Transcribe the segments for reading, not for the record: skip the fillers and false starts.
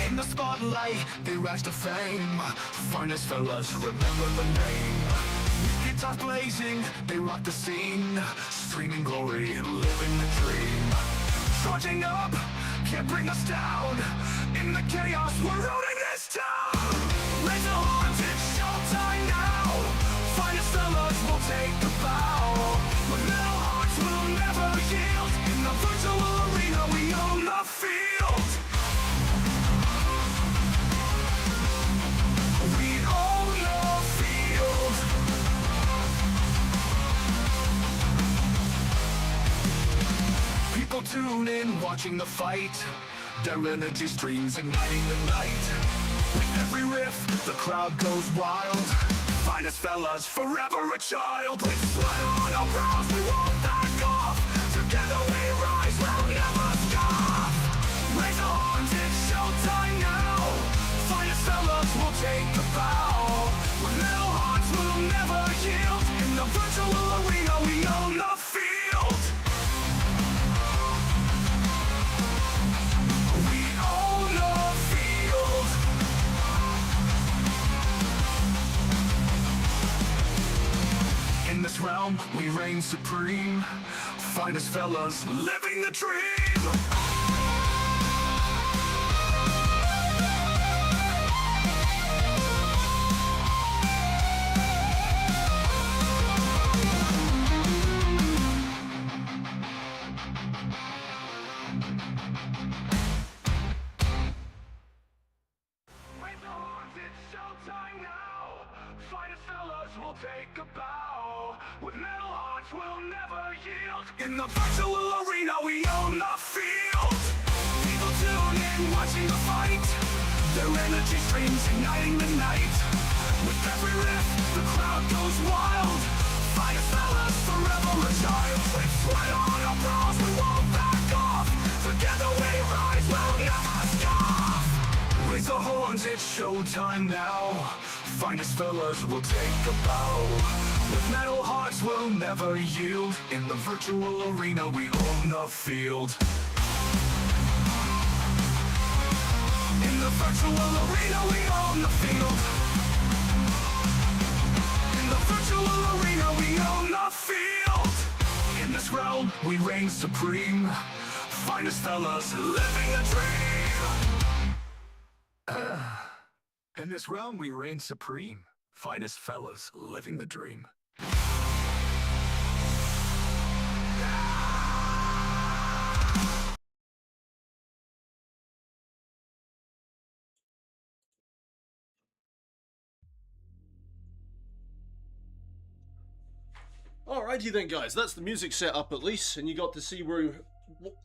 In the spotlight, they rise to fame. Finest fellas, remember the name. Guitars blazing, they rock the scene. Streaming glory, living the dream. Charging up, can't bring us down. In the chaos, we're ruling this town. Raise the horns, it's showtime now. Finest fellas will take the bow. But metal hearts will never yield. In the virtual arena, we own the field. We own the field. People tune in, watching the fight. Their energy streams igniting the night. With every riff, the crowd goes wild. Finest fellas, forever a child. With sweat on our brows, we won't back off. Together we rise, we'll never stop. Raise the horns, it's showtime now. Finest fellas will take the bow. With metal hearts, we'll never yield. In the virtual arena, we own the field. We own the field. In this realm, we reign supreme. Finest fellas, living the dream. Raise the horns, it's showtime now. Finest fellas will take a bow. With metal hearts, we'll never yield. In the virtual arena, we own the field. People tune in, watching the fight. Their energy streams igniting the night. With every riff, the crowd goes wild. Finest fellas, forever a child. With sweat on our brows, we won't back off. Together we rise, we'll never stop. Raise the horns, it's showtime now. Finest fellas will take a bow. With metal hearts, we'll never yield. In the virtual arena, we own the field. In the virtual arena, we own the field. In the virtual arena, we own the field. In this realm, we reign supreme. Finest fellas, living a dream. In this realm, we reign supreme. Finest fellas, living the dream. Alrighty then guys, that's the music set up at least, and you got to see we're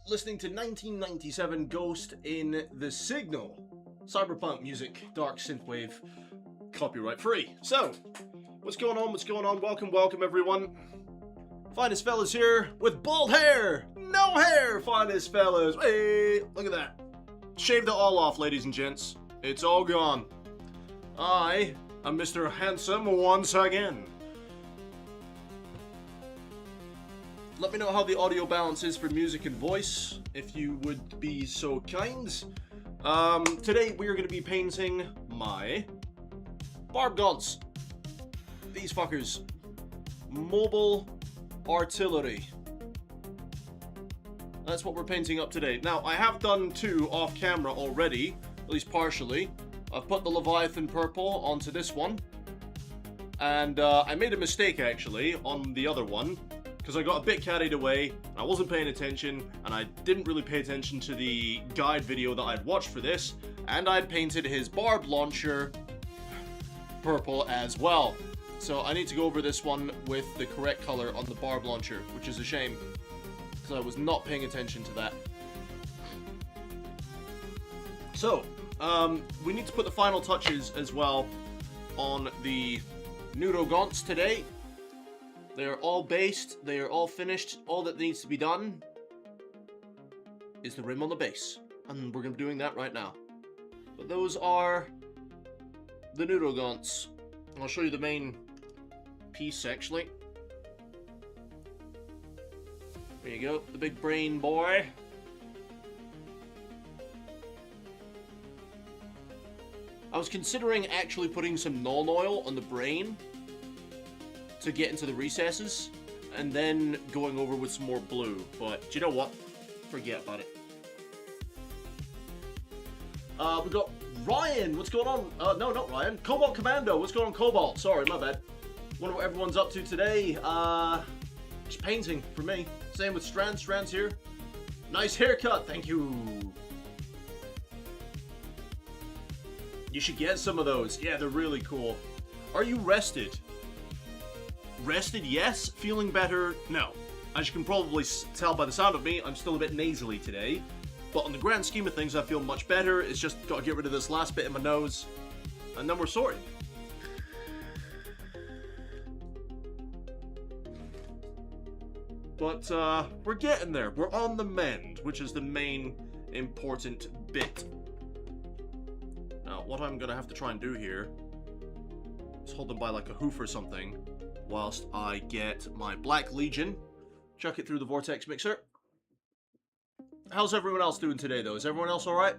listening to 1997 Ghost in the Signal. Cyberpunk music, dark synthwave, copyright free. So, what's going on, welcome everyone. Finest fellas here with bald hair, no hair, finest fellas. Hey, look at that. Shaved it all off, ladies and gents. It's all gone. I am Mr. Handsome once again. Let me know how the audio balance is for music and voice, if you would be so kind. Today we are going to be painting my Barbgaunts. These fuckers. Mobile artillery. That's what we're painting up today. Now, I have done two off camera already, at least partially. I've put the Leviathan purple onto this one. And I made a mistake actually on the other one, because I got a bit carried away, and I wasn't paying attention, and I didn't really pay attention to the guide video that I'd watched for this, and I'd painted his barb launcher purple as well. So I need to go over this one with the correct color on the barb launcher, which is a shame, because I was not paying attention to that. So, we need to put the final touches as well on the Noob today. They are all based, they are all finished. All that needs to be done is the rim on the base. And we're going to be doing that right now. But those are the Noob. I'll show you the main piece actually. There you go, the big brain boy. I was considering actually putting some Null oil on the brain to get into the recesses, and then going over with some more blue, but do you know what? Forget about it. We got Ryan, what's going on? No, not Ryan. Cobalt Commando, what's going on, Cobalt? Sorry, my bad. Wonder what everyone's up to today. Just painting for me. Same with Strand. Strand's here. Nice haircut, thank you. You should get some of those. Yeah, they're really cool. Are you rested? Rested, yes. Feeling better, no. As you can probably tell by the sound of me, I'm still a bit nasally today. But on the grand scheme of things, I feel much better. It's just got to get rid of this last bit in my nose. And then we're sorted. But we're getting there. We're on the mend, which is the main important bit. Now, what I'm going to have to try and do here is hold them by like a hoof or something whilst I get my Black Legion. Chuck it through the Vortex Mixer. How's everyone else doing today, though? Is everyone else alright?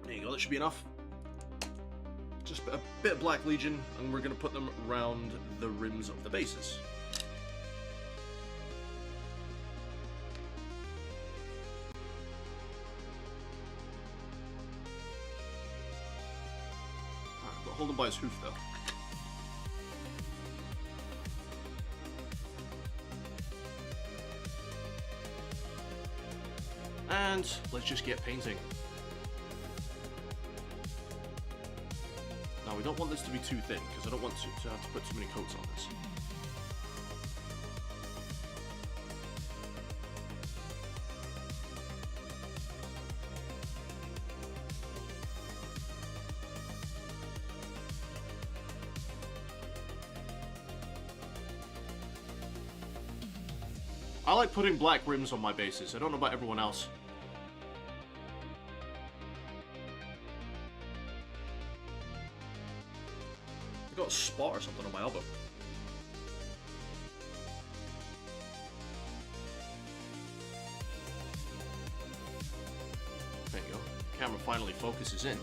There you go, that should be enough. Just a bit of Black Legion, and we're going to put them around the rims of the bases. Alright, but hold him by his hoof, though. And let's just get painting. Now, we don't want this to be too thin, because I don't want to have to put too many coats on this. I like putting black rims on my bases. I don't know about everyone else. I got a spot or something on my elbow. There you go. Camera finally focuses in.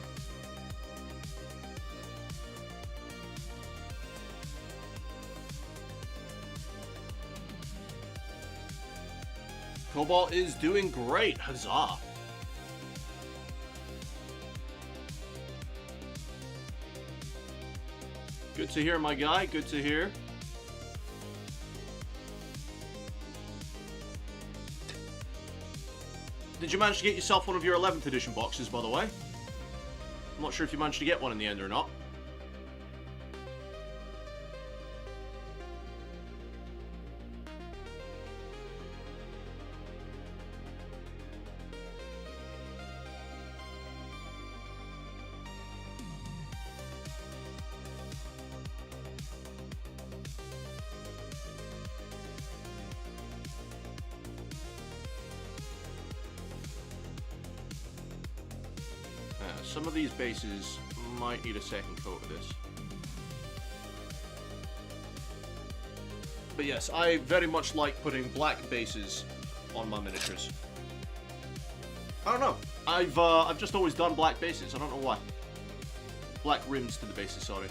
Cobalt is doing great. Huzzah. Good to hear, my guy. Good to hear. Did you manage to get yourself one of your 11th edition boxes, by the way? I'm not sure if you managed to get one in the end or not. Some of these bases might need a second coat of this. But yes, I very much like putting black bases on my miniatures. I don't know. I've just always done black bases. I don't know why. Black rims to the bases, sorry.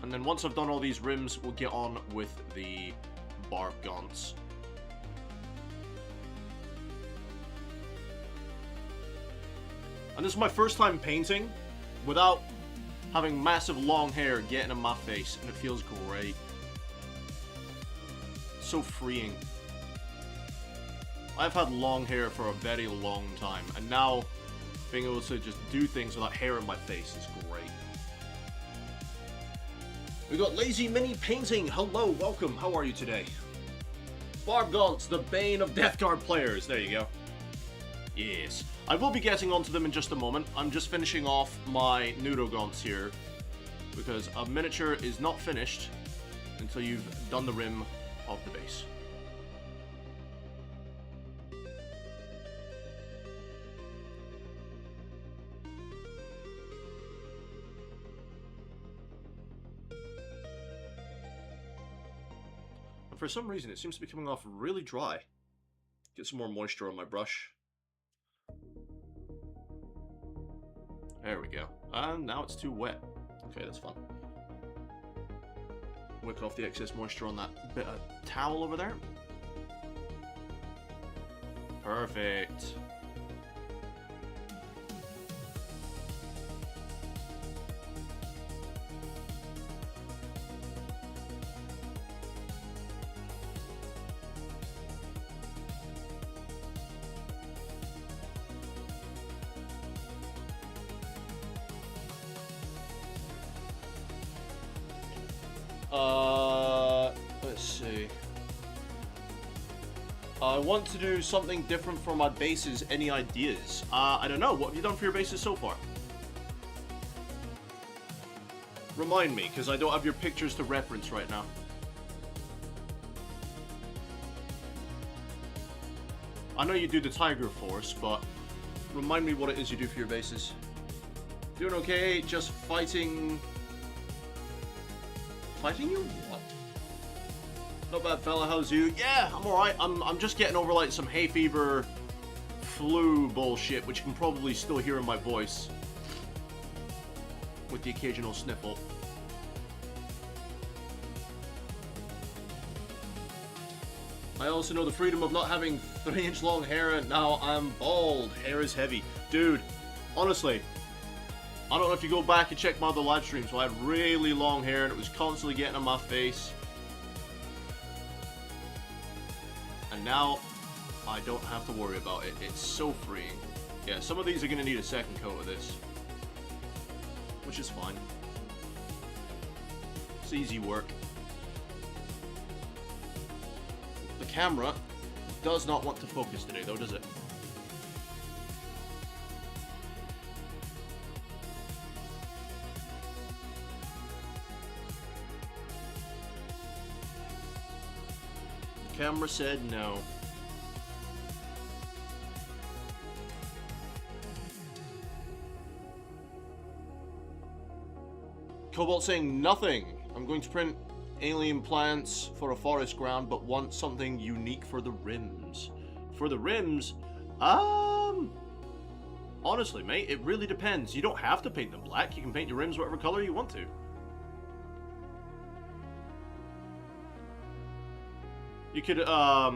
And then once I've done all these rims, we'll get on with the Barbgaunts. And this is my first time painting without having massive long hair getting in my face, and it feels great. So freeing. I've had long hair for a very long time, and now being able to just do things without hair in my face is great. We got Lazy Mini Painting. Hello, welcome. How are you today? Barbgaunts, the bane of Death Guard players. There you go. Yes. I will be getting onto them in just a moment. I'm just finishing off my Noob here, because a miniature is not finished until you've done the rim of the base. And for some reason, it seems to be coming off really dry. Get some more moisture on my brush. There we go. And now it's too wet. Okay, that's fun. Wick off the excess moisture on that bit of towel over there. Perfect. Let's see. I want to do something different for my bases. Any ideas? I don't know. What have you done for your bases so far? Remind me, because I don't have your pictures to reference right now. I know you do the Tiger Force, but remind me what it is you do for your bases. Doing okay, just fighting... Fighting you? What? Not bad, fella. How's you? Yeah, I'm alright. I'm just getting over, like, some hay fever, flu bullshit, which you can probably still hear in my voice. With the occasional sniffle. I also know the freedom of not having 3-inch long hair, and now I'm bald. Hair is heavy. Dude, honestly, I don't know if you go back and check my other live streams, so I had really long hair and it was constantly getting on my face. And now, I don't have to worry about it. It's so freeing. Yeah, some of these are going to need a second coat of this. Which is fine. It's easy work. The camera does not want to focus today, though, does it? The camera said no. Cobalt saying nothing. I'm going to print alien plants for a forest ground, but want something unique for the rims. For the rims, honestly, mate, it really depends. You don't have to paint them black. You can paint your rims whatever color you want to. You could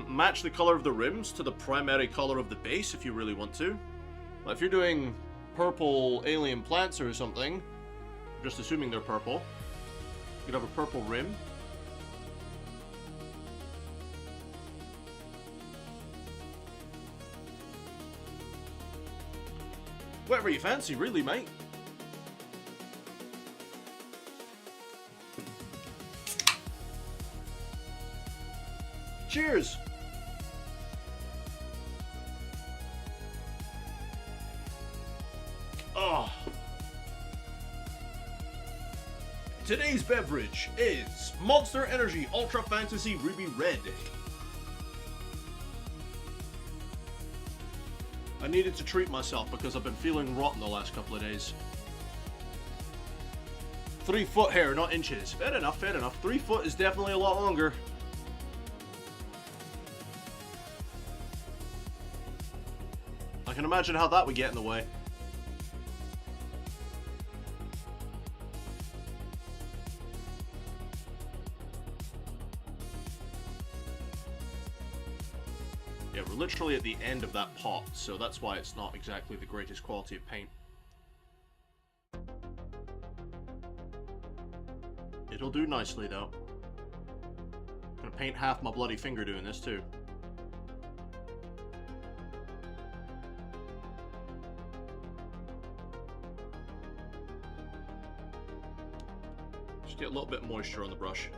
match the color of the rims to the primary color of the base if you really want to. But if you're doing purple alien plants or something, just assuming they're purple, you could have a purple rim. Whatever you fancy, really, mate. Cheers! Oh. Today's beverage is Monster Energy Ultra Fantasy Ruby Red. I needed to treat myself because I've been feeling rotten the last couple of days. 3 foot hair, not inches. Fair enough, fair enough. 3 foot is definitely a lot longer. I can imagine how that would get in the way. Yeah, we're literally at the end of that pot, so that's why it's not exactly the greatest quality of paint. It'll do nicely, though. I'm gonna paint half my bloody finger doing this, too. Just get a little bit of moisture on the brush.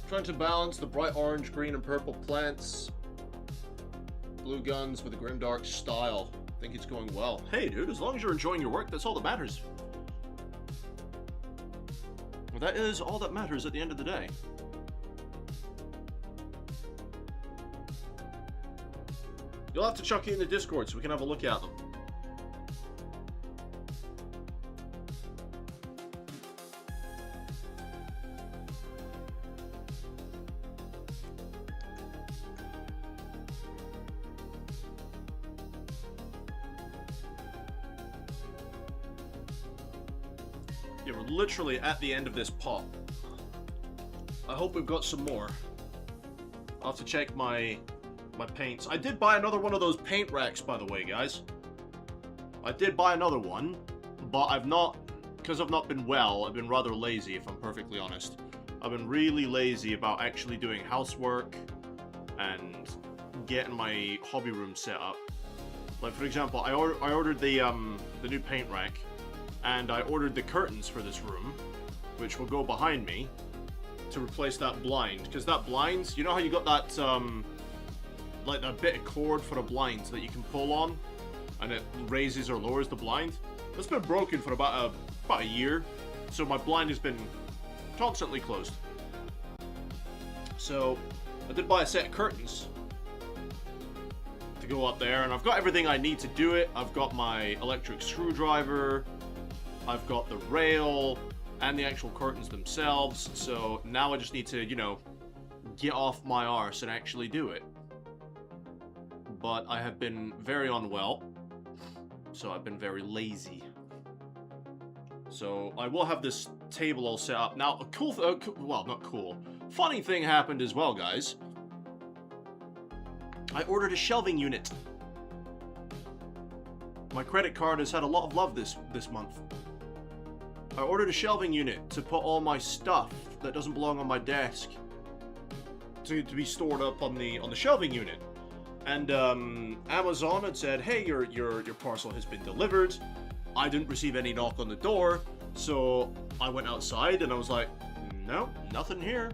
Trying to balance the bright orange, green, and purple plants. Blue guns with a grimdark style. I think it's going well. Hey, dude, as long as you're enjoying your work, that's all that matters. Well, that is all that matters at the end of the day. You'll have to chuck it in the Discord so we can have a look at them. Yeah, we're literally at the end of this pot. I hope we've got some more. I'll have to check my paints. I did buy another one of those paint racks, by the way, guys. I did buy another one, but I've not, because I've not been well, I've been rather lazy, if I'm perfectly honest. I've been really lazy about actually doing housework and getting my hobby room set up. Like, for example, I ordered the new paint rack, and I ordered the curtains for this room, which will go behind me, to replace that blind. Because that blind, you know how you got that, like that bit of cord for a blind that you can pull on, and it raises or lowers the blind? That's been broken for about a year, so my blind has been constantly closed. So, I did buy a set of curtains to go up there, and I've got everything I need to do it. I've got my electric screwdriver, I've got the rail, and the actual curtains themselves, so now I just need to, you know, get off my arse and actually do it. But I have been very unwell, so I've been very lazy. So I will have this table all set up. Now, a cool, well, not cool, funny thing happened as well, guys. I ordered a shelving unit. My credit card has had a lot of love this month. I ordered a shelving unit to put all my stuff that doesn't belong on my desk to be stored up on the shelving unit. And Amazon had said, "Hey, your parcel has been delivered." I didn't receive any knock on the door, so I went outside and I was like, "No, nothing here."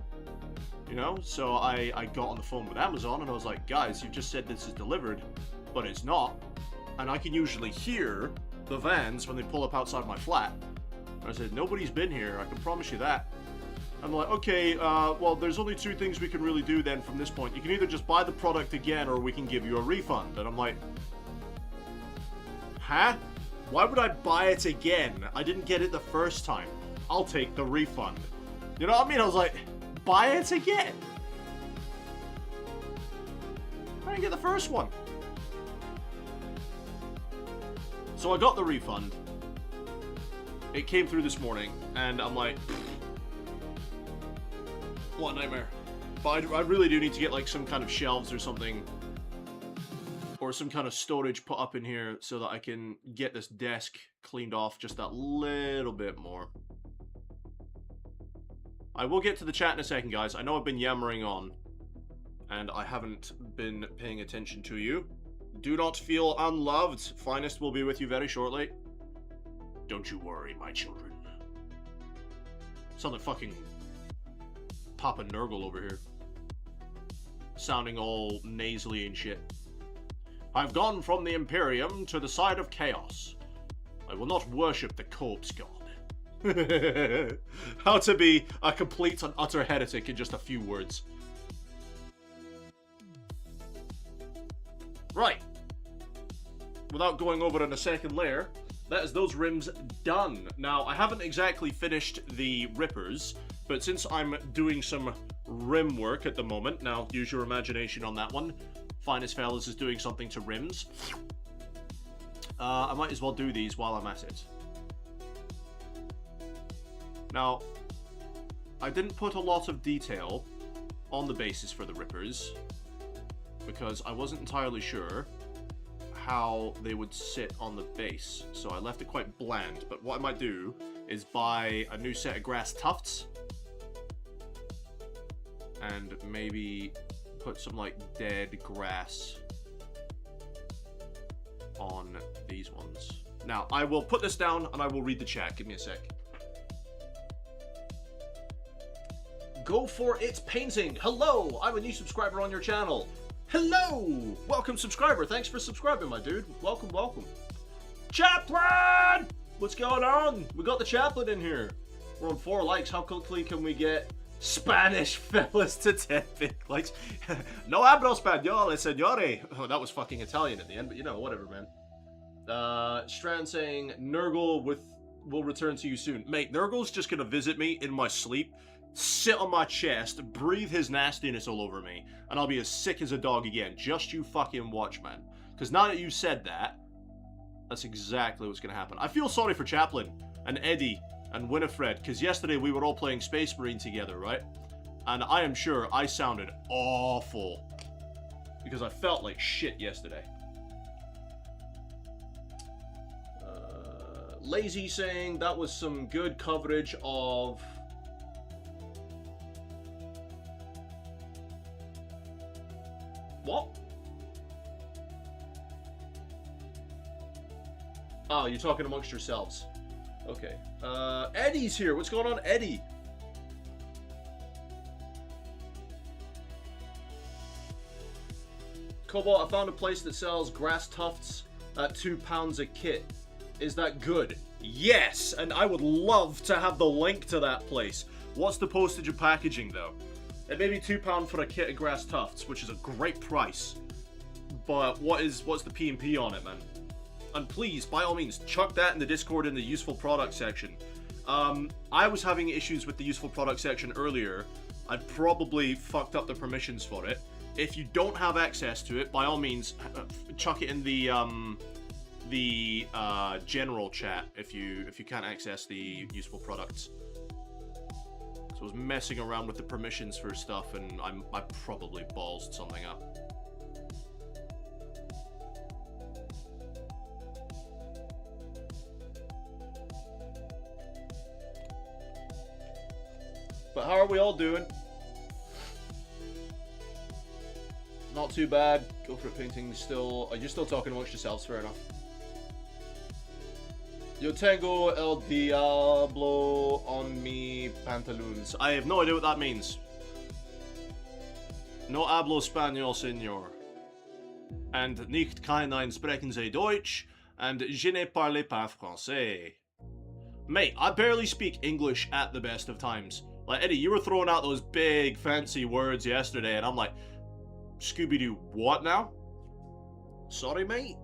You know, so I got on the phone with Amazon and I was like, "Guys, you just said this is delivered, but it's not." And I can usually hear the vans when they pull up outside my flat. I said, "Nobody's been here, I can promise you that." I'm like, "Okay, well, there's only two things we can really do then from this point. You can either just buy the product again or we can give you a refund." And I'm like, "Huh? Why would I buy it again? I didn't get it the first time. I'll take the refund." You know what I mean? I was like, buy it again? I didn't get the first one. So I got the refund. It came through this morning, and I'm like, what a nightmare. But I really do need to get like some kind of shelves or something, or some kind of storage put up in here so that I can get this desk cleaned off just that little bit more. I will get to the chat in a second, guys. I know I've been yammering on, and I haven't been paying attention to you. Do not feel unloved. Finest will be with you very shortly. Don't you worry, my children. Sound like fucking Papa Nurgle over here. Sounding all nasally and shit. "I've gone from the Imperium to the side of chaos. I will not worship the corpse god." How to be a complete and utter heretic in just a few words. Right. Without going over in a second layer, that is those rims done. Now, I haven't exactly finished the rippers, but since I'm doing some rim work at the moment, now use your imagination on that one. Finest Fellas is doing something to rims. I might as well do these while I'm at it. Now, I didn't put a lot of detail on the bases for the rippers because I wasn't entirely sure how they would sit on the base, so I left it quite bland. But what I might do is buy a new set of grass tufts and maybe put some like dead grass on these ones. Now, I will put this down and I will read the chat. Give me a sec. Go for it painting. Hello, I'm a new subscriber on your channel. Hello! Welcome, subscriber. Thanks for subscribing, my dude. Welcome, welcome. Chaplain! What's going on? We got the chaplain in here. We're on 4 likes. How quickly can we get Spanish fellas to 10 big likes. No hablo español, señore. Oh, that was fucking Italian at the end, but you know, whatever, man. Strand saying, Nurgle will return to you soon. Mate, Nurgle's just gonna visit me in my sleep, sit on my chest, breathe his nastiness all over me, and I'll be as sick as a dog again. Just you fucking watch, man. Because now that you said that, that's exactly what's gonna happen. I feel sorry for Chaplin, and Eddie, and Winifred, because yesterday we were all playing Space Marine together, right? And I am sure I sounded awful, because I felt like shit yesterday. Lazy saying that was some good coverage of... What? Oh, you're talking amongst yourselves. Okay. Eddie's here. What's going on, Eddie? Cobalt, I found a place that sells grass tufts at £2 a kit. Is that good? Yes! And I would love to have the link to that place. What's the postage and packaging, though? It may be £2 for a kit of grass tufts, which is a great price. But what's the P&P on it, man? And please, by all means, chuck that in the Discord in the useful product section. I was having issues with the useful product section earlier. I probably fucked up the permissions for it. If you don't have access to it, by all means, chuck it in the general chat if you can't access the useful products. So I was messing around with the permissions for stuff, and I probably ballsed something up. But how are we all doing? Not too bad. Go for it, painting still. You're still talking amongst yourselves, fair enough. Yo tengo el diablo on mi pantaloons. I have no idea what that means. No hablo español, señor. And nicht keinen sprechen Sie Deutsch. And je ne parle pas français. Mate, I barely speak English at the best of times. Like, Eddie, you were throwing out those big fancy words yesterday, and I'm like, Scooby-Doo, what now? Sorry, mate?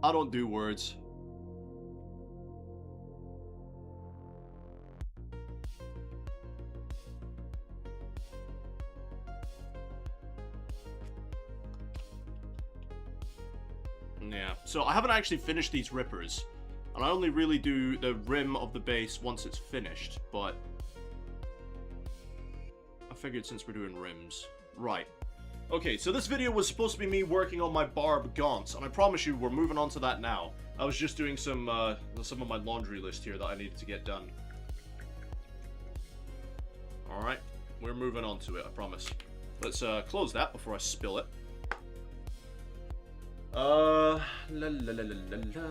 I don't do words. Yeah, so I haven't actually finished these rippers. And I only really do the rim of the base once it's finished, but I figured since we're doing rims. Right. Okay, so this video was supposed to be me working on my Barbgaunts, and I promise you we're moving on to that now. I was just doing some of my laundry list here that I needed to get done. Alright, we're moving on to it, I promise. Let's close that before I spill it. La la la la la la.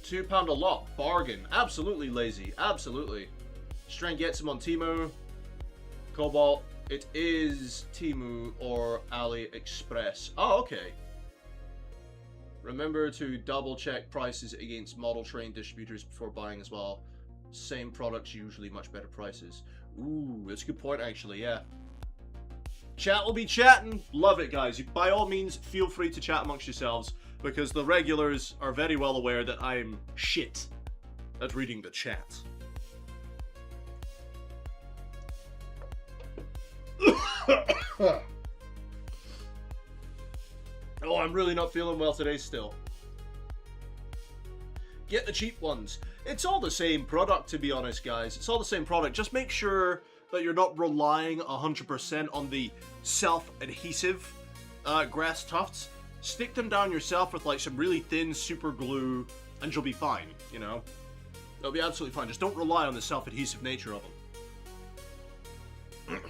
£2 a lot. Bargain. Absolutely, Lazy. Absolutely. Strang gets him on Temu. Cobalt. It is Temu or AliExpress. Oh, okay. Remember to double check prices against model train distributors before buying as well. Same products, usually much better prices. Ooh, that's a good point, actually, yeah. Chat will be chatting. Love it, guys. By all means, feel free to chat amongst yourselves, because the regulars are very well aware that I'm shit at reading the chat. Oh, I'm really not feeling well today still. Get the cheap ones. It's all the same product, to be honest, guys. It's all the same product. Just make sure that you're not relying 100% on the self-adhesive grass tufts. Stick them down yourself with like some really thin super glue, and you'll be fine, you know? It'll be absolutely fine. Just don't rely on the self-adhesive nature of them.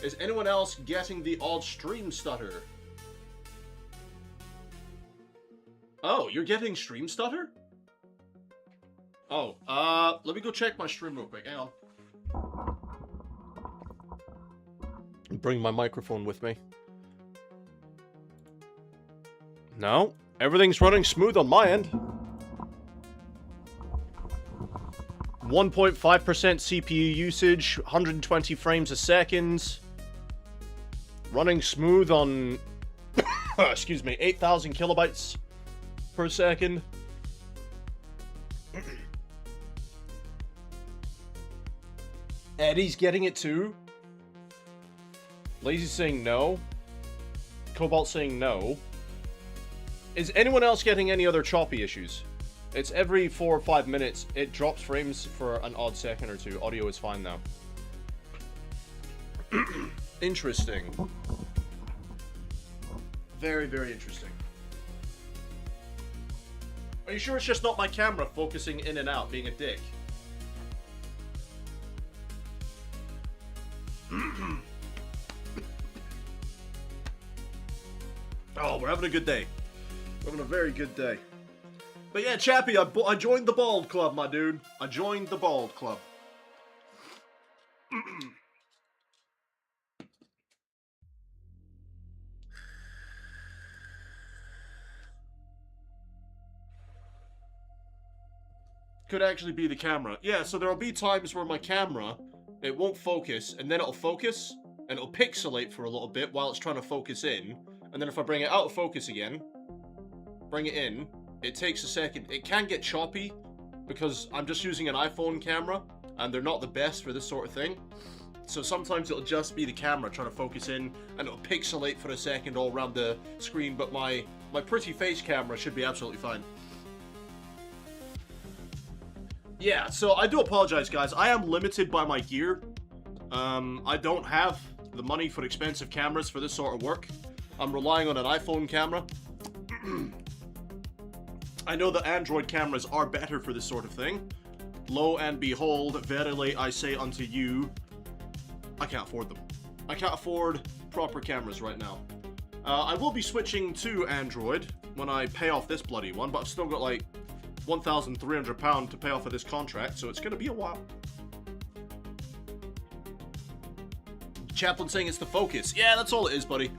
Is anyone else getting the odd stream stutter? Oh, you're getting stream stutter? Oh, let me go check my stream real quick. Hang on. Bring my microphone with me. No, everything's running smooth on my end. 1.5% CPU usage, 120 frames a second. Running smooth on, excuse me, 8,000 kilobytes per second. Eddie's getting it too. Lazy's saying no. Cobalt saying no. Is anyone else getting any other choppy issues? It's every 4 or 5 minutes, it drops frames for an odd second or two. Audio is fine now. Interesting. Very, very interesting. Are you sure it's just not my camera focusing in and out, being a dick? Oh, we're having a good day. We're having a very good day. But yeah, Chappie, I joined the Bald Club, my dude. I joined the Bald Club. Could actually be the camera. Yeah, so there'll be times where my camera, it won't focus, and then it'll focus, and it'll pixelate for a little bit while it's trying to focus in. And then if I bring it out of focus again, bring it in, it takes a second. It can get choppy because I'm just using an iPhone camera and they're not the best for this sort of thing. So sometimes it'll just be the camera trying to focus in and it'll pixelate for a second all around the screen, but my pretty face camera should be absolutely fine. Yeah, so I do apologize, guys. I am limited by my gear. I don't have the money for expensive cameras for this sort of work. I'm relying on an iPhone camera. I know that Android cameras are better for this sort of thing. Lo and behold, verily I say unto you, I can't afford them. I can't afford proper cameras right now. I will be switching to Android when I pay off this bloody one, but I've still got like £1,300 to pay off of this contract, so it's going to be a while. Chaplain saying it's the focus. Yeah, that's all it is, buddy.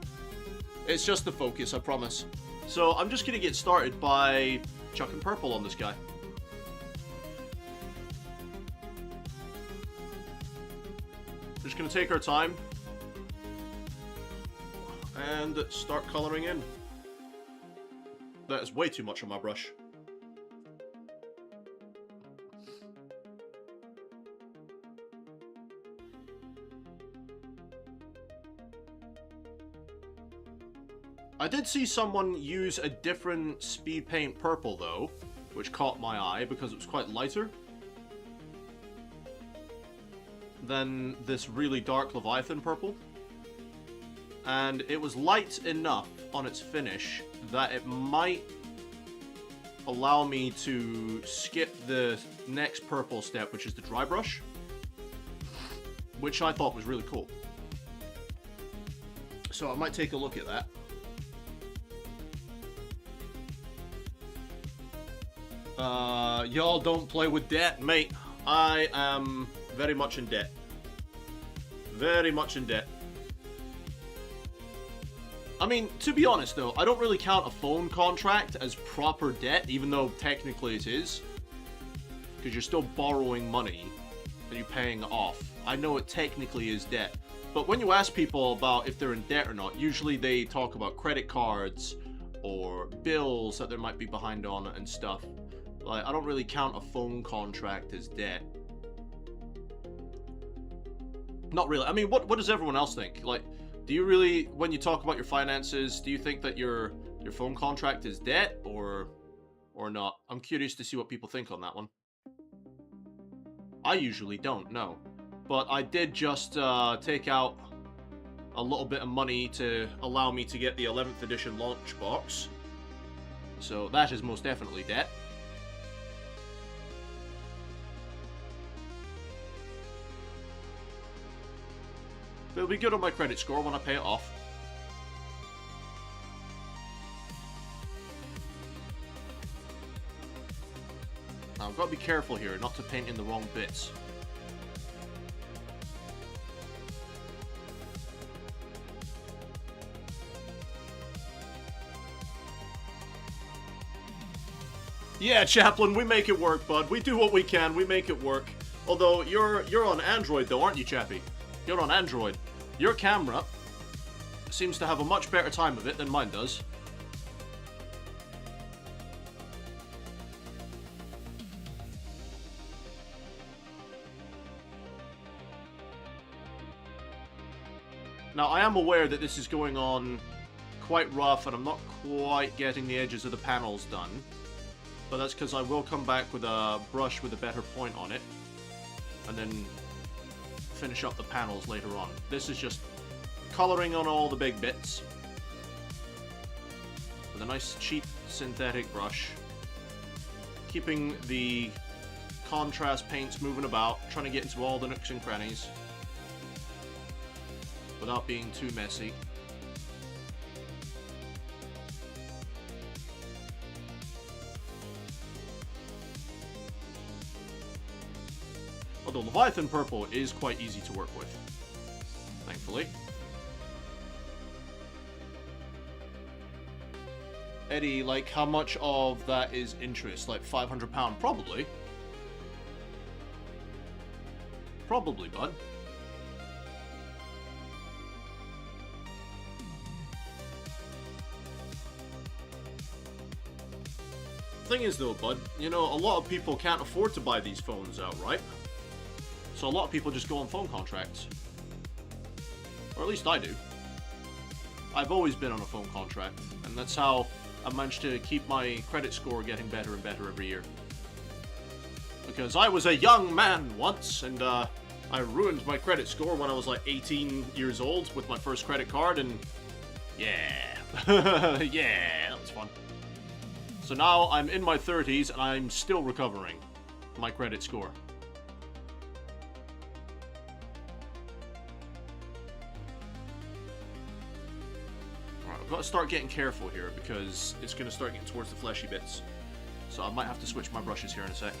It's just the focus, I promise. So I'm just going to get started by chucking purple on this guy. Just going to take our time and start coloring in. That is way too much on my brush. I did see someone use a different speed paint purple though, which caught my eye because it was quite lighter than this really dark Leviathan purple. And it was light enough on its finish that it might allow me to skip the next purple step, which is the dry brush, which I thought was really cool. So I might take a look at that. Y'all don't play with debt, mate. I am very much in debt. Very much in debt. I mean, to be honest though, I don't really count a phone contract as proper debt, even though technically it is. Because you're still borrowing money and you're paying off. I know it technically is debt. But when you ask people about if they're in debt or not, usually they talk about credit cards or bills that they might be behind on and stuff. Like, I don't really count a phone contract as debt. Not really. I mean, what does everyone else think? Like, do you really, when you talk about your finances, do you think that your phone contract is debt or not? I'm curious to see what people think on that one. I usually don't know. But I did just take out a little bit of money to allow me to get the 11th edition launch box. So that is most definitely debt. But it'll be good on my credit score when I pay it off. Now, I've got to be careful here not to paint in the wrong bits. Yeah, Chaplain, we make it work, bud. We do what we can. We make it work. Although, you're on Android, though, aren't you, Chappie? You're on Android. Your camera seems to have a much better time of it than mine does. Now, I am aware that this is going on quite rough, and I'm not quite getting the edges of the panels done. But that's because I will come back with a brush with a better point on it, and then finish up the panels later on. This is just coloring on all the big bits with a nice cheap synthetic brush, keeping the contrast paints moving about, trying to get into all the nooks and crannies without being too messy. Although Leviathan Purple is quite easy to work with, thankfully. Eddie, like, how much of that is interest? Like, £500? Probably. Probably, bud. Thing is, though, bud, you know, a lot of people can't afford to buy these phones outright. So a lot of people just go on phone contracts. Or at least I do. I've always been on a phone contract, and that's how I managed to keep my credit score getting better and better every year. Because I was a young man once, and I ruined my credit score when I was like 18 years old with my first credit card, and yeah. Yeah, that was fun. So now I'm in my 30s, and I'm still recovering my credit score. I've got to start getting careful here because it's going to start getting towards the fleshy bits. So I might have to switch my brushes here in a sec.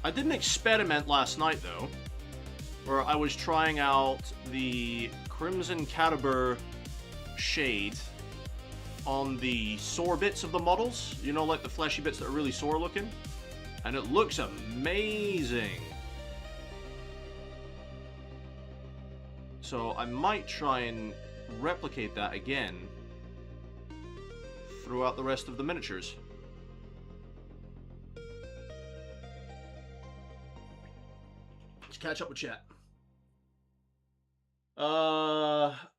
I did an experiment last night though, where I was trying out the Crimson Cadaver shade on the sore bits of the models. You know, like the fleshy bits that are really sore looking? And it looks amazing. So I might try and replicate that again throughout the rest of the miniatures. Let's catch up with chat.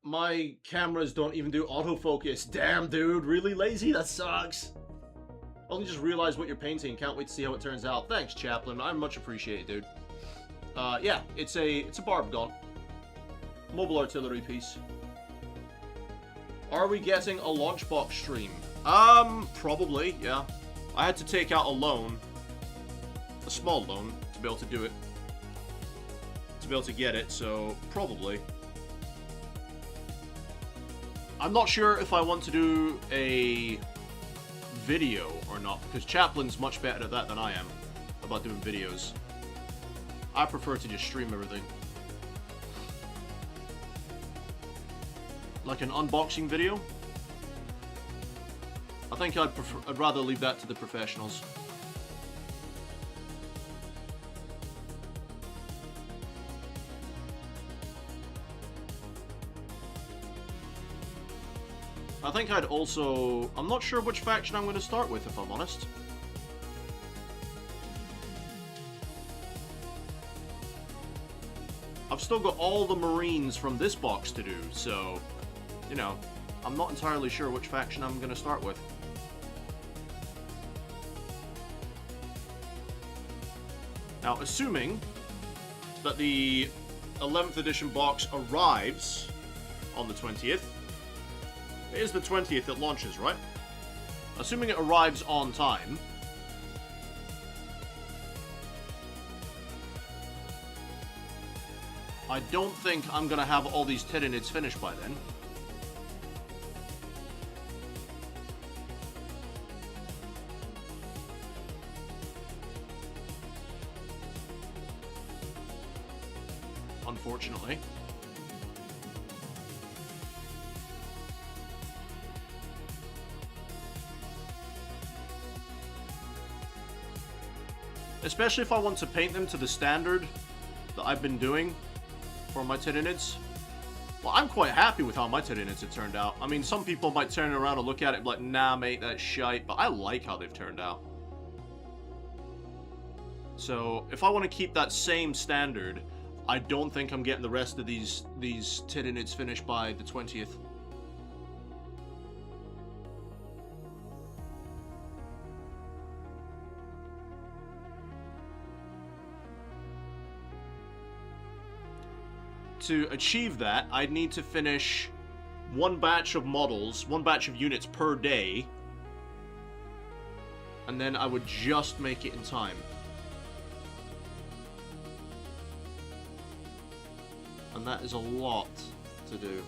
My cameras don't even do autofocus. Damn, dude, really lazy? That sucks. Only just realized what you're painting. Can't wait to see how it turns out. Thanks, Chaplain. I much appreciate it, dude. Yeah, it's a Barbgaunt. Mobile artillery piece. Are we getting a launch box stream? Probably, yeah. I had to take out a loan. A small loan to be able to do it. To be able to get it, so probably. I'm not sure if I want to do a video or not, because Chaplin's much better at that than I am, about doing videos. I prefer to just stream everything. Like an unboxing video? I think I'd rather leave that to the professionals. I think I'd also... I'm not sure which faction I'm going to start with, if I'm honest. I've still got all the Marines from this box to do, so... You know, I'm not entirely sure which faction I'm going to start with. Now, assuming that the 11th edition box arrives on the 20th, it is the 20th it launches, right? Assuming it arrives on time. I don't think I'm going to have all these Tyranids finished by then. unfortunately. Especially if I want to paint them to the standard that I've been doing for my Tyranids. Well, I'm quite happy with how my Tyranids have turned out. I mean, some people might turn around and look at it and be like, nah, mate, that's shite. But I like how they've turned out. So, if I want to keep that same standard, I don't think I'm getting the rest of these Tyranids finished by the 20th. To achieve that, I'd need to finish one batch of models, one batch of units per day, and then I would just make it in time. And that is a lot to do.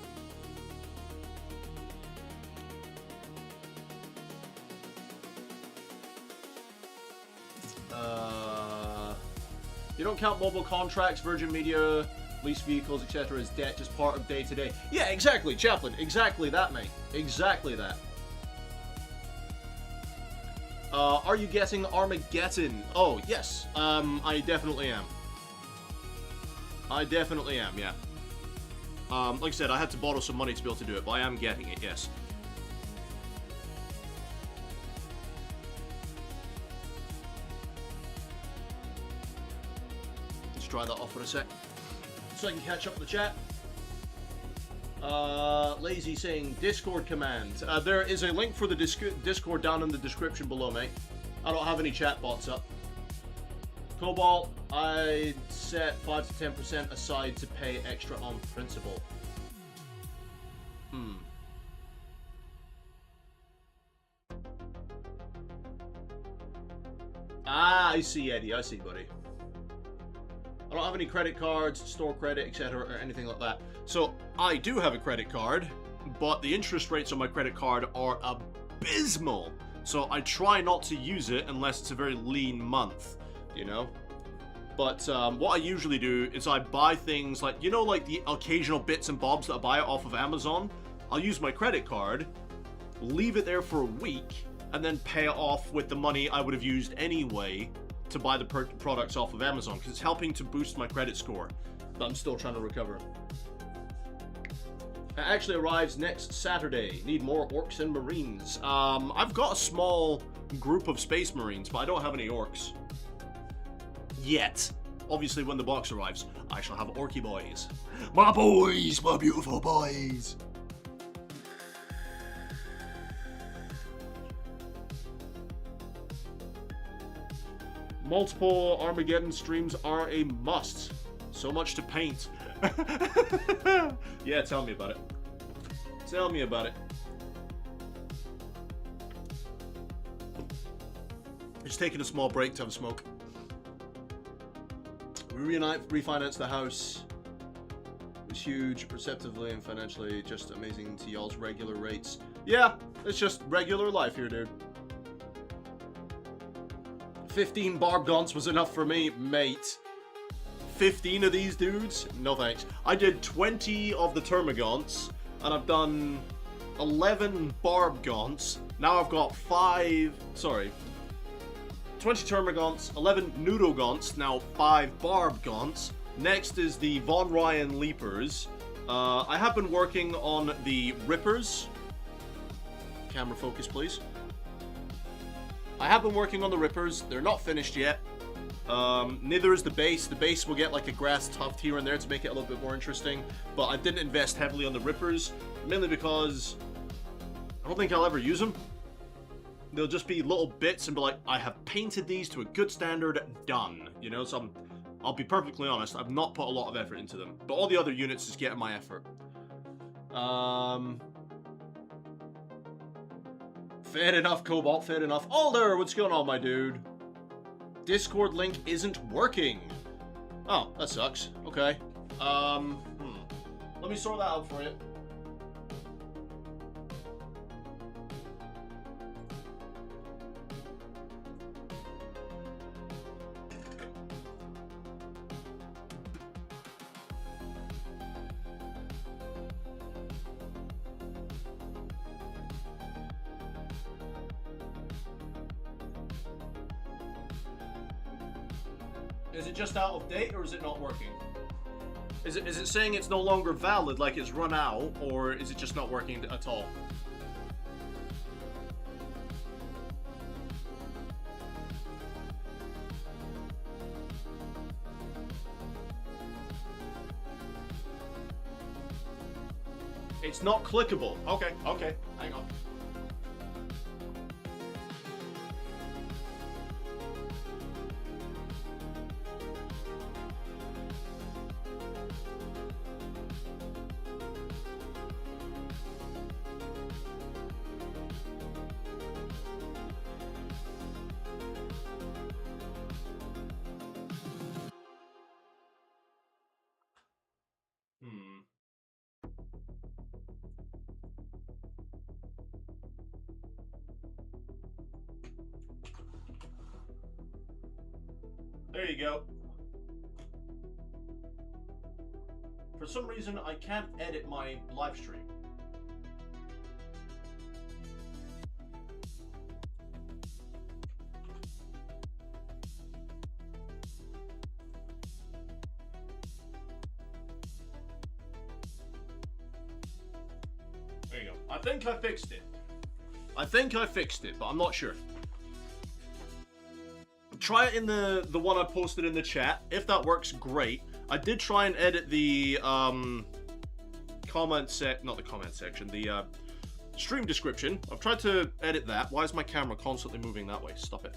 You don't count mobile contracts, Virgin Media, lease vehicles, etc. as debt, just part of day-to-day. Yeah, exactly, Chaplain. Exactly that, mate. Exactly that. Are you getting Armageddon? Oh, yes. I definitely am. I definitely am, yeah. Like I said, I had to borrow some money to be able to do it, but I am getting it, yes. Let's try that off for a sec, so I can catch up with the chat. Lazy saying Discord command. There is a link for the Discord down in the description below, mate. I don't have any chat bots up. Cobalt, I set 5 to 10% aside to pay extra on principal. Ah, I see, Eddie. I see, buddy. I don't have any credit cards, store credit, etc., or anything like that. So, I do have a credit card, but the interest rates on my credit card are abysmal. So, I try not to use it unless it's a very lean month, you know? But what I usually do is I buy things like, you know, like the occasional bits and bobs that I buy off of Amazon. I'll use my credit card, leave it there for a week, and then pay it off with the money I would have used anyway to buy the products off of Amazon, because it's helping to boost my credit score that I'm still trying to recover. It actually arrives next Saturday. Need more orcs and marines. I've got a small group of space marines, but I don't have any orcs. Yet. Obviously, when the box arrives, I shall have orky boys. My boys! My beautiful boys! Multiple Armageddon streams are a must. So much to paint. Yeah, tell me about it. Tell me about it. Just taking a small break to have a smoke. We refinanced the house. It was huge, perceptively and financially just amazing to y'all's regular rates. Yeah, it's just regular life here, dude. 15 Barbgaunts was enough for me, mate. 15 of these dudes? No thanks. I did 20 of the Termagants, and I've done 11 Barbgaunts. Now I've got 20 Termagants, 11 Neurogaunts, now 5 Barbgaunts. Next is the Von Ryan Leapers. I have been working on the Rippers. Camera focus, please. I have been working on the Rippers. They're not finished yet. Neither is the base. The base will get like a grass tuft here and there to make it a little bit more interesting. But I didn't invest heavily on the Rippers, mainly because I don't think I'll ever use them. They'll just be little bits and be like, I have painted these to a good standard, done. You know, so I'll be perfectly honest, I've not put a lot of effort into them. But all the other units is getting my effort. Fair enough, Cobalt, fair enough. Alder, what's going on, my dude? Discord link isn't working. Oh, that sucks. Okay. Let me sort that out for you. Is it just out of date, or is it not working? Is it saying it's no longer valid, like it's run out, or is it just not working at all? It's not clickable. Okay, okay, hang on. There you go. For some reason, I can't edit my live stream. There you go. I think I fixed it. But I'm not sure. Try it in the one I posted in the chat. If that works, great. I did try and edit the stream description. I've tried to edit that. Why is my camera constantly moving that way? Stop it.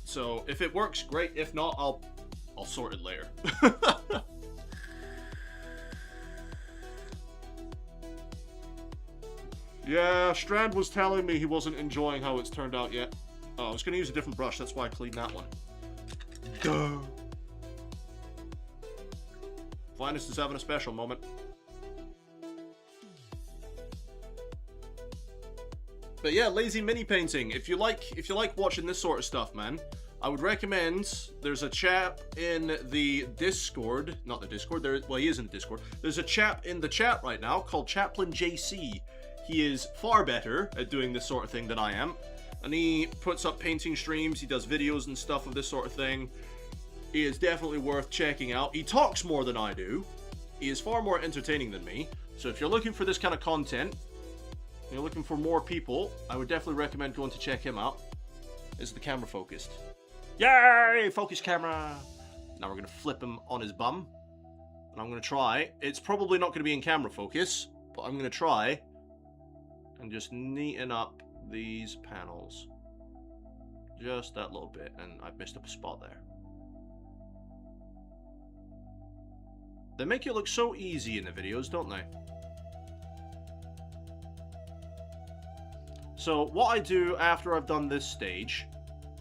So if it works, great. If not, I'll sort it later. Yeah, Strand was telling me he wasn't enjoying how it's turned out yet. Oh, I was going to use a different brush, that's why I cleaned that one. Duh. Finest is having a special moment. But yeah, lazy mini painting. If you like watching this sort of stuff, man, I would recommend. There's a chap in the Discord, not the Discord. Well, he is in the Discord. There's a chap in the chat right now called Chaplain JC. He is far better at doing this sort of thing than I am. And he puts up painting streams, he does videos and stuff of this sort of thing. He is definitely worth checking out. He talks more than I do. He is far more entertaining than me. So if you're looking for this kind of content, you're looking for more people, I would definitely recommend going to check him out. Is the camera focused? Yay! Focus camera! Now we're going to flip him on his bum. And I'm going to try. It's probably not going to be in camera focus, but I'm going to try and just neaten up these panels just that little bit, and I've missed up a spot there. They make it look so easy in the videos, don't they? So what I do after I've done this stage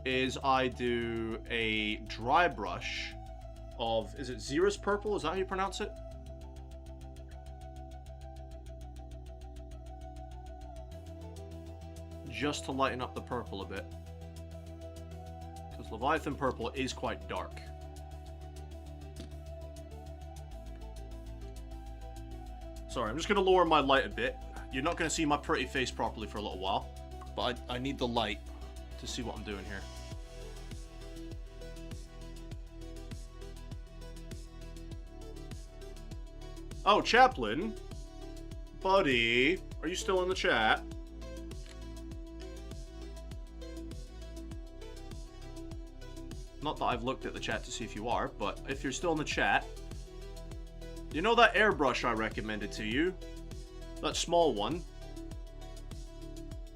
is I do a dry brush of, is it Xeris purple? Is that how you pronounce it? Just to lighten up the purple a bit. Because Leviathan purple is quite dark. Sorry, I'm just going to lower my light a bit. You're not going to see my pretty face properly for a little while. But I need the light to see what I'm doing here. Oh, Chaplain. Buddy, are you still in the chat? Not that I've looked at the chat to see if you are, but if you're still in the chat, you know that airbrush I recommended to you? That small one?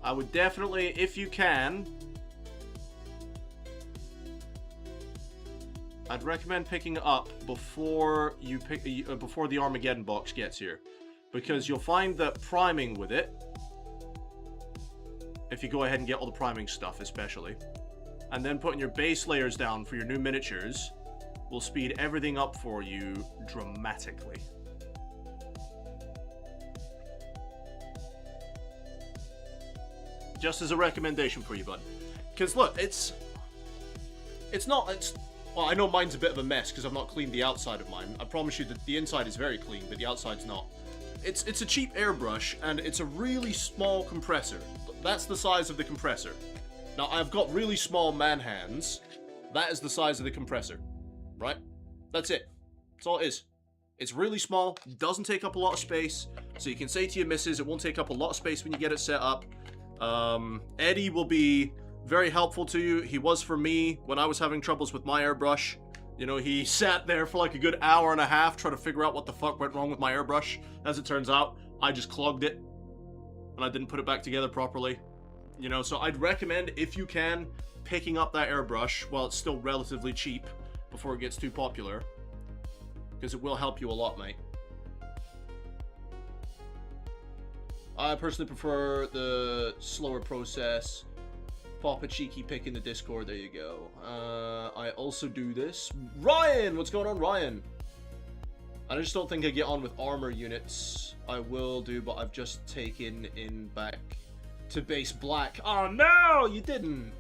I would definitely, if you can, I'd recommend picking it up before you before the Armageddon box gets here, because you'll find that priming with it, if you go ahead and get all the priming stuff especially, and then putting your base layers down for your new miniatures, will speed everything up for you dramatically. Just as a recommendation for you, bud. Because look, well, I know mine's a bit of a mess because I've not cleaned the outside of mine. I promise you that the inside is very clean, but the outside's not. It's a cheap airbrush, and it's a really small compressor. That's the size of the compressor. Now, I've got really small man hands, That is the size of the compressor, right? That's it. That's all it is. It's really small, doesn't take up a lot of space, so you can say to your missus, it won't take up a lot of space when you get it set up. Eddie will be very helpful to you. He was for me when I was having troubles with my airbrush. You know, he sat there for like a good hour and a half trying to figure out what the fuck went wrong with my airbrush. As it turns out, I just clogged it, and I didn't put it back together properly. You know, so I'd recommend, if you can, picking up that airbrush while it's still relatively cheap before it gets too popular. Because it will help you a lot, mate. I personally prefer the slower process. Pop a cheeky pic in the Discord, there you go. I also do this. Ryan! What's going on, Ryan? I just don't think I get on with armor units. I will do, but I've just taken in back to base black. Oh no, you didn't!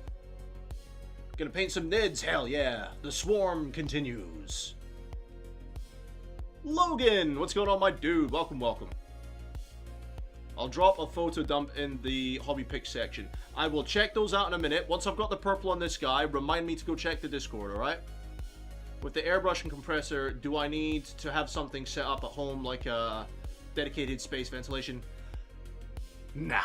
Gonna paint some nids, hell yeah. The swarm continues. Logan, what's going on, my dude? Welcome, welcome. I'll drop a photo dump in the hobby pick section. I will check those out in a minute. Once I've got the purple on this guy, remind me to go check the Discord, alright? With the airbrush and compressor, do I need to have something set up at home, like a dedicated space ventilation? Nah.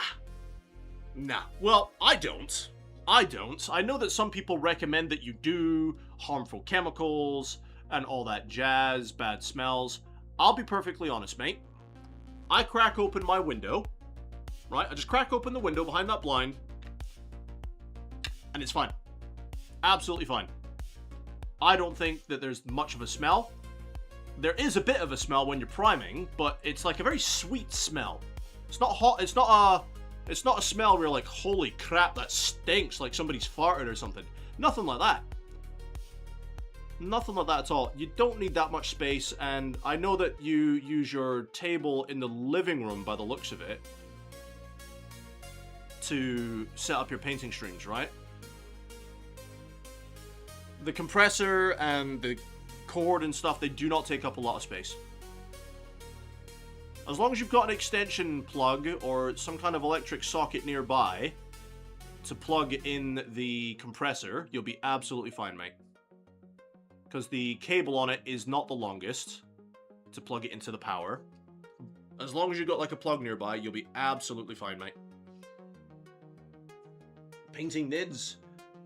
Nah. Well, I don't. I know that some people recommend that you do, harmful chemicals, and all that jazz, bad smells. I'll be perfectly honest, mate. I crack open my window, right? I just crack open the window behind that blind, and it's fine. Absolutely fine. I don't think that there's much of a smell. There is a bit of a smell when you're priming, but it's like a very sweet smell. It's not hot, it's not a smell where you're like, holy crap, that stinks, like somebody's farted or something. Nothing like that. Nothing like that at all. You don't need that much space, and I know that you use your table in the living room by the looks of it to set up your painting streams, right? The compressor and the cord and stuff, they do not take up a lot of space. As long as you've got an extension plug or some kind of electric socket nearby to plug in the compressor, you'll be absolutely fine, mate. Because the cable on it is not the longest to plug it into the power. As long as you've got like a plug nearby, you'll be absolutely fine, mate. Painting nids.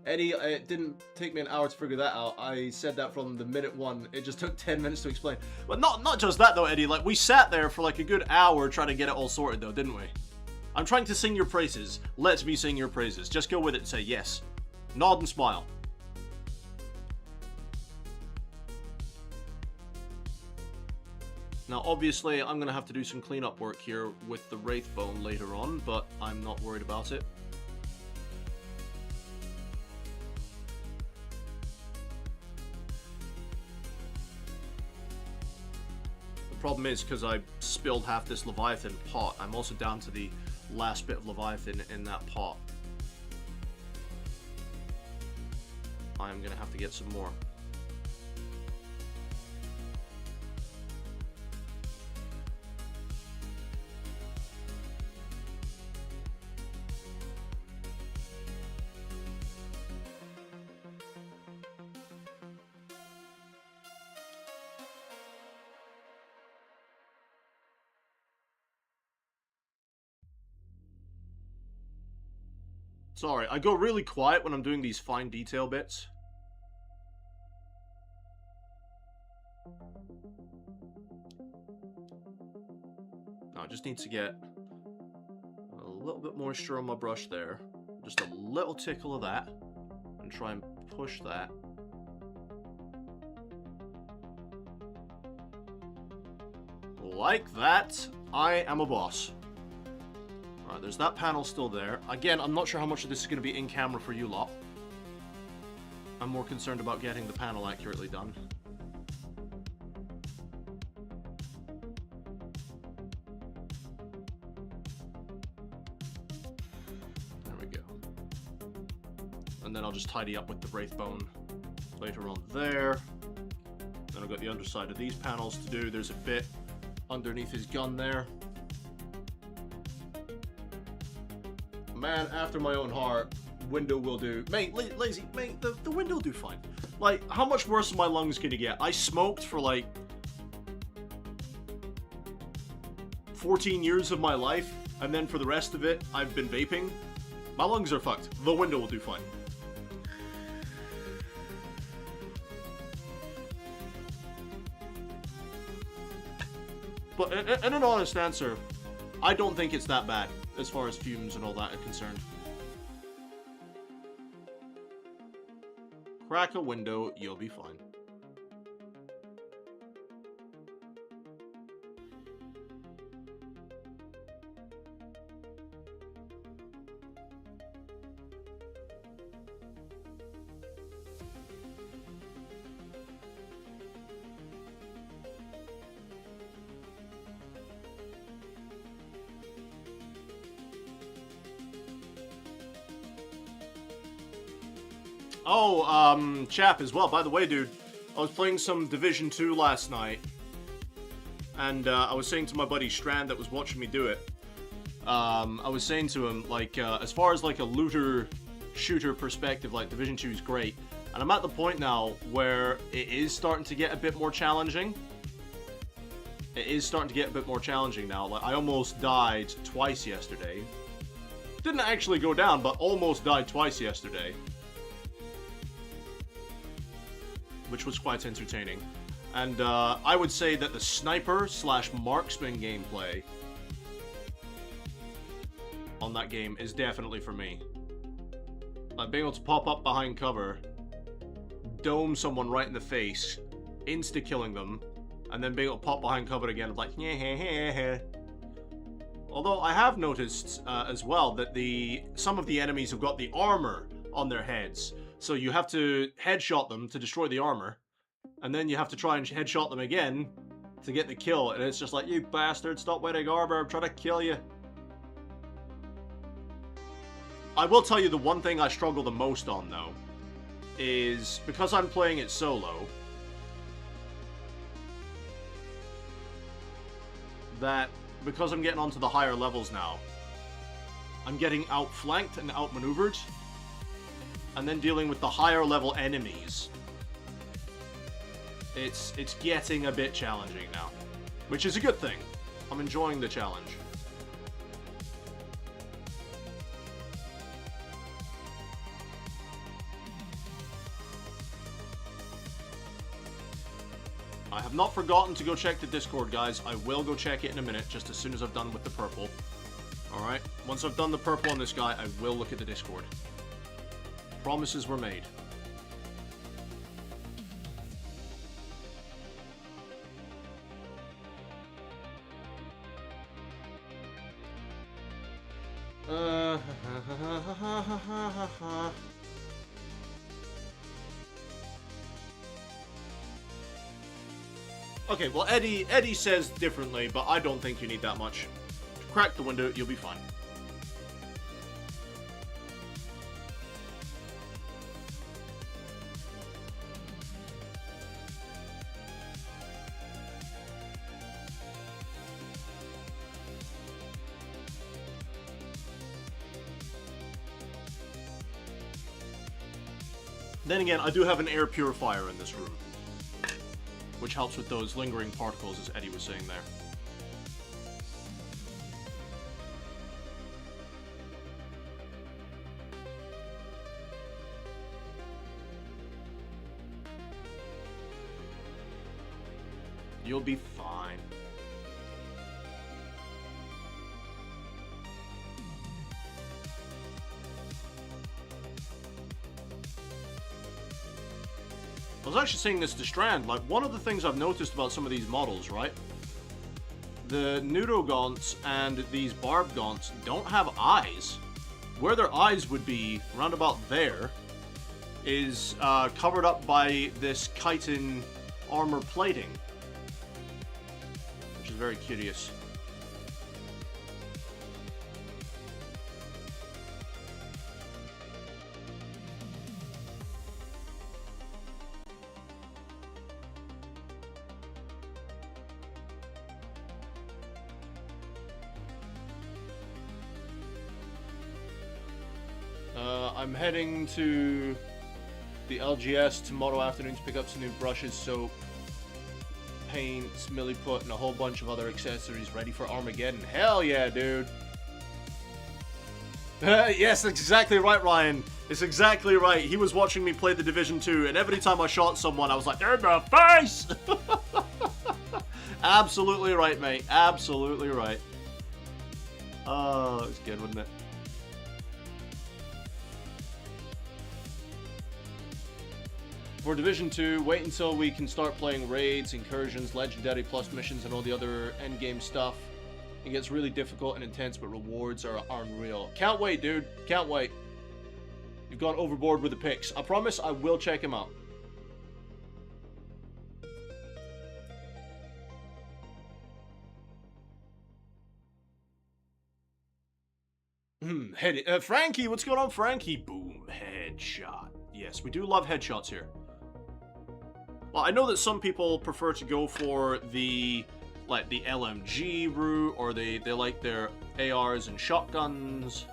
Eddie, it didn't take me an hour to figure that out. I said that from the minute one. It just took 10 minutes to explain. But not just that though, Eddie. Like, we sat there for like a good hour trying to get it all sorted though, didn't we? I'm trying to sing your praises. Let me sing your praises. Just go with it and say yes. Nod and smile. Now, obviously, I'm going to have to do some cleanup work here with the Wraith Bone later on, but I'm not worried about it. The problem is, because I spilled half this Leviathan pot, I'm also down to the last bit of Leviathan in that pot. I'm going to have to get some more. Sorry, I go really quiet when I'm doing these fine detail bits. Now I just need to get a little bit moisture on my brush there. Just a little tickle of that. And try and push that. Like that, I am a boss. Alright, there's that panel still there. Again, I'm not sure how much of this is going to be in camera for you lot. I'm more concerned about getting the panel accurately done. There we go. And then I'll just tidy up with the Wraith Bone later on there. Then I've got the underside of these panels to do. There's a bit underneath his gun there. Man after my own heart, window will do. Mate, lazy, mate, the window will do fine. Like, how much worse are my lungs gonna get? I smoked for like 14 years of my life, and then for the rest of it, I've been vaping. My lungs are fucked. The window will do fine. But in an honest answer, I don't think it's that bad as far as fumes and all that are concerned. Crack a window, you'll be fine. Oh, chap as well. By the way, dude, I was playing some Division 2 last night, and I was saying to my buddy Strand that was watching me do it, I was saying to him, like, as far as like a looter-shooter perspective, like Division 2 is great, and I'm at the point now where it is starting to get a bit more challenging. It is starting to get a bit more challenging now. Like, I almost died twice yesterday. Didn't actually go down, but almost died twice yesterday. Which was quite entertaining. And I would say that the sniper/marksman gameplay on that game is definitely for me. Like being able to pop up behind cover, dome someone right in the face, insta-killing them, and then being able to pop behind cover again, like, yeah. Although I have noticed as well that some of the enemies have got the armor on their heads. So you have to headshot them to destroy the armor, and then you have to try and headshot them again to get the kill, and it's just like, you bastard, stop wearing armor, I'm trying to kill you. I will tell you the one thing I struggle the most on, though, is because I'm playing it solo, that because I'm getting onto the higher levels now, I'm getting outflanked and outmaneuvered, and then dealing with the higher level enemies. It's getting a bit challenging now, which is a good thing. I'm enjoying the challenge. I have not forgotten to go check the Discord, guys. I will go check it in a minute, just as soon as I've done with the purple. Alright, once I've done the purple on this guy, I will look at the Discord. Promises were made. Okay, well, Eddie says differently, but I don't think you need that much. Crack the window, you'll be fine. Then again, I do have an air purifier in this room, which helps with those lingering particles, as Eddie was saying there. You'll be fine. I was actually saying this to Strand, like, one of the things I've noticed about some of these models, right? The Noob and these Barbgaunts don't have eyes. Where their eyes would be, round about there, is covered up by this chitin armor plating. Which is very curious. I'm heading to the LGS tomorrow afternoon to pick up some new brushes, soap, paints, milliput, and a whole bunch of other accessories ready for Armageddon. Hell yeah, dude. Yes, that's exactly right, Ryan. It's exactly right. He was watching me play the Division 2, and every time I shot someone, I was like, in the face! Absolutely right, mate. Absolutely right. Oh, that was good, wasn't it? For Division 2, wait until we can start playing raids, incursions, legendary plus missions, and all the other endgame stuff. It gets really difficult and intense, but rewards are unreal. Can't wait, dude. Can't wait. You've gone overboard with the picks. I promise I will check him out. Frankie, what's going on, Frankie? Boom, headshot. Yes, we do love headshots here. Well, I know that some people prefer to go for the LMG route, or they like their ARs and shotguns.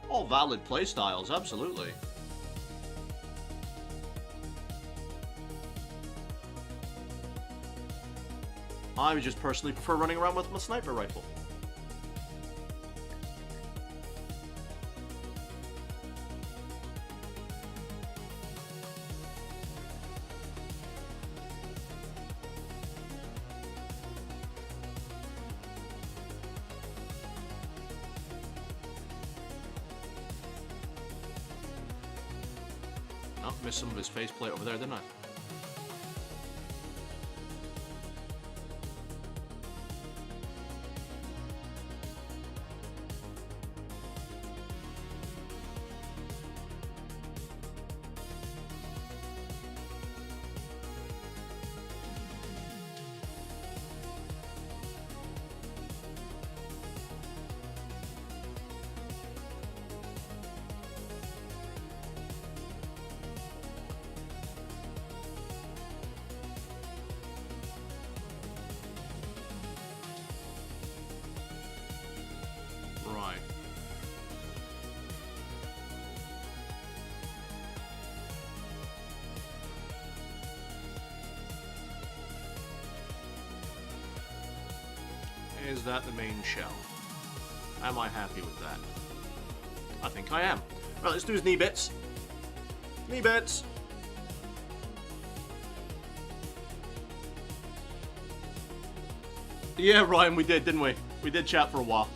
All valid playstyles, absolutely. I would just personally prefer running around with my sniper rifle. Oh, missed some of his faceplate over there, didn't I? Right. Is that the main shell? Am I happy with that? I think I am. Right, let's do his knee bits. Knee bits! Yeah, Ryan, we did, didn't we? We did chat for a while.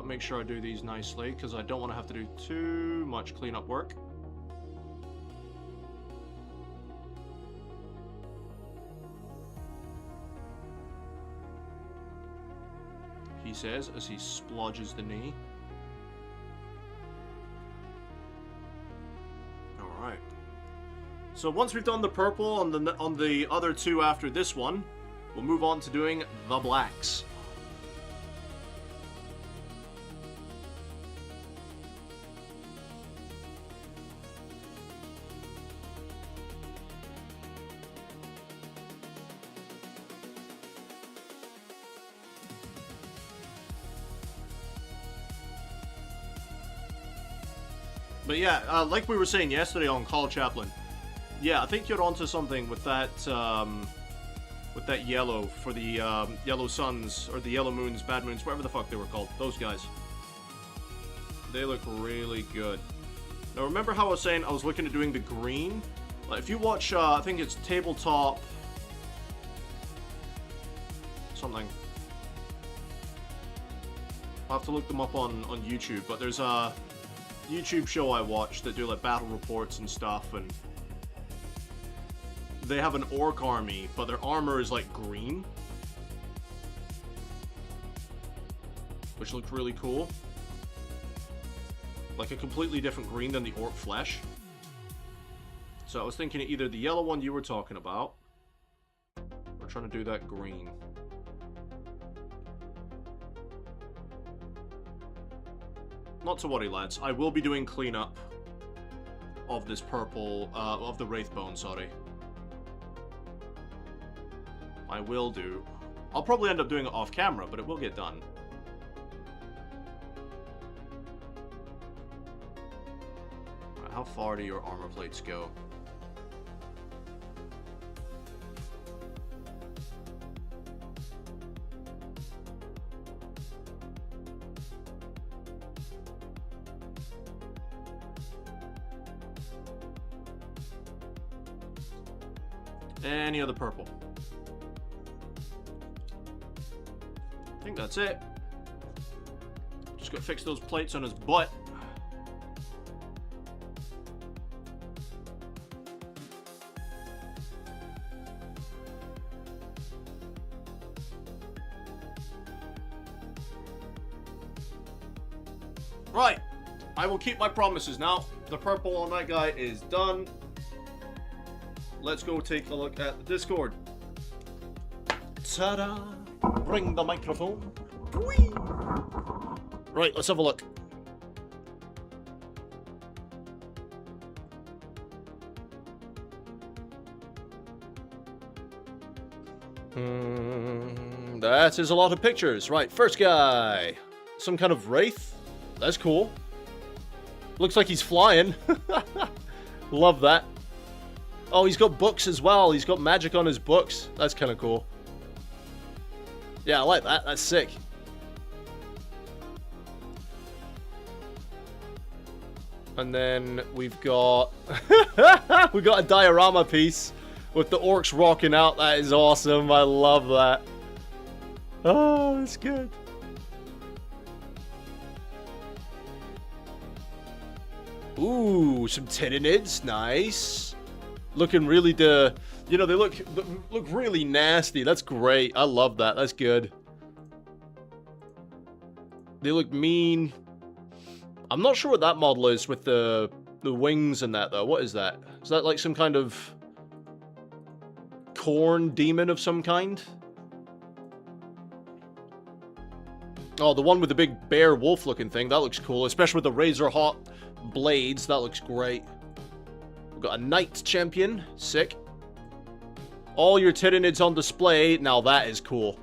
Make sure I do these nicely, because I don't want to have to do too much cleanup work. He says as he splodges the knee. Alright. So once we've done the purple on the other two after this one, we'll move on to doing the blacks. But yeah, like we were saying yesterday on Call Chaplain, yeah, I think you're onto something with that yellow for the yellow suns, or the yellow moons, bad moons, whatever the fuck they were called. Those guys. They look really good. Now remember how I was saying I was looking at doing the green? Like if you watch, I think it's Tabletop something. I'll have to look them up on YouTube, but there's a YouTube show I watch that do like battle reports and stuff, and they have an orc army, but their armor is like green, which looked really cool. Like a completely different green than the orc flesh. So I was thinking either the yellow one you were talking about, or trying to do that green. Not to worry, lads. I will be doing cleanup of this purple, of the Wraith Bone, sorry. I will do. I'll probably end up doing it off camera, but it will get done. Right, how far do your armor plates go? Any other purple? I think that's it. Just gotta fix those plates on his butt. Right. I will keep my promises now. The purple on that guy is done. Let's go take a look at the Discord. Ta-da! Bring the microphone. Whee! Right, let's have a look. That is a lot of pictures. Right, first guy. Some kind of wraith. That's cool. Looks like he's flying. Love that. Oh, he's got books as well. He's got magic on his books. That's kind of cool. Yeah, I like that. That's sick. And then we've got we've got a diorama piece with the orcs rocking out. That is awesome. I love that. Oh, that's good. Ooh, some Tyranids. Nice. Looking really you know, they look really nasty. That's great. I love that. That's good. They look mean. I'm not sure what that model is with the wings and that though. What is that? Is that like some kind of corn demon of some kind? Oh, the one with the big bear wolf looking thing. That looks cool, especially with the razor hot blades. That looks great. We've got a knight champion. Sick. All your Tyranids on display. Now that is cool.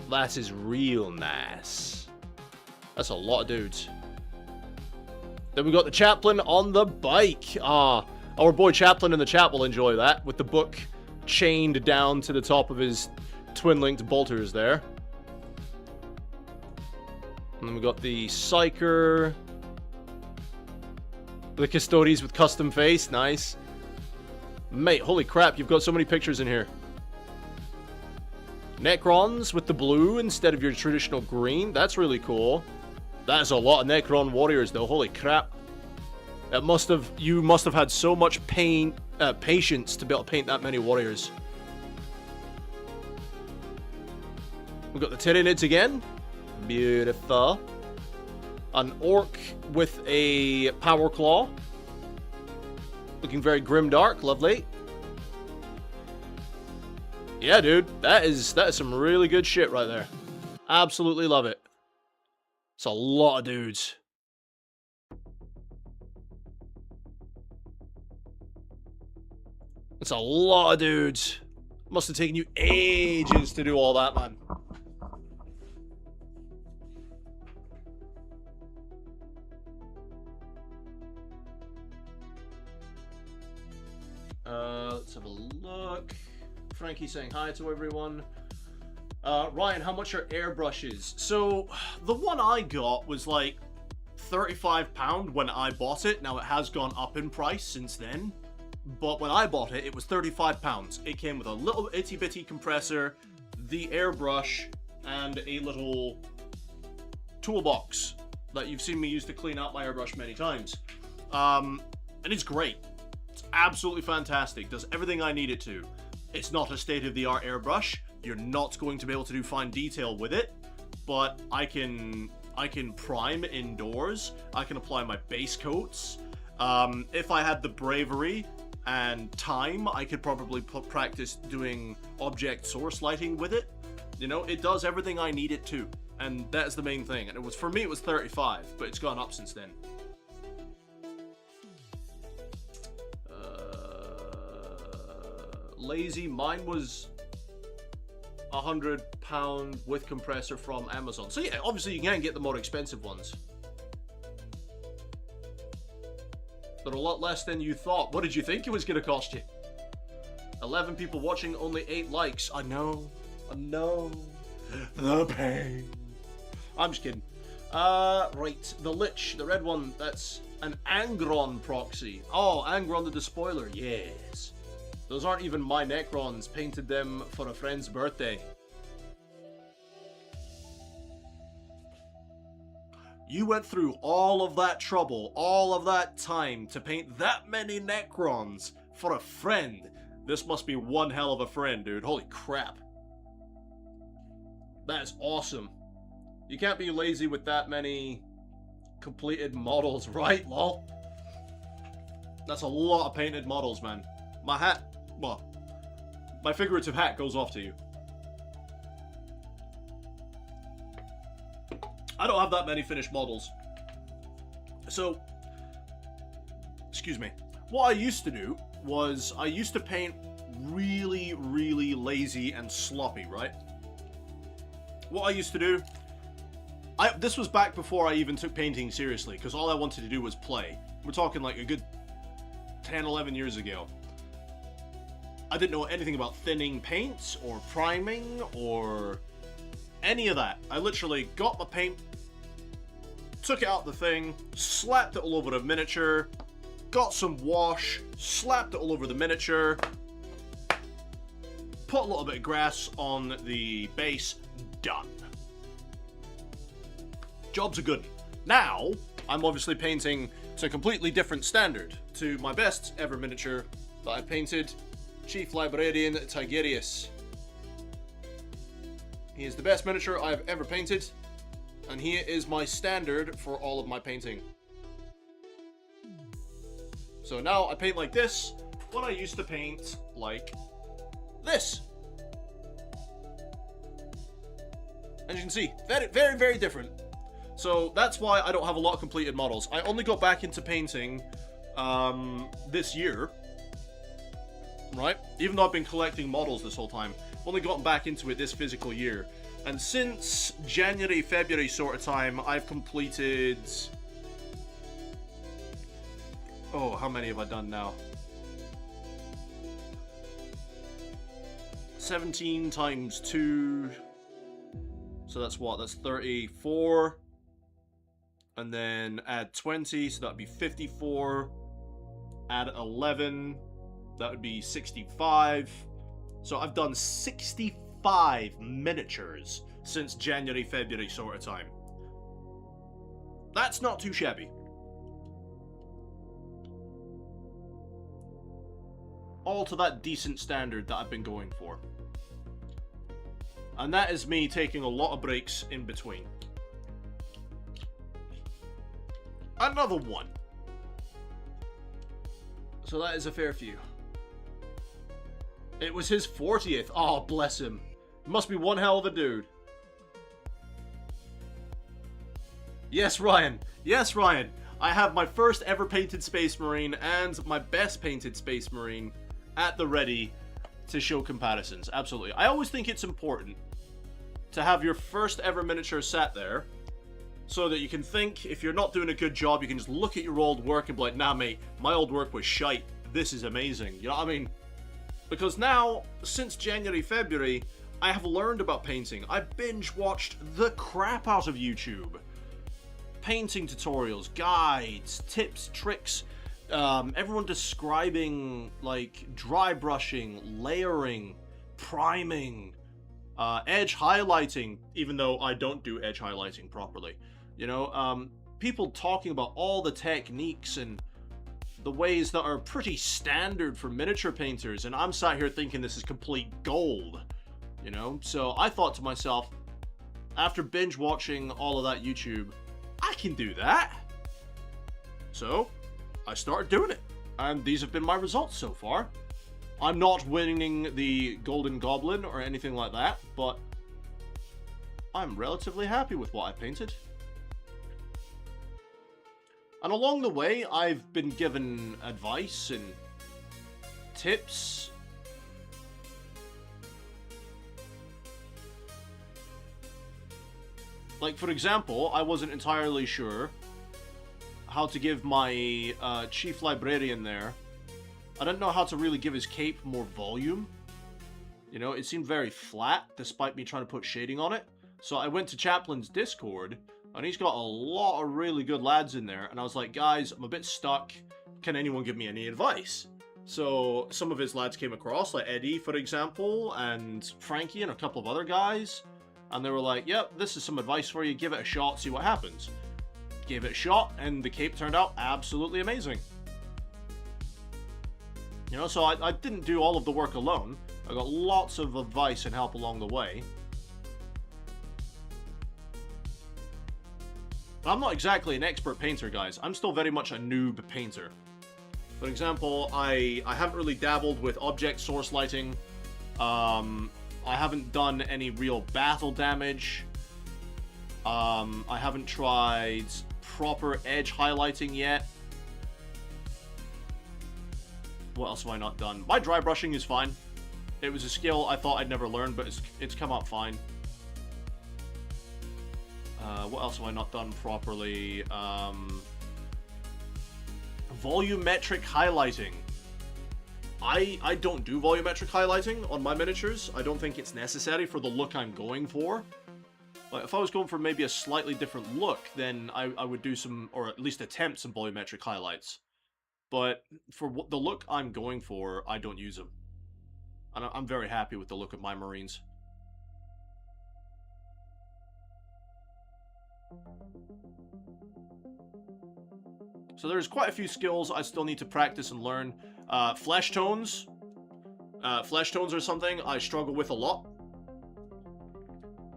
That is real nice. That's a lot of dudes. Then we got the chaplain on the bike. Ah, our boy Chaplain in the chat will enjoy that, with the book chained down to the top of his twin-linked bolters there. And then we got the Psyker. The Custodes with custom face. Nice. Mate, holy crap, you've got so many pictures in here. Necrons with the blue instead of your traditional green. That's really cool. That is a lot of Necron warriors, though. Holy crap. You must have had so much patience to be able to paint that many warriors. We've got the Tyranids again. Beautiful. An orc with a power claw. Looking very grimdark. Lovely. Yeah, dude. That is some really good shit right there. Absolutely love it. It's a lot of dudes. It's a lot of dudes. Must have taken you ages to do all that, man. Let's have a look. Frankie saying hi to everyone. Ryan, how much are airbrushes? So, the one I got was like £35 when I bought it. Now, it has gone up in price since then. But when I bought it, it was £35. It came with a little itty-bitty compressor, the airbrush, and a little toolbox that you've seen me use to clean out my airbrush many times. And it's great. It's absolutely fantastic. Does everything I need it to. It's not a state-of-the-art airbrush. You're not going to be able to do fine detail with it, but I can prime indoors. I can apply my base coats. If I had the bravery and time, I could probably practice doing object source lighting with it. You know, it does everything I need it to, and that's the main thing. And it was, for me, it was 35, but it's gone up since then. Lazy, mine was £100 with compressor from Amazon. So yeah, obviously you can get the more expensive ones. They're a lot less than you thought. What did you think it was going to cost you? 11 people watching, only 8 likes. I know. The pain. I'm just kidding. Right. The Lich, the red one, that's an Angron proxy. Oh, Angron the Despoiler. Yes. Those aren't even my Necrons. Painted them for a friend's birthday. You went through all of that trouble, all of that time to paint that many Necrons for a friend. This must be one hell of a friend, dude. Holy crap. That is awesome. You can't be lazy with that many completed models, right, lol? That's a lot of painted models, man. My hat, well, my figurative hat goes off to you. I don't have that many finished models. So, excuse me. What I used to do was I used to paint really, really lazy and sloppy, right? What I used to do, this was back before I even took painting seriously, because all I wanted to do was play. We're talking like a good 10, 11 years ago. I didn't know anything about thinning paints or priming or any of that. I literally got my paint, took it out the thing, slapped it all over the miniature, got some wash, slapped it all over the miniature, put a little bit of grass on the base, done. Job's a good. Now, I'm obviously painting to a completely different standard, to my best ever miniature that I painted, Chief Librarian Tyrandis. He is the best miniature I've ever painted, and he is my standard for all of my painting. So now I paint like this, when I used to paint like this. As you can see, very, very, very different. So that's why I don't have a lot of completed models. I only got back into painting this year, right? Even though I've been collecting models this whole time, I've only gotten back into it this physical year. And since January, February sort of time, I've completed... Oh, how many have I done now? 17 times 2... So that's what? That's 34. And then add 20, so that would be 54. Add 11, that would be 65. So I've done 65 miniatures since January, February sort of time. That's not too shabby. All to that decent standard that I've been going for. And that is me taking a lot of breaks in between. Another one. So that is a fair few. It was his 40th. Oh, bless him. Must be one hell of a dude. Yes, Ryan. Yes, Ryan. I have my first ever painted Space Marine and my best painted Space Marine at the ready to show comparisons. Absolutely. I always think it's important to have your first ever miniature sat there so that you can think, if you're not doing a good job, you can just look at your old work and be like, nah, mate, my old work was shite. This is amazing. You know what I mean? Because now, since January, February, I have learned about painting. I binge-watched the crap out of YouTube. Painting tutorials, guides, tips, tricks, everyone describing, like, dry brushing, layering, priming, edge highlighting, even though I don't do edge highlighting properly. You know, people talking about all the techniques and the ways that are pretty standard for miniature painters, and I'm sat here thinking this is complete gold, you know? So I thought to myself, after binge watching all of that YouTube, I can do that. So, I started doing it. And these have been my results so far. I'm not winning the Golden Goblin or anything like that, but I'm relatively happy with what I painted. And along the way, I've been given advice and tips. Like, for example, I wasn't entirely sure how to give my chief librarian there. I didn't know how to really give his cape more volume. You know, it seemed very flat, despite me trying to put shading on it. So I went to Chaplin's Discord, and he's got a lot of really good lads in there, and I was like, guys, I'm a bit stuck. Can anyone give me any advice? So some of his lads came across, like Eddie, for example, and Frankie, and a couple of other guys, and they were like, yep, this is some advice for you, give it a shot, see what happens. Gave it a shot, and the cape turned out absolutely amazing. You know, so I didn't do all of the work alone. I got lots of advice and help along the way. I'm not exactly an expert painter, guys. I'm still very much a noob painter. For example, I haven't really dabbled with object source lighting. I haven't done any real battle damage. I haven't tried proper edge highlighting yet. What else have I not done? My dry brushing is fine. It was a skill I thought I'd never learn, but it's come out fine. What else have I not done properly? Volumetric highlighting. I don't do volumetric highlighting on my miniatures. I don't think it's necessary for the look I'm going for. Like, if I was going for maybe a slightly different look, then I would do some, or at least attempt some volumetric highlights. But for the look I'm going for, I don't use them. And I'm very happy with the look of my Marines. So there's quite a few skills I still need to practice and learn. Flesh tones. Flesh tones are something I struggle with a lot.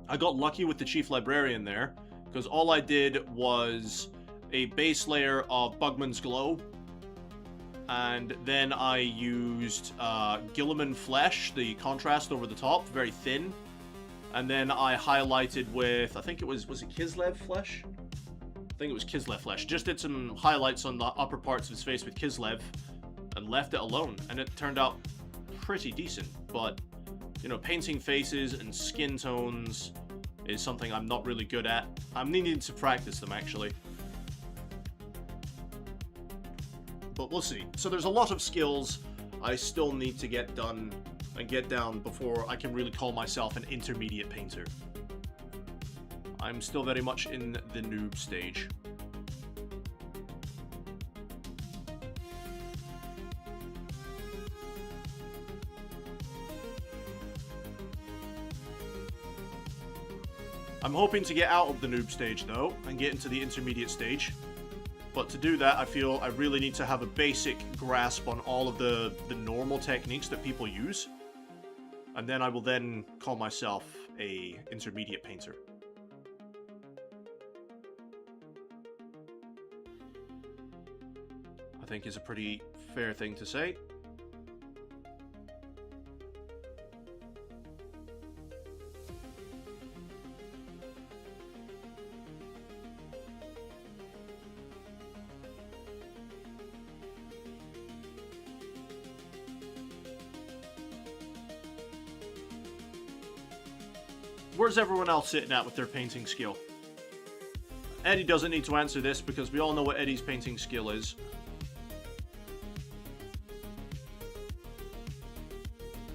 I got lucky with the Chief Librarian there, because all I did was a base layer of Bugman's Glow, and then I used Gilliman Flesh, the contrast over the top, very thin, and then I highlighted with, I think it was it Kislev Flesh? I think it was Kislev Flesh. Just did some highlights on the upper parts of his face with Kislev, and left it alone, and it turned out pretty decent, but you know, painting faces and skin tones is something I'm not really good at. I'm needing to practice them, actually. But we'll see. So there's a lot of skills I still need to get done and get down before I can really call myself an intermediate painter. I'm still very much in the noob stage. I'm hoping to get out of the noob stage, though, and get into the intermediate stage. But to do that, I feel I really need to have a basic grasp on all of the normal techniques that people use. And then I will then call myself a intermediate painter. I think is a pretty fair thing to say. Where's everyone else sitting at with their painting skill? Eddie doesn't need to answer this because we all know what Eddie's painting skill is.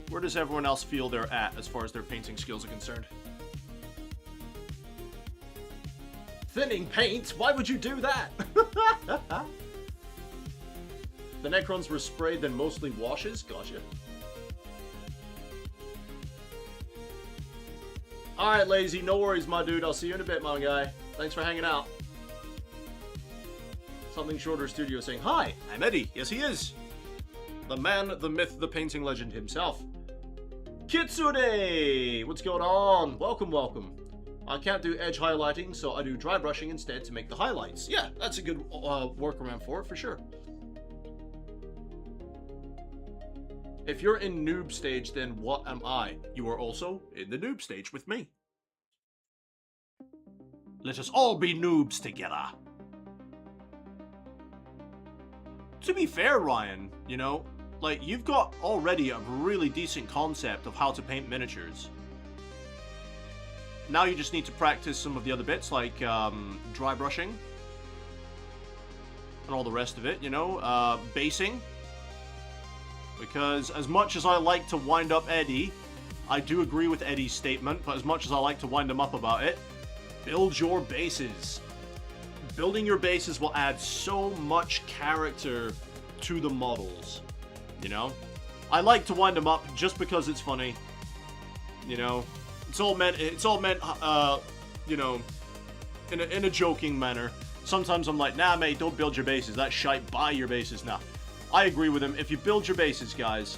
Where does everyone else feel they're at as far as their painting skills are concerned? Thinning paint? Why would you do that? The Necrons were sprayed, then mostly washes? Gotcha. Alright, Lazy, no worries, my dude. I'll see you in a bit, my guy. Thanks for hanging out. Something Shorter Studio saying, hi, I'm Eddie. Yes, he is. The man, the myth, the painting legend himself. Kitsune! What's going on? Welcome, welcome. I can't do edge highlighting, so I do dry brushing instead to make the highlights. Yeah, that's a good workaround for it, for sure. If you're in noob stage, then what am I? You are also in the noob stage with me. Let us all be noobs together. To be fair, Ryan, you know, like, you've got already a really decent concept of how to paint miniatures. Now you just need to practice some of the other bits, like dry brushing. And all the rest of it, you know, basing. Because as much as I like to wind up Eddie, I do agree with Eddie's statement, but as much as I like to wind him up about it, build your bases. Building your bases will add so much character to the models, you know? I like to wind them up just because it's funny, you know? It's all meant, you know, in a joking manner. Sometimes I'm like, nah, mate, don't build your bases. That's shite. Buy your bases. Nah. I agree with him. If you build your bases, guys,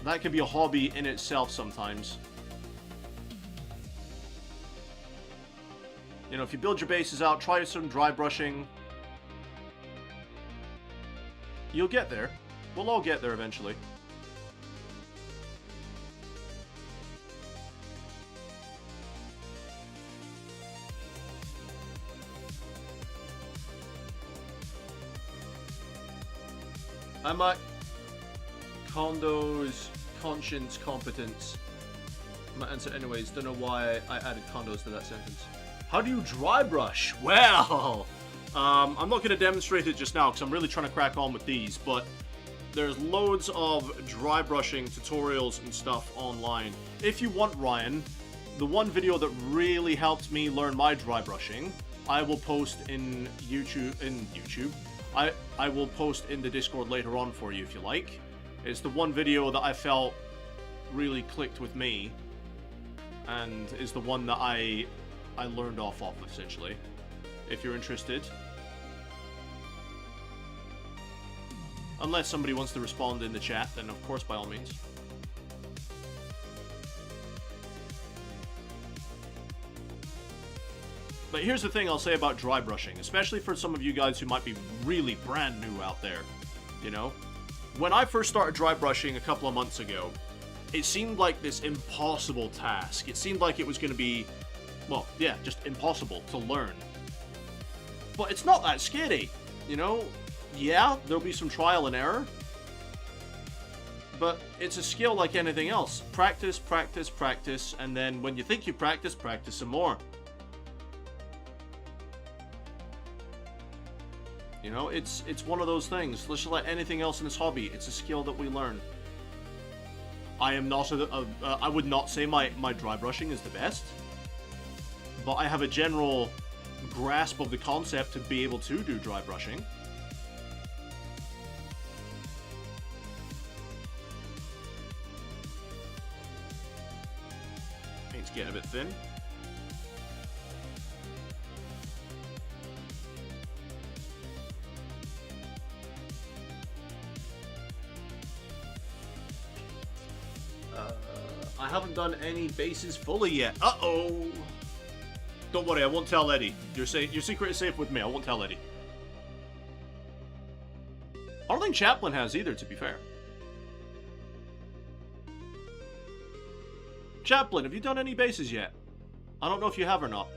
that can be a hobby in itself sometimes. You know, if you build your bases out, try some dry brushing. You'll get there. We'll all get there eventually. I'm at condos, conscience, competence. My answer anyways, don't know why I added condos to that sentence. How do you dry brush? Well, I'm not going to demonstrate it just now because I'm really trying to crack on with these, but there's loads of dry brushing tutorials and stuff online. If you want, Ryan, the one video that really helped me learn my dry brushing, I will post in YouTube. I will post in the Discord later on for you if you like. It's the one video that I felt really clicked with me, and is the one that I learned off of, essentially. If you're interested. Unless somebody wants to respond in the chat, then of course, by all means. But here's the thing I'll say about dry brushing, especially for some of you guys who might be really brand new out there, you know? When I first started dry brushing a couple of months ago, it seemed like this impossible task. It seemed like it was going to be, well, yeah, just impossible to learn. But it's not that scary, you know? Yeah, there'll be some trial and error, but it's a skill like anything else. Practice, practice, practice, and then when you think you practice, practice some more. You know, it's one of those things. Just like anything else in this hobby, it's a skill that we learn. I am not I would not say my dry brushing is the best, but I have a general grasp of the concept to be able to do dry brushing. Paint's getting a bit thin. I haven't done any bases fully yet. Uh-oh! Don't worry, I won't tell Eddie. Your secret is safe with me. I won't tell Eddie. I don't think Chaplin has either, to be fair. Chaplin, have you done any bases yet? I don't know if you have or not.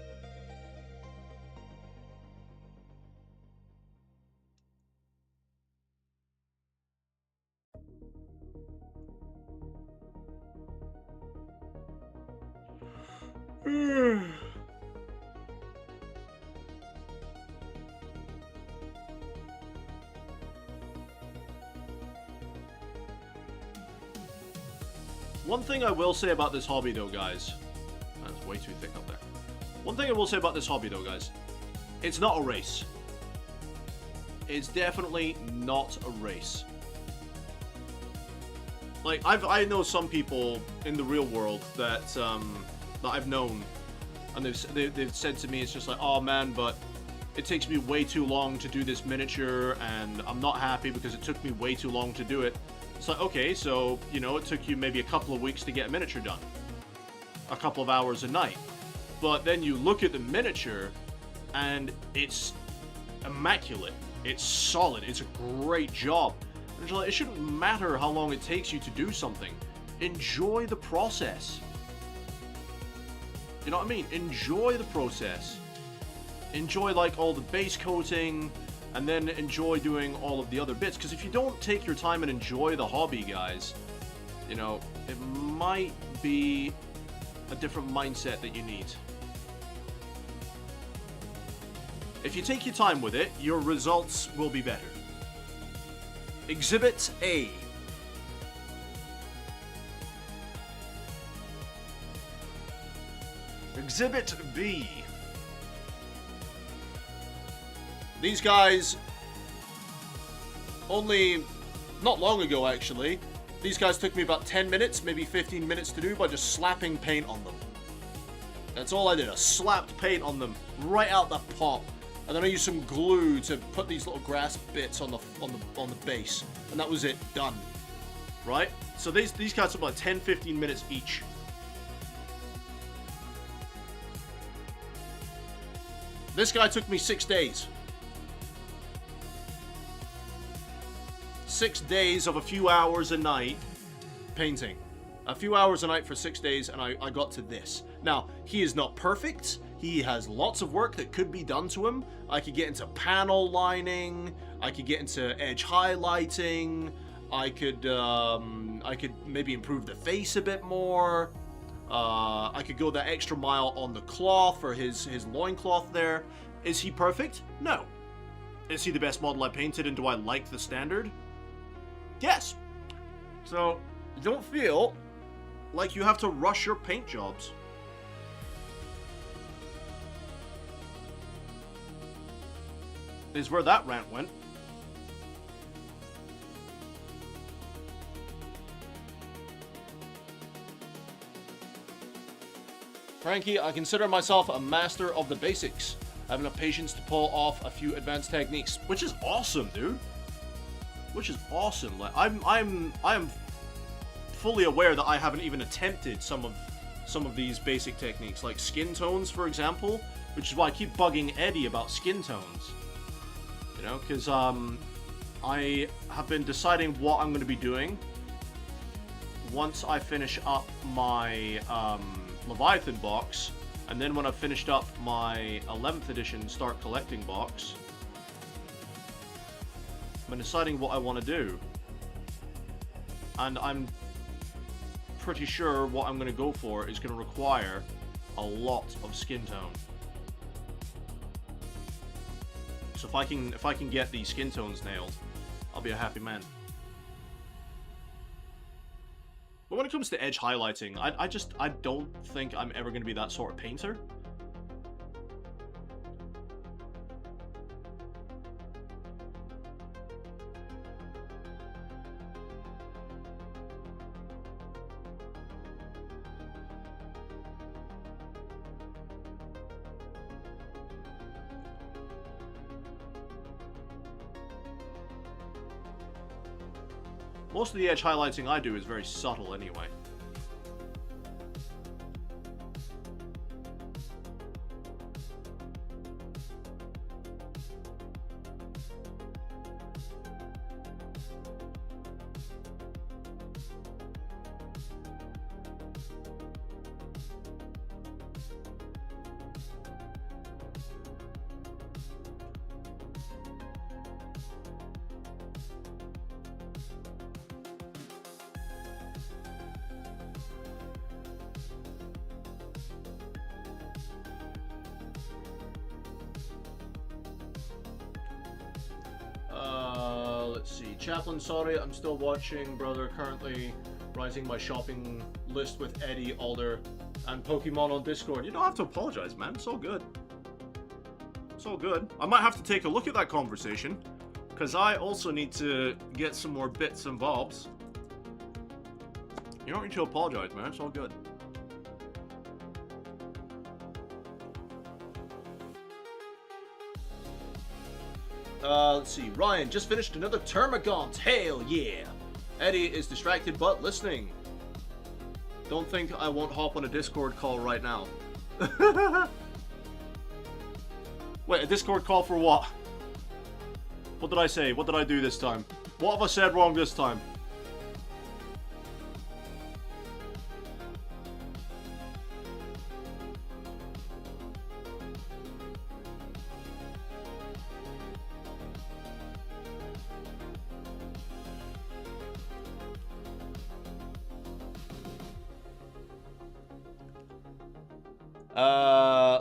One thing I will say about this hobby, though, guys. That's way too thick up there. One thing I will say about this hobby, though, guys. It's not a race. It's definitely not a race. Like, I know some people in the real world that that I've known, and they've said to me, it's just like, oh man, but it takes me way too long to do this miniature, and I'm not happy because it took me way too long to do it. It's like, okay, so, you know, it took you maybe a couple of weeks to get a miniature done. A couple of hours a night. But then you look at the miniature, and it's immaculate. It's solid. It's a great job. It shouldn't matter how long it takes you to do something. Enjoy the process. You know what I mean? Enjoy the process. Enjoy like all the base coating, and then enjoy doing all of the other bits. Because if you don't take your time and enjoy the hobby, guys, you know, it might be a different mindset that you need. If you take your time with it, your results will be better. Exhibit A. Exhibit B. These guys, only not long ago actually, these guys took me about 10 minutes, maybe 15 minutes to do by just slapping paint on them. That's all I did, I slapped paint on them right out the pop. And then I used some glue to put these little grass bits on the base. And that was it, done. Right? So these guys took about 10-15 minutes each. This guy took me 6 days. 6 days of a few hours a night painting. A few hours a night for 6 days, and I got to this. Now, he is not perfect. He has lots of work that could be done to him. I could get into panel lining. I could get into edge highlighting. I could maybe improve the face a bit more. I could go that extra mile on the cloth, or his loincloth there. Is he perfect? No. Is he the best model I painted, and do I like the standard? Yes. So, don't feel like you have to rush your paint jobs. Is where that rant went. Frankie, I consider myself a master of the basics. I have enough patience to pull off a few advanced techniques, which is awesome, dude. Which is awesome. Like I am fully aware that I haven't even attempted some of these basic techniques, like skin tones, for example, which is why I keep bugging Eddie about skin tones. You know, because I have been deciding what I'm going to be doing once I finish up my Leviathan box, and then when I've finished up my 11th edition Start Collecting box, I'm deciding what I want to do. And I'm pretty sure what I'm going to go for is going to require a lot of skin tone. So if I can get these skin tones nailed, I'll be a happy man. But when it comes to edge highlighting, I don't think I'm ever going to be that sort of painter. Most of the edge highlighting I do is very subtle anyway. Let's see. Chaplain, sorry, I'm still watching, brother. Currently writing my shopping list with Eddie, Alder, and Pokemon on Discord. You don't have to apologize, man. It's all good. It's all good. I might have to take a look at that conversation, because I also need to get some more bits and bobs. You don't need to apologize, man. It's all good. Let's see. Ryan just finished another Termagant. Hell yeah! Eddie is distracted but listening. Don't think I won't hop on a Discord call right now. Wait, a Discord call for what? What did I say? What did I do this time? What have I said wrong this time?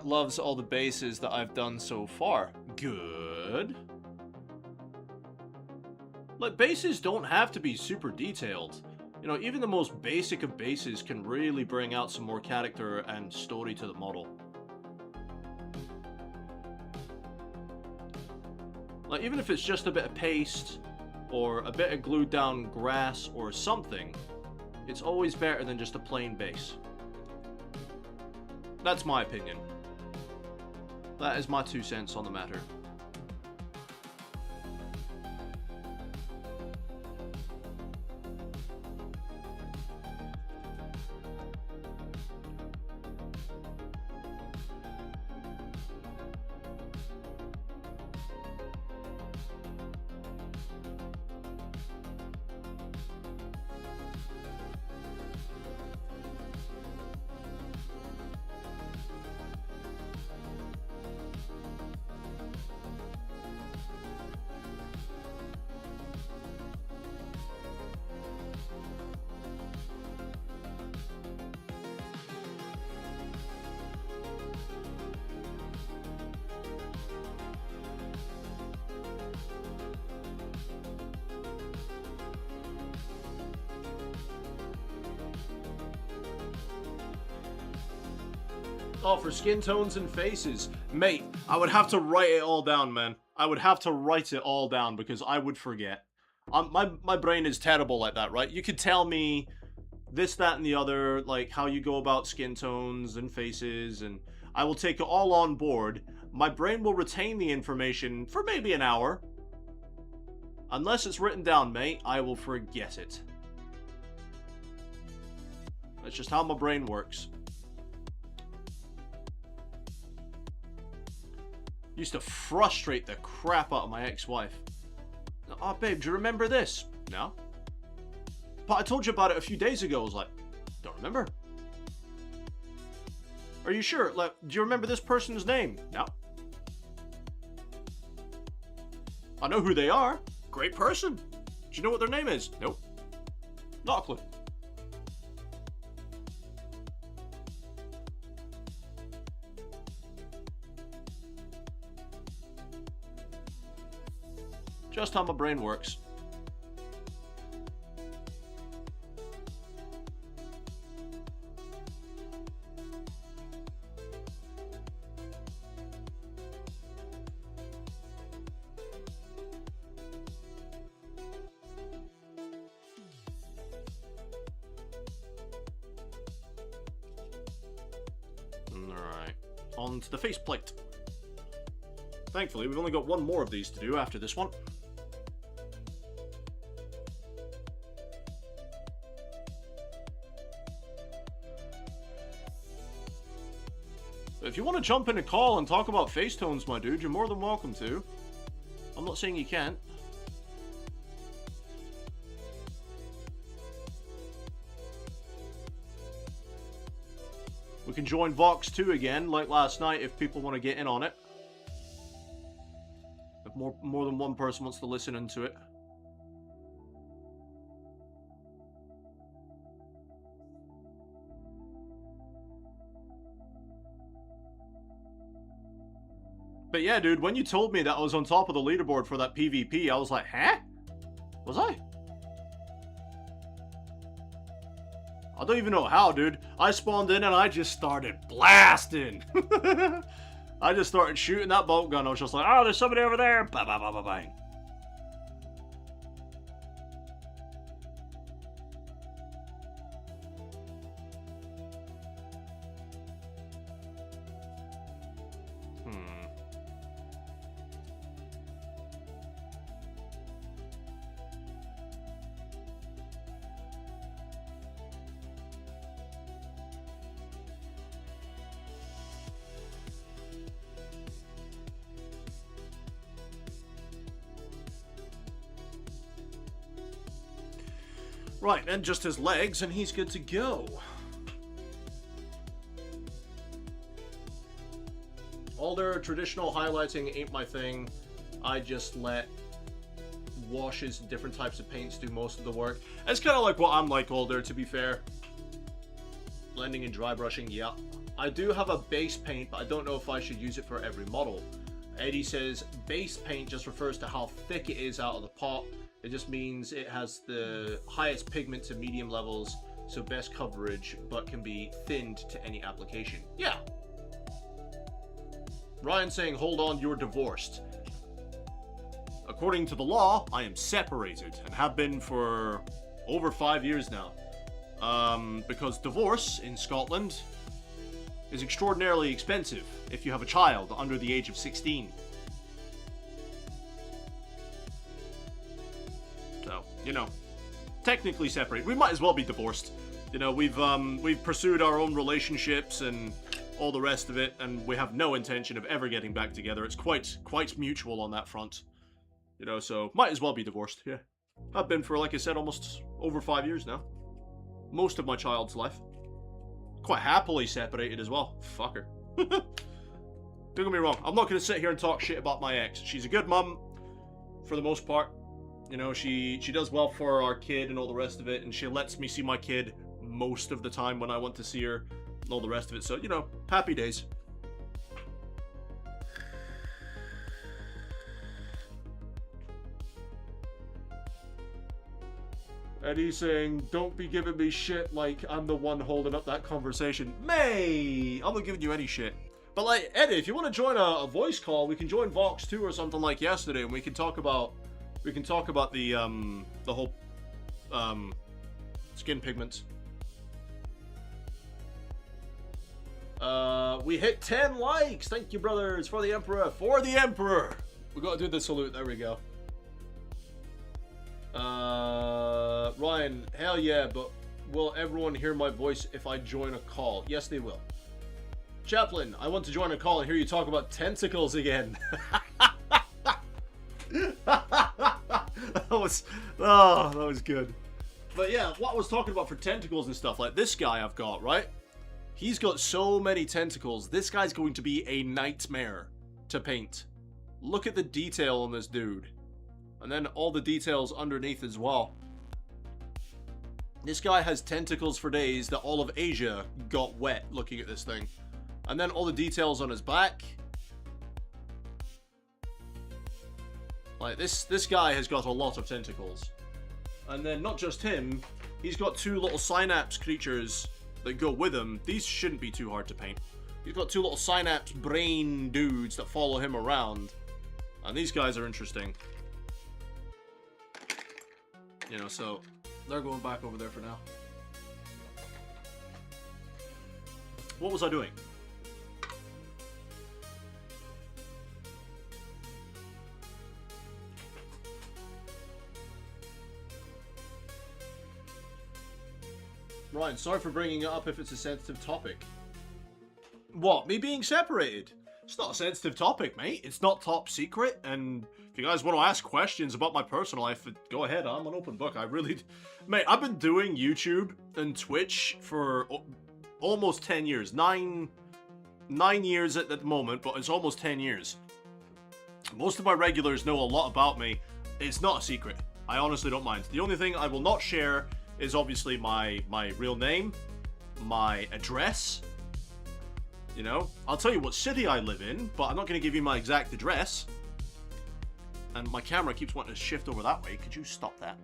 Loves all the bases that I've done so far. Good. Like, bases don't have to be super detailed. You know, even the most basic of bases can really bring out some more character and story to the model. Like, even if it's just a bit of paste, or a bit of glued down grass, or something, it's always better than just a plain base. That's my opinion. That is my 2 cents on the matter. Oh, for skin tones and faces. Mate, I would have to write it all down, man. I would have to write it all down because I would forget. My brain is terrible like that, right? You could tell me this, that, and the other, like how you go about skin tones and faces, and I will take it all on board. My brain will retain the information for maybe an hour. Unless it's written down, mate, I will forget it. That's just how my brain works. Used to frustrate the crap out of my ex-wife. Oh, babe, do you remember this? No. But I told you about it a few days ago. I was like, don't remember. Are you sure? Like, do you remember this person's name? No. I know who they are. Great person. Do you know what their name is? Nope. Not a clue. Just how my brain works. Alright, on to the faceplate. Thankfully, we've only got one more of these to do after this one. If you want to jump in a call and talk about face tones, my dude, you're more than welcome to. I'm not saying you can't. We can join Vox 2 again, like last night, if people want to get in on it. If more than one person wants to listen into it. But yeah, dude, when you told me that I was on top of the leaderboard for that PvP, I was like, huh? Was I? I don't even know how, dude. I spawned in and I just started blasting. I just started shooting that bolt gun. I was just like, oh, there's somebody over there. Ba ba ba ba bang. Right, and just his legs, and he's good to go. Older, traditional highlighting ain't my thing. I just let washes and different types of paints do most of the work. It's kind of like what I'm like, Older, to be fair. Blending and dry brushing, yeah. I do have a base paint, but I don't know if I should use it for every model. Eddie says base paint just refers to how thick it is out of the pot. It just means it has the highest pigment to medium levels, so best coverage, but can be thinned to any application. Yeah. Ryan saying, hold on, you're divorced. According to the law, I am separated, and have been for over 5 years now. Because divorce in Scotland is extraordinarily expensive if you have a child under the age of 16. So, you know, technically separated. We might as well be divorced. You know, we've pursued our own relationships and all the rest of it, and we have no intention of ever getting back together. It's quite mutual on that front. You know, so might as well be divorced, yeah. I've been for, like I said, almost over 5 years now. Most of my child's life. Quite happily separated as well. Fucker. Don't get me wrong, I'm not going to sit here and talk shit about my ex. She's a good mum, for the most part. You know, she does well for our kid and all the rest of it, and she lets me see my kid most of the time when I want to see her, and all the rest of it. So, you know, happy days. Eddie saying, don't be giving me shit like I'm the one holding up that conversation. May! I'm not giving you any shit. But like, Eddie, if you want to join a voice call, we can join Vox 2 or something like yesterday, and we can talk about the whole skin pigments. We hit 10 likes. Thank you, brothers, for the Emperor. For the Emperor. We got to do the salute. There we go. Ryan, hell yeah, but will everyone hear my voice if I join a call? Yes, they will. Chaplain, I want to join a call and hear you talk about tentacles again. that was good. But yeah, what I was talking about for tentacles and stuff, like this guy I've got, right? He's got so many tentacles. This guy's going to be a nightmare to paint. Look at the detail on this dude. And then all the details underneath as well. This guy has tentacles for days that all of Asia got wet looking at this thing. And then all the details on his back. Like, this guy has got a lot of tentacles. And then not just him, he's got two little synapse creatures that go with him. These shouldn't be too hard to paint. He's got two little synapse brain dudes that follow him around. And these guys are interesting. You know, so they're going back over there for now. What was I doing? Ryan, sorry for bringing it up if it's a sensitive topic. What, me being separated? It's not a sensitive topic, mate. It's not top secret, and if you guys want to ask questions about my personal life, go ahead. I'm an open book. I really... Mate, I've been doing YouTube and Twitch for almost 10 years. Nine years at the moment, but it's almost 10 years. Most of my regulars know a lot about me. It's not a secret. I honestly don't mind. The only thing I will not share is obviously my real name, my address. You know, I'll tell you what city I live in, but I'm not going to give you my exact address. And my camera keeps wanting to shift over that way. Could you stop that?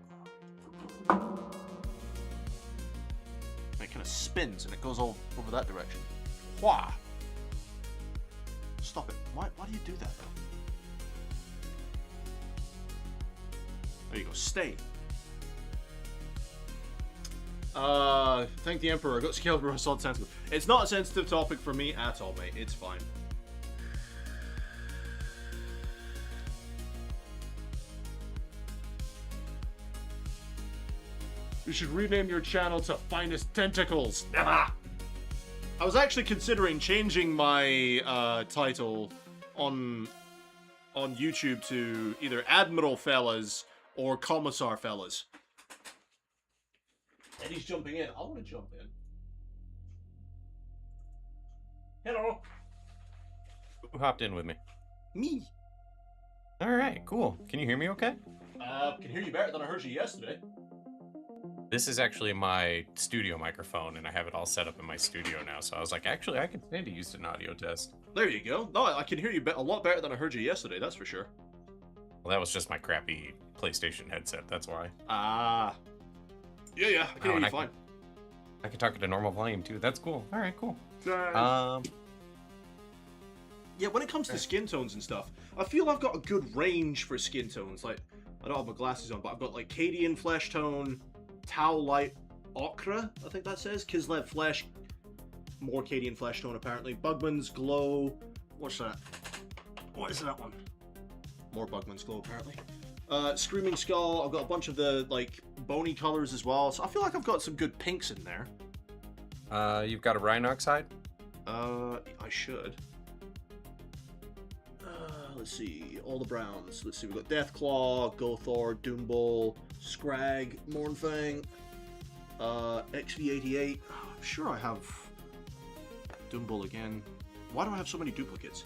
It kind of spins and it goes all over that direction. Why? Stop it. Why do you do that, though? There you go. Stay. Thank the Emperor. I got scaled for a solid sensitive. It's not a sensitive topic for me at all, mate. It's fine. You should rename your channel to Finest Tentacles. Never! I was actually considering changing my title on YouTube to either Admiral Fellas or Commissar Fellas. Eddie's jumping in. I want to jump in. Hello. Who hopped in with me? Me. All right, cool. Can you hear me okay? Can hear you better than I heard you yesterday. This is actually my studio microphone, and I have it all set up in my studio now. So I was like, actually, I can stand to use an audio test. There you go. No, I can hear you a lot better than I heard you yesterday, that's for sure. Well, that was just my crappy PlayStation headset. That's why. Ah. Yeah, I can hear you fine. I can talk at a normal volume too. That's cool. All right, cool. Yeah, when it comes to skin tones and stuff, I feel I've got a good range for skin tones. Like, I don't have my glasses on, but I've got like Cadian flesh tone, Tau light ochre, I think that says, Kislev flesh, more Cadian flesh tone apparently, Bugman's glow. What's that? What is that one? More Bugman's glow apparently. Screaming skull. I've got a bunch of the like bony colors as well, so I feel like I've got some good pinks in there. You've got a Rhinox hide? I should. Let's see, all the browns. Let's see, we've got Deathclaw, Gothor, Doombull, Scrag, Mournfang, XV88. I'm sure I have Doombull again. Why do I have so many duplicates?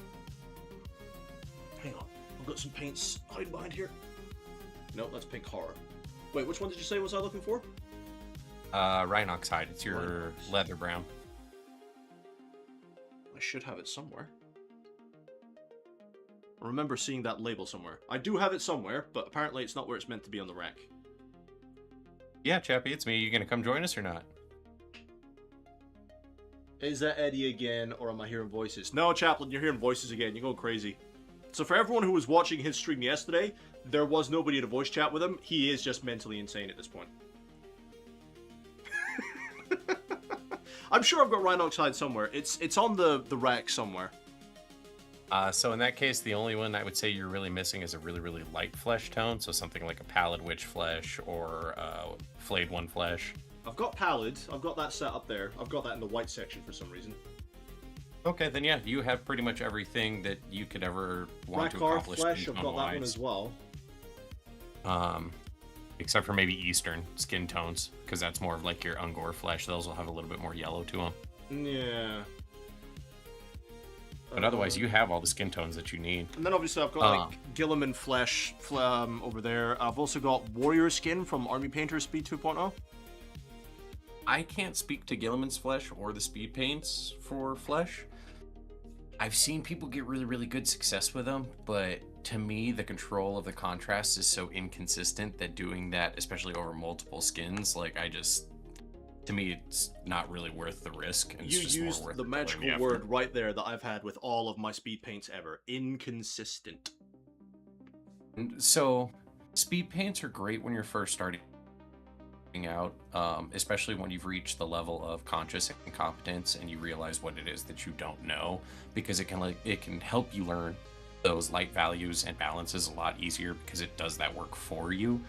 Hang on, I've got some paints hiding behind here. No, that's Pink Horror. Wait, which one did you say was I looking for? Rhinox hide. It's your leather brown. I should have it somewhere. I remember seeing that label somewhere. I do have it somewhere, but apparently it's not where it's meant to be on the rack. Yeah, Chappie, it's me. You gonna come join us or not? Is that Eddie again, or am I hearing voices? No, Chaplain, you're hearing voices again. You're going crazy. So for everyone who was watching his stream yesterday, there was nobody to voice chat with him. He is just mentally insane at this point. I'm sure I've got Rhinox hide somewhere. It's on the rack somewhere. So in that case, the only one I would say you're really missing is a really, really light flesh tone. So something like a Pallid Witch flesh or Flayed One flesh. I've got Pallid. I've got that set up there. I've got that in the white section for some reason. Okay, then yeah, you have pretty much everything that you could ever want to Blackheart accomplish. flesh, I've got that one as well. Except for maybe Eastern skin tones, because that's more of like your Ungor flesh. Those will have a little bit more yellow to them. Yeah. But otherwise, you have all the skin tones that you need. And then obviously I've got like Gilliman flesh over there. I've also got Warrior skin from Army Painter Speed 2.0. I can't speak to Gilliman's flesh or the speed paints for flesh. I've seen people get really, really good success with them, but to me, the control of the contrast is so inconsistent that doing that, especially over multiple skins, like to me, it's not really worth the risk. And you used the magical word right there that I've had with all of my speed paints ever. Inconsistent. So, speed paints are great when you're first starting out, especially when you've reached the level of conscious incompetence and you realize what it is that you don't know, because it can help you learn those light values and balances a lot easier because it does that work for you.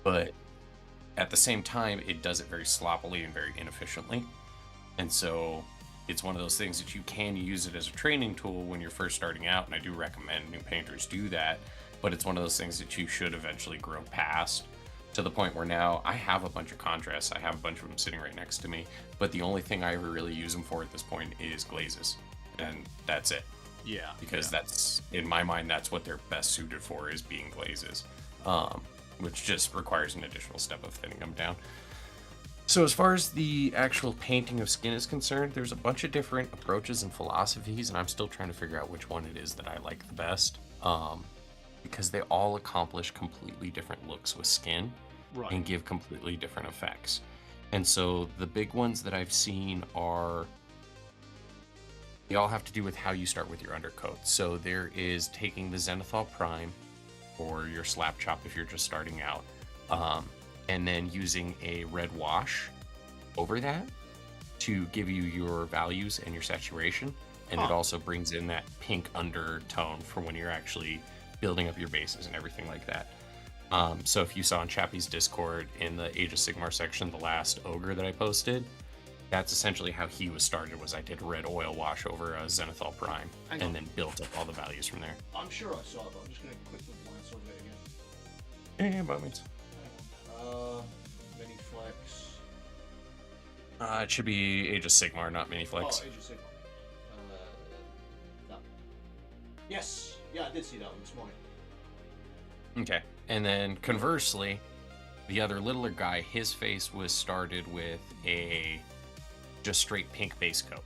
But at the same time, it does it very sloppily and very inefficiently. And so it's one of those things that you can use it as a training tool when you're first starting out, and I do recommend new painters do that, but it's one of those things that you should eventually grow past, to the point where now I have a bunch of contrasts. I have a bunch of them sitting right next to me, but the only thing I ever really use them for at this point is glazes, and that's it. Yeah. Because that's, in my mind, that's what they're best suited for, is being glazes, which just requires an additional step of thinning them down. So as far as the actual painting of skin is concerned, there's a bunch of different approaches and philosophies, and I'm still trying to figure out which one it is that I like the best, because they all accomplish completely different looks with skin. Right. And give completely different effects. And so the big ones that I've seen they all have to do with how you start with your undercoat. So there is taking the Zenithal Prime or your Slap Chop if you're just starting out, and then using a red wash over that to give you your values and your saturation. And it also brings in that pink undertone for when you're actually building up your bases and everything like that. So if you saw in Chappie's Discord in the Age of Sigmar section, the last ogre that I posted, that's essentially how he was started. Was I did a red oil wash over a Zenithal Prime and then built up all the values from there. I'm sure I saw it, but I'm just gonna quickly glance over there again. Yeah, by all means. Mini flex. It should be Age of Sigmar, not Miniflex. Oh, Age of Sigmar. That. Yes. Yeah, I did see that one this morning. Okay. And then conversely, the other littler guy, his face was started with a just straight pink base coat.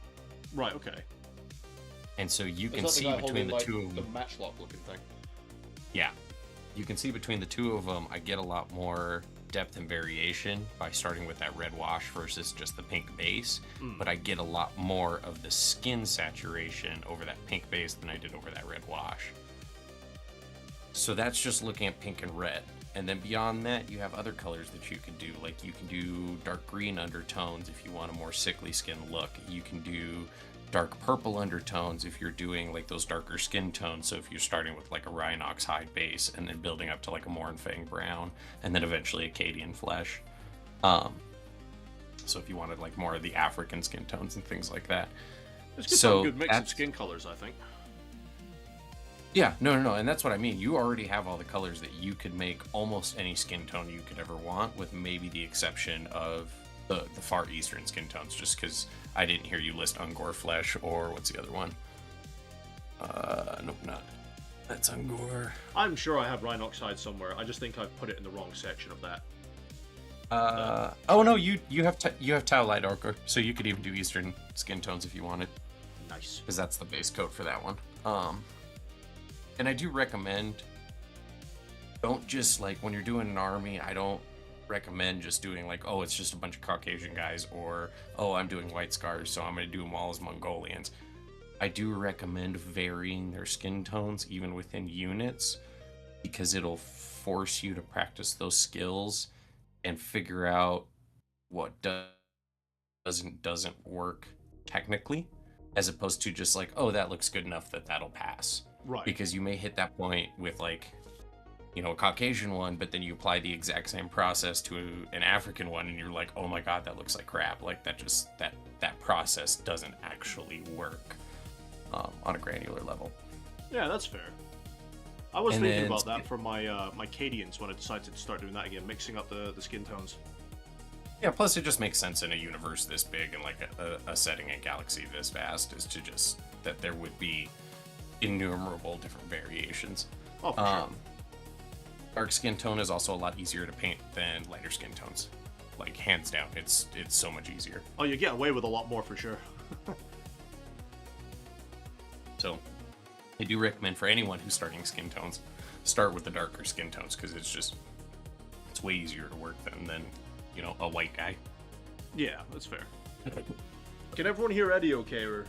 Right, okay. And so you can Is that see the guy between holding, the like, two of them. the matchlock looking thing. Yeah. You can see between the two of them, I get a lot more depth and variation by starting with that red wash versus just the pink base. But I get a lot more of the skin saturation over that pink base than I did over that red wash. So that's just looking at pink and red. And then beyond that, you have other colors that you can do. Like you can do dark green undertones if you want a more sickly skin look. You can do dark purple undertones if you're doing like those darker skin tones. So if you're starting with like a Rhinox hide base and then building up to like a Mournfang brown and then eventually Acadian flesh. So if you wanted like more of the African skin tones and things like that. It's good to have a good mix of skin colors, I think. Yeah, no, and that's what I mean. You already have all the colors that you could make almost any skin tone you could ever want, with maybe the exception of the far eastern skin tones, just because I didn't hear you list Ungor Flesh, or what's the other one? Nope, not. That's Ungor. I'm sure I have Rhinox hide somewhere. I just think I've put it in the wrong section of that. Oh no, you have Tau Light Orca, so you could even do eastern skin tones if you wanted. Nice. Because that's the base coat for that one. And I do recommend, don't just like when you're doing an army, I don't recommend just doing like, oh, it's just a bunch of Caucasian guys, or oh, I'm doing white scars, so I'm going to do them all as Mongolians. I do recommend varying their skin tones even within units, because it'll force you to practice those skills and figure out what doesn't work technically, as opposed to just like, oh, that looks good enough that'll pass. Right. Because you may hit that point with like, you know, a Caucasian one, but then you apply the exact same process to an African one and you're like, oh my god, that looks like crap. Like that process doesn't actually work on a granular level. Yeah, that's fair. I was thinking about that for my my Cadians when I decided to start doing that again, mixing up the skin tones. Yeah, plus it just makes sense in a universe this big and like a setting and galaxy this vast, is to just that there would be innumerable different variations. Oh, for sure. Dark skin tone is also a lot easier to paint than lighter skin tones. Like hands down, it's so much easier. Oh, you get away with a lot more for sure. So I do recommend for anyone who's starting skin tones, start with the darker skin tones, because it's way easier to work than you know, a white guy. Yeah, that's fair. Can everyone hear Eddie okay, or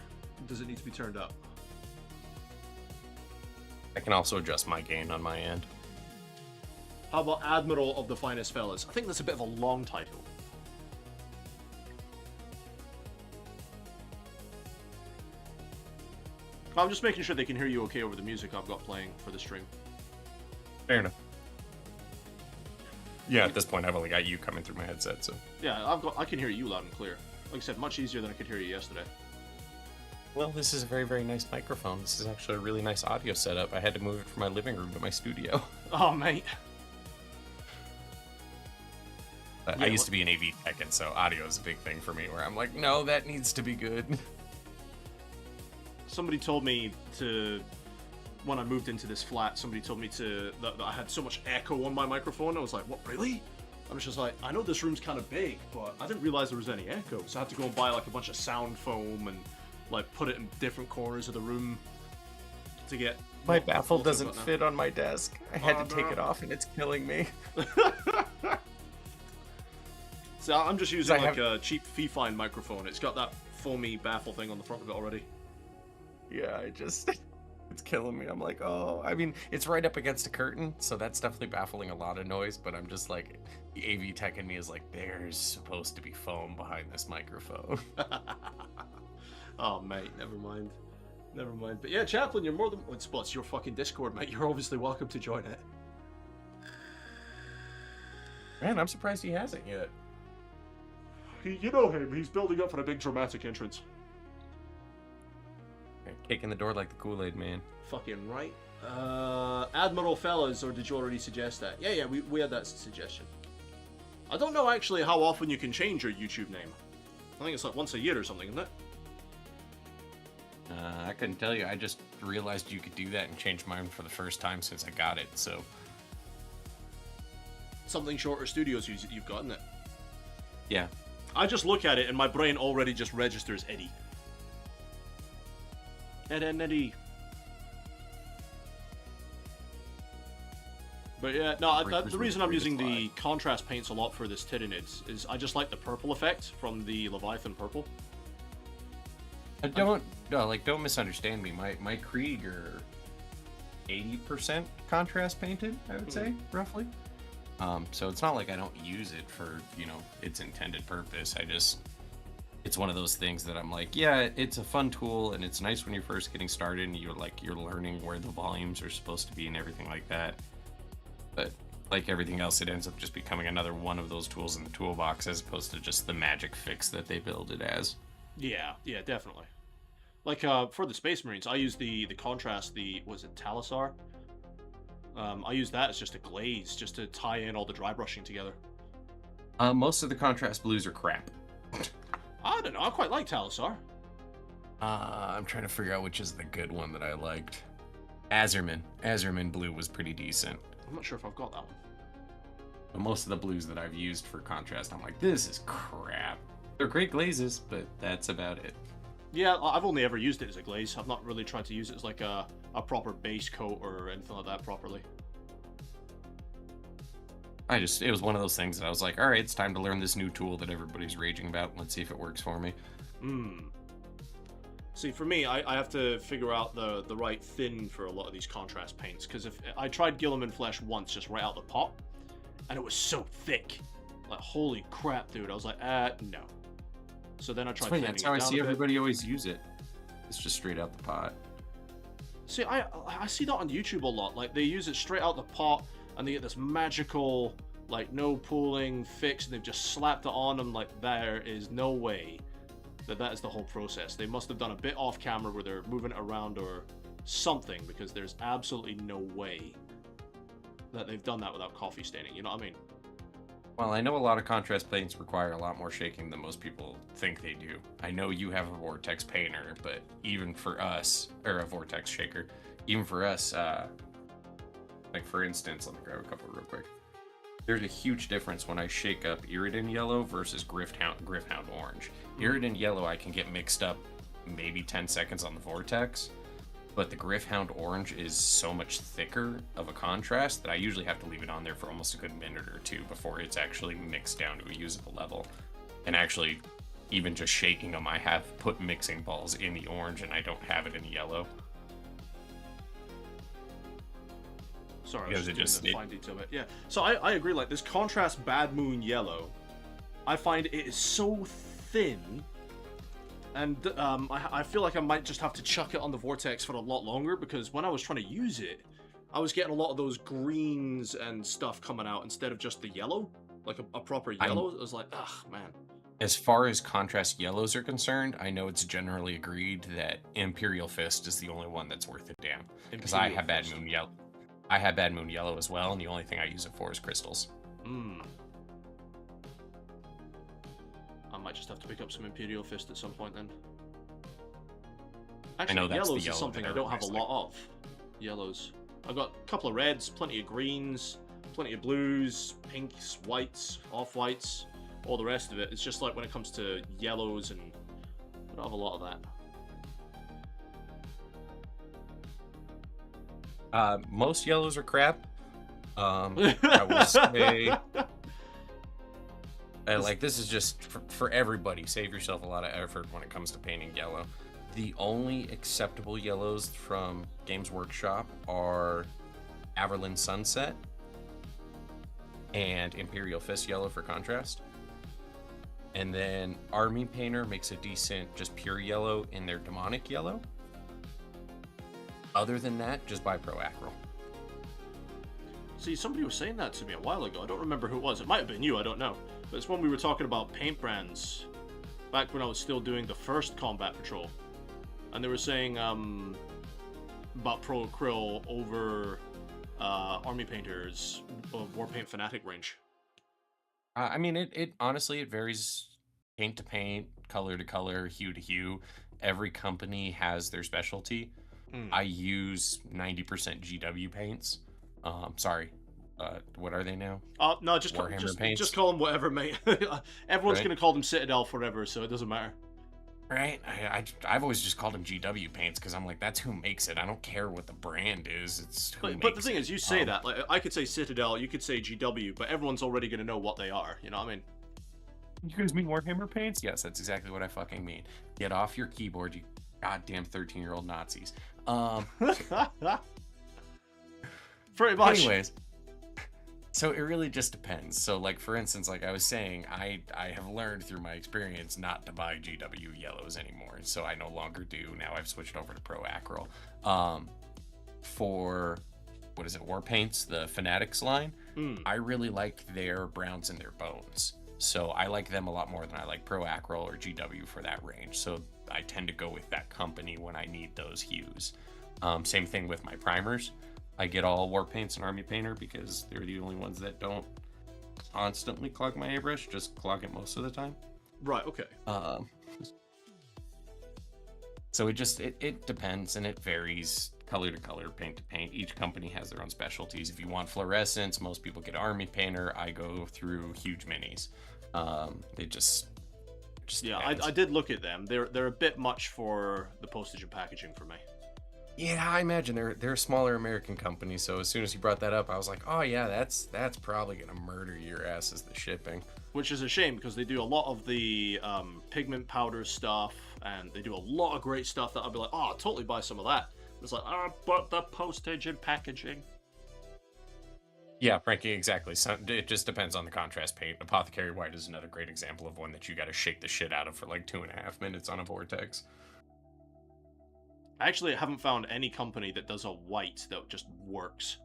does it need to be turned up? I can also adjust my gain on my end. How about Admiral of the Finest Fellas? I think that's a bit of a long title. I'm just making sure they can hear you okay over the music I've got playing for the stream. Fair enough. Yeah, at this point I've only got you coming through my headset, so. Yeah, I can hear you loud and clear. Like I said, much easier than I could hear you yesterday. Well, this is a very, very nice microphone. This is actually a really nice audio setup. I had to move it from my living room to my studio. Oh, mate. I used to be an AV tech, and so audio is a big thing for me, where I'm like, no, that needs to be good. Somebody told me to, when I moved into this flat, somebody told me that I had so much echo on my microphone. I was like, what, really? I was just like, I know this room's kind of big, but I didn't realize there was any echo. So I had to go and buy like a bunch of sound foam and like put it in different corners of the room to get... My baffle doesn't fit on my desk. I had to take it off and it's killing me. So I'm just using like a cheap Fee-Fine microphone. It's got that foamy baffle thing on the front of it already. Yeah, it's killing me. I'm like, oh, I mean, it's right up against a curtain, so that's definitely baffling a lot of noise, but I'm just like, the AV tech in me is like, there's supposed to be foam behind this microphone. Oh, mate, never mind. Never mind. But yeah, Chaplain, you're more than... It's your fucking Discord, mate. You're obviously welcome to join it. Man, I'm surprised he hasn't yet. You know him. He's building up for a big dramatic entrance. Kicking the door like the Kool-Aid man. Fucking right. Admiral Fellas, or did you already suggest that? Yeah, we had that suggestion. I don't know actually how often you can change your YouTube name. I think it's like once a year or something, isn't it? I couldn't tell you. I just realized you could do that and change mine for the first time since I got it. So Something Shorter Studios you've got, isn't it? yeah, I just look at it and my brain already just registers Eddie. Eddie. But yeah, no, the reason I'm using the contrast paints a lot for this Tyranids is I just like the purple effect from the Leviathan purple. don't misunderstand me. My Krieg are 80% contrast painted, I would say, roughly. So it's not like I don't use it for, its intended purpose. It's one of those things that I'm like, yeah, it's a fun tool and it's nice when you're first getting started and you're learning where the volumes are supposed to be and everything like that. But like everything else, it ends up just becoming another one of those tools in the toolbox as opposed to just the magic fix that they build it as. Yeah, definitely. Like for the Space Marines, I use the contrast, was it Talisar? I use that as just a glaze, just to tie in all the dry brushing together. Most of the contrast blues are crap. I don't know, I quite like Talisar. I'm trying to figure out which is the good one that I liked. Azerman blue was pretty decent. I'm not sure if I've got that one. But most of the blues that I've used for contrast, I'm like, this is crap. They're great glazes, but that's about it. Yeah, I've only ever used it as a glaze. I've not really tried to use it as like a proper base coat or anything like that properly. It was one of those things that I was like, all right, it's time to learn this new tool that everybody's raging about. Let's see if it works for me. See, for me, I have to figure out the right thin for a lot of these contrast paints, because if I tried Gilliman Flesh once, just right out the pot, and it was so thick. Like, holy crap, dude. I was like, no. So then I tried thinning it down. That's how I see everybody always use it. It's just straight out the pot. See, I see that on YouTube a lot. Like, they use it straight out the pot, and they get this magical, like, no pooling fix, and they've just slapped it on them. Like, there is no way that is the whole process. They must have done a bit off camera where they're moving it around or something, because there's absolutely no way that they've done that without coffee staining. You know what I mean? Well, I know a lot of contrast paints require a lot more shaking than most people think they do. I know you have a vortex painter, but even for us, or a vortex shaker, even for us, like for instance, let me grab a couple real quick. There's a huge difference when I shake up Iridan Yellow versus Griffhound Orange. Iridan Yellow I can get mixed up maybe 10 seconds on the vortex, but the Griffhound Orange is so much thicker of a contrast that I usually have to leave it on there for almost a good minute or two before it's actually mixed down to a usable level. And actually, even just shaking them, I have put mixing balls in the orange and I don't have it in the yellow. Sorry, I was just doing the fine detail bit. Yeah, so I agree, like, this contrast Bad Moon Yellow, I find it is so thin, and I feel like I might just have to chuck it on the Vortex for a lot longer, because when I was trying to use it, I was getting a lot of those greens and stuff coming out instead of just the yellow, like a proper yellow. It was like, ugh, man. As far as contrast yellows are concerned, I know it's generally agreed that Imperial Fist is the only one that's worth a damn, because I have Bad Moon Yellow. I have Bad Moon Yellow as well, and the only thing I use it for is crystals. I might just have to pick up some Imperial Fist at some point then. Actually, I know that's yellows the yellow is something I don't have a lot of. Yellows. I've got a couple of reds, plenty of greens, plenty of blues, pinks, whites, off-whites, all the rest of it. It's just like when it comes to yellows, and I don't have a lot of that. Most yellows are crap. I will say, like, this is just for everybody. Save yourself a lot of effort when it comes to painting yellow. The only acceptable yellows from Games Workshop are Averlin Sunset and Imperial Fist Yellow for contrast. And then Army Painter makes a decent, just pure yellow in their Demonic Yellow. Other than that, just buy Pro Acryl. See, somebody was saying that to me a while ago. I don't remember who it was. It might have been you, I don't know. But it's when we were talking about paint brands back when I was still doing the first Combat Patrol. And they were saying about Pro Acryl over Army Painter's Warpaint Fanatic range. I mean, it honestly, it varies paint to paint, color to color, hue to hue. Every company has their specialty. I use 90% GW paints. Sorry, what are they now? No, just Warhammer paints? just call them whatever, mate. Everyone's Right. gonna call them Citadel forever, so it doesn't matter. Right? I've always just called them GW paints because I'm like, that's who makes it. I don't care what the brand is. It's who But the makes thing it. is, you say that, like, I could say Citadel, you could say GW, but everyone's already gonna know what they are. You know what I mean? You guys mean Warhammer paints? Yes, that's exactly what I fucking mean. Get off your keyboard, you goddamn 13-year-old Nazis. Pretty much. Anyways, so it really just depends. So, like, for instance, like I was saying, I have learned through my experience not to buy GW yellows anymore. So I no longer do. Now I've switched over to Pro Acryl. For, what is it, War Paints, the Fanatics line, I really like their browns and their bones. So I like them a lot more than I like Pro Acryl or GW for that range. So I tend to go with that company when I need those hues. Same thing with my primers. I get all War Paints and Army Painter because they're the only ones that don't constantly clog my airbrush, just clog it most of the time. Right. Okay. So it depends and it varies color to color, paint to paint. Each company has their own specialties. If you want fluorescence, most people get Army Painter. I go through huge minis. They just Yeah, depends. I did look at them. They're a bit much for the postage and packaging for me. Yeah, I imagine they're a smaller American company, so as soon as you brought that up, I was like, oh yeah, that's probably gonna murder your ass as the shipping. Which is a shame because they do a lot of the pigment powder stuff, and they do a lot of great stuff that I'll be like, oh, I'll totally buy some of that. It's like, oh, but the postage and packaging. Yeah, Frankie, exactly. So it just depends on the contrast paint. Apothecary White is another great example of one that you gotta shake the shit out of for like 2.5 minutes on a vortex. I actually haven't found any company that does a white that just works.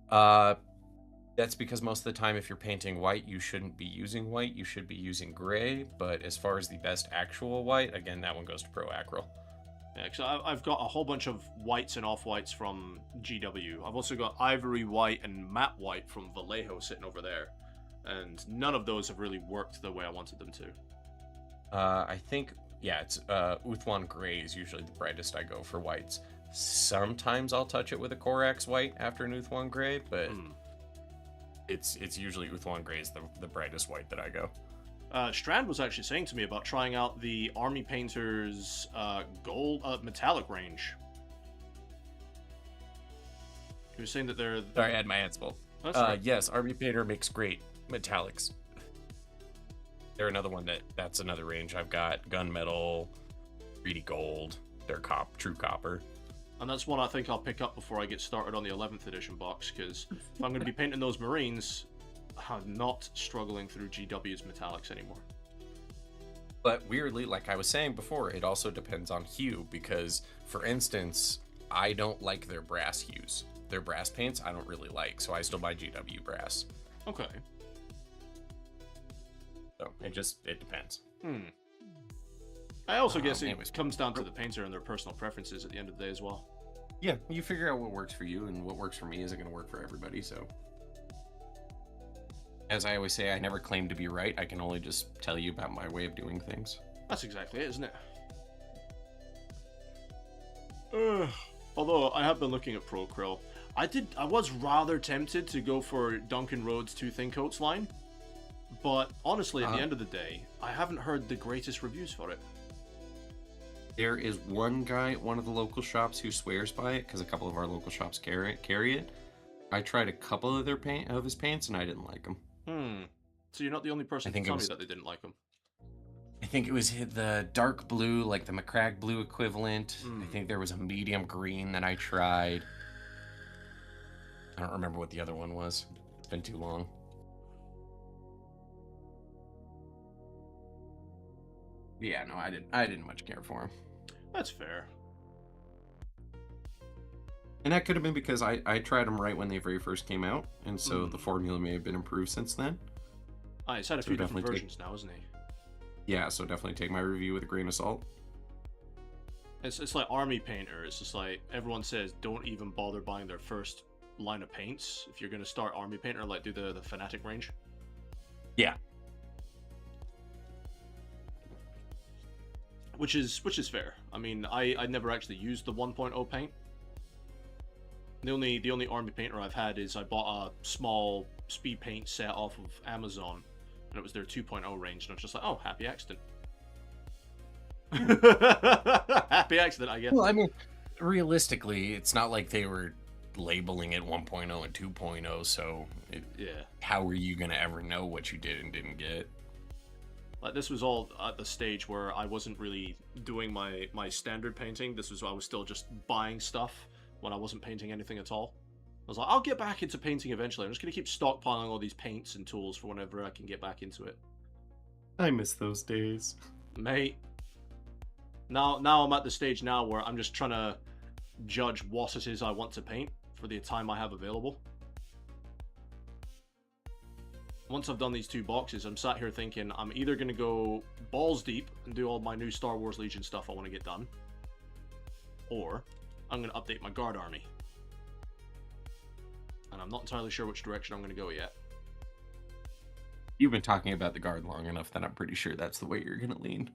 That's because most of the time if you're painting white, you shouldn't be using white, you should be using gray, but as far as the best actual white, again, that one goes to Pro Acryl. Yeah, because I've got a whole bunch of whites and off-whites from GW. I've also got ivory white and matte white from Vallejo sitting over there. And none of those have really worked the way I wanted them to. I think, yeah, it's Uthwan Gray is usually the brightest I go for whites. Sometimes I'll touch it with a Corax white after an Uthwan Gray, but it's usually Uthwan Gray is the brightest white that I go. Strand was actually saying to me about trying out the Army Painter's gold metallic range. He was saying that they're... Sorry, I had my hands full. That's right. Yes, Army Painter makes great metallics. They're another one that's another range. I've got gunmetal, 3D gold, they're true copper. And that's one I think I'll pick up before I get started on the 11th edition box, because if I'm going to be painting those Marines, I'm not struggling through GW's metallics anymore. But weirdly, like I was saying before, it also depends on hue, because, for instance, I don't like their brass hues. Their brass paints I don't really like, so I still buy GW brass. Okay. So it depends. I also guess anyways. it comes down to the painter and their personal preferences at the end of the day as well. Yeah, you figure out what works for you, and what works for me isn't going to work for everybody, so. As I always say, I never claim to be right. I can only just tell you about my way of doing things. That's exactly it, isn't it? Although I have been looking at Pro Acryl. I was rather tempted to go for Duncan Rhodes' Two Thin Coats line, but honestly, at the end of the day, I haven't heard the greatest reviews for it. There is one guy at one of the local shops who swears by it, because a couple of our local shops carry it. I tried a couple of his paints, and I didn't like them. So you're not the only person to tell me that they didn't like them. I think it was the dark blue, like the McCrag blue equivalent. I think there was a medium green that I tried. I don't remember what the other one was. It's been too long. Yeah, no, I didn't much care for him. That's fair. And that could have been because I tried them right when they very first came out, and so the formula may have been improved since then. He's had a few different versions now, hasn't he? Yeah, so definitely take my review with a grain of salt. It's like Army Painter. It's just like everyone says, don't even bother buying their first line of paints if you're going to start Army Painter. Like do the Fanatic range. Yeah. which is fair. I mean, I never actually used the 1.0 paint. The only army painter I've had is I bought a small speed paint set off of Amazon, and it was their 2.0 range, and I was just like, oh, happy accident. Happy accident, I guess. Well, I mean, realistically, it's not like they were labeling it 1.0 and 2.0, so Yeah. how are you gonna ever know what you did and didn't get? Like, this was all at the stage where I wasn't really doing my standard painting. This was I was still just buying stuff when I wasn't painting anything at all. I was like, I'll get back into painting eventually. I'm just gonna keep stockpiling all these paints and tools for whenever I can get back into it. I miss those days. Mate. Now I'm at the stage now where I'm just trying to judge what it is I want to paint for the time I have available. Once I've done these 2 boxes, I'm sat here thinking I'm either going to go balls deep and do all my new Star Wars Legion stuff I want to get done, or I'm going to update my guard army. And I'm not entirely sure which direction I'm going to go yet. You've been talking about the guard long enough that I'm pretty sure that's the way you're gonna lean.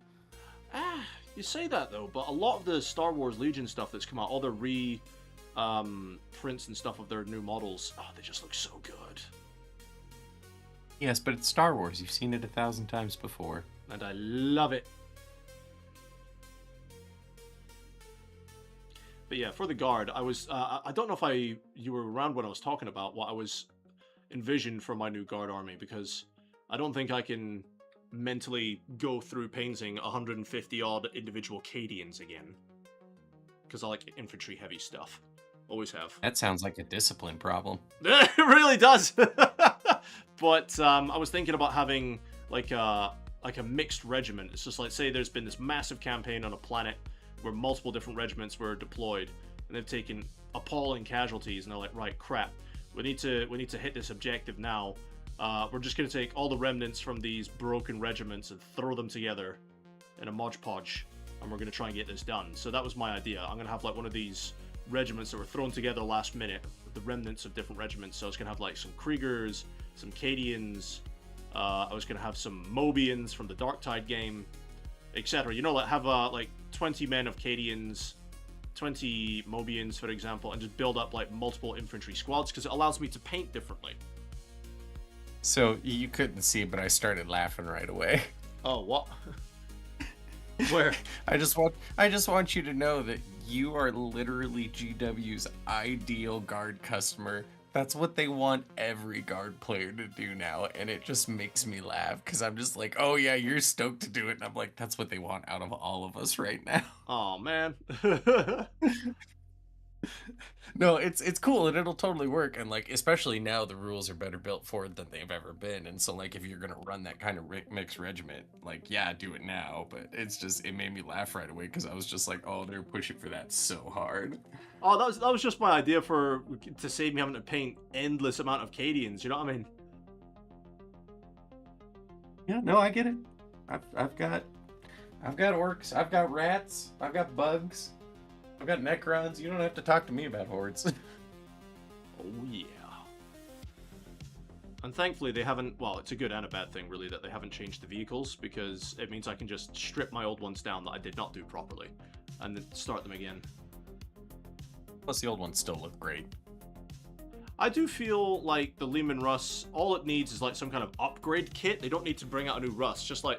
You say that though, but a lot of the Star Wars Legion stuff that's come out, all the prints and stuff of their new models, oh, they just look so good. Yes, but it's Star Wars. You've seen it 1,000 times before. And I love it. But yeah, for the guard, I was, I don't know if you were around when I was talking about what I was envisioned for my new guard army, because I don't think I can mentally go through painting 150 odd individual Cadians again, because I like infantry heavy stuff. Always have. That sounds like a discipline problem. It really does. But I was thinking about having like a mixed regiment. It's just like, say there's been this massive campaign on a planet where multiple different regiments were deployed, and they've taken appalling casualties, and they're like, right, crap, we need to hit this objective now. We're just going to take all the remnants from these broken regiments and throw them together in a Mod Podge, and we're going to try and get this done. So that was my idea. I'm going to have like one of these regiments that were thrown together last minute with the remnants of different regiments. So I was going to have like some Kriegers, some Cadians, I was going to have some Mobians from the Darktide game, etc. You know, like have like 20 men of Cadians, 20 Mobians, for example, and just build up like multiple infantry squads, because it allows me to paint differently. So you couldn't see, but I started laughing right away. Oh, what? Where? I just want you to know that you are literally GW's ideal guard customer. That's what they want every guard player to do now, and it just makes me laugh because I'm just like, oh yeah, you're stoked to do it, and I'm like, that's what they want out of all of us right now. Oh man. No, it's cool and it'll totally work, and like especially now the rules are better built for it than they've ever been, and so like if you're gonna run that kind of mixed regiment, like yeah, do it now. But it made me laugh right away because I was just like, oh, they're pushing for that so hard. Oh, that was just my idea to save me having to paint endless amount of Cadians. You know what I mean? Yeah, no, I get it. I've got orcs, I've got rats, I've got bugs, I've got Necrons. You don't have to talk to me about hordes. Oh yeah. And thankfully they haven't, well, it's a good and a bad thing really that they haven't changed the vehicles, because it means I can just strip my old ones down that I did not do properly and then start them again. Plus the old ones still look great. I do feel like the Lehman Russ, all it needs is like some kind of upgrade kit. They don't need to bring out a new Russ, just like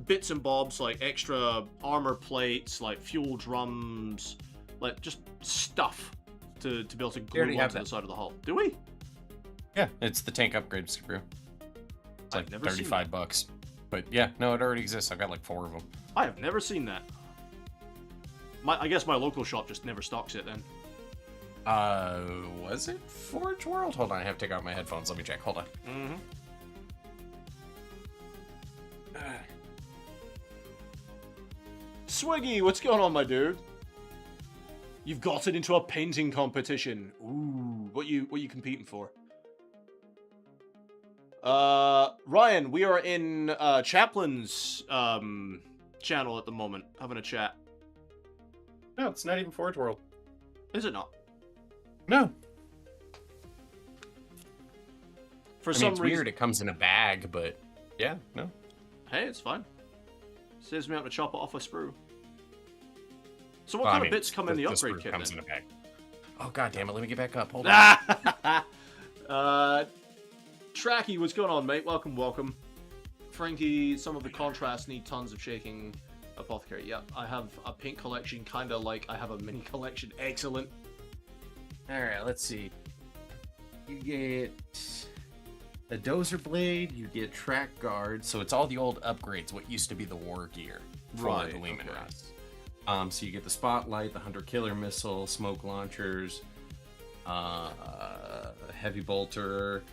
bits and bobs, like extra armor plates, like fuel drums, like just stuff to be able to glue onto the side of the hull. Do we? Yeah, it's the tank upgrade screw. It's like I've never seen $35. But yeah, no, it already exists. I've got like 4 of them. I have never seen that. I guess my local shop just never stocks it then. Was it Forge World? Hold on, I have to take out my headphones. Let me check. Hold on. Mm-hmm. Swiggy, what's going on, my dude? You've gotten into a painting competition. Ooh, what you competing for? Ryan, we are in Chaplin's channel at the moment, having a chat. No, it's not even Forge World. Is it not? No. For I mean, some it's reason, weird. It comes in a bag, but yeah, no. Hey, it's fine. Saves me having to chop it off a sprue. So what Well, I kind of mean, bits come in the upgrade sprue kit comes then? in a bag. Oh god damn it! Let me get back up. Hold on. Tracky, what's going on, mate? Welcome, welcome. Frankie, some of the contrasts need tons of shaking. Apothecary, yeah. I have a paint collection, kind of like I have a mini collection. Excellent. All right, let's see. You get a dozer blade. You get track guard. So it's all the old upgrades. What used to be the war gear for Right, the Leman okay. Rust. So you get the spotlight, the hunter killer missile, smoke launchers, heavy bolter,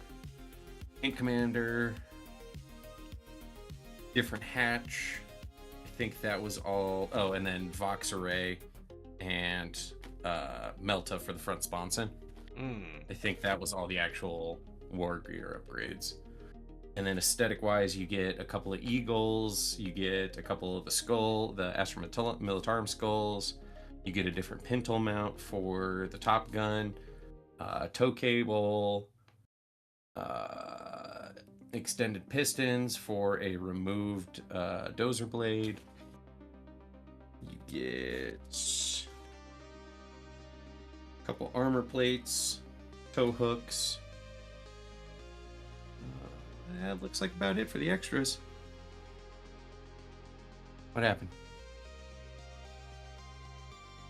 ink commander, different hatch. I think that was all. Oh, and then Vox array and Melta for the front sponson. I think that was all the actual war gear upgrades. And then aesthetic wise, you get a couple of eagles, you get a couple of the Astra Militarum skulls, you get a different pintle mount for the Top Gun, tow cable, extended pistons for a removed dozer blade. You get a couple armor plates, tow hooks. That looks like about it for the extras. What happened?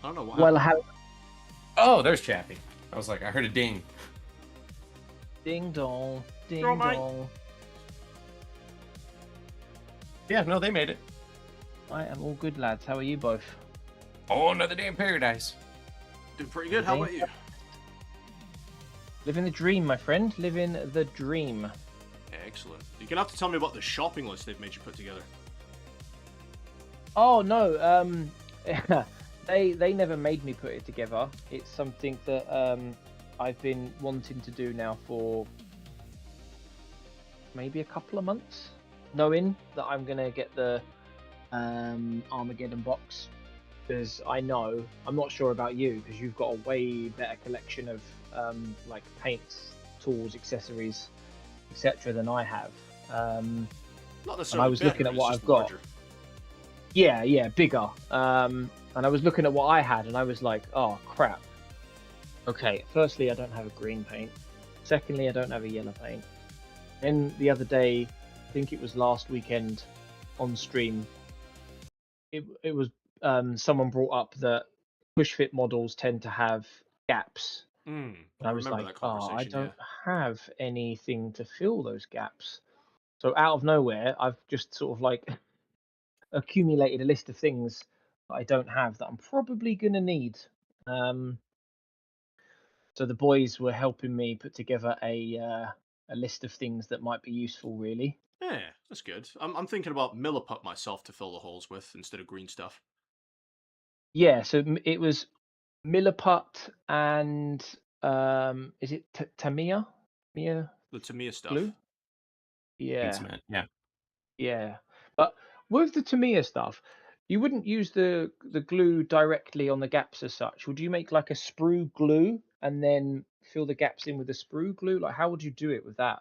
I don't know what Well, happened. Oh, there's Chappie. I was like, I heard a ding. ding dong, ding Girl, mate. dong. Yeah, no, they made it. I am all good, lads. How are you both? Oh, another day in paradise. Doing pretty good. How about you? Living the dream, my friend. Living the dream. Excellent. You're gonna have to tell me about the shopping list they've made you put together. Oh no, they never made me put it together. It's something that I've been wanting to do now for maybe a couple of months, knowing that I'm gonna get the Armageddon box, because I know, I'm not sure about you, because you've got a way better collection of like paints, tools, accessories, etc. than I have. Not necessarily. was better, looking at it's what just I've got. larger. Yeah, bigger. And I was looking at what I had, and I was like, oh crap. Okay, firstly, I don't have a green paint. Secondly, I don't have a yellow paint. Then the other day, I think it was last weekend on stream, it was someone brought up that push fit models tend to have gaps. And I was remember like, that oh, I conversation. don't have anything to fill those gaps. So out of nowhere, I've just sort of like accumulated a list of things that I don't have that I'm probably gonna need. So the boys were helping me put together a list of things that might be useful, really. Yeah, that's good. I'm thinking about Milliput myself to fill the holes with instead of green stuff. Yeah, so it was Milliput and is it Tamiya? Tamiya The Tamiya stuff. glue? Yeah, Cement. Yeah. yeah. But with the Tamiya stuff, you wouldn't use the glue directly on the gaps as such. Would you make like a sprue glue and then fill the gaps in with the sprue glue? Like, how would you do it with that?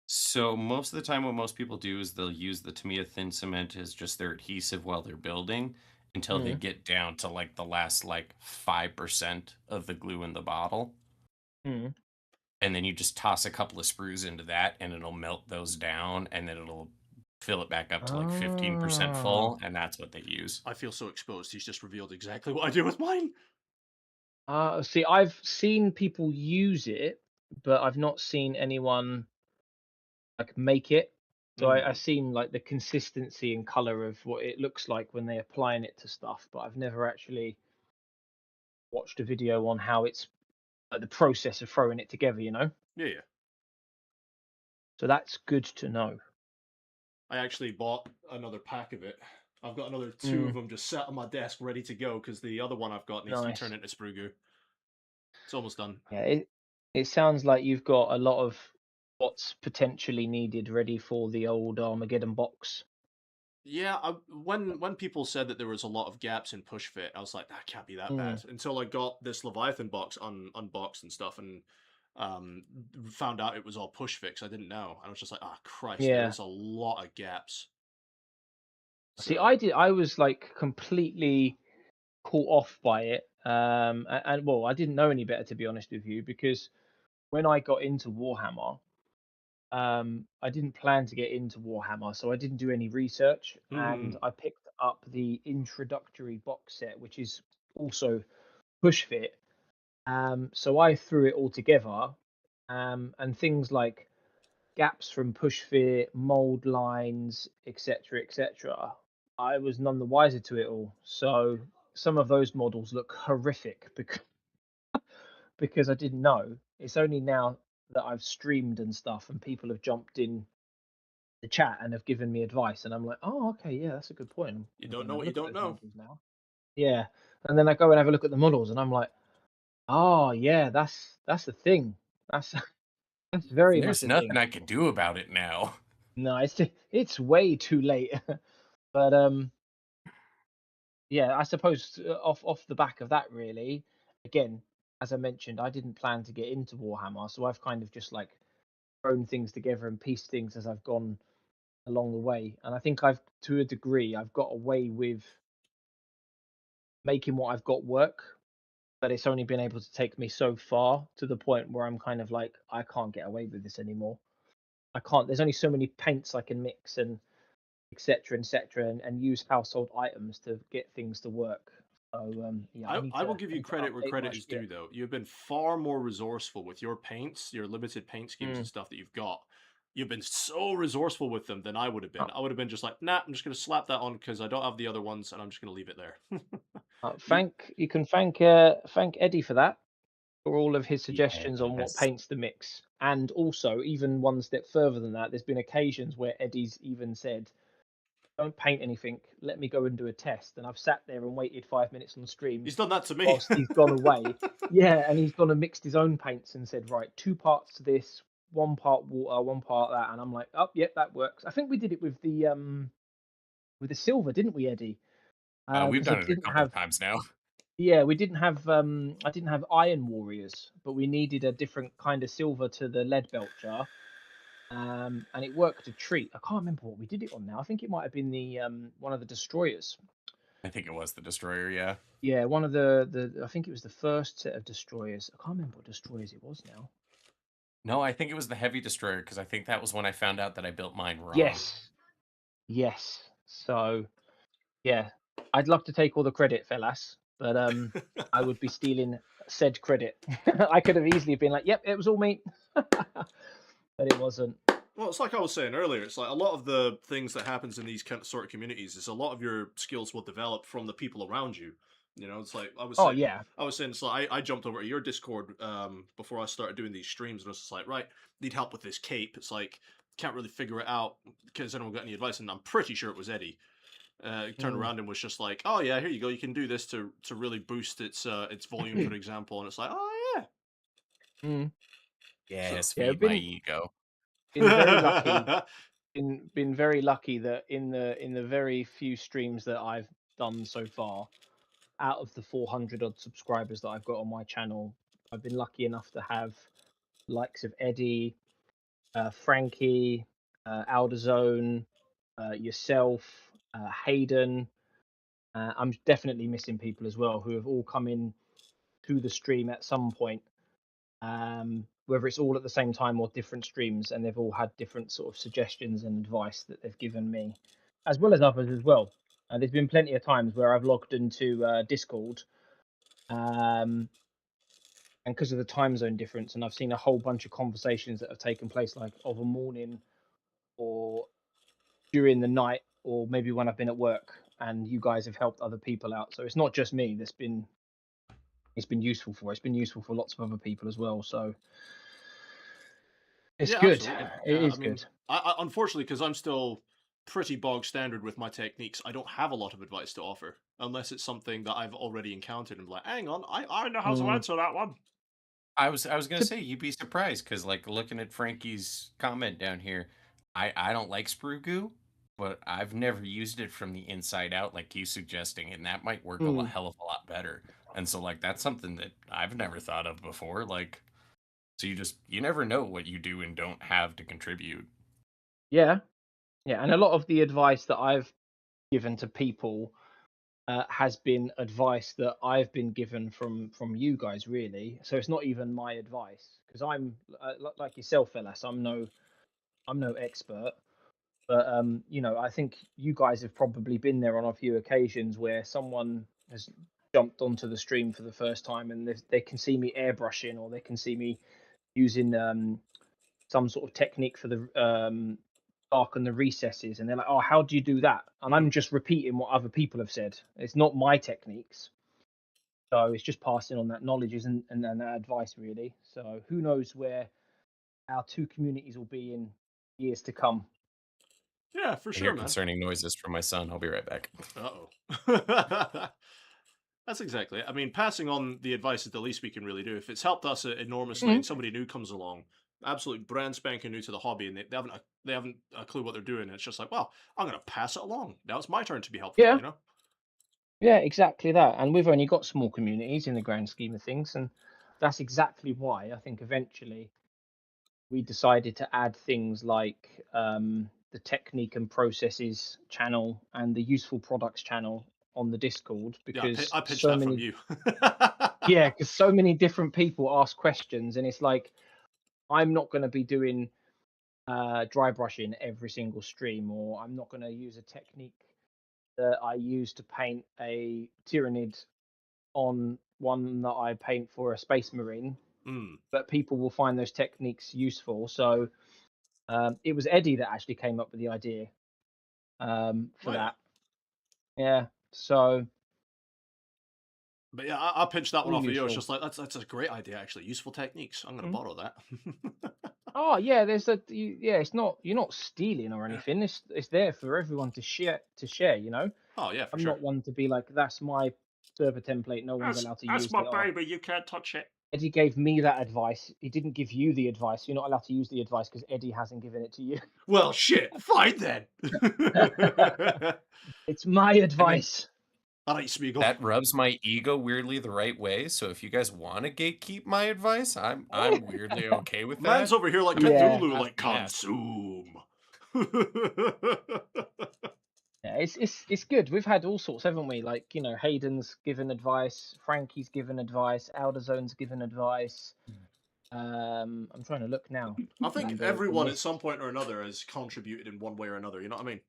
So most of the time, what most people do is they'll use the Tamiya thin cement as just their adhesive while they're building until they get down to like the last like 5% of the glue in the bottle. Mm. And then you just toss a couple of sprues into that and it'll melt those down and then it'll fill it back up to like 15% full, and that's what they use. I feel so exposed. He's just revealed exactly what I do with mine. See, I've seen people use it, but I've not seen anyone like make it. So I've seen like the consistency and color of what it looks like when they're applying it to stuff, but I've never actually watched a video on how it's like the process of throwing it together, you know? Yeah. So that's good to know. I actually bought another pack of it. I've got another 2 of them just sat on my desk ready to go because the other one I've got needs to be Nice. turned into sprue goo. It's almost done. Yeah, it sounds like you've got a lot of what's potentially needed ready for the old Armageddon box. Yeah, when people said that there was a lot of gaps in push fit, I was like, that can't be that bad. Until I got this Leviathan box unboxed and stuff, and found out it was all push fit. 'Cause I didn't know. I was just like, ah, Christ, Yeah. there's a lot of gaps. See, So- I was like completely caught off by it. And well, I didn't know any better, to be honest with you, because when I got into Warhammer, I didn't plan to get into Warhammer, so I didn't do any research, and I picked up the introductory box set, which is also push fit. So I threw it all together, and things like gaps from push fit, mold lines, etc., etc. I was none the wiser to it all. So some of those models look horrific because I didn't know. It's only now that I've streamed and stuff, and people have jumped in the chat and have given me advice, and I'm like, oh, okay, yeah, that's a good point. You I'm don't gonna know go and what have you a look don't at those know. models now. Yeah, and then I go and have a look at the models, and I'm like, oh yeah, that's the thing. That's that's very much There's a nothing thing. I can do about it now. No, it's way too late. But yeah, I suppose off the back of that, really, again, as I mentioned, I didn't plan to get into Warhammer, so I've kind of just like thrown things together and pieced things as I've gone along the way. And I think I've, to a degree, I've got away with making what I've got work, but it's only been able to take me so far to the point where I'm kind of like, I can't get away with this anymore. I can't. There's only so many paints I can mix and etc. etc. And use household items to get things to work. So yeah, I will give I you need to credit where update my credit is shit. due, though. You've been far more resourceful with your paints, your limited paint schemes and Mm. stuff that you've got. You've been so resourceful with them than I would have been. Uh, I would have been just like, nah, I'm just going to slap that on because I don't have the other ones and I'm just going to leave it there. you, you can thank Eddie for that, for all of his suggestions on what Yes. paints to mix, and also even one step further than that. There's been occasions where Eddie's even said, "Don't paint anything. Let me go and do a test." And I've sat there and waited 5 minutes on stream he's done that to me. whilst he's gone away. Yeah, and he's gone and mixed his own paints and said, "Right, 2 parts to this, 1 part water, 1 part that." And I'm like, "Oh, yep, that works." I think we did it with the silver, didn't we, Eddie? We've Because I done it a didn't couple of have. times now. Yeah, we didn't have I didn't have Iron Warriors, but we needed a different kind of silver to the lead belcher. And it worked a treat. I can't remember what we did it on now. I think it might have been the one of the destroyers. I think it was the Destroyer, yeah. Yeah, one of the I think it was the first set of destroyers. I can't remember what destroyers it was now. No, I think it was the Heavy Destroyer because I think that was when I found out that I built mine wrong. Yes. Yes. So yeah, I'd love to take all the credit, fellas, but I would be stealing said credit. I could have easily been like, "Yep, it was all me," but it wasn't. Well, it's like I was saying earlier. It's like a lot of the things that happens in these kind of sort of communities is a lot of your skills will develop from the people around you. You know, it's like Oh yeah. I was saying, it's like I jumped over to your Discord before I started doing these streams, and I was just like, right, need help with this cape. It's like can't really figure it out because anyone got any advice, and I'm pretty sure it was Eddie. Turned Mm, around and was just like, oh yeah, here you go, you can do this to really boost its volume, for example, and it's like, oh yeah. mm. So Yes, Yeah, feed my ego. been very lucky. Been very lucky that in the very few streams that I've done so far, out of the 400 odd subscribers that I've got on my channel, I've been lucky enough to have likes of Eddie, Frankie, Alderzone, yourself, Hayden. I'm definitely missing people as well who have all come in to the stream at some point, whether it's all at the same time or different streams, and they've all had different sort of suggestions and advice that they've given me, as well as others as well. There's been plenty of times where I've logged into Discord, and because of the time zone difference, and I've seen a whole bunch of conversations that have taken place, like of a morning or during the night, or maybe when I've been at work, and you guys have helped other people out. So it's not just me that's been it's been useful for. It's been useful for lots of other people as well. So it's Yeah, good. absolutely. It Yeah, I is mean, good. I unfortunately, because I'm still pretty bog standard with my techniques, I don't have a lot of advice to offer unless it's something that I've already encountered and be like, hang on, I know how to Mm. answer that one. I was gonna To- say you'd be surprised because like looking at Frankie's comment down here, I don't like sprue goo, but I've never used it from the inside out like you suggesting, and that might work a mm. hell of a lot better. And so like that's something that I've never thought of before. Like so you never know what you do and don't have to contribute. Yeah, yeah, and a lot of the advice that I've given to people, has been advice that I've been given from you guys, really. So it's not even my advice because I'm like yourself, Elas. I'm no expert, but I think you guys have probably been there on a few occasions where someone has jumped onto the stream for the first time and they can see me airbrushing or they can see me using some sort of technique for the darken the recesses, and they're like, "Oh, how do you do that?" And I'm just repeating what other people have said. It's not my techniques, so it's just passing on that knowledge and that advice, really. So who knows where our two communities will be in years to come. Yeah, for I hear sure, man. concerning noises from my son. I'll be right back. Uh-oh. That's exactly it. I mean, passing on the advice is the least we can really do. If it's helped us enormously and Mhm. somebody new comes along, absolutely brand spanking new to the hobby, and they haven't a clue what they're doing, and it's just like, well, I'm gonna pass it along. Now it's my turn to be helpful, Yeah, you know? yeah, exactly that. And we've only got small communities in the grand scheme of things, and that's exactly why I think eventually we decided to add things like the technique and processes channel and the useful products channel on the Discord Yeah, because I pitched so that from many, you. yeah, because so many different people ask questions, and it's like I'm not going to be doing dry brushing every single stream, or I'm not going to use a technique that I use to paint a Tyrannid on one that I paint for a Space Marine, Mm, but people will find those techniques useful. So it was Eddie that actually came up with the idea for oh yeah. that. Yeah. So But yeah, I pitched that one all off of you. It's useful. just like that's a great idea, actually. Useful techniques. I'm gonna Mhm. borrow that. Oh yeah, yeah. It's not you're not stealing or anything. It's there for everyone to share. To share. Oh yeah, for I'm sure. not one to be like that's my server template. No one's allowed to That's use my it. Oh, baby. You can't touch it. Eddie gave me that advice. He didn't give you the advice. You're not allowed to use the advice because Eddie hasn't given it to you. Well, shit. Fine then. It's my I mean, advice. All right, Smeagol. that rubs my ego weirdly the right way. So if you guys want to gatekeep my advice, I'm weirdly okay with Man's that. over here like I mean, Yeah. Cthulhu, pass like the mask. consume. Yeah, it's good. We've had all sorts, haven't we? Like, Hayden's given advice, Frankie's given advice, Alderzone's given advice. I'm trying to look now I think on the everyone at list. some point or another has contributed in one way or another. You know what I mean?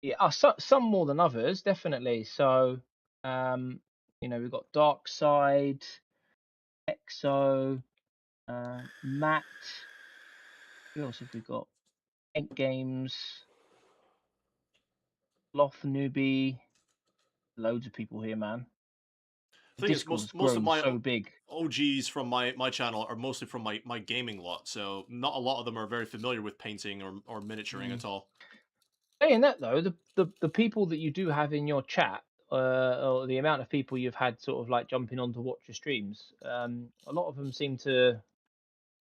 Yeah, some more than others, definitely. So, um, we've got Dark Side, Exo, Matt. Who else have we got? Ent Games, Loth Newbie. Loads of people here, man. The Thing is, Discord has most of grown my so big. OGs from my channel are mostly from my gaming lot, so not a lot of them are very familiar with painting or miniaturing Mm. at all. Saying that though, the people that you do have in your chat, or the amount of people you've had sort of like jumping on to watch your streams, a lot of them seem to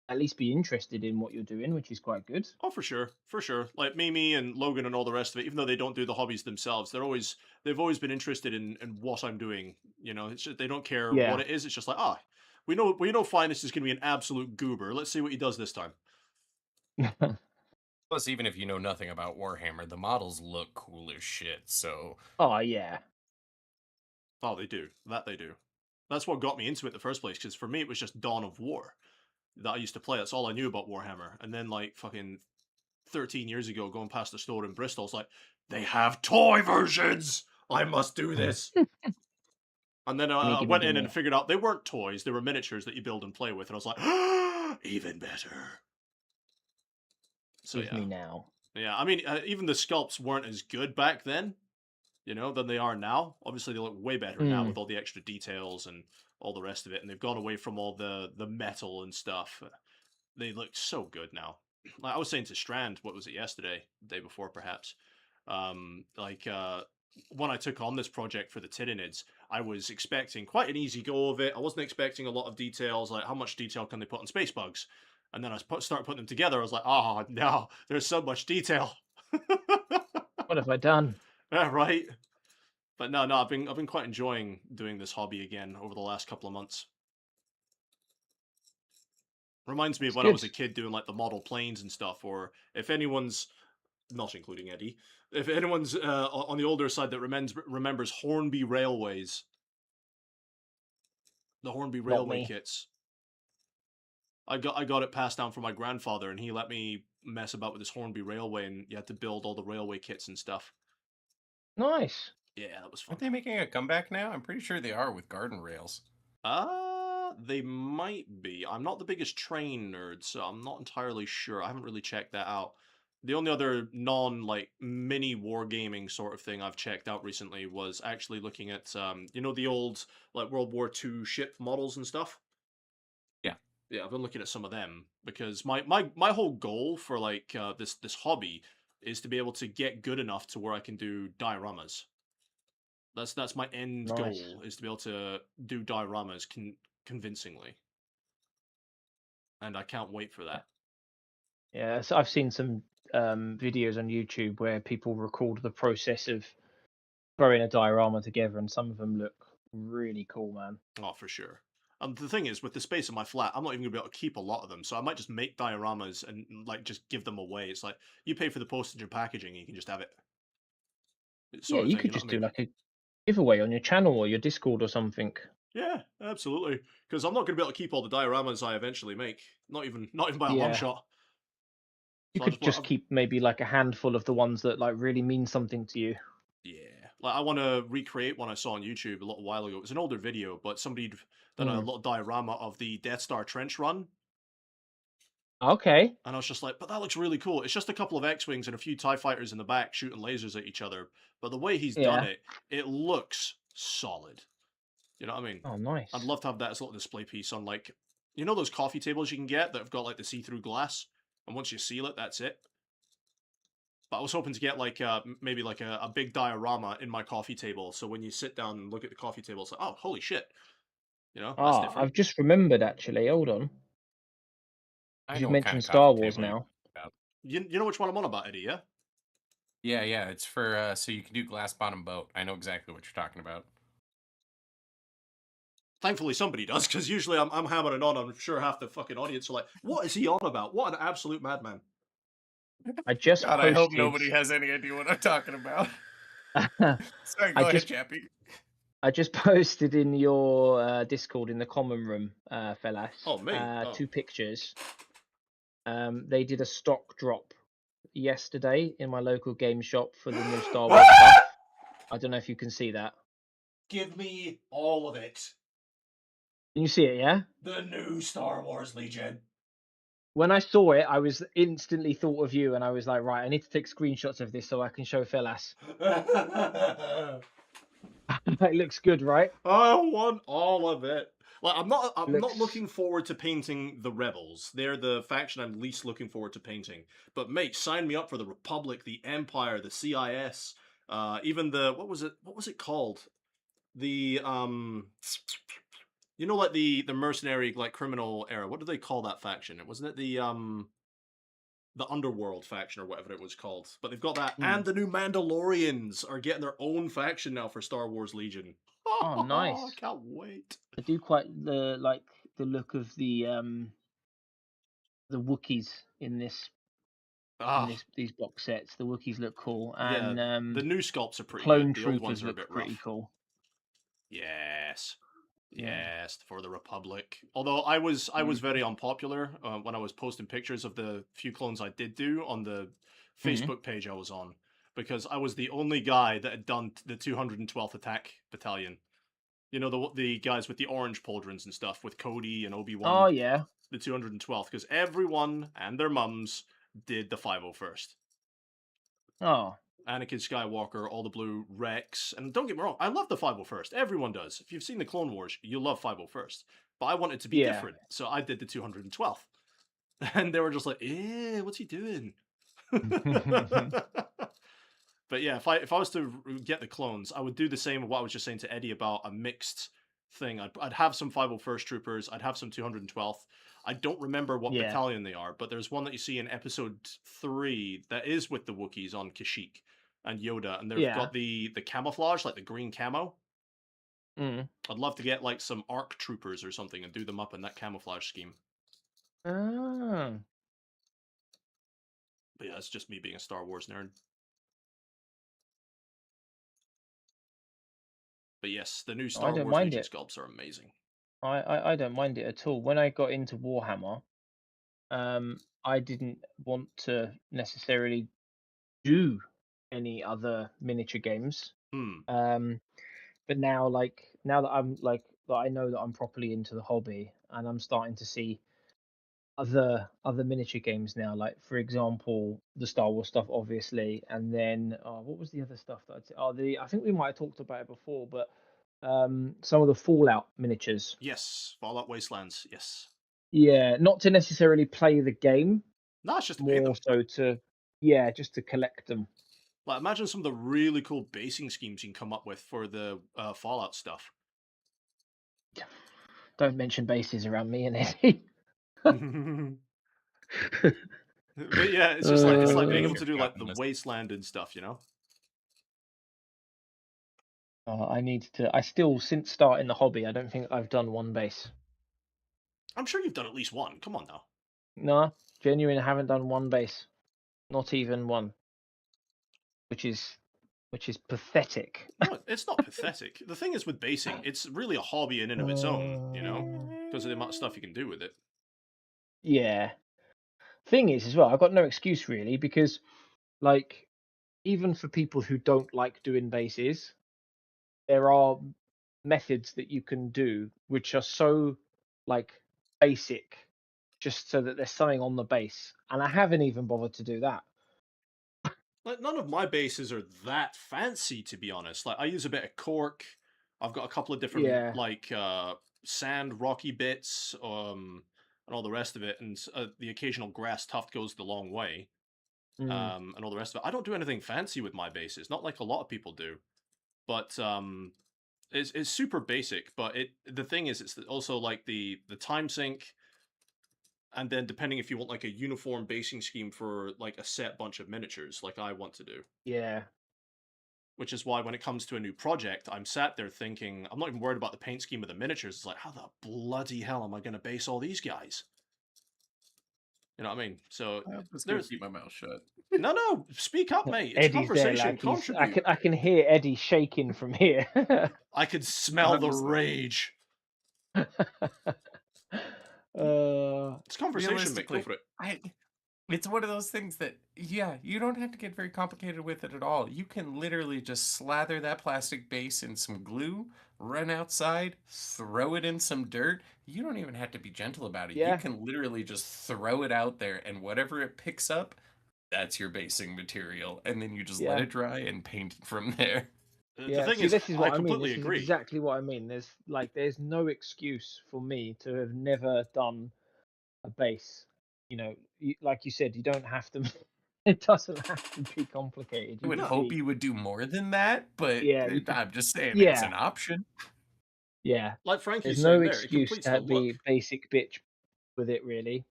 at least be interested in what you're doing, which is quite good. Oh, for sure, for sure. Like Mimi and Logan and all the rest of it, even though they don't do the hobbies themselves, they've always been interested in what I'm doing. You know, it's just, they don't care what Yeah. it is. It's just like, we know Finest is going to be an absolute goober. Let's see what he does this time. Plus, even if you know nothing about Warhammer, the models look cool as shit. So Oh yeah. Oh, they do. That they do. That's what got me into it in the first place. Because for me, it was just Dawn of War that I used to play. That's all I knew about Warhammer. And then, like, fucking 13 years ago, going past the store in Bristol, it's like, they have toy versions! I must do this! And then Gimme, I gimme, went in and gimme. figured out they weren't toys, they were miniatures that you build and play with. And I was like, even better. So, Give yeah. me now. Yeah, I mean, even the sculpts weren't as good back then, than they are now. Obviously, they look way better now Mm. with all the extra details and all the rest of it, and they've gone away from all the metal and stuff. They look so good now. Like I was saying to Strand, what was it yesterday, the day before perhaps? Like when I took on this project for the Tyranids, I was expecting quite an easy go of it. I wasn't expecting a lot of details, like how much detail can they put on space bugs? And then started putting them together. I was like, oh no, there's so much detail. What have I done? Yeah, right. But no, I've been quite enjoying doing this hobby again over the last couple of months. Reminds me of It's when I was good. a kid doing like the model planes and stuff, or if anyone's not including Eddie, if anyone's on the older side that remembers Hornby Railways, the Hornby Not Railway me. kits. I got it passed down from my grandfather, and he let me mess about with this Hornby Railway, and you had to build all the railway kits and stuff. Nice. Yeah, that was fun. Aren't they making a comeback now? I'm pretty sure they are with garden rails. They might be. I'm not the biggest train nerd, so I'm not entirely sure. I haven't really checked that out. The only other like mini wargaming sort of thing I've checked out recently was actually looking at you know, the old like World War II ship models and stuff. Yeah. Yeah, I've been looking at some of them because my whole goal for like this hobby is to be able to get good enough to where I can do dioramas. That's my end Nice. goal, is to be able to do dioramas convincingly, and I can't wait for that. Yeah, so I've seen some videos on YouTube where people record the process of throwing a diorama together, and some of them look really cool, man. Oh, for sure. The thing is, with the space in my flat, I'm not even gonna be able to keep a lot of them, so I might just make dioramas and like just give them away. It's like you pay for the postage and packaging, and you can just have it. Yeah, Sort of you thing, could you know what just I do mean? like a giveaway on your channel or your Discord or something. Yeah, absolutely. Because I'm not gonna be able to keep all the dioramas I eventually make. Not even by a long Yeah, shot. you So I could just want, just keep maybe like a handful of the ones that like really mean something to you. yeah, like I want to recreate one I saw on YouTube a little while ago. It was an older video, but somebody'd done a Mm. little diorama of the Death Star trench run, Okay. and I was just like, but that looks really cool. It's just a couple of X-wings and a few TIE fighters in the back shooting lasers at each other, but the way he's done Yeah. it, it looks solid. You know what I mean? Oh, I'd nice. love to have that as a little display piece on, like, you know those coffee tables you can get that have got like the see-through glass, and once you seal it, that's it. But I was hoping to get like maybe like a big diorama in my coffee table, so when you sit down and look at the coffee table, it's like, oh, holy shit, you know, that's Ah, different. I've just remembered actually. Hold on. I 'Cause know you've what kind of mentioned coffee Star Wars table you're now. talking about. You know which one I'm on about, Eddie? Yeah. Yeah, yeah, it's for so you can do glass bottom boat. I know exactly what you're talking about. Thankfully, somebody does, because usually I'm hammering on. I'm sure half the fucking audience are like, "What is he on about? What an absolute madman!" I just God, I hope posted. nobody has any idea what I'm talking about. Sorry, I go ahead, just Chappie. I just posted in your Discord in the common room, fellas. Oh, me. Oh, 2 pictures. They did a stock drop yesterday in my local game shop for the new Star Wars stuff. I don't know if you can see that. give me all of it. Can you see it? Yeah. The new Star Wars Legion. When I saw it, I was instantly thought of you, and I was like, right, I need to take screenshots of this so I can show fellas. It looks good, right? I want all of it. Like I'm not Looks. looking forward to painting the rebels. They're the faction I'm least looking forward to painting. But mate, sign me up for the Republic, the Empire, the CIS, even the what was it called? The you know, like the mercenary, like criminal era. What do they call that faction? Wasn't it the Underworld faction or whatever it was called? But they've got that, and the new Mandalorians are getting their own faction now for Star Wars Legion. Oh, I nice. can't wait. I do quite the look of the Wookiees in Ah, these box sets. The Wookiees look cool, yeah. and The new sculpts are pretty good. clone The old ones troopers are a look bit pretty rough. cool. Yes. Yeah. Yes, for the Republic. Although I was very unpopular when I was posting pictures of the few clones I did do on the Mm. Facebook page I was on, because I was the only guy that had done the 212th Attack Battalion. You know, the guys with the orange pauldrons and stuff, with Cody and Oh Obi-Wan, yeah. the 212th, because everyone and their mums did the 501st. Oh Anakin Skywalker, all the blue Rex, and don't get me wrong, I love the 501st. Everyone does. If you've seen the Clone Wars, you love 501st. But I wanted to be yeah. different, so I did the 212th. And they were just like, what's he doing? But yeah, if I was to get the clones, I would do the same with what I was just saying to Eddie about a mixed thing. I'd have some 501st troopers, I'd have some 212th. I don't remember what Yeah. battalion they are, but there's one that you see in episode 3 that is with the Wookiees on Kashyyyk and Yoda, and they've Yeah. got the camouflage, like the green camo. Mm. I'd love to get like some ARC troopers or something and do them up in that camouflage scheme. Ah. But yeah, it's just me being a Star Wars nerd. But yes, the new I Star don't Wars mind Legion it. sculpts are amazing. I don't mind it at all. When I got into Warhammer, I didn't want to necessarily do any other miniature games. Hmm. But now, like now that I'm like that, I know that I'm properly into the hobby, and I'm starting to see other miniature games now. Like for example, the Star Wars stuff, obviously, and then what was the other stuff that I'd say? I think we might have talked about it before, but some of the Fallout miniatures. Yes, Fallout Wastelands. Yes. Yeah, not to necessarily play the game, No, it's just to paint more them. so to yeah, just to collect them. Like, imagine some of the really cool basing schemes you can come up with for the Fallout stuff. Don't mention bases around me and Eddie. But yeah, it's like being able Make to it do like the honest. wasteland and stuff, you know? I need to. I still, since starting the hobby, I don't think I've done one base. I'm sure you've done at least one. Come on now. No, genuine, I haven't done one base. Not even one, which is pathetic. No, it's not pathetic. The thing is with basing, it's really a hobby in and of its own, you know? Because of the amount of stuff you can do with it. Yeah. Thing is, as well, I've got no excuse really because, like, even for people who don't like doing bases, there are methods that you can do which are so like basic, just so that there's something on the base, and I haven't even bothered to do that. Like, none of my bases are that fancy, to be honest. Like, I use a bit of cork. I've got a couple of different, Yeah. like, sand, rocky bits, and all the rest of it. And the occasional grass tuft goes the long way, Mm, and all the rest of it. I don't do anything fancy with my bases, not like a lot of people do. But it's super basic. But the thing is, it's also like the time sink, and then depending if you want like a uniform basing scheme for like a set bunch of miniatures, like I want to do. yeah. Which is why when it comes to a new project, I'm sat there thinking, I'm not even worried about the paint scheme of the miniatures. It's like, how the bloody hell am I going to base all these guys? You know what I mean? So I'm just gonna there's keep my mouth shut. no, speak up, mate. It's a Eddie's there, conversation. like I Contribute. can hear Eddie shaking from here. I could smell the Honestly, rage. It's conversation, mate. Go realistically, for it. it's one of those things that, yeah, you don't have to get very complicated with it at all. You can literally just slather that plastic base in some glue, run outside, throw it in some dirt. You don't even have to be gentle about it. You Yeah, can literally just throw it out there, and whatever it picks up, that's your basing material. And then you just let yeah, it dry and paint it from there. The yeah. thing See, is, this is I what I mean. completely This is agree. exactly what I mean. There's no excuse for me to have never done a base. Like you said, you don't have to. It doesn't have to be complicated. I You would just hope need, you would do more than that, but yeah, I'm just saying it's yeah, an option. yeah. Like Frankie's There's no saying there, it excuse completes the to look. be basic bitch with it, really.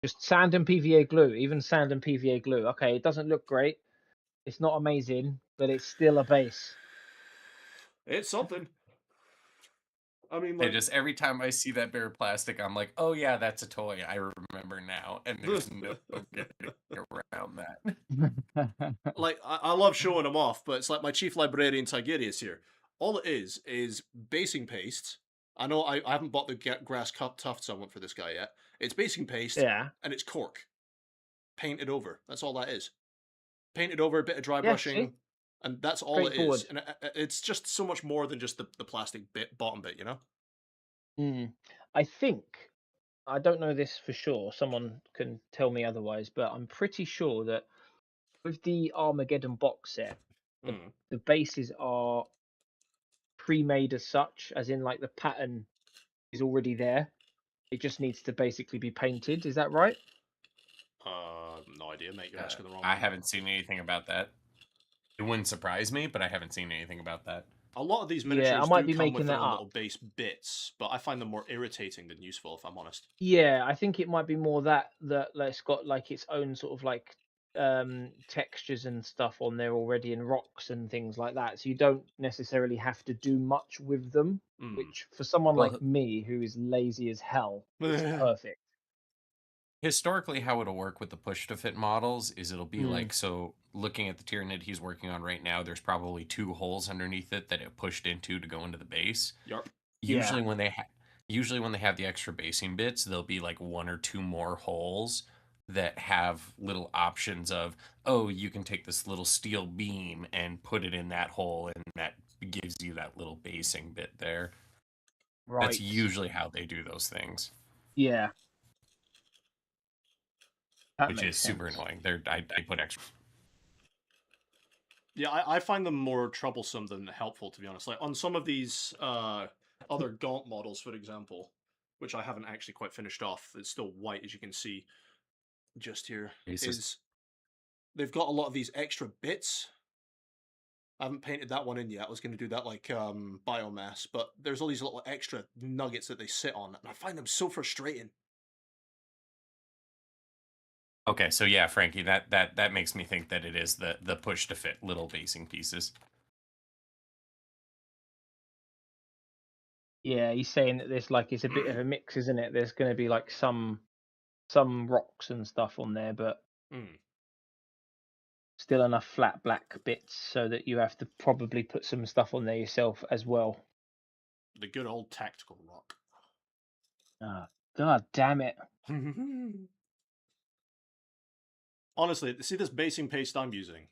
Just sand and PVA glue, even sand and PVA glue. Okay, it doesn't look great. It's not amazing, but it's still a base. It's something. I mean, I like, just every time I see that bare plastic, I'm like, oh yeah, that's a toy. I remember now, and there's no getting around that. like I love showing them off, but it's like my chief librarian Tigerius here. All it is basing paste. I know I haven't bought the grass cut tufts I want for this guy yet. It's basing paste Yeah. and it's cork painted over. That's all that is. Painted over, a bit of dry Yeah, see? brushing, and that's all it is. Straightforward. And it's just so much more than just the plastic bit bottom bit, you know. Mm. I think, I don't know this for sure, someone can tell me otherwise, but I'm pretty sure that with the Armageddon box set, the, Mm. the bases are pre-made as such, as in like the pattern is already there. It just needs to basically be painted. Is that right? No idea, mate. You're asking the wrong I man. haven't seen anything about that. It wouldn't surprise me, but I haven't seen anything about that. A lot of these Yeah, I miniatures might do be come with making their that own little up. base bits, but I find them more irritating than useful, if I'm honest. Yeah, I think it might be more that like, it's got like its own sort of like textures and stuff on there already, and rocks and things like that. So you don't necessarily have to do much with them, Mm. which for someone like Well, me who is lazy as hell is perfect. Historically, how it'll work with the push to fit models is it'll be Mm. like, so looking at the Tyrannid he's working on right now, there's probably 2 holes underneath it that it pushed into to go into the base. Yup. Yeah. Usually when they have the extra basing bits, there'll be like 1 or 2 more holes that have little options of, oh, you can take this little steel beam and put it in that hole, and that gives you that little basing bit there. Right. That's usually how they do those things, Yeah. That Which makes is super sense. annoying. I put extra. Yeah, I find them more troublesome than helpful, to be honest. Like on some of these other Gaunt models, for example, which I haven't actually quite finished off. It's still white, as you can see just here. Is they've got a lot of these extra bits. I haven't painted that one in yet. I was going to do that like biomass, but there's all these little extra nuggets that they sit on, and I find them so frustrating. Okay, so yeah, Frankie, that makes me think that it is the push to fit little basing pieces. Yeah, he's saying that there's like it's a bit of a mix, isn't it? There's going to be like some rocks and stuff on there, but still enough flat black bits so that you have to probably put some stuff on there yourself as well. The good old tactical rock. Oh, God damn it. Honestly, see this basing paste I'm using,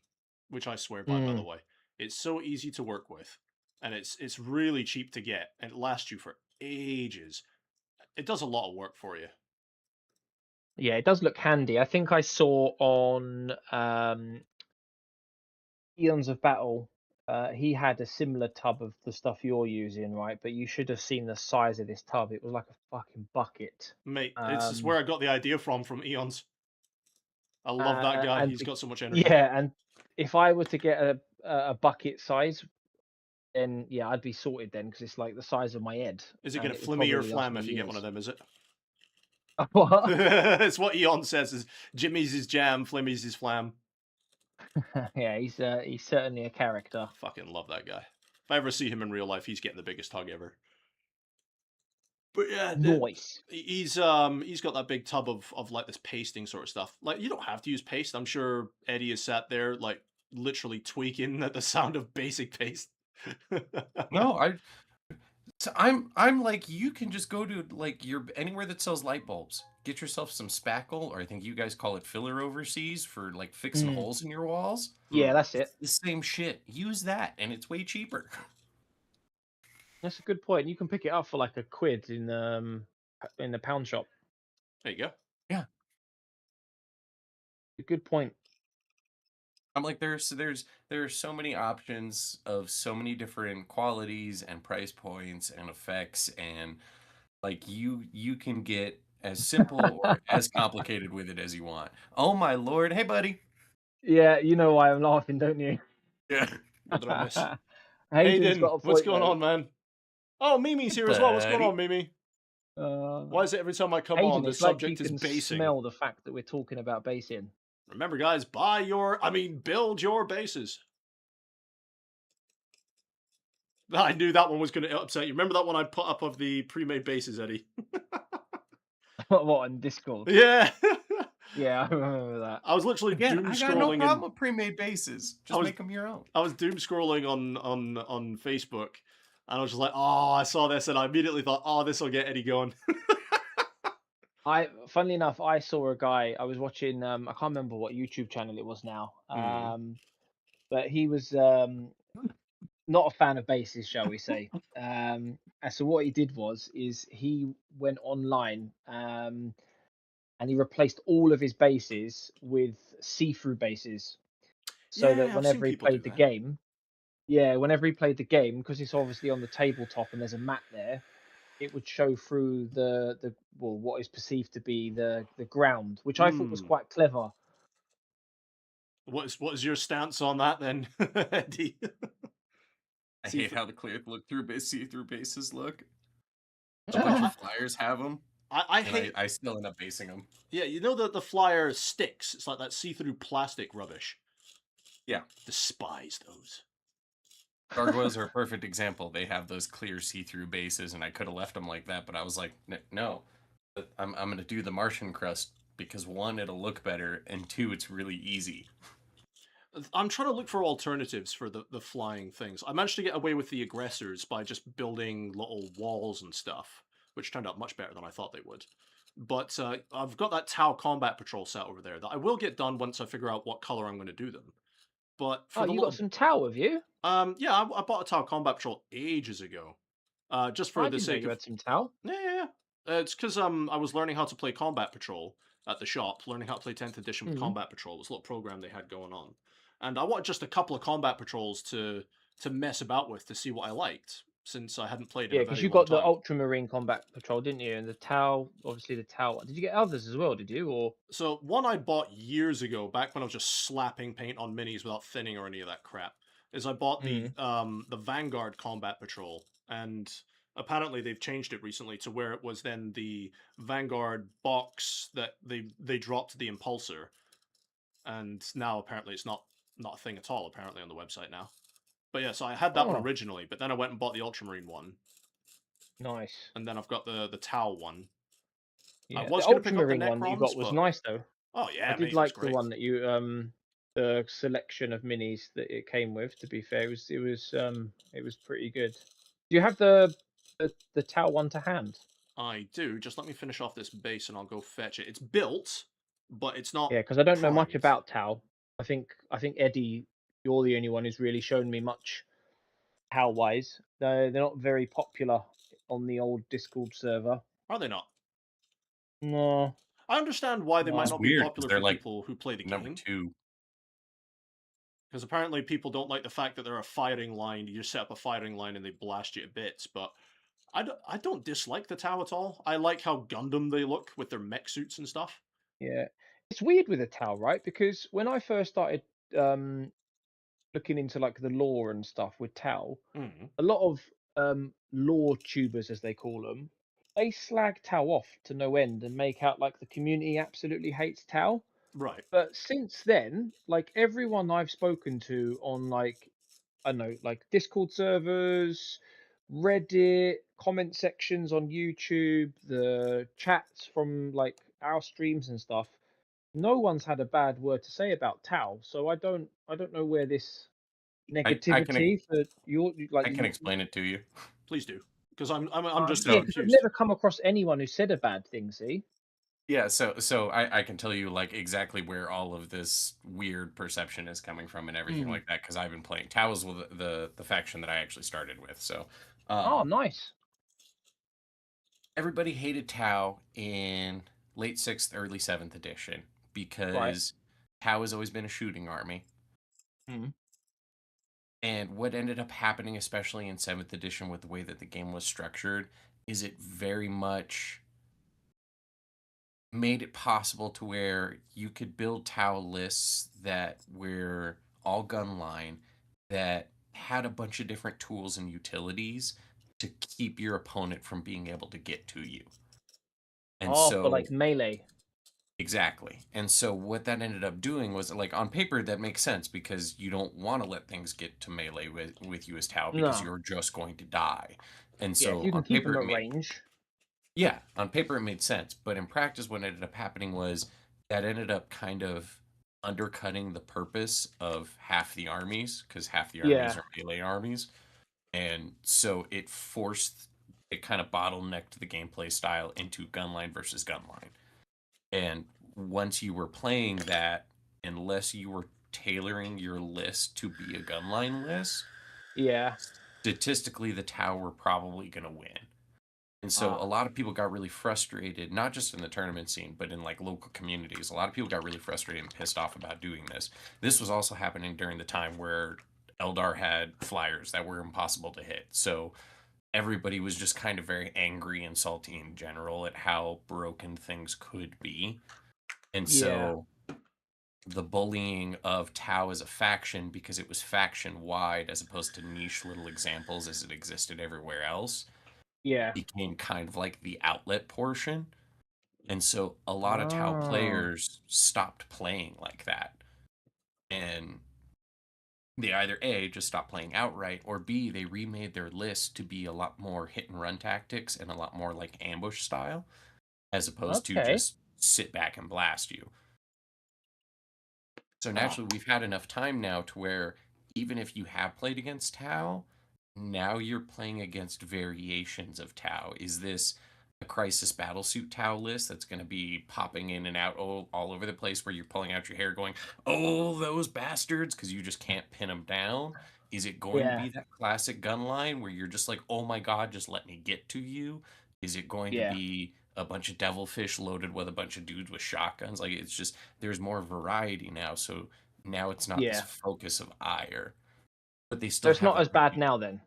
which I swear by the way. It's so easy to work with, and it's really cheap to get, and it lasts you for ages. It does a lot of work for you. Yeah, it does look handy. I think I saw on Eons of Battle, he had a similar tub of the stuff you're using, right? But you should have seen the size of this tub. It was like a fucking bucket. Mate, this is where I got the idea from Eons. I love that guy. He's got so much energy. Yeah, and if I were to get a bucket size, then yeah, I'd be sorted then because it's like the size of my head. Is it and going to would flimmy or probably last flam me if you get one years. of them, is it? What? It's what Eon says is Jimmy's his jam, Flimmy's his flam. Yeah, he's certainly a character. Fucking love that guy. If I ever see him in real life, he's getting the biggest hug ever. But yeah, Nice. he's got that big tub of like this pasting sort of stuff. Like you don't have to use paste. I'm sure Eddie has sat there like literally tweaking at the sound of basic paste. No, I'm like, you can just go to like anywhere that sells light bulbs. Get yourself some spackle, or I think you guys call it filler overseas for like fixing holes in your walls. Yeah, that's it. It's the same shit. Use that, and it's way cheaper. That's a good point. You can pick it up for like £1 in the pound shop. There you go. Yeah. A good point. I'm like, there's so many options of so many different qualities and price points and effects, and like you can get as simple or as complicated with it as you want. Oh my lord. Hey buddy. Yeah, you know why I'm laughing, don't you? Yeah. What did I miss? Hayden's Hayden, got a what's point, going though. on, man? Oh, Mimi's here as well. What's going on, Mimi? Why is it every time I come Hayden, on, the it's like you subject is can basing? smell the fact that we're talking about basing. Remember, guys, build your bases. I knew that one was going to upset you. Remember that one I put up of the pre-made bases, Eddie? What, on Discord? Yeah. Yeah, I remember that. I was literally doom I got scrolling. no problem with pre-made bases. Just make them your own. I was doom scrolling on Facebook, and I was just like, oh, I saw this, and I immediately thought, oh, this will get Eddie going. Funnily enough, I saw a guy. I was watching. I can't remember what YouTube channel it was now. But he was not a fan of bases, shall we say? And so what he did is he went online and he replaced all of his bases with see-through bases, so that whenever he played the game, because it's obviously on the tabletop and there's a mat there, it would show through the what is perceived to be the ground, which I thought was quite clever. What is your stance on that then, Eddie? I hate how the clear see-through bases look. A bunch of flyers have them. I still end up basing them. Yeah, you know that the flyer sticks. It's like that see-through plastic rubbish. Yeah. Despise those. Gargoyles are a perfect example. They have those clear see-through bases, and I could have left them like that, but I was like, no, I'm going to do the Martian crust because one, it'll look better, and two, it's really easy. I'm trying to look for alternatives for the flying things. I managed to get away with the aggressors by just building little walls and stuff, which turned out much better than I thought they would. But I've got that Tau Combat Patrol set over there that I will get done once I figure out what color I'm going to do them. But Oh, for the you got little, some towel, have you? yeah, I bought a Tau Combat Patrol ages ago, just for I the didn't know sake you of had some towel. yeah. It's because I was learning how to play Combat Patrol at the shop, learning how to play 10th edition with Mm. Combat Patrol. It was a little program they had going on, and I wanted just a couple of Combat Patrols to mess about with to see what I liked, since I hadn't played in Yeah, a because very you long got the time. Ultramarine Combat Patrol, didn't you? And the towel, obviously the towel. Did you get others as well? Did you? Or So one I bought years ago, back when I was just slapping paint on minis without thinning or any of that crap, is I bought the Vanguard Combat Patrol, and apparently they've changed it recently to where it was then the Vanguard box that they dropped the Impulsor, and now apparently it's not a thing at all. Apparently on the website now. But yeah, so I had that one oh, originally, but then I went and bought the Ultramarine one, nice. and then I've got the Tau one. I Yeah, the was gonna pick up the Ultramarine one that you Necrons, got was but nice though. oh I yeah, did mate, it was like the great. one that you the selection of minis that it came with. To be fair, it was pretty good. Do you have the Tau one to hand? I do. Just let me finish off this base and I'll go fetch it. It's built, but it's not Yeah, because I don't know much primed. about Tau. I think Eddie, you're the only one who's really shown me much Tau wise. They're not very popular on the old Discord server. Are they not? No, I understand why they might It's no. not be weird because popular they're for like people who play the number game, two. because apparently people don't like the fact that they're a firing line. You just set up a firing line and they blast you to bits. But I don't dislike the Tau at all. I like how Gundam they look with their mech suits and stuff. Yeah, it's weird with a Tau, right? Because when I first started um, looking into like the lore and stuff with Tau, Mm, a lot of lore tubers, as they call them, they slag Tau off to no end and make out like the community absolutely hates Tau. right. But since then, like everyone I've spoken to on like I don't know, like Discord servers, Reddit, comment sections on YouTube, the chats from like our streams and stuff, no one's had a bad word to say about Tau. So I don't know where this I can negativity for your like I can explain it to you. Please do, because I'm just yeah, So because I've confused. never come across anyone who said a bad thing. See, yeah, so I can tell you like exactly where all of this weird perception is coming from and everything mm. like that because I've been playing. Tau is the faction that I actually started with. So Oh, um, nice, everybody hated Tau in late sixth, early seventh edition right? because Tau has always been a shooting army. Mm. And what ended up happening, especially in seventh edition, with the way that the game was structured, is it very much made it possible to where you could build Tau lists that were all gun line that had a bunch of different tools and utilities to keep your opponent from being able to get to you. And Oh, for so like melee. exactly. And so what that ended up doing was like on paper that makes sense because you don't want to let things get to melee with you as Tau because No, you're just going to die. And yeah, if so you can on keep paper them it at made range. yeah, on paper it made sense, but in practice what ended up happening was that ended up kind of undercutting the purpose of half the armies because half the armies Yeah, are melee armies. And so it kind of bottlenecked the gameplay style into gunline versus gunline. And once you were playing that, unless you were tailoring your list to be a gunline list, yeah. statistically the Tau were probably going to win. And so a Ah, lot of people got really frustrated, not just in the tournament scene, but in like local communities. A lot of people got really frustrated and pissed off about doing this. This was also happening during the time where Eldar had flyers that were impossible to hit. So everybody was just kind of very angry and salty in general at how broken things could be. And yeah, so the bullying of Tau as a faction, because it was faction wide as opposed to niche little examples as it existed everywhere else, yeah. became kind of like the outlet portion. And so a lot of Tau Ah, players stopped playing like that. And they either A, just stopped playing outright, or B, they remade their list to be a lot more hit and run tactics and a lot more like ambush style, as opposed to okay. just sit back and blast you. So Ah. naturally, we've had enough time now to where even if you have played against Tau, now you're playing against variations of Tau. Is this a Crisis Battlesuit Tau list that's going to be popping in and out all over the place where you're pulling out your hair going, oh, those bastards, because you just can't pin them down? Is it going to Yeah. be that classic gun line where you're just like, oh my god, just let me get to you? Is it going to Yeah. be a bunch of devilfish loaded with a bunch of dudes with shotguns? Like, it's just, there's more variety now, so now it's not this Yeah. focus of ire. But they So still it's have not that as bad now then.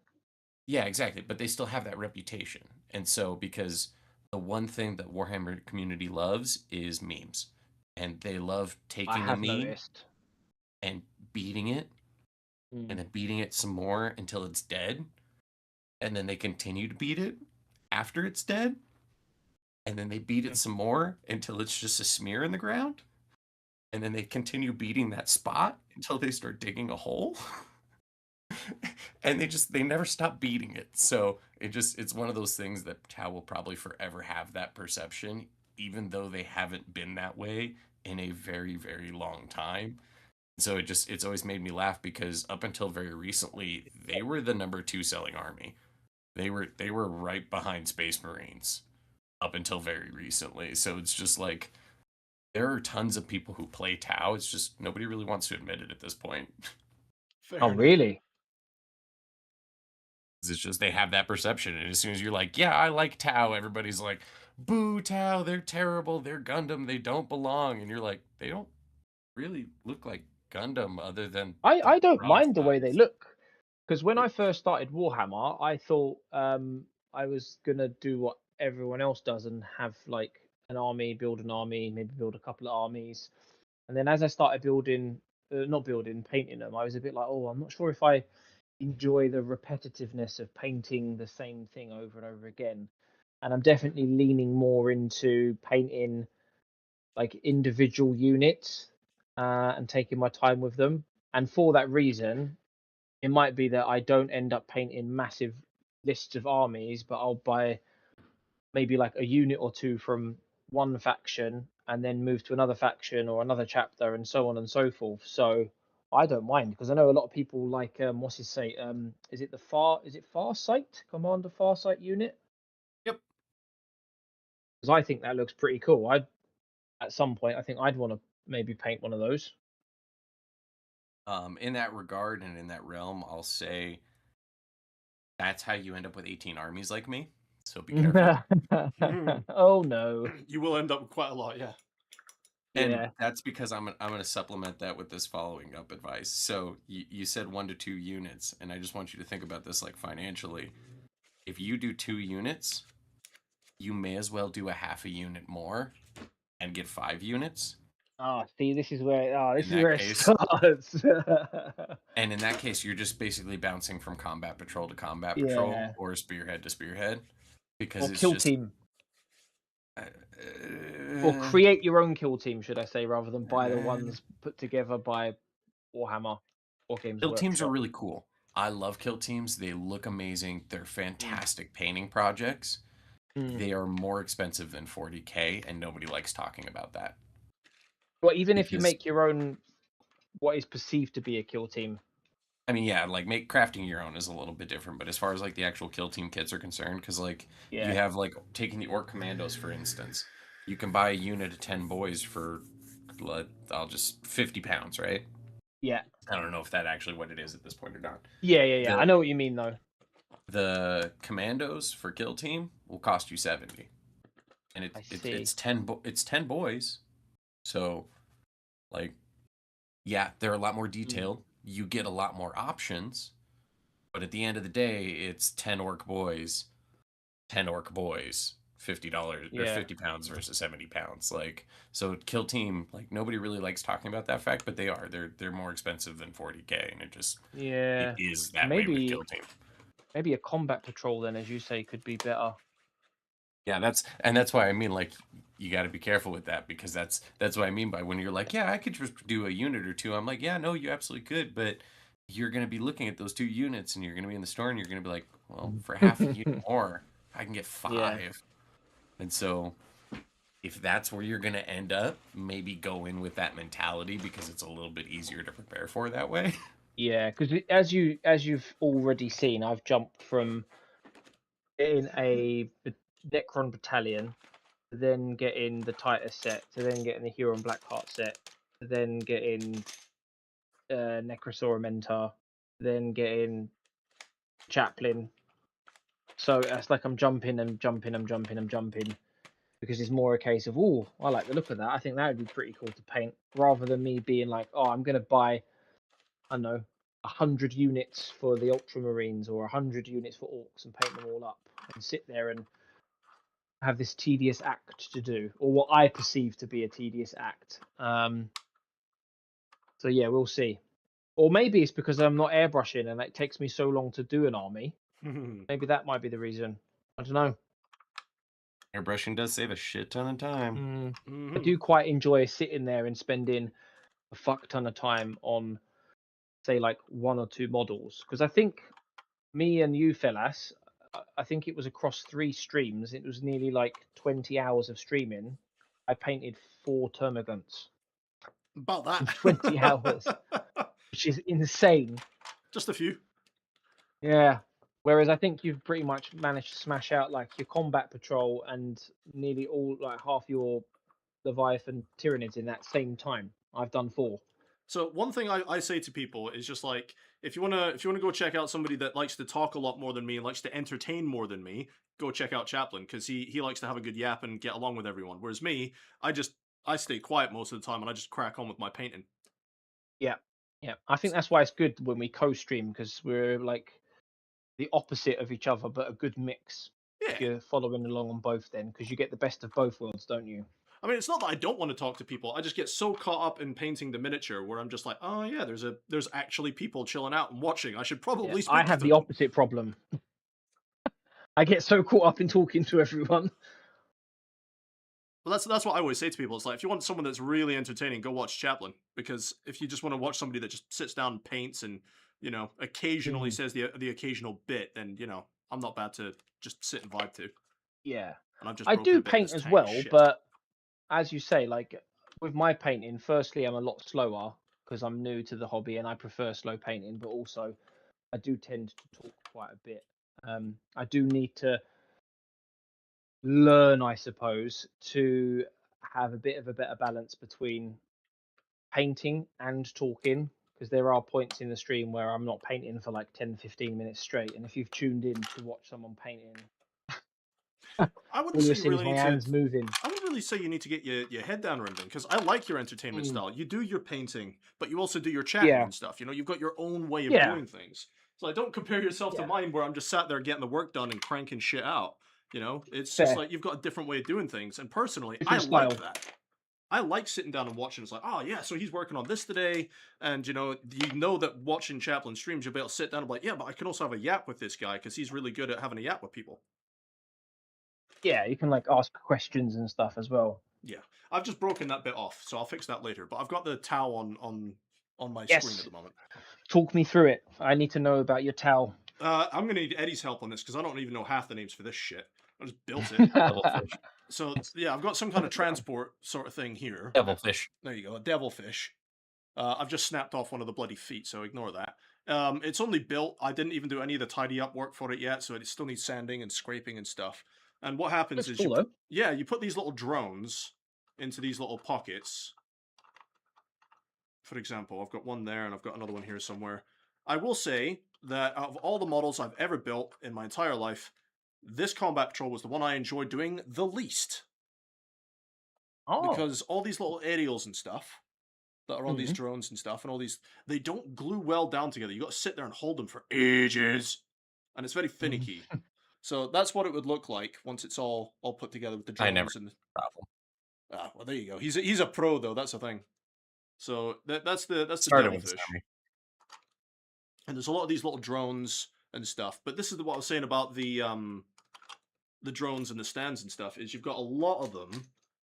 yeah, exactly. But they still have that reputation. And so, because the one thing that Warhammer community loves is memes. And they love I taking a have meme noticed. and beating it, and then beating it some more until it's dead. And then they continue to beat it after it's dead. And then they beat it some more until it's just a smear in the ground. And then they continue beating that spot until they start digging a hole. And they never stop beating it. So it's one of those things that Tau will probably forever have that perception, even though they haven't been that way in a very, very long time. So it's always made me laugh because up until very recently, they were the number 2 selling army. They were right behind Space Marines up until very recently. So it's just like there are tons of people who play Tau. It's just nobody really wants to admit it at this point. Fair Oh, enough. really? It's just they have that perception, and as soon as you're like, yeah, I like Tau, everybody's like, boo Tau, they're terrible, they're Gundam, they don't belong. And you're like, they don't really look like Gundam other than the I don't broad mind the way they sides. look, because when I first started Warhammer, I thought I was gonna do what everyone else does and have like an army, build an army, maybe build a couple of armies, and then as I started building, not building, painting them, I was a bit like, oh, I'm not sure if I enjoy the repetitiveness of painting the same thing over and over again, and I'm definitely leaning more into painting like individual units and taking my time with them. And for that reason, it might be that I don't end up painting massive lists of armies, but I'll buy maybe like a unit or two from one faction and then move to another faction or another chapter and so on and so forth. So I don't mind because I know a lot of people like what's his say? Is it Farsight? Commander Farsight unit? Yep. Because I think that looks pretty cool. I At some point I think I'd want to maybe paint one of those. In that regard and in that realm, I'll say that's how you end up with 18 armies like me. So be careful. Oh no. You will end up with quite a lot, yeah. And Yeah. that's because I'm going to supplement that with this following up advice. So you said 1 to 2 units, and I just want you to think about this like financially. If you do 2 units, you may as well do a half a unit more and get 5 units. Oh, see, this is where In that it case- starts. And in that case, you're just basically bouncing from combat patrol to combat Yeah. patrol or spearhead to spearhead because Or it's kill just team. Or create your own kill team, should I say, rather than buy the ones put together by Warhammer or Games kill teams are Workshop. really cool. I love kill teams. They look amazing. They're fantastic painting projects. Mm. They are more expensive than 40K, and nobody likes talking about that. Well, even if you Because- make your own, what is perceived to be a kill team. I mean, yeah, like crafting your own is a little bit different, but as far as like the actual kill team kits are concerned, because like Yeah. you have like taking the Orc Commandos for instance, you can buy a unit of 10 boys for I'll just 50 pounds, right? Yeah. I don't know if that actually what it is at this point or not. Yeah. I know what you mean, though. The commandos for kill team will cost you 70, and it's 10 boys, so like yeah, they're a lot more detailed. You get a lot more options, but at the end of the day, it's 10 orc boys, $50 or Yeah. 50 pounds versus 70 pounds. Like, so kill team, like nobody really likes talking about that fact, but they're more expensive than 40K, and Yeah. it is that way with kill team. Maybe a combat patrol then, as you say, could be better. Yeah, that's why I mean, like, you got to be careful with that, because that's what I mean by when you're like, yeah, I could just do a unit or two. I'm like, yeah, no, you absolutely could, but you're gonna be looking at those 2 units, and you're gonna be in the store, and you're gonna be like, well, for half a unit more, I can get 5, and so if that's where you're going to end up, maybe go in with that mentality because it's a little bit easier to prepare for that way. Yeah, because as you've already seen, I've jumped from getting Necron battalion, to then getting the Titus set, to then getting the Huron Blackheart set, to then getting Necrosaur Mentor, then getting Chaplain. So it's like I'm jumping and jumping, I'm jumping, I'm jumping, because it's more a case of, oh, I like the look of that. I think that would be pretty cool to paint, rather than me being like, oh, I'm gonna buy, I don't know, 100 units for the Ultramarines or 100 units for Orcs and paint them all up and sit there and have this tedious act to do, or what I perceive to be a tedious act. So yeah, we'll see. Or maybe it's because I'm not airbrushing and it takes me so long to do an army. Maybe that might be the reason. I don't know. Airbrushing does save a shit ton of time. I do quite enjoy sitting there and spending a fuck ton of time on, say, like 1 or 2 models, because I think me and you fellas, I think it was across 3 streams. It was nearly like 20 hours of streaming. I painted 4 termagants About in 20 hours, that. which is insane. Just a few. Yeah. Whereas I think you've pretty much managed to smash out like your combat patrol and nearly all, like half your Leviathan Tyranids in that same time. I've done 4. So one thing I say to people is just like, if you wanna go check out somebody that likes to talk a lot more than me and likes to entertain more than me, go check out Chaplin, because he likes to have a good yap and get along with everyone. Whereas me, I stay quiet most of the time and I just crack on with my painting. Yeah. Yeah. I think that's why it's good when we co-stream, because we're like the opposite of each other, but a good mix. Yeah. If you're following along on both, then, because you get the best of both worlds, don't you? I mean, it's not that I don't want to talk to people. I just get so caught up in painting the miniature where I'm just like, oh yeah, there's actually people chilling out and watching. I should probably Yeah, speak I to have them. the opposite problem. I get so caught up in talking to everyone. But that's what I always say to people. It's like, if you want someone that's really entertaining, go watch Chaplin. Because if you just want to watch somebody that just sits down and paints and, occasionally says the occasional bit, then, I'm not bad to just sit and vibe to. Yeah, And I've just I broken a do bit of paint this as tank of well, shit. but as you say, like with my painting, firstly, I'm a lot slower because I'm new to the hobby and I prefer slow painting, but also I do tend to talk quite a bit. I do need to learn, I suppose, to have a bit of a better balance between painting and talking, because there are points in the stream where I'm not painting for like 10-15 minutes straight, and if you've tuned in to watch someone painting, I wouldn't all say you're you seeing is really my need to. hands moving. I would really say you need to get your head down or anything, because I like your entertainment style. You do your painting, but you also do your chatting Yeah, and stuff. You've got your own way of yeah, doing things. So I don't compare yourself to yeah. mine, where I'm just sat there getting the work done and cranking shit out. It's just Fair. like you've got a different way of doing things. And personally, I Different like style. that. I like sitting down and watching. It's like, oh yeah, so he's working on this today, and that watching Chaplin streams, you'll be able to sit down and be like, yeah, but I can also have a yap with this guy because he's really good at having a yap with people. Yeah, you can like ask questions and stuff as well. Yeah, I've just broken that bit off, so I'll fix that later. But I've got the towel on my screen at Yes. the moment. Talk me through it. I need to know about your towel. I'm gonna need Eddie's help on this because I don't even know half the names for this shit. I just built it. Devilfish. So yeah, I've got some kind of transport sort of thing here. Devilfish. There you go, a devilfish. I've just snapped off one of the bloody feet, so ignore that. It's only built. I didn't even do any of the tidy up work for it yet, so it still needs sanding and scraping and stuff. And what happens Looks is cool though. you put these little drones into these little pockets. For example, I've got one there and I've got another one here somewhere. I will say that out of all the models I've ever built in my entire life, this combat patrol was the one I enjoyed doing the least. Oh. Because all these little aerials and stuff that are on these drones and stuff, and all these, they don't glue well down together. You got to sit there and hold them for ages, and it's very finicky. So that's what it would look like once it's all put together with the drones. I never and problem. Ah, well, there you go. He's a pro though. That's the thing. So that's the Started with devilfish. this army. And there's a lot of these little drones and stuff. But this is what I was saying about the drones and the stands and stuff. Is you've got a lot of them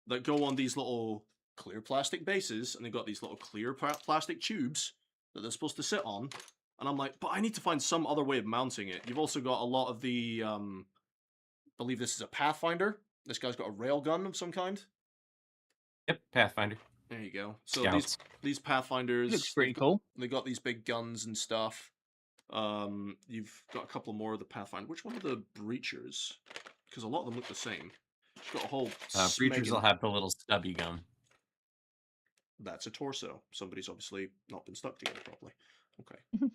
that go on these little clear plastic bases, and they've got these little clear plastic tubes that they're supposed to sit on. And I'm like, but I need to find some other way of mounting it. You've also got a lot of the, I believe this is a Pathfinder. This guy's got a railgun of some kind. Yep, Pathfinder. There you go. So Scouts. these Pathfinders, Looks pretty cool. they got these big guns and stuff. You've got a couple more of the Pathfinder. Which one are the Breachers? Because a lot of them look the same. You've got a whole Breachers will smeggin- have the little stubby gun. That's a torso. Somebody's obviously not been stuck together properly. Okay.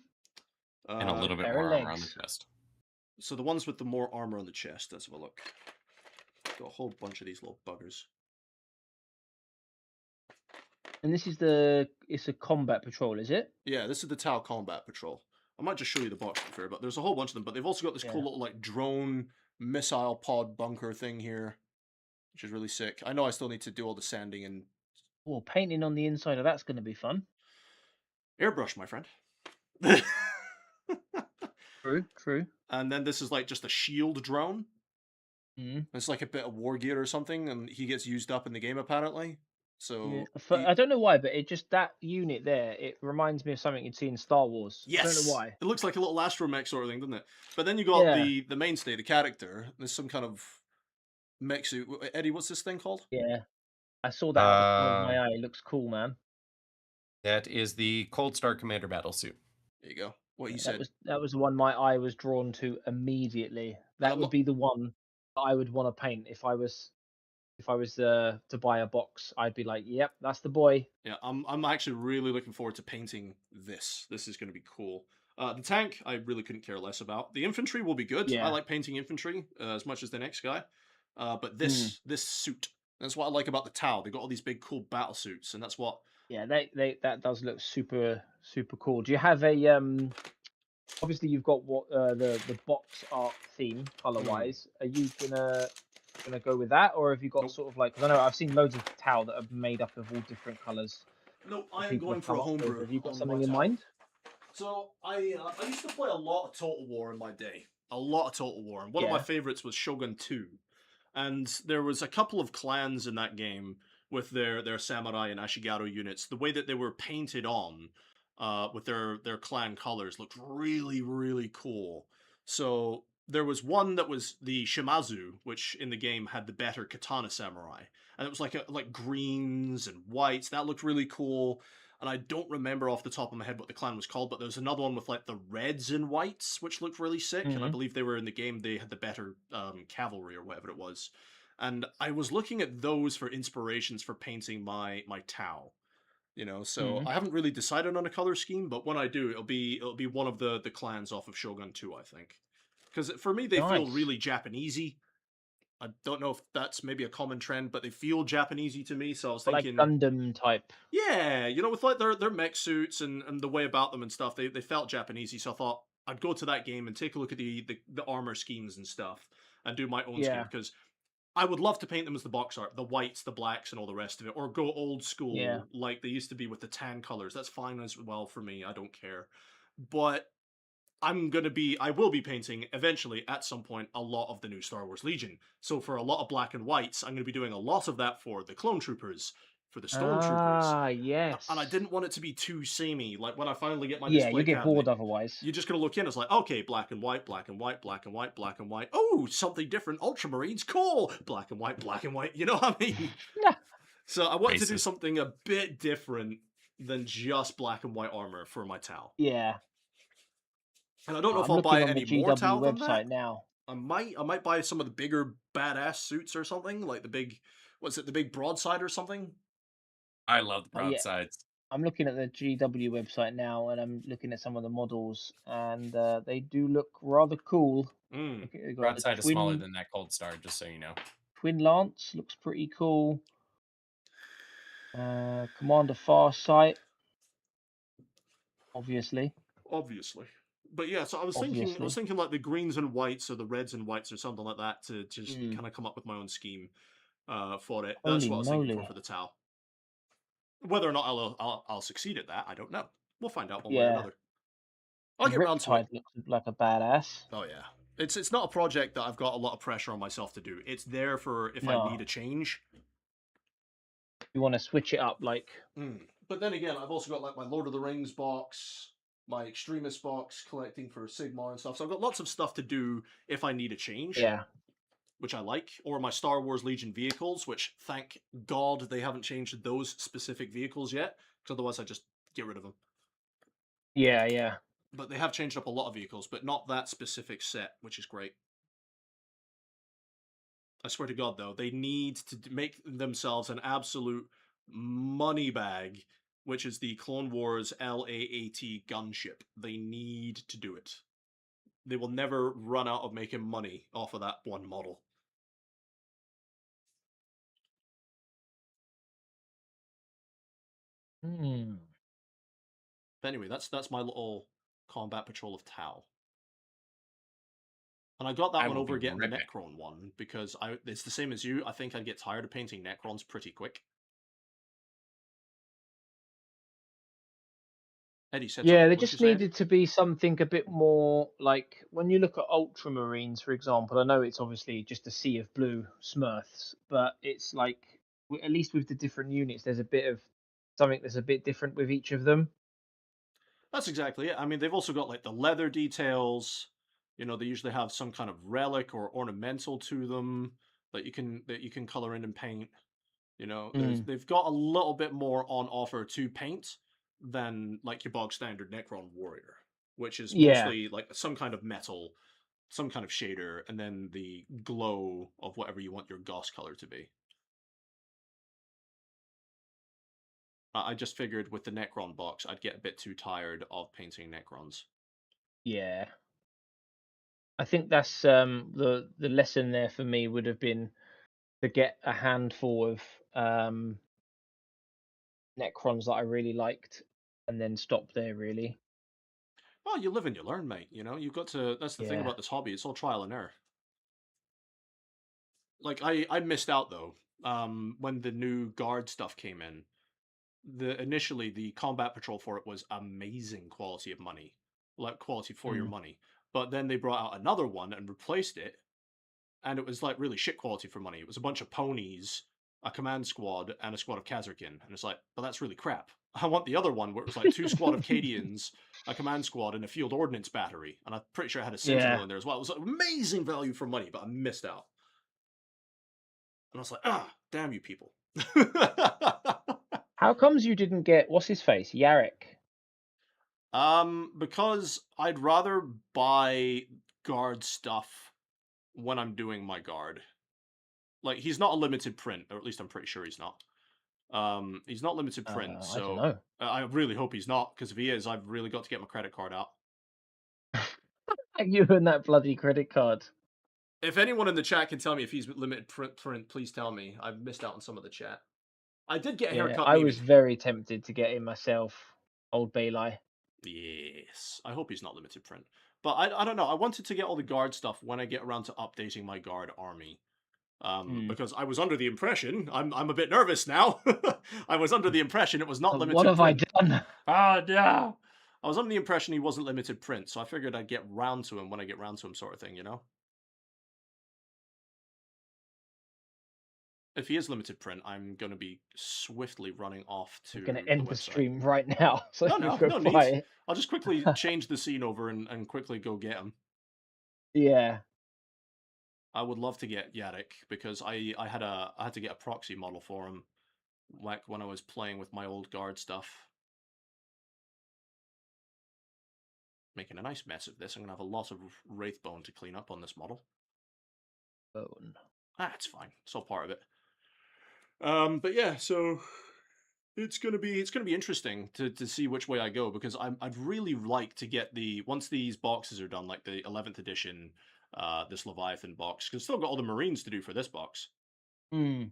And a little bit pair more of armor on the legs. chest. So the ones with the more armor on the chest, let's have a look. Got a whole bunch of these little buggers. And this is it's a combat patrol, is it? Yeah, this is the Tau Combat Patrol. I might just show you the box to be fair, but there's a whole bunch of them. But they've also got this cool Yeah. little like drone missile pod bunker thing here, which is really sick. I know I still need to do all the sanding and Oh, painting on the inside of that's going to be fun. airbrush, my friend. True, true. And then this is like just a shield drone. Mm. It's like a bit of war gear or something, and he gets used up in the game apparently. So Yeah. I don't know why, but it just that unit there, it reminds me of something you'd see in Star Wars. yes, I don't know why. It looks like a little astromech sort of thing, doesn't it? But then you got Yeah. the mainstay, the character. There's some kind of mech suit. Eddie, what's this thing called? Yeah. I saw that out the corner of my eye. It looks cool, man. That is the Cold Star Commander battle suit. There you go. What you Yeah, said. that was the one my eye was drawn to immediately. That I'm would not- be the one that I would want to paint if I was to buy a box. I'd be like, yep, that's the boy. Yeah, I'm actually really looking forward to painting this. This is going to be cool. The tank, I really couldn't care less about. The infantry will be good. Yeah. I like painting infantry as much as the next guy. But this suit, that's what I like about the Tau. They got all these big cool battle suits, and that's what. Yeah, that does look super cool. Do you have a obviously you've got what the box art theme color wise. Are you gonna go with that, or have you got Nope. sort of like? Because I know I've seen loads of Tau that are made up of all different colors. No, I am going for a homebrew. Have you got on something my in Tau. mind? So I used to play a lot of Total War in my day. A lot of Total War. And one of my Yeah. favorites was Shogun 2. And there was a couple of clans in that game with their samurai and ashigaru units. The way that they were painted on with their clan colors looked really, really cool. So there was one that was the Shimazu, which in the game had the better katana samurai. And it was like greens and whites. That looked really cool. And I don't remember off the top of my head what the clan was called, but there was another one with like the reds and whites, which looked really sick. And I Mhm. believe they were in the game, they had the better cavalry or whatever it was. And I was looking at those for inspirations for painting my Tau. You know, so Mhm. I haven't really decided on a color scheme, but when I do, it'll be one of the clans off of Shogun 2, I think. Because for me, they feel Nice. really Japanesey. I don't know if that's maybe a common trend, but they feel Japanesey to me. So I was Like thinking, Gundam type. yeah, you know, with like their mech suits and the way about them and stuff, they felt Japanesey. So I thought I'd go to that game and take a look at the armor schemes and stuff, and do my own scheme Yeah. because I would love to paint them as the box art, the whites, the blacks, and all the rest of it, or go old school Yeah. like they used to be with the tan colors. That's fine as well for me. I don't care, but I will be painting eventually at some point a lot of the new Star Wars Legion. So for a lot of black and whites, I'm going to be doing a lot of that for the Clone Troopers, for the Stormtroopers. Ah, yes. And I didn't want it to be too samey. Like when I finally get my Yeah, display you get cabinet, bored otherwise. you're just gonna look in. It's like, okay, black and white, black and white, black and white, black and white. Oh, something different. Ultramarines, cool. Black and white, black and white. You know what I mean? Yeah. So I wanted to do Racist. something a bit different than just black and white armor for my Tau. Yeah. And I don't know I'm if I'll looking buy on any the more GW Tau than website that. now. I might buy some of the bigger badass suits or something, like the big, what's it, the big broadside or something. I love the Yeah. broadsides. I'm looking at the GW website now, and I'm looking at some of the models, and they do look rather cool. Mm. Look at- they've got the Broadside is smaller than that Cold Star, just so you know. Twin Lance looks pretty cool. Commander Farsight, obviously. Obviously. But yeah, so I was Obviously. thinking like the greens and whites or the reds and whites or something like that to just Mm. kind of come up with my own scheme for it. That's Holy what I was thinking moly. for the Tau. Whether or not I'll succeed at that, I don't know. We'll find out one way or Yeah. another. I'll get around to it. Riptide looks like a badass. Oh yeah. It's not a project that I've got a lot of pressure on myself to do. It's there for if I No. need a change. You want to switch it up, like But then again, I've also got like my Lord of the Rings box, my Extremist box collecting for Sigmar and stuff. So I've got lots of stuff to do if I need a change. yeah. which I like, or my Star Wars Legion vehicles, which thank God they haven't changed those specific vehicles yet, because otherwise I'd just get rid of them. Yeah, yeah. But they have changed up a lot of vehicles, but not that specific set, which is great. I swear to God, though, they need to make themselves an absolute money bag, which is the Clone Wars LAAT gunship. They need to do it. They will never run out of making money off of that one model. Hmm. But anyway, that's my little combat patrol of Tau. And I got that I one will be over getting the right back. Necron one because it's the same as you. I think I'd get tired of painting Necrons pretty quick. Eddie said Yeah, something. there What did you just say, Eddie? needed to be something a bit more like when you look at Ultramarines, for example. I know it's obviously just a sea of blue Smurfs, but it's like at least with the different units, there's a bit of something that's a bit different with each of them. That's exactly it. I mean, they've also got like the leather details. You know, they usually have some kind of relic or ornamental to them that you can color in and paint. You know, Mm. they've got a little bit more on offer to paint than like your bog standard Necron warrior, which is Yeah, mostly like some kind of metal, some kind of shader, and then the glow of whatever you want your Goss color to be. I just figured with the Necron box, I'd get a bit too tired of painting Necrons. yeah. I think that's the lesson there for me would have been to get a handful of Necrons that I really liked, and then stop there. Really. Well, you live and you learn, mate. You know, you've got to. That's the thing Yeah. about this hobby. It's all trial and error. Like I missed out though. When the new guard stuff came in, initially the combat patrol for it was amazing quality of money, like quality for your Mm. money. But then they brought out another one and replaced it, and it was like really shit quality for money. It was a bunch of ponies, a command squad, and a squad of Kazarkin, and it's like, but that's really crap. I want the other one where it was like two squad of Cadians, a command squad, and a field ordnance battery, and I'm pretty sure I had a sentinel Yeah. in there as well. It was like amazing value for money, but I missed out, and I was like, damn you people. How comes you didn't get what's his face, Yarrick? Because I'd rather buy guard stuff when I'm doing my guard. Like he's not a limited print, or at least I'm pretty sure he's not. He's not limited print, I don't so know. I really hope he's not, because if he is, I've really got to get my credit card out. You and that bloody credit card. If anyone in the chat can tell me if he's limited print, please tell me. I've missed out on some of the chat. I did get a Yeah, haircut, I was maybe. very tempted to get him myself, old Baylai. Yes, I hope he's not limited print. But I don't know. I wanted to get all the guard stuff when I get around to updating my guard army. Hmm. Because I was under the impression, I'm a bit nervous now. I was under the impression it was not What limited have I print. done? Ah, yeah. I was under the impression he wasn't limited print, so I figured I'd get round to him when I get round to him, sort of thing, you know? If he is limited print, I'm going to be swiftly running off I'm gonna to the end the website. stream right now so No, you no, can no buy need. it. I'll just quickly change the scene over and quickly go get him. Yeah. I would love to get Yarrick because I had to get a proxy model for him, like when I was playing with my old guard stuff. Making a nice mess of this. I'm gonna have a lot of Wraithbone to clean up on this model. Bone. It's fine. It's all part of it. But yeah, so it's gonna be interesting to see which way I go, because I'd really like to get once these boxes are done, like the 11th edition, this Leviathan box, because still got all the Marines to do for this box. Hmm.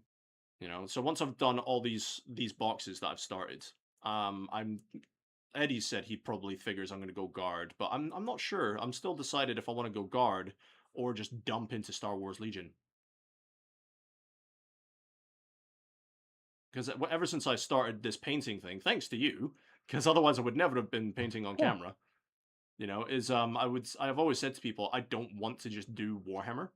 You know, so once I've done all these boxes that I've started, I'm Eddie said he probably figures I'm going to go guard, but I'm not sure. I'm still decided if I want to go guard or just dump into Star Wars Legion. Because ever since I started this painting thing, thanks to you, because otherwise I would never have been painting on Yeah. camera. You know, I've always said to people I don't want to just do Warhammer.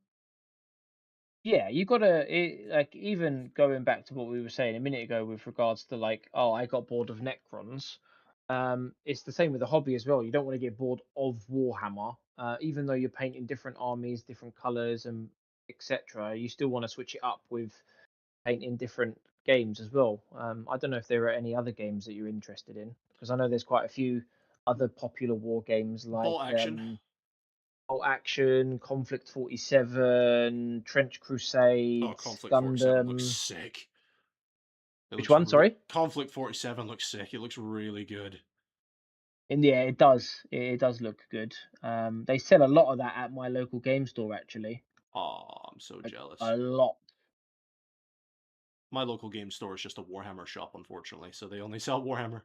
Yeah, you gotta like even going back to what we were saying a minute ago with regards to like, oh, I got bored of Necrons. It's the same with the hobby as well. You don't want to get bored of Warhammer, even though you're painting different armies, different colors, and etc., you still want to switch it up with painting different games as well. I don't know if there are any other games that you're interested in, because I know there's quite a few other popular war games like Bolt action. Bolt Action, Conflict 47, Trench Crusade, Conflict 47 looks Gundam. sick. Which one? Sorry. Conflict 47 looks sick. It looks really good. Yeah, it does. It does look good. They sell a lot of that at my local game store, actually. Oh, I'm so Like, jealous. a lot. My local game store is just a Warhammer shop, unfortunately, so they only sell Warhammer.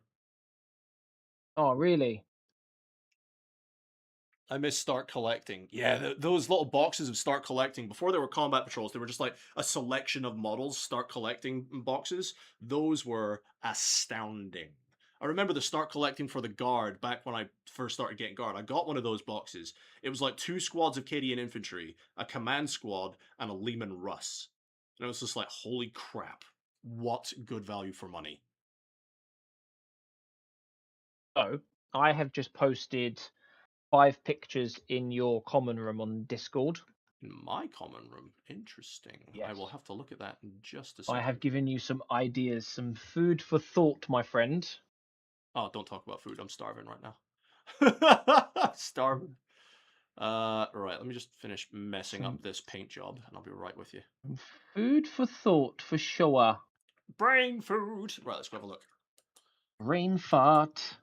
Oh, really? I miss Start Collecting. Yeah, those little boxes of Start Collecting, before they were combat patrols, they were just like a selection of models, Start Collecting boxes. Those were astounding. I remember the Start Collecting for the Guard back when I first started getting Guard. I got one of those boxes. It was like 2 squads of Cadian infantry, a command squad, and a Lehman Russ. And it was just like, holy crap. What good value for money. So, I have just posted 5 pictures in your common room on Discord. My common room. Interesting. I Yes. will have to look at that in just a I second. have given you some ideas, some food for thought, my friend. Oh, don't talk about food. I'm starving right now. Starving. Right. Let me just finish messing up this paint job, and I'll be right with you. Food for thought, for sure. Brain food. Right. Let's go have a look. Brain fart.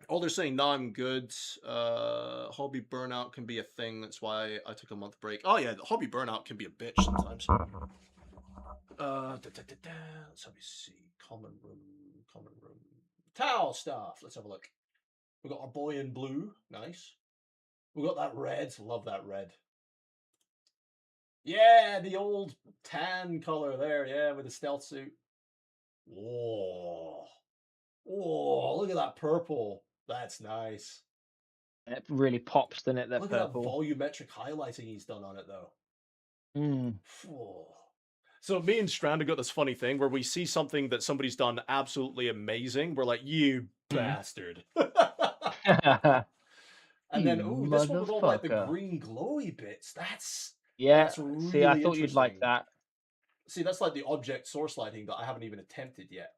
Oh, they're saying now I'm good. Hobby burnout can be a thing. That's why I took a month break. Oh yeah, hobby burnout can be a bitch sometimes. Let's have a see. Common room. Towel stuff. Let's have a look. We got our boy in blue. Nice. We got that red. Love that red. Yeah, the old tan color there. Yeah, with the stealth suit. Whoa. Whoa, look at that purple. That's nice. It really pops, doesn't it, that Look purple? at that volumetric highlighting he's done on it, though. Whoa. So me and Strand have got this funny thing where we see something that somebody's done absolutely amazing. We're like, you bastard. And then, ooh, this one with all like the green glowy bits. That's really See, I thought you'd like interesting. that. See, that's like the object source lighting that I haven't even attempted yet.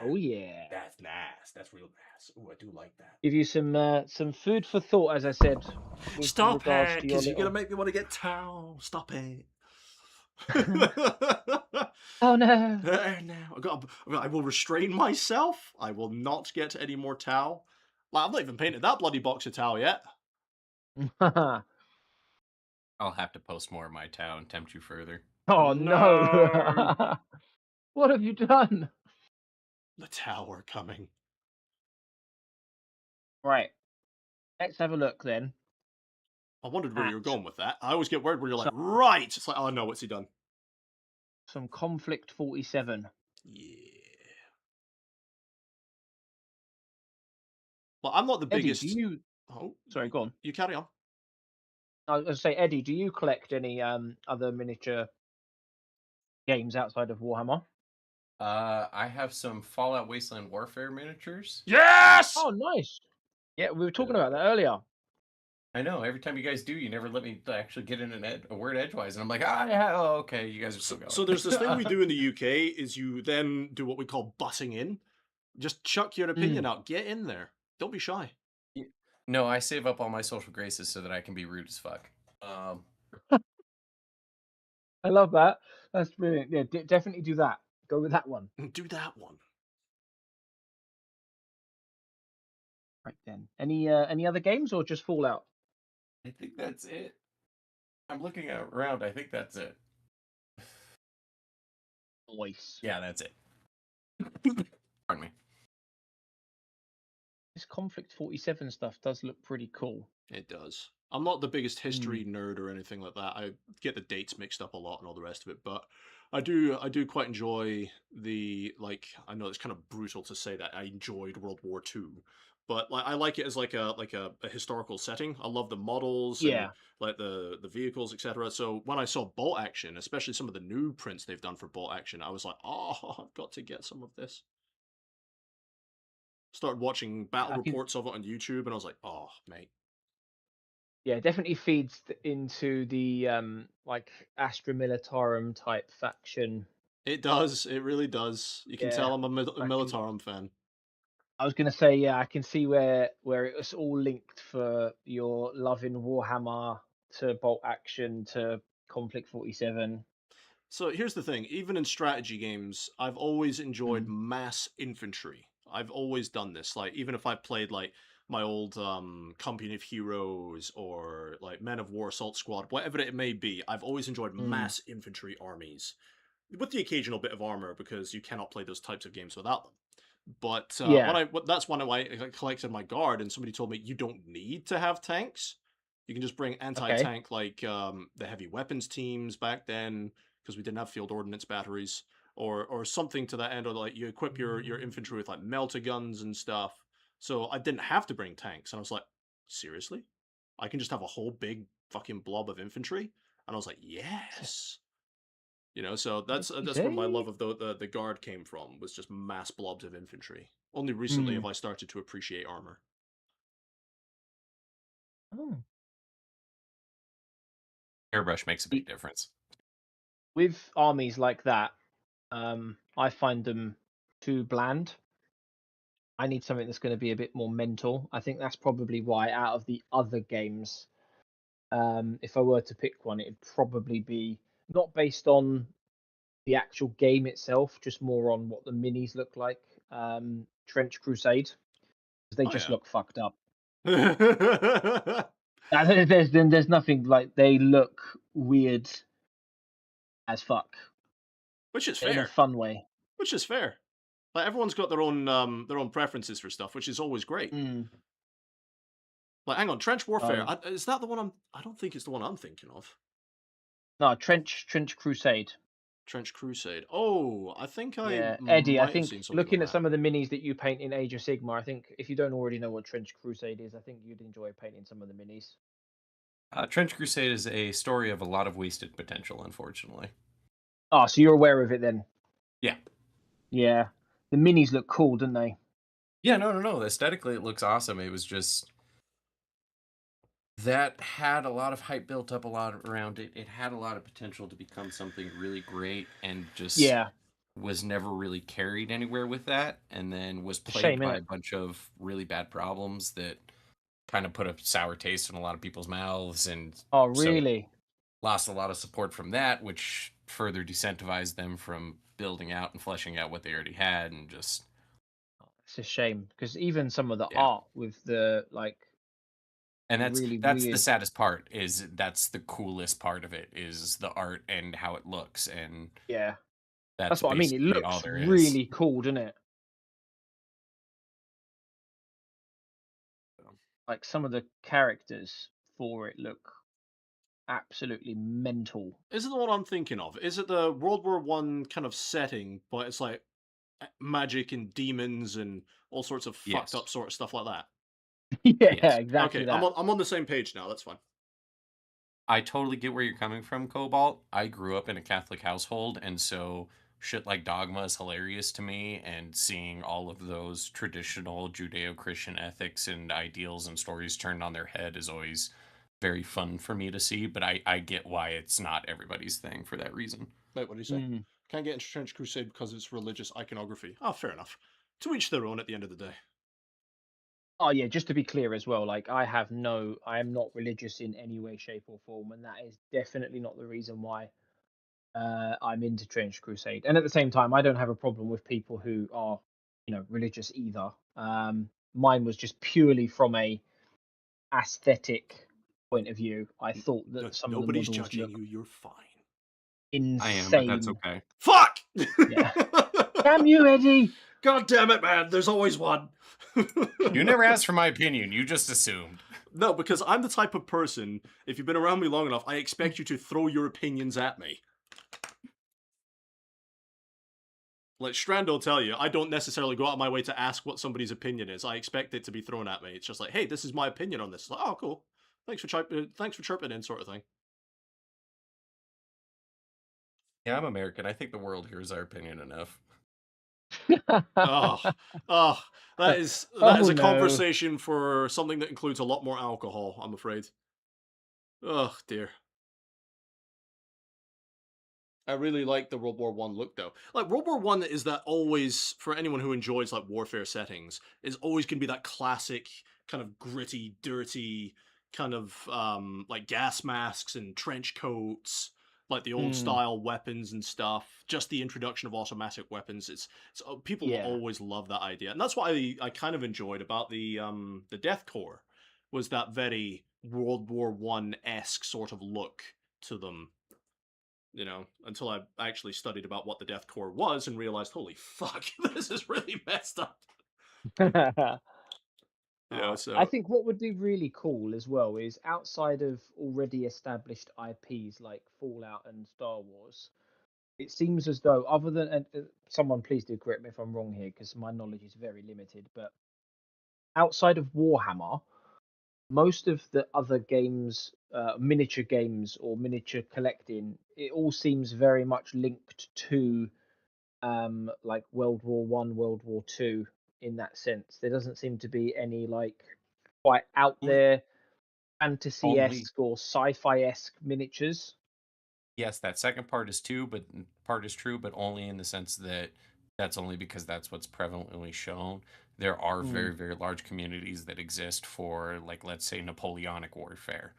Oh yeah. That's nice. That's real nice. Ooh, I do like that. Give you some food for thought, as I said. Stop it, because you're gonna make me want to get towel. Stop it. Oh no. No, I will restrain myself. I will not get any more towel. Like, I've not even painted that bloody box of towel yet. I'll have to post more of my towel and tempt you further. Oh no. What have you done? The tower coming. Right. Let's have a look then. I wondered where you were going with that. I always get worried where you're like, right. It's like, oh no, what's he done? Some Conflict 47. Yeah. Well, I'm not the Eddie, biggest. do you... Oh, sorry, go on. You carry on. I was going to say, Eddie, do you collect any other miniature games outside of Warhammer? I have some Fallout Wasteland Warfare miniatures. Yes! Oh, nice. Yeah, we were talking about that earlier. I know. Every time you guys do, you never let me actually get in a word edgewise, and I'm like, yeah, oh, okay, you guys are still going. So there's this thing we do in the UK is you then do what we call butting in. Just chuck your opinion out. Get in there. Don't be shy. No, I save up all my social graces so that I can be rude as fuck. I love that. That's brilliant. Yeah, definitely do that. Go with that one. Do that one. Right then. Any other games or just Fallout? I think that's it. I'm looking around. I think that's it. Voice. Yeah, that's it. Pardon me. This Conflict 47 stuff does look pretty cool. It does. I'm not the biggest history nerd or anything like that. I get the dates mixed up a lot and all the rest of it, but I do quite enjoy the, like, I know it's kind of brutal to say that I enjoyed World War II, but like I like it as like a historical setting. I love the models and like the vehicles, etc. So when I saw Bolt Action, especially some of the new prints they've done for Bolt Action, I was like, oh, I've got to get some of this. Started watching battle reports of it on YouTube, and I was like, oh, mate. Yeah, definitely feeds into the like Astra Militarum type faction. It does. It really does. You can Yeah, tell I'm a I can. Militarum fan. I was gonna say, yeah, I can see where it was all linked for your loving Warhammer to Bolt Action to Conflict 47. So here's the thing, even in strategy games, I've always enjoyed Mm. mass infantry. I've always done this. Like even if I played like my old Company of Heroes or like Men of War Assault Squad, whatever it may be, I've always enjoyed Mm. mass infantry armies. With the occasional bit of armor because you cannot play those types of games without them. But Yeah. that's when I collected my guard, and somebody told me you don't need to have tanks. You can just bring Okay. anti-tank like the heavy weapons teams back then, because we didn't have field ordnance batteries, or something to that end, or like you equip your infantry with like melter guns and stuff. So I didn't have to bring tanks, and I was like, seriously, I can just have a whole big fucking blob of infantry, and I was like, yes. You know, so You that's where my say? love of the guard came from, was just mass blobs of infantry. Only recently Mm. have I started to appreciate armor. Oh. Airbrush makes a The- big difference. With armies like that, I find them too bland. I need something that's going to be a bit more mental. I think that's probably why, out of the other games, if I were to pick one, it'd probably be not based on the actual game itself, just more on what the minis look like. Trench Crusade, 'cause they Oh just yeah. look fucked up. There's nothing like they look weird as fuck Which is in a fair. fun way. Which is fair. Like everyone's got their own preferences for stuff, which is always great. Mm. Like hang on, Trench Warfare, So is that the one I don't think it's the one I'm thinking of. no, Trench Crusade. Trench Crusade. Oh, I think I Yeah, Eddie, I might have think seen something on looking at that. some of the minis that you paint in Age of Sigmar, I think if you don't already know what Trench Crusade is, I think you'd enjoy painting some of the minis. Trench Crusade is a story of a lot of wasted potential, unfortunately. Oh, so you're aware of it then? Yeah. Yeah. The minis look cool, don't they? Yeah, no. Aesthetically, it looks awesome. It was just that had a lot of hype built up a lot around it. It had a lot of potential to become something really great and just Yeah. was never really carried anywhere with that. And then was It's a shame, plagued by innit? a bunch of really bad problems that kind of put a sour taste in a lot of people's mouths. And Oh, so really? lost a lot of support from that, which further decentivized them from building out and fleshing out what they already had. And just, It's a shame because even some of the yeah. art with the like And really that's the weird. saddest part, is that's the coolest part of it, is the art and how it looks, and Yeah, that's that's what I mean. It basically all looks there is. really cool, doesn't it? Like some of the characters for it look absolutely mental. Is it the one I'm thinking of? Is it the World War One kind of setting, but it's like magic and demons and all sorts of fucked Yes. up sort of stuff like that? Yeah, Yes. exactly Okay, that. I'm on the same page now. That's fine. I totally get where you're coming from, Cobalt. I grew up in a Catholic household, and so shit like Dogma is hilarious to me, and seeing all of those traditional Judeo-Christian ethics and ideals and stories turned on their head is always very fun for me to see, but I get why it's not everybody's thing for that reason. Wait, what do you say? Mm. Can't get into Trench Crusade because it's religious iconography. Oh, fair enough. To each their own at the end of the day. Oh yeah, just to be clear as well, like I am not religious in any way, shape, or form, and that is definitely not the reason why I'm into Trench Crusade. And at the same time, I don't have a problem with people who are, religious either. Mine was just purely from a aesthetic point of view. I thought that some of the Nobody's models judging look you. You're fine. I am, but that's insane. okay. Fuck! Yeah. Damn you, Eddie! God damn it, man. There's always one. You never asked for my opinion, you just assumed. No, because I'm the type of person, if you've been around me long enough, I expect you to throw your opinions at me. Like Strand will tell you, I don't necessarily go out of my way to ask what somebody's opinion is. I expect it to be thrown at me. It's just like, hey, this is my opinion on this. It's like, oh, cool. Thanks for chirping in, sort of thing. Yeah, I'm American. I think the world hears our opinion enough. Oh, oh, that is Oh a no. conversation for something that includes a lot more alcohol, I'm afraid. Oh dear. I really like the World War One look though. Like World War One is that always for anyone who enjoys like warfare settings is always gonna be that classic kind of gritty, dirty kind of like gas masks and trench coats, like the old Mm, style weapons and stuff. Just the introduction of automatic weapons. It's people will yeah. always love that idea, and that's what I kind of enjoyed about the Death Corps was that very World War One esque sort of look to them, you know, until I actually studied about what the Death Corps was and realized, holy fuck, this is really messed up. You know, I so think what would be really cool as well is outside of already established IPs like Fallout and Star Wars, it seems as though other than someone please do correct me if I'm wrong here because my knowledge is very limited, but outside of Warhammer, most of the other games, miniature games or miniature collecting, it all seems very much linked to like World War One, World War Two in that sense. There doesn't seem to be any like quite out Only, there fantasy only esque or sci-fi esque miniatures. yes, that second part is too, but part is true, but only in the sense that that's only because that's what's prevalently shown. There are Mm, very, very large communities that exist for, like, let's say, Napoleonic warfare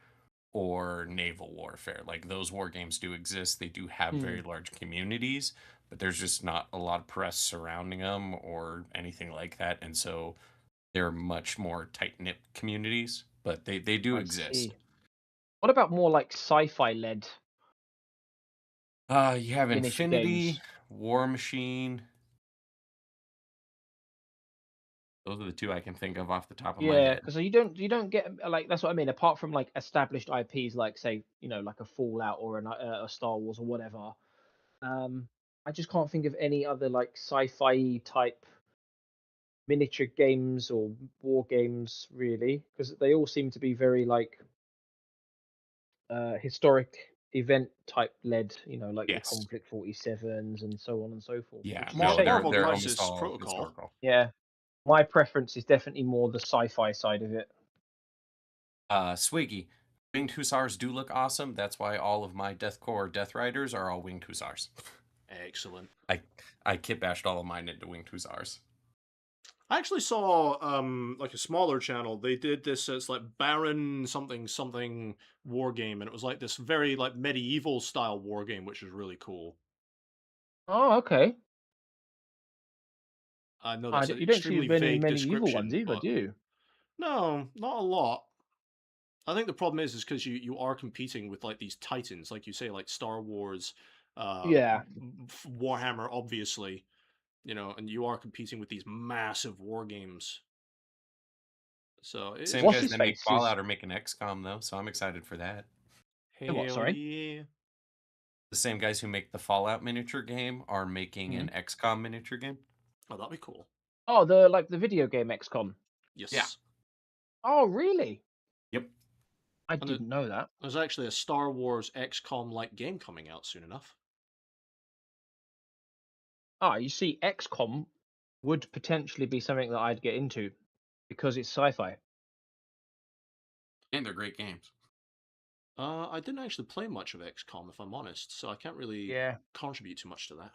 or naval warfare. Like, those war games do exist. They do have very mm, large communities, but there's just not a lot of press surrounding them or anything like that. And so they're much more tight knit communities, but they do I exist. see. What about more like sci-fi led You have miniature Infinity, games? War Machine. Those are the two I can think of off the top of my Yeah, head. because you don't get like that's what I mean. Apart from like established IPs, like say like a Fallout or a Star Wars or whatever. Um, I just can't think of any other like sci-fi type miniature games or war games really, because they all seem to be very like historic event type led. Like your Yes. Conflict 47s and so on and so forth. Yeah. Which is a No, shame they're Marvel because almost Crisis all Protocol. historical. yeah, my preference is definitely more the sci-fi side of it. Swiggy. Winged Hussars do look awesome. That's why all of my Deathcore Death Riders are all Winged Hussars. Excellent. I I kit bashed all of mine into Winged Hussars. I actually saw like a smaller channel. They did this. It's like Baron something something war game, and it was like this very like medieval style war game, which is really cool. Oh, okay. I know that's an You don't see extremely many vague medieval ones description, either, but do you? no, not a lot. I think the problem is because you are competing with like these titans, like you say, like Star Wars, uh, Yeah. Warhammer, obviously, you know, and you are competing with these massive war games. So it's Same What's guys his that make face is Fallout are making XCOM though, so I'm excited for that. what? hell Sorry. yeah. The same guys who make the Fallout miniature game are making Hmm. an XCOM miniature game. Oh, that'd be cool. Oh, the video game XCOM. Yeah. Yes. Oh, really? Yep. I And didn't know that. there's actually a Star Wars XCOM like game coming out soon enough. Ah, you see, XCOM would potentially be something that I'd get into because it's sci-fi. And they're great games. I didn't actually play much of XCOM, if I'm honest, so I can't really Yeah. contribute too much to that.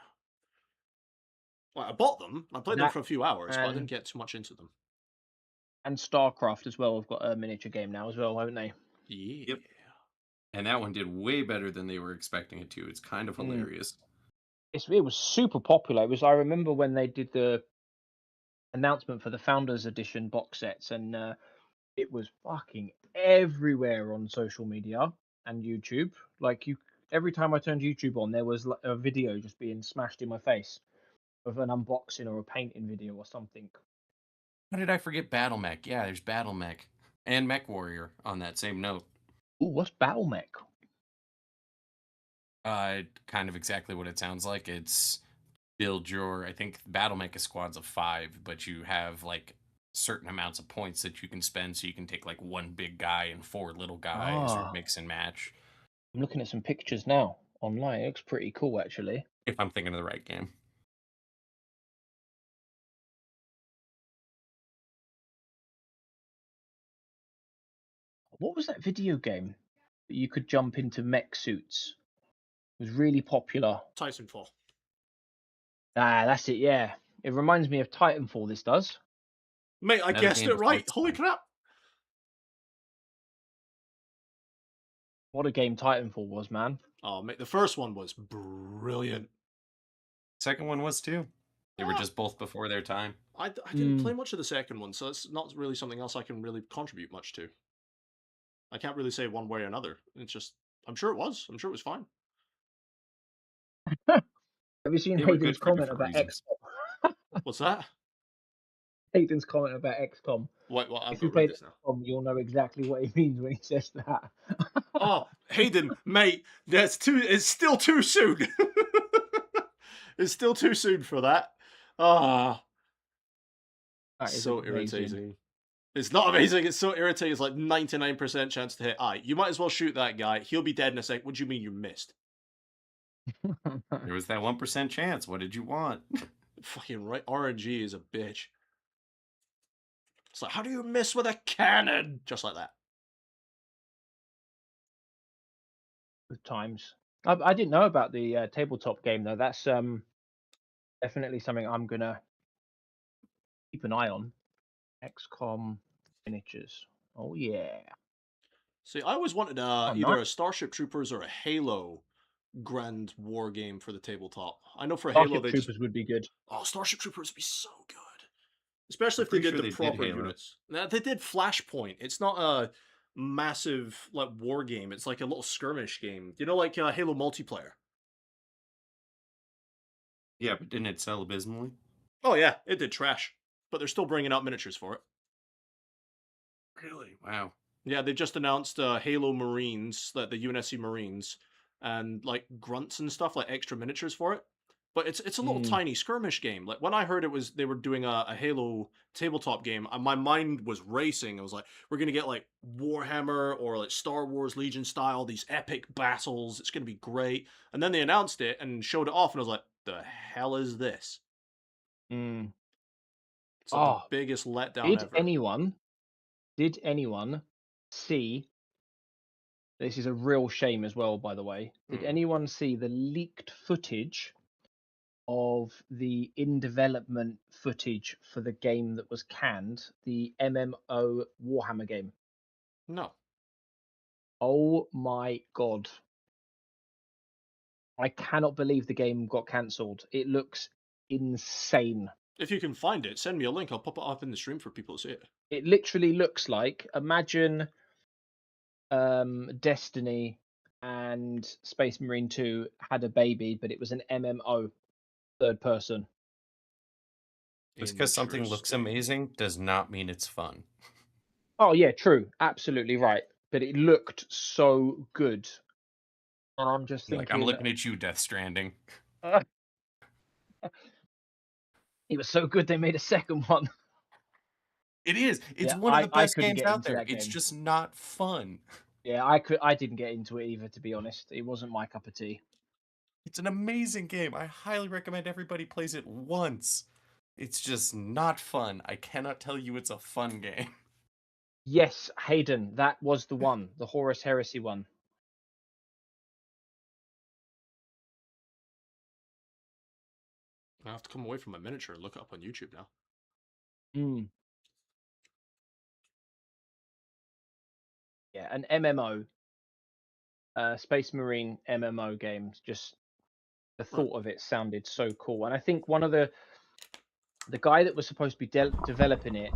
Well, I bought them. I played them That for a few hours, but I didn't and get too much into them. StarCraft as well have got a miniature game now as well, haven't they? Yeah. Yep. And that one did way better than they were expecting it to. It's kind of Mm. hilarious. It was super popular. I remember when they did the announcement for the Founders Edition box sets, and it was fucking everywhere on social media and YouTube. Like every time I turned YouTube on, there was a video just being smashed in my face of an unboxing or a painting video or something. How did I forget Battle Mech? Yeah, there's Battle Mech and Mech Warrior on that same note. Ooh, what's Battle Mech? Kind of exactly what it sounds like. It's build your, I think Battle Mech is squads of 5, but you have like certain amounts of points that you can spend, so you can take like one big guy and 4 little guys or Ah, mix and match. I'm looking at some pictures now online. It looks pretty cool, actually. If I'm thinking of the right game. What was that video game? You could jump into mech suits. It was really popular. Titanfall. Ah, that's it. Yeah, it reminds me of Titanfall. This does. Mate, I Another guessed game it to right. fight Holy time. crap. What a game Titanfall was, man. Oh, mate, the first one was brilliant. Second one was too. They were Ah. just both before their time. I didn't play much of the second one, so it's not really something else I can really contribute much to. I can't really say one way or another. It's just, I'm sure it was. I'm sure it was fine. Have you seen They were Hayden's good for comment different about reasons. XCOM? What's that? Hayden's comment about XCOM. What? I've If got you to read played this now. XCOM, you'll know exactly what he means when he says that. Oh, Hayden, mate, that's too. It's still too soon. It's still too soon for that. Ah, That is so amazing. irritating. It's not amazing. It's so irritating. It's like 99% chance to hit. Aye, you might as well shoot that guy. He'll be dead in a sec. What do you mean you missed? There was that 1% chance. What did you want? Fucking right. RNG is a bitch. It's like, how do you miss with a cannon? Just like that. Good times. I didn't know about the tabletop game though. That's definitely something I'm gonna keep an eye on. XCOM miniatures. Oh yeah. See, I always wanted Oh, either nice. a Starship Troopers or a Halo Grand War game for the tabletop. I know for Halo Starship they Troopers just... would be good. Oh, Starship Troopers would be so good. Especially I'm if they pretty did sure the they did proper Halo. units. Now, they did Flashpoint. It's not a massive like war game. It's like a little skirmish game. You know, like Halo multiplayer. Yeah, but didn't it sell abysmally? Oh yeah, it did trash, but they're still bringing out miniatures for it. Really? Wow. Yeah, they just announced Halo Marines, like the UNSC Marines, and like grunts and stuff, like extra miniatures for it. But it's a little tiny skirmish game. Like when I heard it was they were doing a Halo tabletop game, my mind was racing. I was like, we're gonna get like Warhammer or like Star Wars Legion style, these epic battles. It's gonna be great. And then they announced it and showed it off, and I was like, the hell is this? Mm. It's like the Oh, biggest letdown did ever. anyone see? This is a real shame as well, by the way. Did anyone see the leaked footage of the in development footage for the game that was canned, the MMO Warhammer game? No. Oh my god. I cannot believe the game got cancelled. It looks insane. If you can find it, send me a link. I'll pop it up in the stream for people to see it. It literally looks like, imagine Destiny and Space Marine 2 had a baby, but it was an MMO third person. Just because something looks Interesting. amazing does not mean it's fun. Oh yeah, true, absolutely right. But it looked so good, and I'm just Like, thinking, I'm looking at you, Death Stranding. it was so good they made a second one. It is. It's Yeah, one of the I best couldn't games get out into there. that It's game. just not fun. Yeah, I didn't get into it either, to be honest. It wasn't my cup of tea. It's an amazing game. I highly recommend everybody plays it once. It's just not fun. I cannot tell you it's a fun game. Yes, Hayden, that was the one, the Horus Heresy one. I have to come away from my miniature and look it up on YouTube now. Mm. Yeah, an MMO, Space Marine MMO games. Just the thought of it sounded so cool, and I think one of the guy that was supposed to be developing it,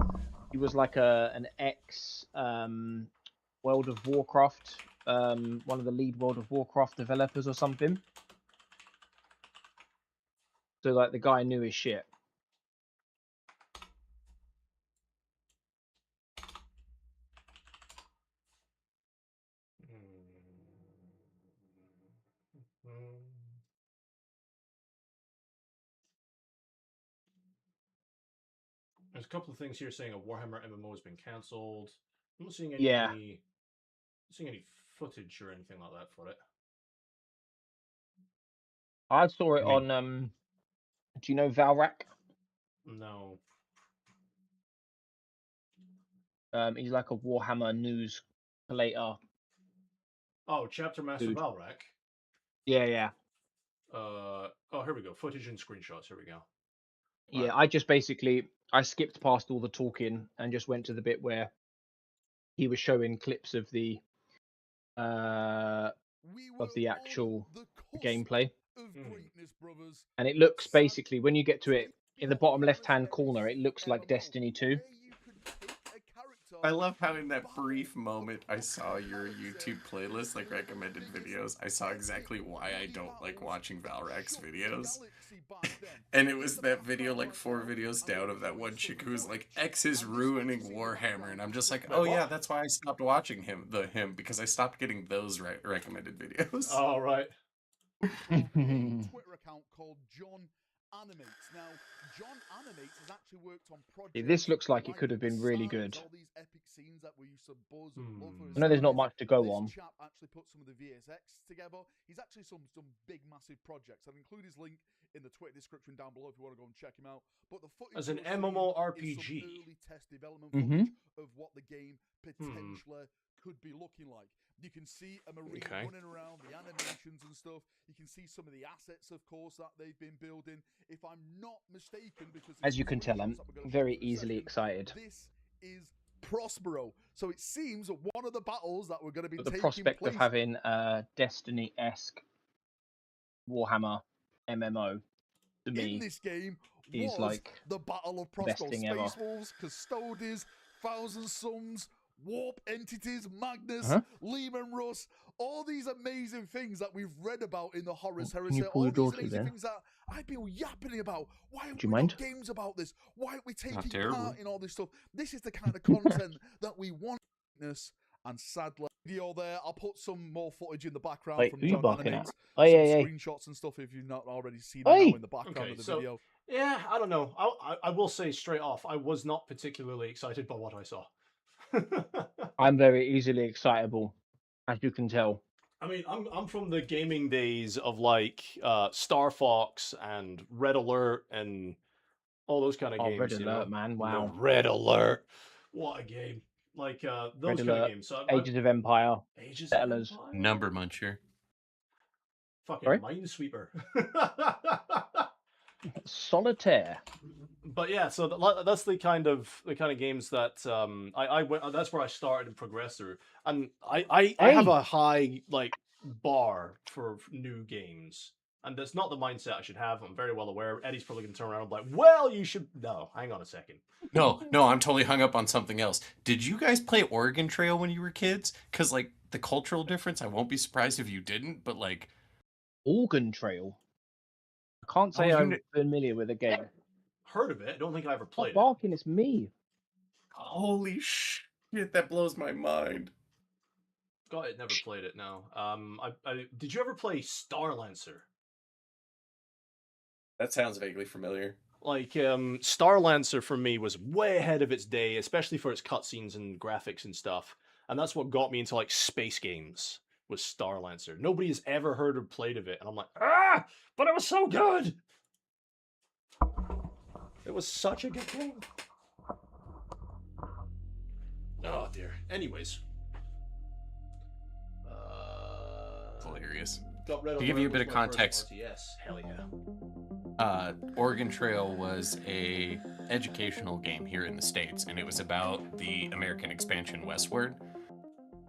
he was like an ex World of Warcraft, one of the lead World of Warcraft developers or something. So like the guy knew his shit. There's a couple of things here saying a Warhammer MMO has been cancelled. I'm not seeing Yeah. any footage or anything like that for it. I saw it I mean- on do you know Valrak? No. He's like a Warhammer news collator. Oh, Chapter Master Dude. Valrak. Yeah. Oh, here we go. Footage and screenshots. Here we go. Yeah, I just basically I skipped past all the talking and just went to the bit where he was showing clips of the actual gameplay, and it looks basically when you get to it in the bottom left-hand corner, it looks like Destiny 2. I love how in that brief moment I saw your YouTube playlist, like recommended videos. I saw exactly why I don't like watching Valrak's videos. And it was that video like 4 videos down of that one chick who was like, X is ruining Warhammer. And I'm just like, oh yeah, that's why I stopped watching him because I stopped getting those recommended videos. Oh, right. Twitter account called John Animates. Now, John Animates has actually worked on projects. This looks like it could have been really good. All these epic scenes that we used to buzz and love for I know there's not much to go this on. chap actually put some of the VSX together. He's actually some big, massive projects. I'll include his link in the Twitter description down below if you want to go and check him out. But the footage As an you're seeing MMORPG. is some early test development footage of what the game potentially could be looking like. You can see a marine running around, the animations and stuff. You can see some of the assets, of course, that they've been building. If I'm not mistaken, because As you can tell, I'm very easily excited. This is Prospero. So it seems that one of the battles that we're going to be But the taking prospect place of having a Destiny-esque Warhammer MMO to in me this game is was like the Battle of the best Prospero. thing ever. Space Wolves, Custodes, Thousand Suns, Warp Entities, Magnus, Lehman Russ, all these amazing things that we've read about in the Horus Can you Heresy, pull all your these daughter amazing then? things that I've been yapping about. Why aren't Do you we mind? got games about this? Why aren't we taking terrible. part in all this stuff? This is the kind of content that we want. And sadly, video there. I'll put some more footage in the background Wait, from who you John barking Animates. at? Oh, Some yeah. screenshots and stuff if you've not already seen them Oi! now in the background of the video. Yeah, I don't know. I will say straight off, I was not particularly excited by what I saw. I'm very easily excitable, as you can tell. I mean, I'm from the gaming days of like Star Fox and Red Alert and all those kind of games. Red you Alert, know? man, Yeah, wow. Red Alert, what a game! Like those Red kind Alert, of games. So Ages of Empire, Ages Settlers. of Empire? Number Muncher. Fucking Sorry? Minesweeper. Solitaire. But yeah, so that's the kind of games that I went. That's where I started and progressed through, and I have a high like bar for new games, and that's not the mindset I should have. I'm very well aware. Eddie's probably gonna turn around and be like, "Well, you should." No, hang on a second. No, I'm totally hung up on something else. Did you guys play Oregon Trail when you were kids? Because like the cultural difference, I won't be surprised if you didn't. But like, Organ Trail. I can't say I'm familiar with the game. Heard of it? I don't think I ever played Stop barking, it's me. holy shit, that blows my mind. Got it. Never played it. No. Did you ever play Starlancer? That sounds vaguely familiar. Like Starlancer for me was way ahead of its day, especially for its cutscenes and graphics and stuff. And that's what got me into like space games. Was Starlancer. Nobody has ever heard or played of it, and I'm like, but it was so good. It was such a good game. Oh dear. Anyways, Hilarious. got Red To give you a Alert bit of was my first context. RTS. Hell yeah. Oregon Trail was a educational game here in the States, and it was about the American expansion westward.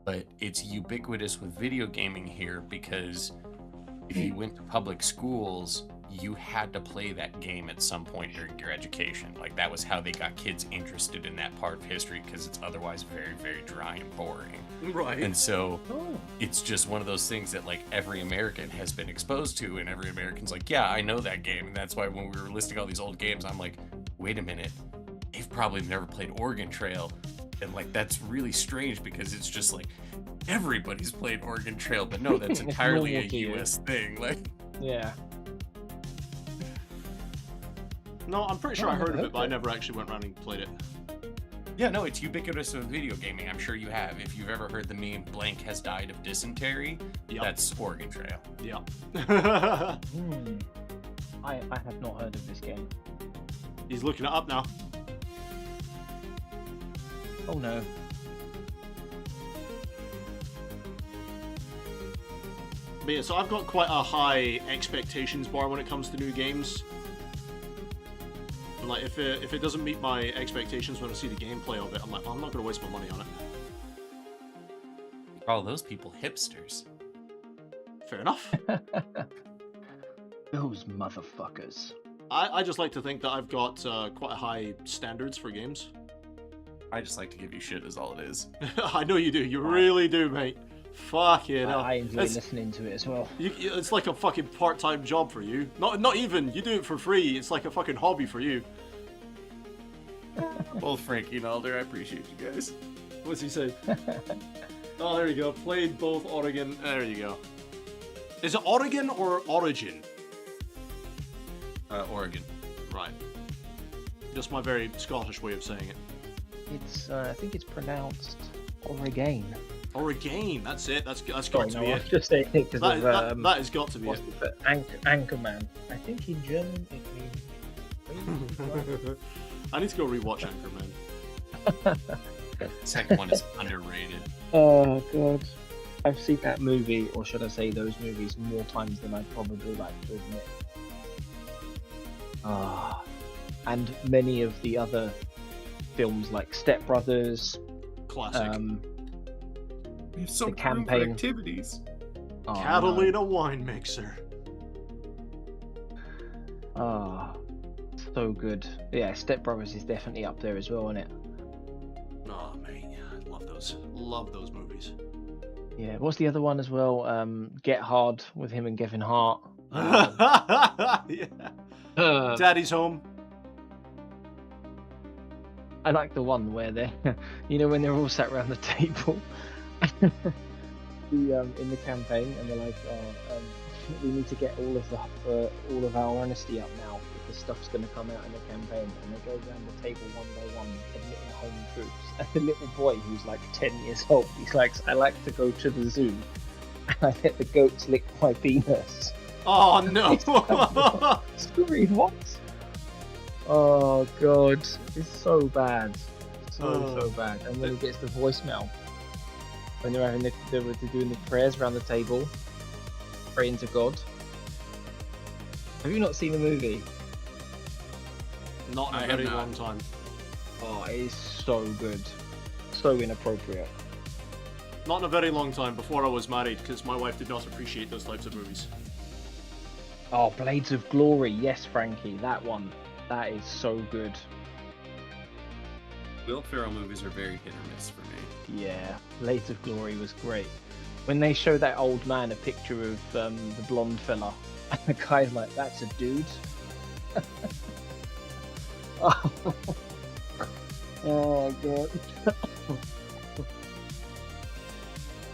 But it's ubiquitous with video gaming here because if you went to public schools, you had to play that game at some point during your education. Like that was how they got kids interested in that part of history because it's otherwise very, very dry and boring. Right. And so it's just one of those things that like every American has been exposed to, and every American's like, yeah, I know that game. And that's why when we were listing all these old games, I'm like, wait a minute, they've probably never played Oregon Trail. And like that's really strange because it's just like everybody's played Oregon Trail, but no, that's entirely a US thing. Like, Yeah. No, I'm pretty sure I heard of it, but I never actually went around and played it. yeah, no, it's ubiquitous with video gaming. I'm sure you have. If you've ever heard the meme "blank has died of dysentery," that's Oregon Trail. Yeah. I have not heard of this game. He's looking it up now. Oh no. But yeah, so I've got quite a high expectations bar when it comes to new games. And like, if it doesn't meet my expectations when I see the gameplay of it, I'm like, oh, I'm not going to waste my money on it. You call those people hipsters. Fair enough. Those motherfuckers. I just like to think that I've got quite high standards for games. I just like to give you shit is all it is. I know you do. You really do, mate. Fucking hell. I enjoy listening to it as well. It's like a fucking part-time job for you. Not even. You do it for free. It's like a fucking hobby for you. Well, Frankie and Alder, I appreciate you guys. What's he say? Oh, there you go. Played both Oregon. There you go. Is it Oregon or Origin? Oregon. Right. Just my very Scottish way of saying it. It's I think it's pronounced Oregon. Oregon. That's it. That's got Sorry, to no, be I it. was just saying it because That has got to be it. Anchorman. I think in German it means. I need to go rewatch Anchorman. Second one is underrated. Oh god, I've seen that movie, or should I say those movies, more times than I'd probably like to admit. Ah, and many of the other films like Step Brothers, Classic. We have so The much room for campaign. activities. oh, Catalina wine mixer. no. Ah, so good. Yeah, Step Brothers is definitely up there as well, isn't it? Oh, mate. I love those. Love those movies. Yeah. What's the other one as well? Get Hard with him and Kevin Hart. Yeah. Daddy's home. I like the one where they're, when they're all sat around the table, in the campaign, and they're like, we need to get all of our honesty up now because stuff's going to come out in the campaign, and they go around the table one by one, admitting home truths. And the little boy who's like 10 years old, he's like, I like to go to the zoo, and I let the goats lick my penis. Oh, no. Sorry, what? Oh god, it's so bad, so bad. And when he gets the voicemail, when they're they're doing the prayers around the table, praying to God. Have you not seen the movie? Not in a very long time. Oh, it is so good, so inappropriate. Not in a very long time before I was married, because my wife did not appreciate those types of movies. Oh, Blades of Glory, yes, Frankie, that one. That is so good. Will Ferrell movies are very hit or miss for me. Yeah, Blades of Glory was great. When they show that old man a picture of the blonde fella, and the guy's like, that's a dude. Oh god.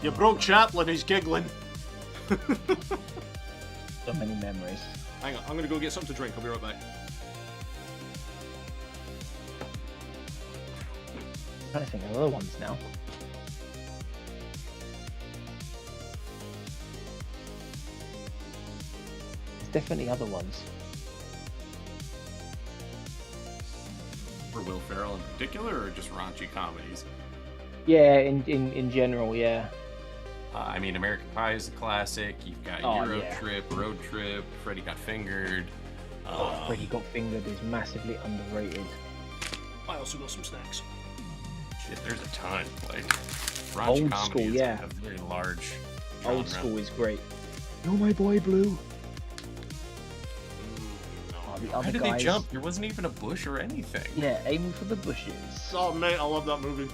You broke Chaplin, he's giggling. So many memories. Hang on, I'm gonna go get something to drink, I'll be right back. I'm trying to think of other ones now. There's definitely other ones. For Will Ferrell in particular, or just raunchy comedies? Yeah, in general, yeah. I mean, American Pie is a classic. You've got Euro Trip, Road Trip, Freddy Got Fingered. Freddy Got Fingered is massively underrated. I also got some snacks. Shit, there's a ton. Like, raunchy Old comedy school, is yeah. a very large Old genre. school is great. You're my boy, Blue. Oh, the Why other did guys... they jump? There wasn't even a bush or anything. Yeah, aiming for the bushes. Oh, mate, I love that movie.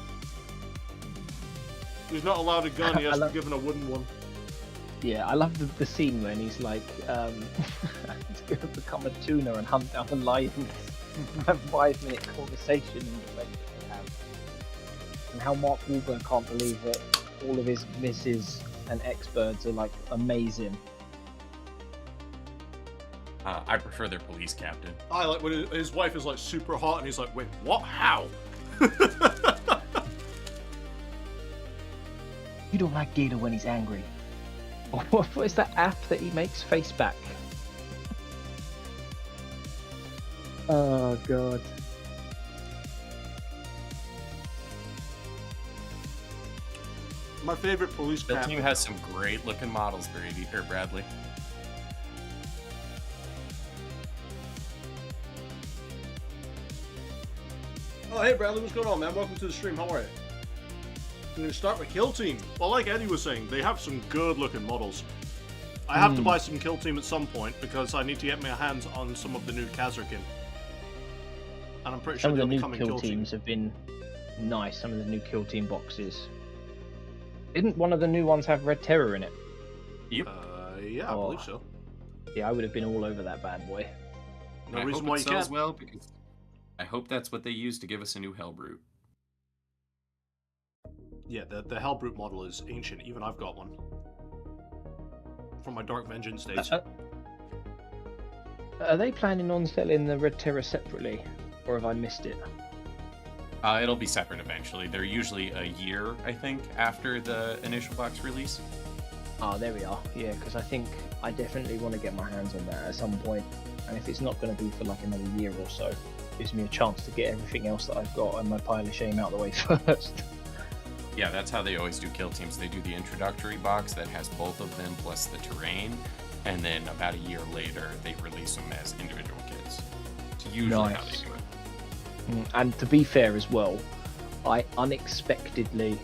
He's not allowed a gun, he has to be given a wooden one. Yeah, I love the scene when he's like, he's going to become a tuner and hunt down the lions. Have a 5-minute conversation in the way that they have. And how Mark Wahlberg can't believe that all of his misses and ex-birds are like amazing. I prefer their police captain. I like when his wife is like super hot and he's like, wait, what? How? You don't like Gator when he's angry. What is that app that he makes? Faceback. Oh god. My favorite police The cap. team has some great looking models, Brady or Bradley. Oh, hey Bradley, what's going on, man? Welcome to the stream. How are you? I'm going to start with Kill Team. Well, like Eddie was saying, they have some good-looking models. I have to buy some Kill Team at some point because I need to get my hands on some of the new Kazarkin. And I'm pretty sure Some of they'll the be new coming kill teams have been nice. Some of the new kill team boxes. Didn't one of the new ones have Red Terror in it? Yep. Yeah, I believe so. Yeah, I would have been all over that bad boy. No I reason hope why it you sells can't. well because I hope that's what they use to give us a new Hellbrute. Yeah, the Hellbrute model is ancient. Even I've got one. From my Dark Vengeance days. Are they planning on selling the Red Terror separately? Or have I missed it? It'll be separate eventually. They're usually a year, I think, after the initial box release. Oh, there we are. Yeah, because I think I definitely want to get my hands on that at some point. And if it's not going to be for like another year or so, it gives me a chance to get everything else that I've got and my pile of shame out the way first. Yeah, that's how they always do kill teams. They do the introductory box that has both of them plus the terrain, and then about a year later, they release them as individual kits. It's usually how they Nice. do it. And to be fair as well, I unexpectedly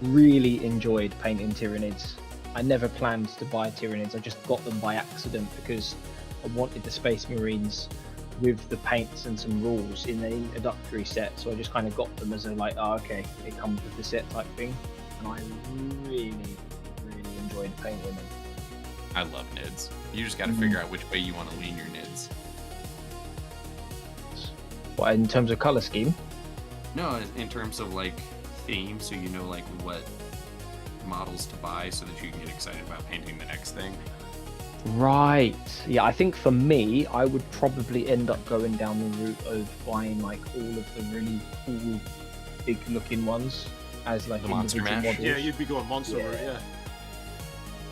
really enjoyed painting Tyranids. I never planned to buy Tyranids, I just got them by accident because I wanted the Space Marines with the paints and some rules in the introductory set, so I just kind of got them as a like, oh, okay, it comes with the set type thing, and I really enjoyed painting them. I love NIDs. You just got to figure out which way you want to lean your NIDs. What, in terms of color scheme? No, in terms of like theme, so you know like what models to buy so that you can get excited about painting the next thing. Right. Yeah, I think for me, I would probably end up going down the route of buying like all of the really cool, big-looking ones as like The Monster individual Mash? models. Yeah, you'd be going monster route, yeah.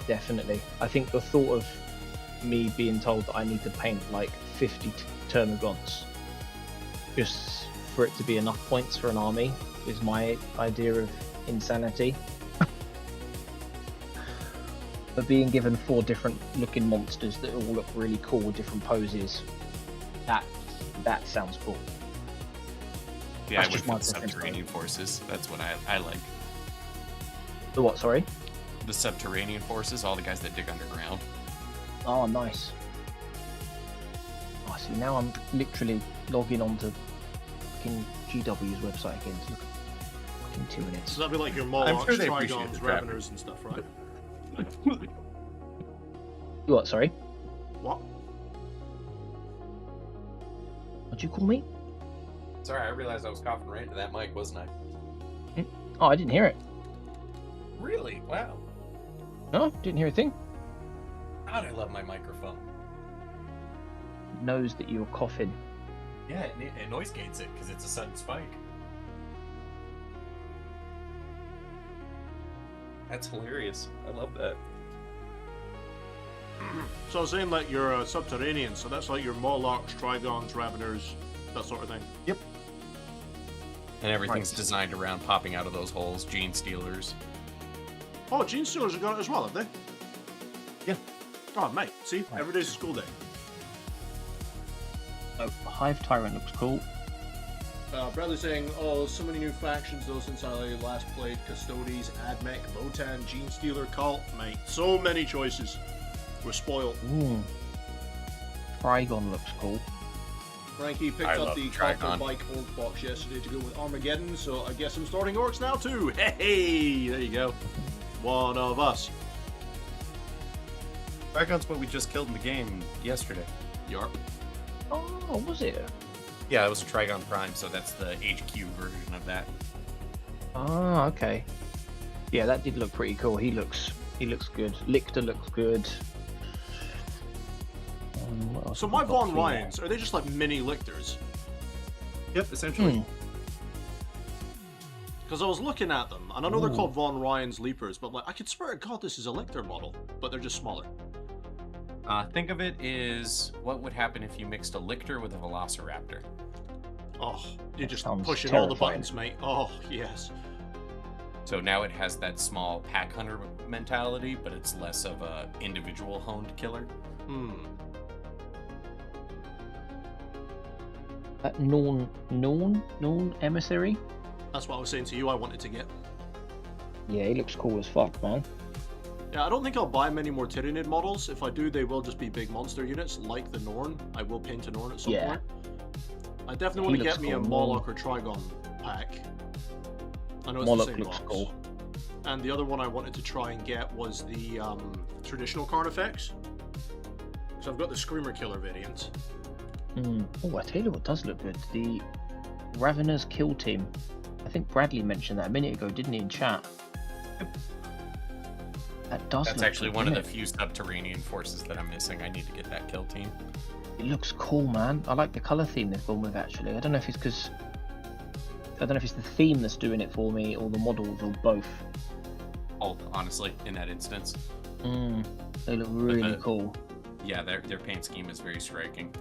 Definitely. I think the thought of me being told that I need to paint like 50 Termagants just for it to be enough points for an army is my idea of insanity. But being given 4 different looking monsters that all look really cool with different poses, that sounds cool. Yeah, That's I just went my for the preference, subterranean forces. That's what I like. The what, sorry? The subterranean forces, all the guys that dig underground. Oh, nice. Oh, see, now I'm literally logging onto fucking GW's website again to look at fucking Tyranids. So that'd be like your I'm Molochs, sure they appreciate Trigons, the traffic. Raveners, and stuff, right? You what, sorry? What? What'd you call me? Sorry, I realized I was coughing right into that mic, wasn't I? Oh, I didn't hear it. Really? Wow. No, didn't hear a thing. God, I love my microphone. Knows that you're coughing. Yeah, it noise gates it because it's a sudden spike. That's hilarious. I love that. So I was saying like you're subterranean, so that's like your Molochs, Trigons, Raveners, that sort of thing. Yep. And everything's Right. designed around popping out of those holes. Gene stealers. Oh, Gene Stealers have got it as well, have they? Yeah. Oh, mate, see? Right. Every day's a school day. Oh, Hive Tyrant looks cool. Bradley saying, oh, so many new factions though since I last played. Custodes, Admech, Votan, Gene Stealer, Cult, mate. So many choices. We're spoiled. Ooh. Trigon looks cool. Frankie picked I up love the Trigon. Copper Bike Orc box yesterday to go with Armageddon, so I guess I'm starting Orcs now too. Hey, there you go. One of us. Barbgaunts what we just killed in the game yesterday. Yarp. Oh, was it? Yeah, it was a Trigon Prime, so that's the HQ version of that. Ah, okay. Yeah, that did look pretty cool. He looks good. Lictor looks good. What else So have my we got Von here? Ryans, are they just like mini lictors? Yep, essentially. Hmm. Because I was looking at them, and I know they're Ooh. called Von Ryan's Leapers, but like I could swear to God this is a lictor model, but they're just smaller. Think of it as what would happen if you mixed a Lictor with a Velociraptor. Oh, you're That just sounds pushing all the terrifying. buttons, mate. Oh, yes. So now it has that small pack hunter mentality, but it's less of a individual honed killer. That Norn emissary. That's what I was saying to you I wanted to get. Yeah, he looks cool as fuck, man. Yeah, I don't think I'll buy many more Tyrannid models. If I do, they will just be big monster units, like the Norn. I will paint a Norn at some point. I definitely want to get me a Moloch or Trigon pack. I know it's Moloch the same looks box. cool. And the other one I wanted to try and get was the traditional Carnifex. So I've got the Screamer Killer variant. Oh, I tell you what does look good. The Ravener's Kill Team. I think Bradley mentioned that a minute ago, didn't he, in chat? That does That's look actually good, one of the doesn't few subterranean forces that I'm missing. I need to get that kill team. it? It looks cool, man. I like the colour theme they've gone with, actually. I don't know if it's because... I don't know if it's the theme that's doing it for me, or the models, or both. Oh, honestly, in that instance. They look really cool. Yeah, their paint scheme is very striking.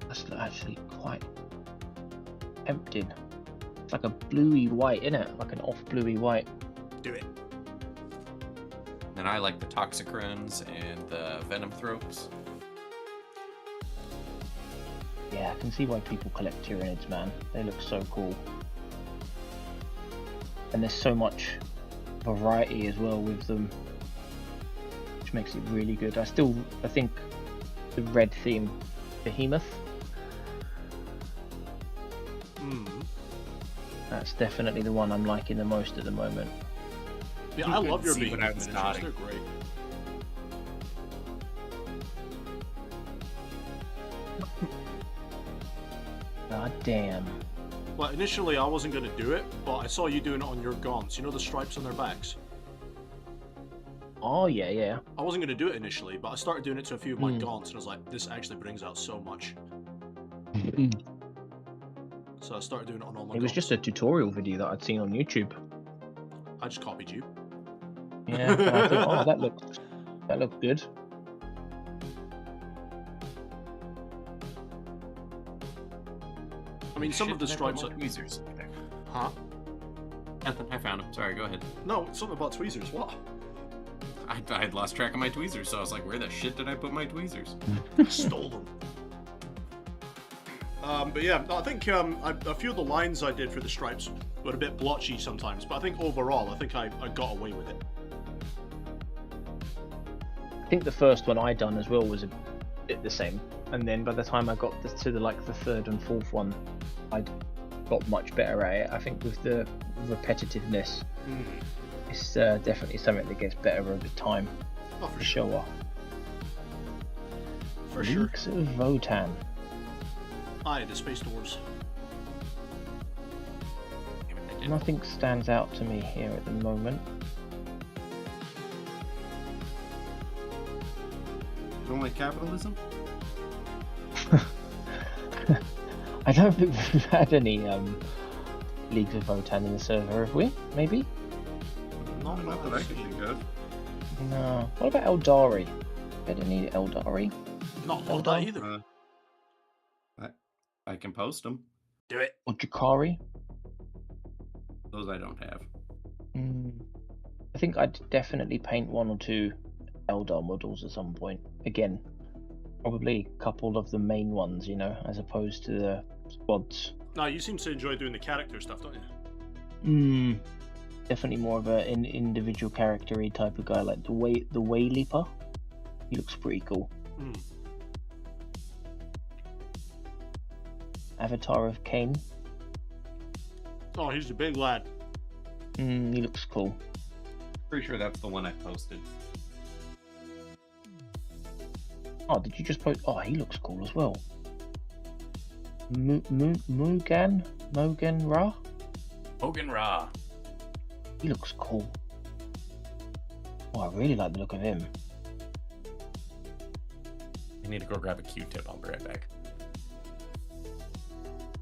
That's actually quite tempting. It's like a bluey white, isn't it? Like an off bluey white. Do it. And I like the Toxicrons and the Venom Thropes. Yeah, I can see why people collect Tyranids, man. They look so cool. And there's so much variety as well with them, which makes it really good. I think the red theme, Behemoth, that's definitely the one I'm liking the most at the moment. Yeah, I love your see what I was Behemoth miniatures. nodding. They're great. God damn. Well, initially I wasn't going to do it, but I saw you doing it on your gaunts. You know the stripes on their backs? Oh, yeah, yeah. I wasn't going to do it initially, but I started doing it to a few of my gaunts, and I was like, this actually brings out so much. So I started doing it on all my It was gaunts. just a tutorial video that I'd seen on YouTube. I just copied you. Yeah, and I thought, oh, that looked good. I mean, some of the Shit, did I put stripes... more tweezers. Huh? Nothing, I found them. Sorry, go ahead. No, something about tweezers. What? I had lost track of my tweezers, so I was like, where the shit did I put my tweezers? Stole them. But yeah, I think a few of the lines I did for the stripes were a bit blotchy sometimes, but I think overall, I think I got away with it. I think the first one I done as well was a bit the same, and then by the time I got to the third and fourth one, I got much better at it. I think with the repetitiveness, it's definitely something that gets better over time. Oh, for For sure. sure. For sure. Leaks of Votan. Aye, the Space Dwarves. Damn it, I did. Nothing stands out to me here at the moment. You don't like capitalism? I don't think we've had any Leagues of Votan in the server, have we? Maybe? Not that I can think of. No. What about Eldari? Had any Eldari? Not Well that done. either. I can post them. Do it. Or Jakari? Those I don't have. I think I'd definitely paint one or two Eldar models at some point. Again, probably a couple of the main ones, you know, as opposed to the squads. No, you seem to enjoy doing the character stuff, don't you? Definitely more of an individual character-y type of guy, like the Way Leaper. He looks pretty cool. Avatar of Cain. Oh, he's a big lad. He looks cool. Pretty sure that's the one I posted. Oh, did you just post? Oh, he looks cool as well. Mogan Ra? Hogan Ra. He looks cool. Oh, I really like the look of him. I need to go grab a Q-tip. I'll be right back.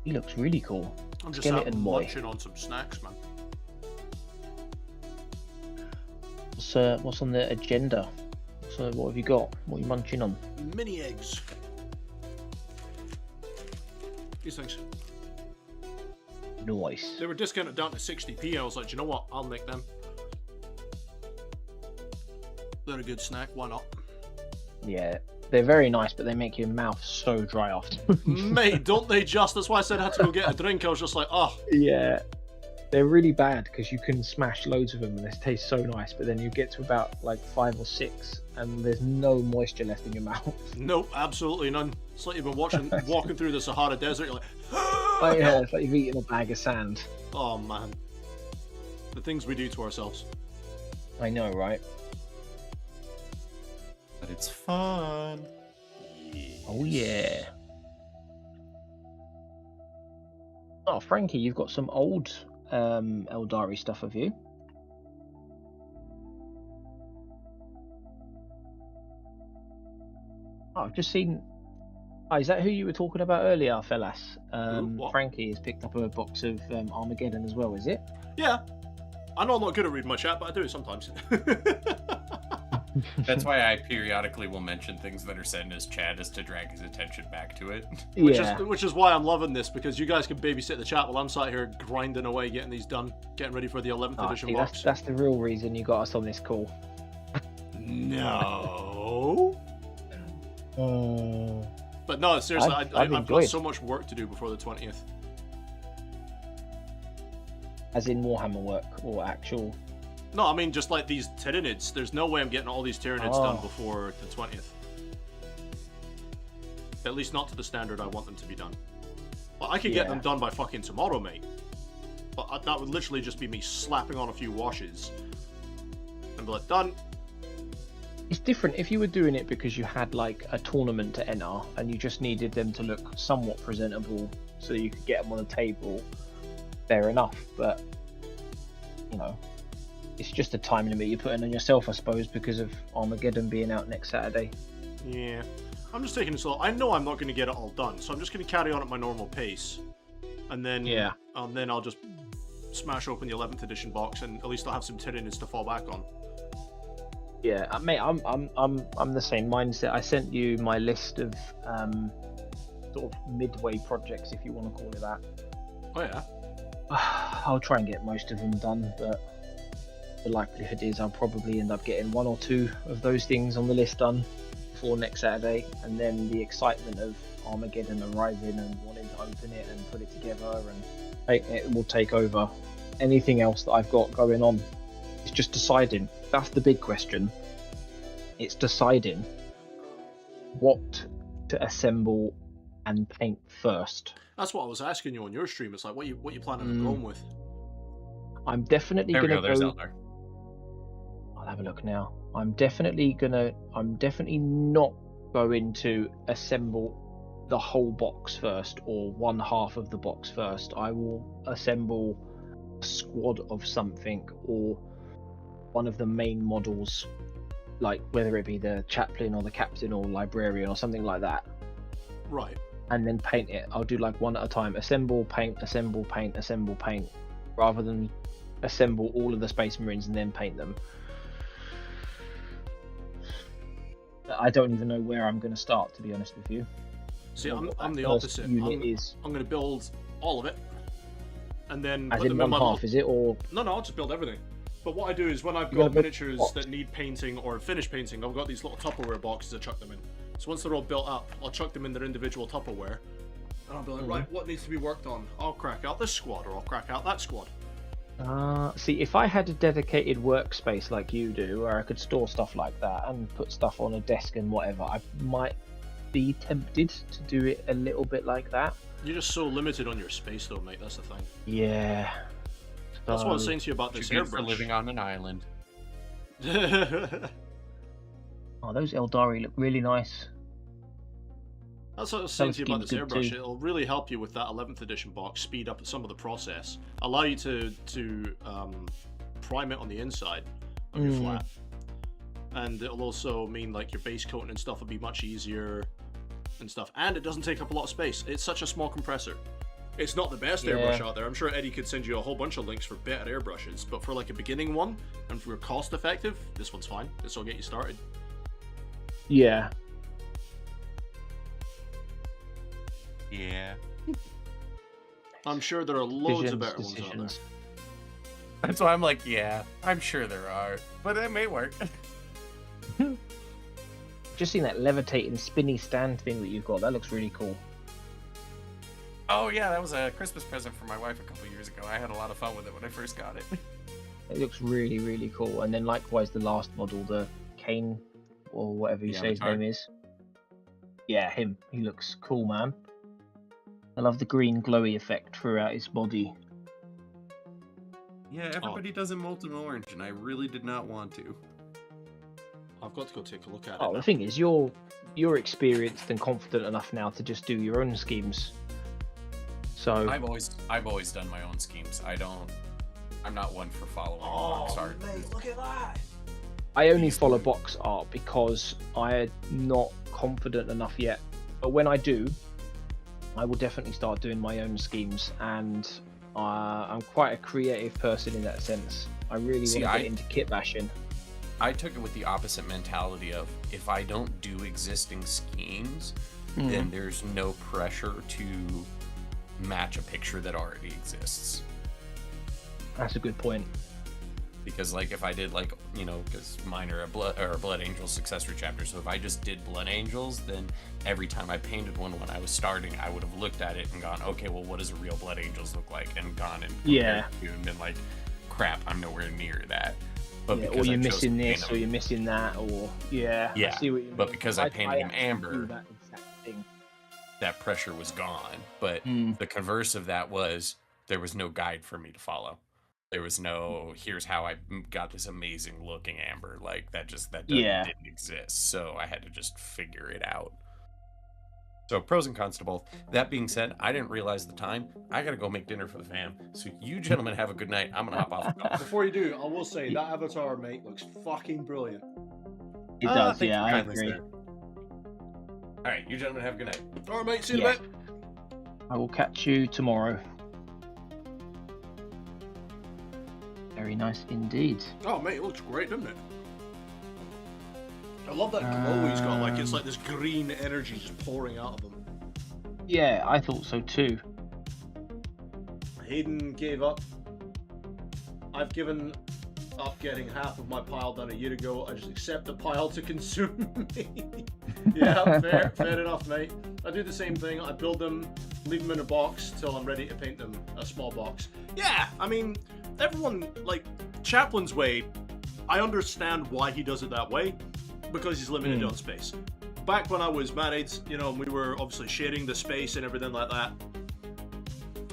He looks really cool. I'm just Skeleton out boy. munching on some snacks, man. What's on the agenda? So what have you got? What are you munching on? Mini eggs. These things. Nice. They were discounted down to 60p. I was like, you know what? I'll make them. They're a good snack. Why not? Yeah, they're very nice, but they make your mouth so dry after. Mate, don't they just? That's why I said I had to go get a drink. I was just like, oh. Yeah, they're really bad because you can smash loads of them and they taste so nice, but then you get to about like 5 or 6 and there's no moisture left in your mouth. Nope, absolutely none. It's like you've been walking through the Sahara Desert. You're like, Oh yeah, it's like you've eaten a bag of sand. oh man, the things we do to ourselves. I know, right? But it's fun. Oh yeah. Oh, Frankie, you've got some old Eldari stuff, have you? Oh, I've just seen. Oh, is that who you were talking about earlier, fellas? What? Frankie has picked up a box of Armageddon as well, is it? Yeah, I know I'm not good at reading my chat, but I do it sometimes. That's why I periodically will mention things that are said in his chat, is to drag his attention back to it. Which is why I'm loving this, because you guys can babysit the chat while I'm sat here grinding away, getting these done, getting ready for the 11th edition see, box. that's the real reason you got us on this call. No. But no, seriously, I've I've got enjoyed. so much work to do before the 20th. As in Warhammer work or actual. No, I mean just like these Tyranids. There's no way I'm getting all these Tyranids done before the 20th. At least not to the standard I want them to be done. Well, I could get them done by fucking tomorrow, mate. But that would literally just be me slapping on a few washes. And be like, done. It's different if you were doing it because you had like a tournament to enter and you just needed them to look somewhat presentable so you could get them on the table. Fair enough, but you know, it's just a time limit you're putting on yourself, I suppose, because of Armageddon being out next Saturday. Yeah. I'm just taking it slow. I know I'm not going to get it all done, so I'm just going to carry on at my normal pace. And then I'll just smash open the 11th edition box, and at least I'll have some Tyranids to fall back on. Yeah, mate, I'm the same mindset. I sent you my list of sort of midway projects, if you want to call it that. Oh yeah. I'll try and get most of them done, but the likelihood is I'll probably end up getting 1 or 2 of those things on the list done before next Saturday, and then the excitement of Armageddon arriving and wanting to open it and put it together, and it will take over anything else that I've got going on. It's just deciding. That's the big question. It's deciding what to assemble and paint first. That's what I was asking you on your stream. It's like, what you planning on going with? I'm definitely There we gonna go. There's go. Eldar. I'll have a look now. I'm definitely not going to assemble the whole box first or one half of the box first. I will assemble a squad of something or one of the main models, like whether it be the chaplain or the captain or librarian or something like that. Right. And then paint it. I'll do like one at a time. Assemble, paint, assemble, paint, assemble, paint, rather than assemble all of the Space Marines and then paint them. I don't even know where I'm going to start, to be honest with you. See, What I'm that the first opposite. unit is. I'm going to build all of it, and then As put in them in one my half, is it? Or No, I'll just build everything. But what I do is when I've You gotta got build miniatures box. that need painting or finished painting, I've got these little Tupperware boxes I chuck them in. So once they're all built up, I'll chuck them in their individual Tupperware, and I'll be like, right, what needs to be worked on? I'll crack out this squad, or I'll crack out that squad. see, if I had a dedicated workspace like you do, where I could store stuff like that and put stuff on a desk and whatever, I might be tempted to do it a little bit like that. You're just so limited on your space, though, mate. That's the thing. Yeah. That's what I was saying to you about Too this good for airbrush. living on an island. Oh, those Eldari look really nice. That's what I was saying to you about Sounds this good airbrush. too. It'll really help you with that 11th edition box, speed up some of the process, allow you to prime it on the inside of your flat, and it'll also mean like your base coating and stuff will be much easier and stuff. And it doesn't take up a lot of space. It's such a small compressor. It's not the best airbrush out there. I'm sure Eddie could send you a whole bunch of links for better airbrushes, but for like a beginning one and for cost effective, this one's fine. This will get you started. Yeah. Yeah. I'm sure there are loads of better ones out there. decisions. That's why I'm like, yeah, I'm sure there are, but it may work. Just seen that levitating spinny stand thing that you've got. That looks really cool. Oh yeah, that was a Christmas present for my wife a couple years ago. I had a lot of fun with it when I first got it. It looks really, really cool. And then likewise the last model, the Kane, or whatever you The say his Avatar. name is. Yeah, him. He looks cool, man. I love the green glowy effect throughout his body. Yeah, everybody does in molten orange, and I really did not want to. I've got to go take a look at it. Oh, the now. thing is, you're experienced and confident enough now to just do your own schemes. So I've always done my own schemes. I'm not one for following Oh, box art. mate, look at that! I only follow box art because I'm not confident enough yet. But when I do, I will definitely start doing my own schemes, and I'm quite a creative person in that sense. I really want to get into kit bashing. I took it with the opposite mentality of, if I don't do existing schemes, then there's no pressure to match a picture that already exists. That's a good point. Because like if I did like, you know, because mine are a Blood Angels successor chapter, so if I just did Blood Angels, then every time I painted one when I was starting, I would have looked at it and gone, okay, well, what does a real Blood Angels look like? And gone and compared to and been like, crap, I'm nowhere near that. But Yeah, because or you're I chose to missing paint this, them- or you're missing that, or I see what you mean. but because I painted him actually do amber, that exact thing. that pressure was gone. But the converse of that was there was no guide for me to follow. There was no, here's how I got this amazing looking amber. Like that didn't exist. So I had to just figure it out. So pros and cons to both. That being said, I didn't realize the time. I gotta go make dinner for the fam. So you gentlemen have a good night. I'm gonna hop off. Before you do, I will say that avatar, mate, looks fucking brilliant. It does, thank you yeah, I kindly, agree. sir. All right, you gentlemen have a good night. All right, mate, see you in a Yeah. bit. I will catch you tomorrow. Very nice indeed. Oh, mate, it looks great, doesn't it? I love that glow he's got. Like, it's like this green energy just pouring out of him. Yeah, I thought so too. Hayden gave up. I've given up getting half of my pile done a year ago. I just accept the pile to consume me. Yeah, fair enough, mate. I do the same thing. I build them, leave them in a box till I'm ready to paint them, a small box. Yeah, I mean, everyone, like, Chaplin's way, I understand why he does it that way, because he's limited on space. Back when I was married, you know, we were obviously sharing the space and everything like that.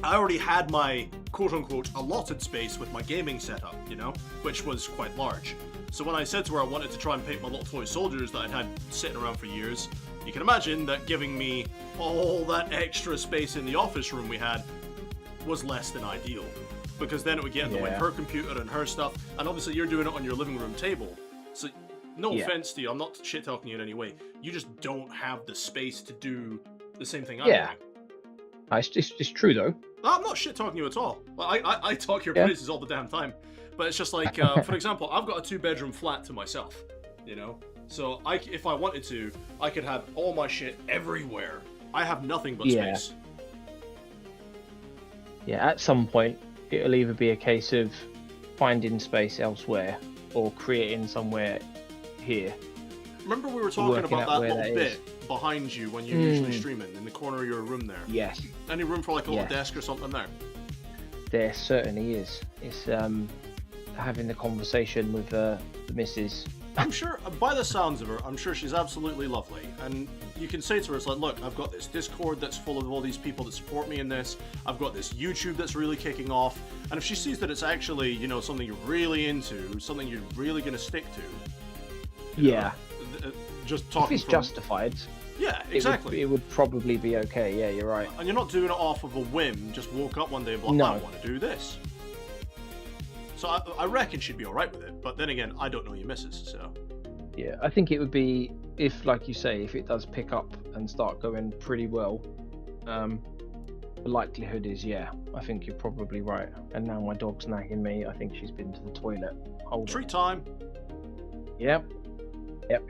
I already had my quote-unquote allotted space with my gaming setup, you know, which was quite large. So when I said to her I wanted to try and paint my little toy soldiers that I'd had sitting around for years, you can imagine that giving me all that extra space in the office room we had was less than ideal. Because then it would get in the way of her computer and her stuff, and obviously you're doing it on your living room table. So, no offense to you, I'm not shit-talking you in any way. You just don't have the space to do the same thing I'm doing. It's true though. I'm not shit-talking you at all. I talk your praises all the damn time. But it's just like, for example, I've got a 2-bedroom flat to myself, you know? So if I wanted to, I could have all my shit everywhere. I have nothing but space. Yeah, at some point, it'll either be a case of finding space elsewhere or creating somewhere here. Remember we were talking about that little that bit behind you when you're usually streaming, in the corner of your room there? Yes. Any room for like a little desk or something there? There certainly is. It's having the conversation with the missus. I'm sure, by the sounds of her, I'm sure she's absolutely lovely. And you can say to her, it's like, look, I've got this Discord that's full of all these people that support me in this. I've got this YouTube that's really kicking off. And if she sees that it's actually, you know, something you're really into, something you're really going to stick to. Yeah. Just talking if it's justified. Yeah, exactly. It would probably be okay. Yeah, you're right. And you're not doing it off of a whim, just woke up one day and be like, I want to do this. So I reckon she'd be alright with it, but then again, I don't know your missus, so... Yeah, I think it would be, if, like you say, if it does pick up and start going pretty well, the likelihood is, I think you're probably right. And now my dog's nagging me, I think she's been to the toilet. Hold Treat time! Yep,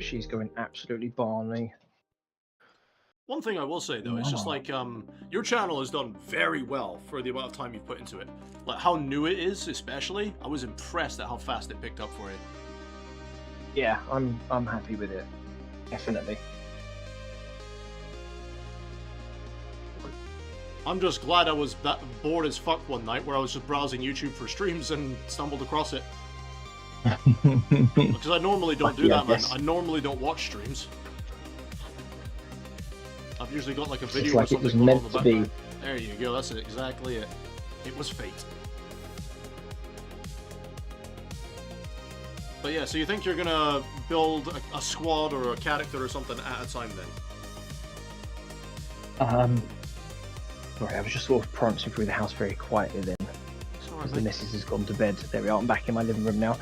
she's going absolutely barney. One thing I will say though, it's just like your channel has done very well for the amount of time you've put into it. Like how new it is, especially. I was impressed at how fast it picked up for you. Yeah, I'm happy with it. Definitely. I'm just glad I was that bored as fuck one night where I was just browsing YouTube for streams and stumbled across it. Because I normally don't do that, man. I normally don't watch streams. I've usually got like a video or something going on in the background. There you go, that's exactly it. It was fate. But yeah, so you think you're gonna build a squad or a character or something at a time then? Sorry, I was just sort of prancing through the house very quietly then. As the missus has gone to bed. There we are, I'm back in my living room now.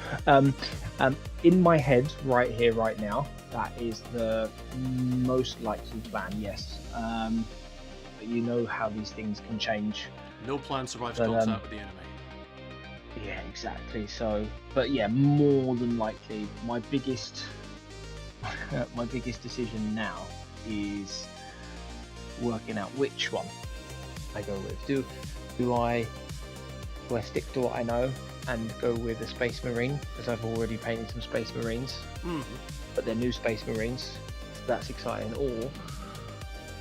In my head, right here, right now, that is the most likely plan, yes. But you know how these things can change. No plan survives contact with the enemy. Yeah, exactly. So, but yeah, more than likely, my biggest decision now is working out which one I go with. Do I stick to what I know and go with a Space Marine, because I've already painted some Space Marines, but they're new Space Marines, so that's exciting, or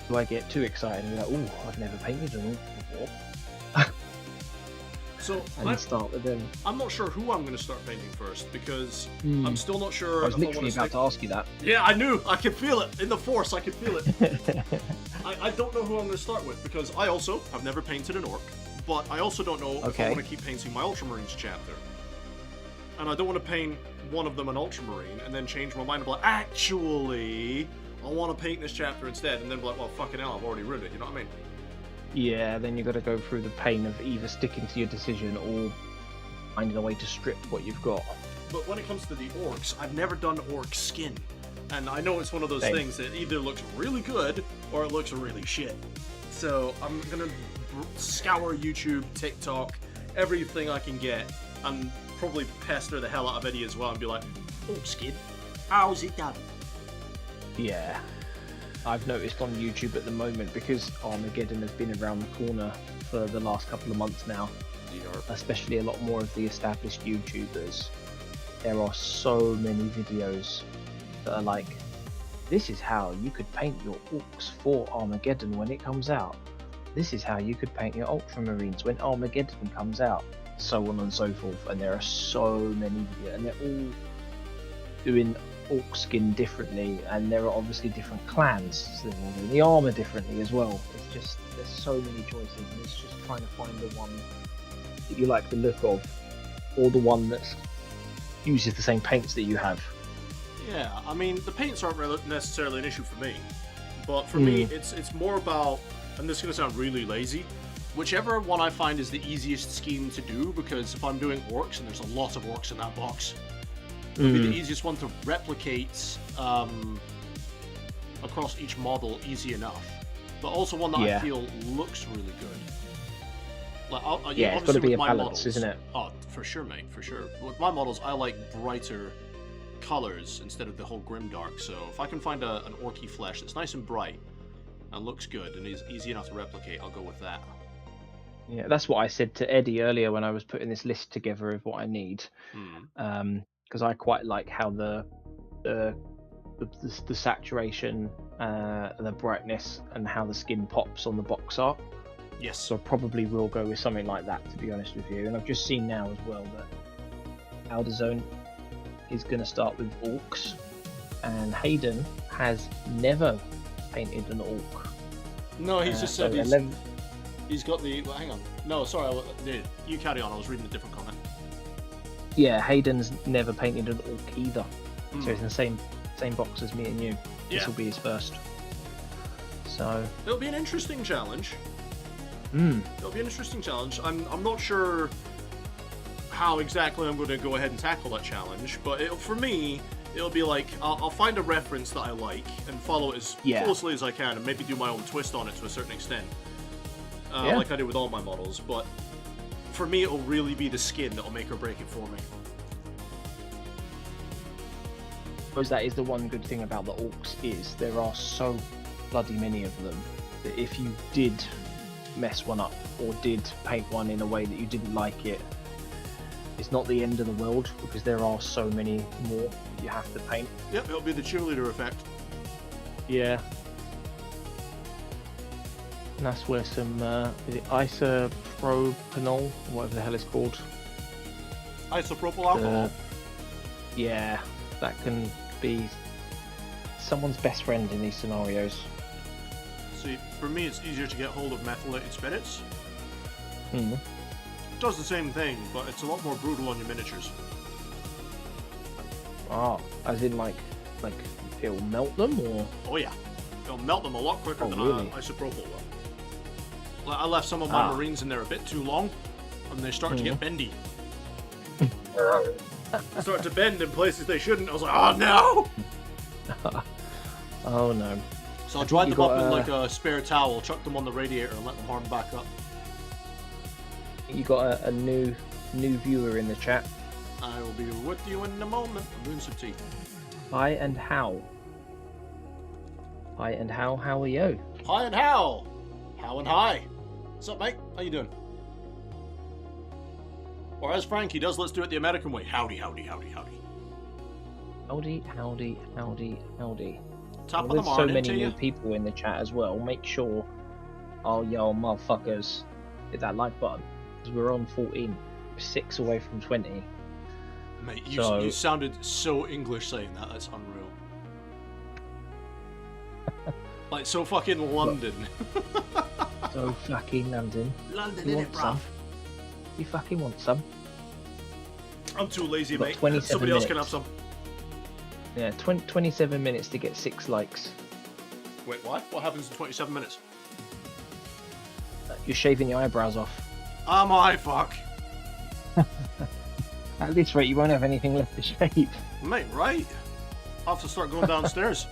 do I get too excited and be like, oh, I've never painted an orc before? So and start with them. I'm not sure who I'm going to start painting first, because I'm still not sure. I was literally about to ask you that. Yeah, I knew. I could feel it in the force. I could feel it. I don't know who I'm going to start with, because I also have never painted an orc, but I also don't know if I want to keep painting my Ultramarines chapter. And I don't want to paint one of them an Ultramarine and then change my mind and be like, actually, I want to paint this chapter instead, and then be like, well, fucking hell, I've already ruined it. You know what I mean? Yeah, then you got to go through the pain of either sticking to your decision or finding a way to strip what you've got. But when it comes to the orcs, I've never done orc skin. And I know it's one of those things that either looks really good or it looks really shit. So I'm going to scour YouTube, TikTok, everything I can get, and probably pester the hell out of Eddie as well and be like, orc skin, how's it done? Yeah. I've noticed on YouTube at the moment, because Armageddon has been around the corner for the last couple of months now, especially a lot more of the established YouTubers, there are so many videos that are like, this is how you could paint your orcs for Armageddon when it comes out. This is how you could paint your Ultramarines when Armageddon comes out. So on and so forth. And there are so many videos, and they're all doing orc skin differently, and there are obviously different clans, so they're all doing the armor differently as well. It's just, there's so many choices, and it's just trying to find the one that you like the look of, or the one that uses the same paints that you have. Yeah, I mean, the paints aren't necessarily an issue for me, but for me, it's more about, and this is going to sound really lazy, whichever one I find is the easiest scheme to do, because if I'm doing orcs, and there's a lot of orcs in that box, it'll be the easiest one to replicate across each model easy enough, but also one that I feel looks really good. Like, it's got to be a balance, isn't it? Oh, for sure, mate, for sure. With my models, I like brighter colors instead of the whole grimdark, so if I can find an orky flesh that's nice and bright and looks good and is easy enough to replicate, I'll go with that. Yeah, that's what I said to Eddie earlier when I was putting this list together of what I need. Because I quite like how the saturation, the brightness, and how the skin pops on the box art. Yes. So I probably will go with something like that, to be honest with you. And I've just seen now as well that Outer Zone is going to start with orcs, and Hayden has never painted an orc. No, he's just said he's got the. Well, hang on. No, sorry. You carry on. I was reading a different comment. Yeah, Hayden's never painted an orc either. So he's in the same box as me and you. This will be his first. So it'll be an interesting challenge. It'll be an interesting challenge. I'm not sure how exactly I'm going to go ahead and tackle that challenge, but for me, it'll be like I'll find a reference that I like and follow it as closely as I can, and maybe do my own twist on it to a certain extent, like I do with all my models. But for me, it'll really be the skin that'll make or break it for me. Because that is the one good thing about the orcs, is there are so bloody many of them that if you did mess one up or did paint one in a way that you didn't like it, it's not the end of the world, because there are so many more you have to paint. Yep, it'll be the cheerleader effect. Yeah. And that's where some, is it isopropanol, or whatever the hell it's called? Isopropyl alcohol. Yeah, that can be someone's best friend in these scenarios. See, for me it's easier to get hold of methylated spirits. Hmm. It does the same thing, but it's a lot more brutal on your miniatures. Ah, as in like it'll melt them, or? Oh yeah, it'll melt them a lot quicker than really? isopropyl will. Like, I left some of my marines in there a bit too long, and they start to get bendy. They start to bend in places they shouldn't. I was like, oh no! Oh no. So I dried them up in like a spare towel, chucked them on the radiator, and let them harden back up. You got a new viewer in the chat. I will be with you in a moment. I'm doing some tea. Hi and how? Hi and how are you? Hi and how? How and hi. What's up, mate? How you doing? Or as Frankie does, let's do it the American way. Howdy, howdy, howdy, howdy. Howdy, howdy, howdy, howdy. Top of There's the so morning many to new you. people in the chat as well. Make sure, oh yo motherfuckers, hit that like button, because we're on 14. We're 6 away from 20. Mate, you sounded so English saying that. That's unreal. Like, so fucking London. So fucking London. London, You innit, want bruv? some? You fucking want some? I'm too lazy, We've got mate. 27 Somebody else can have minutes. some. Yeah, 27 minutes to get 6 likes. Wait, what? What happens in 27 minutes? You're shaving your eyebrows off. Oh my fuck. At this rate, you won't have anything left to shave. Mate, right? I'll have to start going downstairs.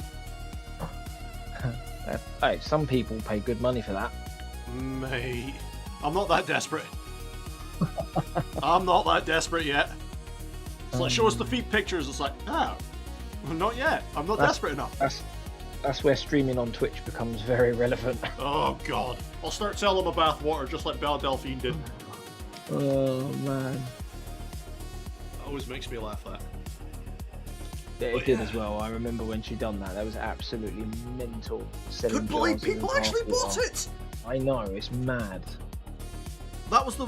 Hey, some people pay good money for that. Mate, I'm not that desperate. I'm not that desperate yet. It's like, show us the feed pictures. It's like, ah, not yet. I'm not desperate enough. That's where streaming on Twitch becomes very relevant. Oh god. I'll start selling my bathwater just like Belle Delphine did. Oh man. Always makes me laugh, that. Yeah, it did as well. I remember when she done that. That was absolutely mental. Couldn't believe people actually bought it! I know, it's mad. That was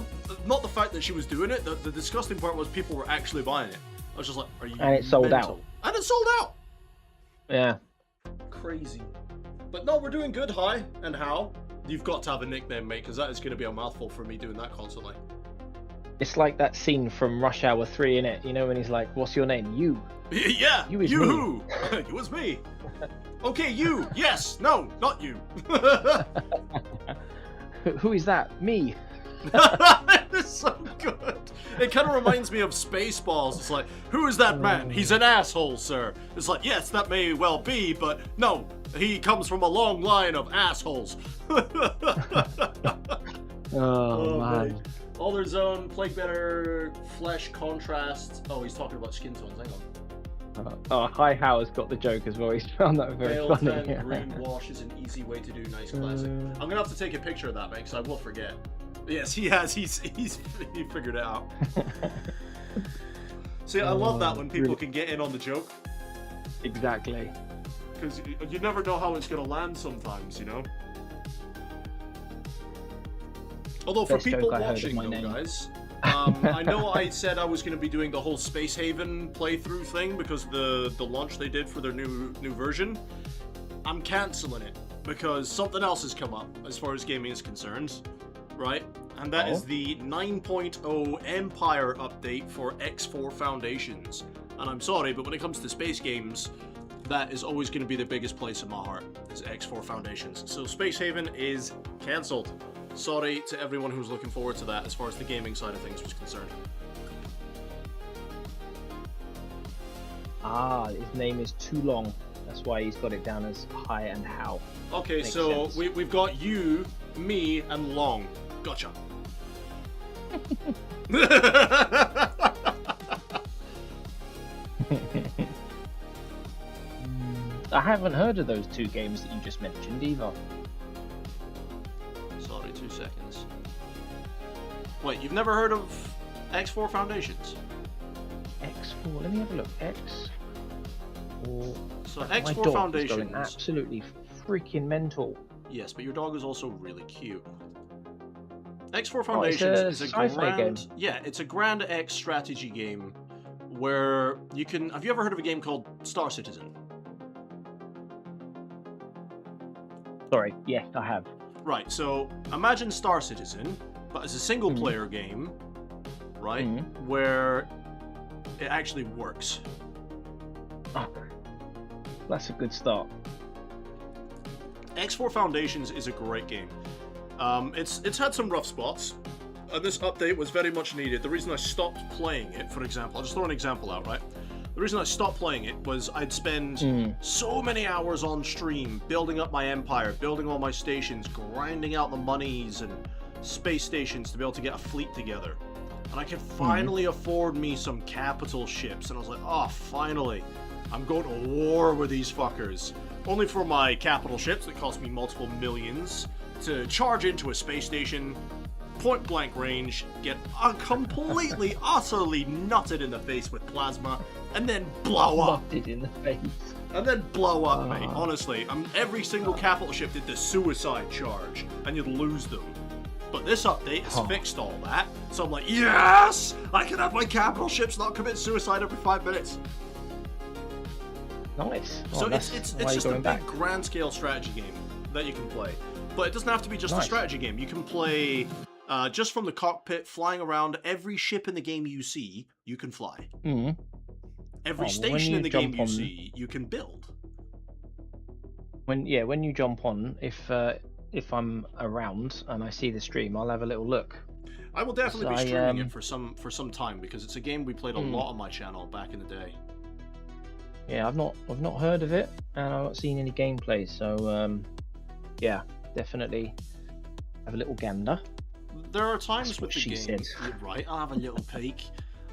not the fact that she was doing it. The disgusting part was people were actually buying it. I was just like, are you And it sold mental? out. And it sold out! Yeah. Crazy. But no, we're doing good. Hi and how. You've got to have a nickname, mate, because that is going to be a mouthful for me doing that constantly. It's like that scene from Rush Hour 3, innit? You know, when he's like, what's your name? You. Yeah, You is you me. who? You was me. Okay, you. Yes. No, not you. Who is that? Me. It's so good. It kind of reminds me of Spaceballs. It's like, who is that man? He's an asshole, sir. It's like, yes, that may well be, but no, he comes from a long line of assholes. Oh man. Mate. Alder Zone, Plague Better, Flesh Contrast. Oh, he's talking about skin tones. Hang on. Oh, Hi Howard's got the joke as well. He's found that very Pale funny. tan green wash is an easy way to do nice classic. I'm gonna have to take a picture of that, mate, because I will forget. Yes, he has. He figured it out. See, I love that when people can get in on the joke, Exactly. because you never know how it's gonna land sometimes, you know. Although for Best people joke I heard of watching, my though, name. guys, I know I said I was going to be doing the whole Space Haven playthrough thing because the launch they did for their new version. I'm cancelling it because something else has come up as far as gaming is concerned, right? And that is the 9.0 Empire update for X4 Foundations. And I'm sorry, but when it comes to space games, that is always going to be the biggest place in my heart, is X4 Foundations. So Space Haven is cancelled. Sorry to everyone who's looking forward to that as far as the gaming side of things was concerned. Ah, his name is too long. That's why he's got it down as Hi and How. Okay, Makes so sense. we've got you, me, and Long. Gotcha. I haven't heard of those two games that you just mentioned either. Sorry, 2 seconds. Wait, you've never heard of X4 Foundations? X4. Let me have a look. X. Or So my X4 dog is Foundations. going absolutely freaking mental. Yes, but your dog is also really cute. X4 Oh, Foundations it's a is a sci-fi grand, game. yeah, it's a grand X strategy game where you can. Have you ever heard of a game called Star Citizen? Sorry. Yes, I have. Right. So imagine Star Citizen, but as a single-player game, right, where it actually works. Oh, that's a good start. X4 Foundations is a great game. It's had some rough spots, and this update was very much needed. The reason I stopped playing it, for example, I'll just throw an example out, right? The reason I stopped playing it was I'd spend so many hours on stream building up my empire, building all my stations, grinding out the monies and space stations to be able to get a fleet together. And I could finally afford me some capital ships, and I was like, oh, finally, I'm going to war with these fuckers. Only for my capital ships that cost me multiple millions to charge into a space station, point blank range, get completely, utterly nutted in the face with plasma, and then blow up. Nutted in the face. And then blow up, mate. Honestly, every single capital ship did the suicide charge, and you'd lose them. But this update has fixed all that, so I'm like, yes! I can have my capital ships not commit suicide every 5 minutes. Nice. So Oh, it's just a big back. grand scale strategy game that you can play. But it doesn't have to be just a Nice. strategy game. You can play just from the cockpit, flying around. Every ship in the game you see, you can fly. Every when station you in the game jump you on- see, you can build. When you jump on, if I'm around and I see the stream, I'll have a little look. I will definitely So be I, streaming it for some time because it's a game we played a lot on my channel back in the day. Yeah, I've not heard of it, and I've not seen any gameplay. So yeah, definitely have a little gander. There are times That's with what the she game. said. You're right, I'll have a little peek.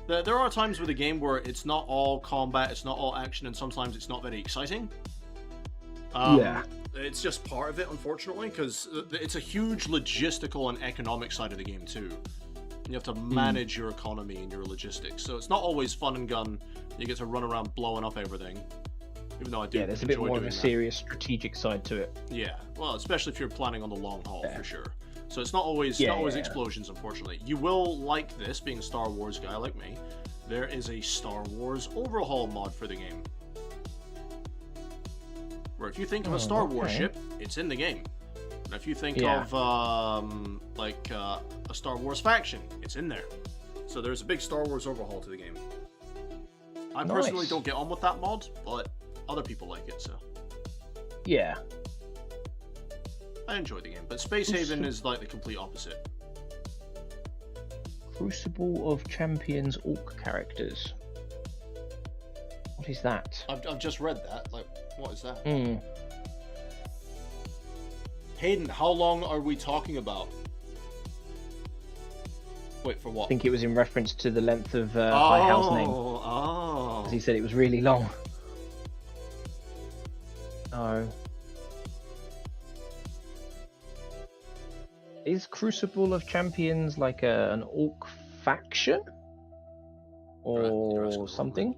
There are times with the game where it's not all combat, it's not all action, and sometimes it's not very exciting. Yeah. It's just part of it, unfortunately, because it's a huge logistical and economic side of the game too. You have to manage your economy and your logistics, so it's not always fun and gun. You get to run around blowing up everything, even though I do. Yeah, there's a bit enjoy more of a doing that. serious strategic side to it. Yeah, well, especially if you're planning on the long haul, Yeah. for sure. So it's not always Yeah, not always yeah. explosions, unfortunately. You will like this, being a Star Wars guy like me. There is a Star Wars overhaul mod for the game, where if you think of a Star Wars okay. ship, it's in the game. And if you think Yeah. of a Star Wars faction, it's in there. So there's a big Star Wars overhaul to the game. I personally Nice. don't get on with that mod, but other people like it, so Yeah. I enjoy the game. But Space Haven is like the complete opposite. Crucible of Champions Orc characters. What is that? I've just read that. Like, what is that? Hmm. Hayden, how long are we talking about? Wait, for what? I think it was in reference to the length of High House name. Oh. 'Cause he said it was really long. Oh. Is Crucible of Champions like an orc faction? Right, you're asking the Or wrong something?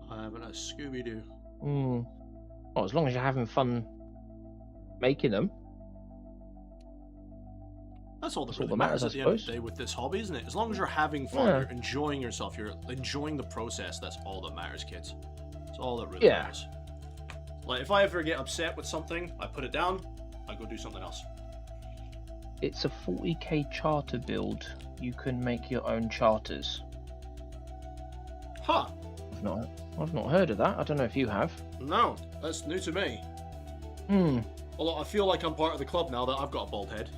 I haven't a Scooby-Doo. Hmm. Well, as long as you're having fun making them. That's all that That's all really that matters matters, at I the end of the suppose. day with this hobby, isn't it? As long as you're having fun, Yeah. you're enjoying yourself, you're enjoying the process, that's all that matters, kids. That's all that really Yeah. matters. Like, if I ever get upset with something, I put it down, I go do something else. It's a 40k charter build. You can make your own charters. Huh. I've not heard of that. I don't know if you have. No, that's new to me. Hmm. Although I feel like I'm part of the club now that I've got a bald head.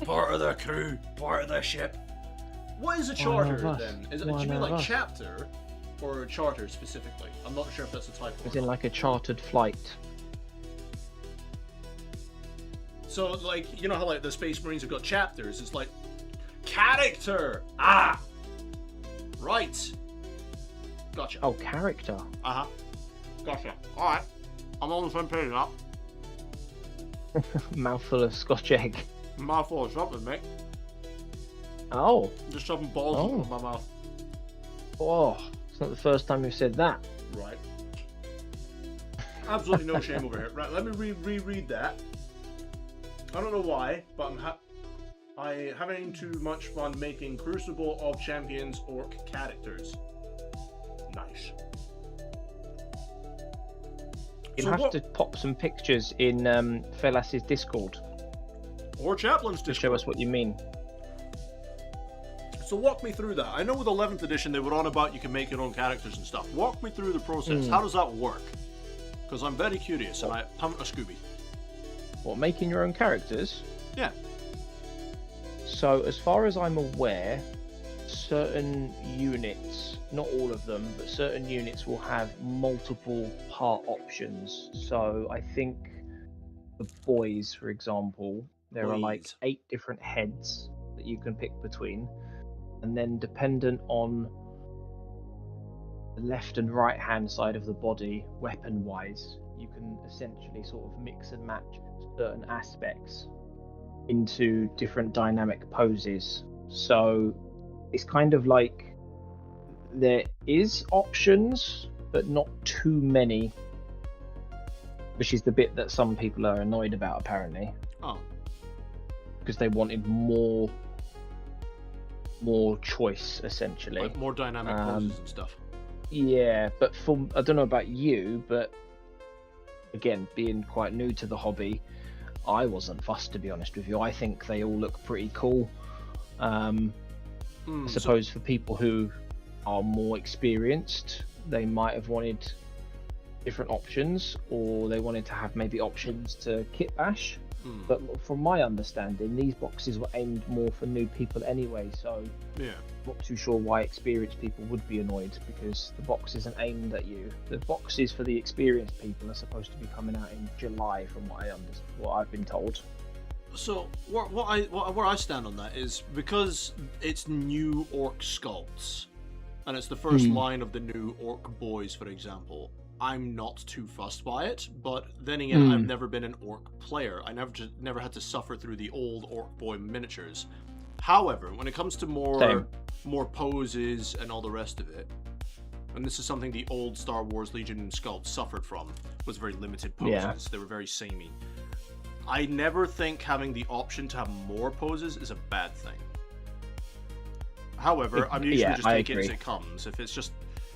Part of the crew, part of the ship. What is a charter of us. then? Is it, One do you mean of like us. chapter or charter specifically? I'm not sure if that's a type. As in like a chartered flight. So like, you know how like the Space Marines have got chapters? It's like character. Ah. Right. Gotcha. Oh, character. Uh-huh. Gotcha. Alright. I'm on the same page now. Mouthful of Scotch egg. Mouthful of something, mate. Oh. Just shoving balls Oh. into my mouth. Oh, it's not the first time you've said that. Right. Absolutely no shame over here. Right, let me reread that. I don't know why, but I'm having too much fun making Crucible of Champions orc characters. Nice. You'll So have what- to pop some pictures in Felas's Discord Or Chaplin's to Discord. show us what you mean. So walk me through that. I know with 11th edition they were on about you can make your own characters and stuff. Walk me through the process. How does that work? Because I'm very curious and I haven't a Scooby. What, making your own characters? Yeah. So, as far as I'm aware, certain units, not all of them, but certain units will have multiple part options. So, I think the boys, for example, there are like Boys. 8 different heads that you can pick between. And then, dependent on the left and right hand side of the body, weapon wise, you can essentially sort of mix and match certain aspects into different dynamic poses. So it's kind of like there is options, but not too many, which is the bit that some people are annoyed about apparently, Oh. because they wanted more choice essentially. Like more dynamic poses and stuff. Yeah, but I don't know about you, but again, being quite new to the hobby, I wasn't fussed, to be honest with you. I think they all look pretty cool. I suppose for people who are more experienced, they might have wanted different options, or they wanted to have maybe options to kit bash. But from my understanding, these boxes were aimed more for new people anyway, so Yeah. not too sure why experienced people would be annoyed, because the box isn't aimed at you. The boxes for the experienced people are supposed to be coming out in July, from what I've been told. So where I stand on that is because it's new orc sculpts, and it's the first line of the new orc boys, for example. I'm not too fussed by it, but then again, I've never been an orc player. I never had to suffer through the old orc boy miniatures. However, when it comes to more poses and all the rest of it, and this is something the old Star Wars Legion sculpts suffered from, was very limited poses. Yeah. They were very samey. I never think having the option to have more poses is a bad thing. However, I'm usually just I taking it as agree. it comes.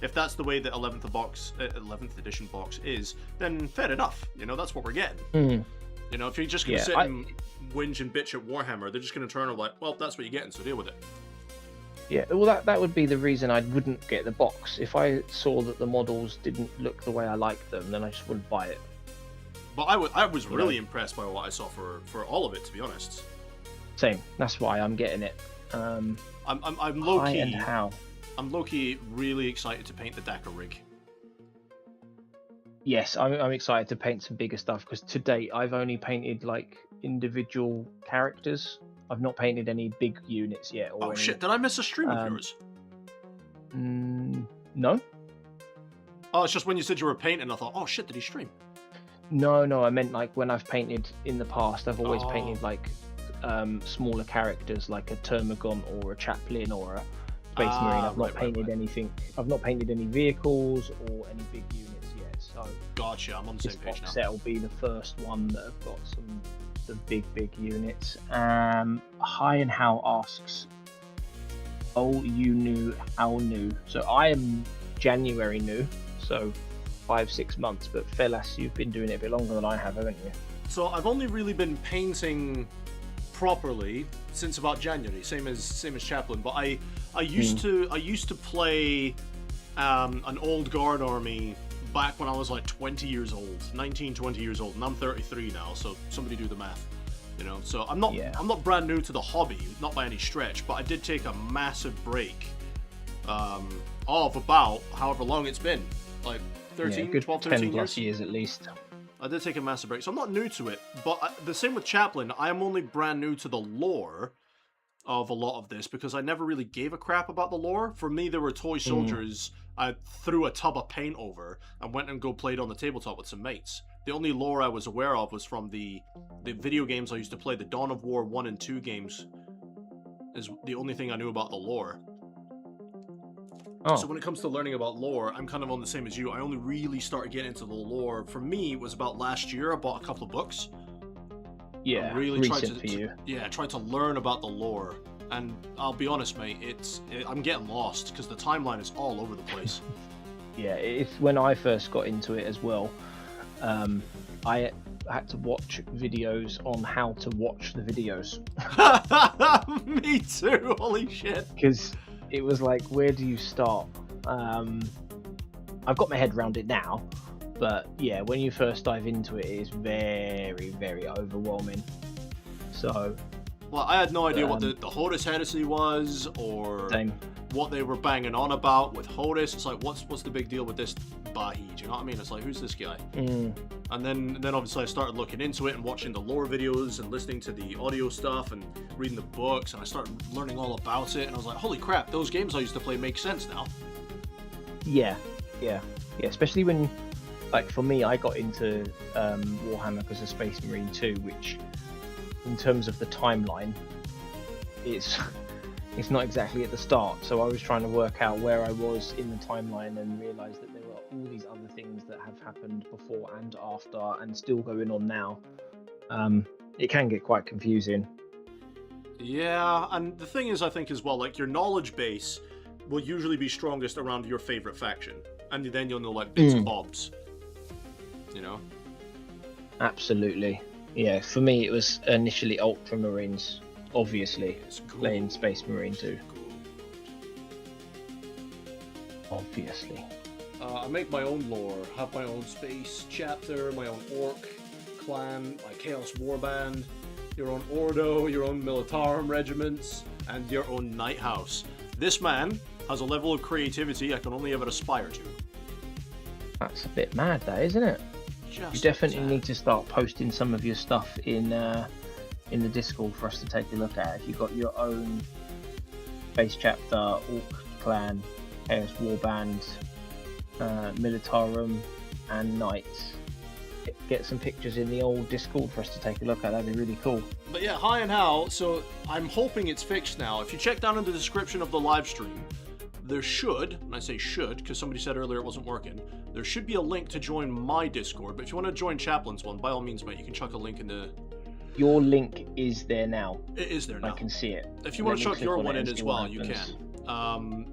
If that's the way the 11th edition box is, then fair enough. You know, that's what we're getting. You know, if you're just going to sit and whinge and bitch at Warhammer, they're just going to turn around like, well, that's what you're getting, so deal with it. Yeah, well, that would be the reason I wouldn't get the box. If I saw that the models didn't look the way I liked them, then I just wouldn't buy it. But I was really impressed by what I saw for all of it, to be honest. Same. That's why I'm getting it. I'm Why and low-key... how? I'm low-key really excited to paint the Dakar rig. Yes, I'm excited to paint some bigger stuff, because to date I've only painted like individual characters. I've not painted any big units yet. Or Oh any... shit, did I miss a stream of yours? No. Oh, it's just when you said you were painting, I thought, oh shit, did he stream? No, I meant like when I've painted in the past, I've always Oh. painted like smaller characters, like a Termagant or a Chaplain or a Space Marine. I've not painted anything. I've not painted any vehicles or any big units yet. So Gotcha, I'm on the this same page box now. set will be the first one that have got some big units. Hi and How asks, oh, you new, how new? So I am January new, so 5-6 months, but Felas, you've been doing it a bit longer than I have, haven't you? So I've only really been painting properly since about January, same as Chaplain. But I used to play an old guard army back when I was like 20 years old, 19, 20 years old, and I'm 33 now. So somebody do the math, you know. So I'm not brand new to the hobby, not by any stretch, but I did take a massive break of about however long it's been, like 13, good 12, 13 10 plus years. years at least. I did take a massive break, so I'm not new to it. But the same with Chaplain, I am only brand new to the lore of a lot of this because I never really gave a crap about the lore. For me, there were toy soldiers I threw a tub of paint over and went and played on the tabletop with some mates. The only lore I was aware of was from the video games I used to play. The Dawn of War 1 and 2 games is the only thing I knew about the lore. Oh. So when it comes to learning about lore, I'm kind of on the same as you. I only really started getting into the lore, for me, it was about last year. I bought a couple of books. Yeah, really recent for you. Yeah, I tried to learn about the lore. And I'll be honest, mate, I'm getting lost because the timeline is all over the place. Yeah, it's when I first got into it as well. I had to watch videos on how to watch the videos. Me too, holy shit. Because it was like, where do you start? I've got my head around it now, but yeah, when you first dive into it, it is very, very overwhelming. So... Well, I had no idea what the Horus heresy was, or same. what they were banging on about with Horus. It's like, what's the big deal with this Bahi? Do you know what I mean? It's like, who's this guy? And then obviously I started looking into it and watching the lore videos and listening to the audio stuff and reading the books, and I started learning all about it, and I was like, holy crap, those games I used to play make sense now. Yeah, especially when, like, for me, I got into Warhammer because of Space Marine 2, which, in terms of the timeline, it's not exactly at the start. So I was trying to work out where I was in the timeline and realised that there were all these other things that have happened before and after and still going on now. It can get quite confusing. Yeah, and the thing is, I think as well, like, your knowledge base will usually be strongest around your favourite faction. And then you'll know, like, bits and bobs. You know? Absolutely. Yeah, for me it was initially Ultramarines, obviously, playing Space Marine 2. Obviously. I make my own lore, have my own space chapter, my own orc clan, my Chaos Warband, your own Ordo, your own Militarum regiments, and your own Night House. This man has a level of creativity I can only ever aspire to. That's a bit mad, that, isn't it? You definitely need to start posting some of your stuff in the Discord for us to take a look at. If you've got your own base chapter, Orc Clan, Chaos Warband, Militarum, and Knights, get some pictures in the old Discord for us to take a look at. That'd be really cool. But yeah, hi and how. So I'm hoping it's fixed now. If you check down in the description of the live stream, there should, and I say should because somebody said earlier it wasn't working, there should be a link to join my Discord. But if you want to join Chaplain's one, by all means, mate, you can chuck a link in the... Your link is there now. It is there now. I can see it. If you want to chuck your one in as well, you can.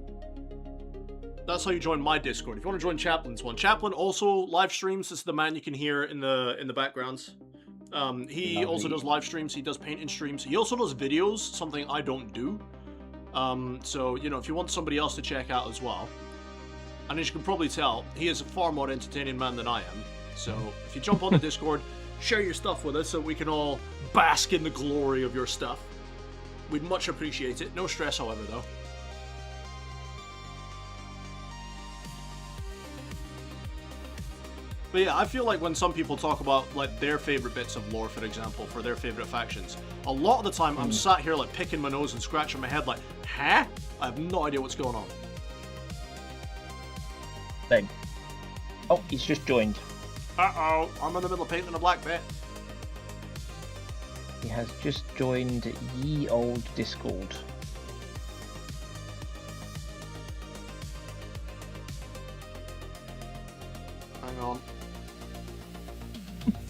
That's how you join my Discord. If you want to join Chaplain's one, Chaplain also live streams. This is the man you can hear in the backgrounds. He also does live streams. He does painting streams. He also does videos, something I don't do. So, you know, if you want somebody else to check out as well, and as you can probably tell, he is a far more entertaining man than I am. So, if you jump on the Discord, share your stuff with us so we can all bask in the glory of your stuff. We'd much appreciate it. No stress, however, though. But yeah, I feel like when some people talk about, like, their favorite bits of lore, for example, for their favorite factions, a lot of the time I'm sat here, like, picking my nose and scratching my head like, huh? I have no idea what's going on. Same. Oh, he's just joined. Uh-oh, I'm in the middle of painting a black bit. He has just joined ye old Discord. Hang on.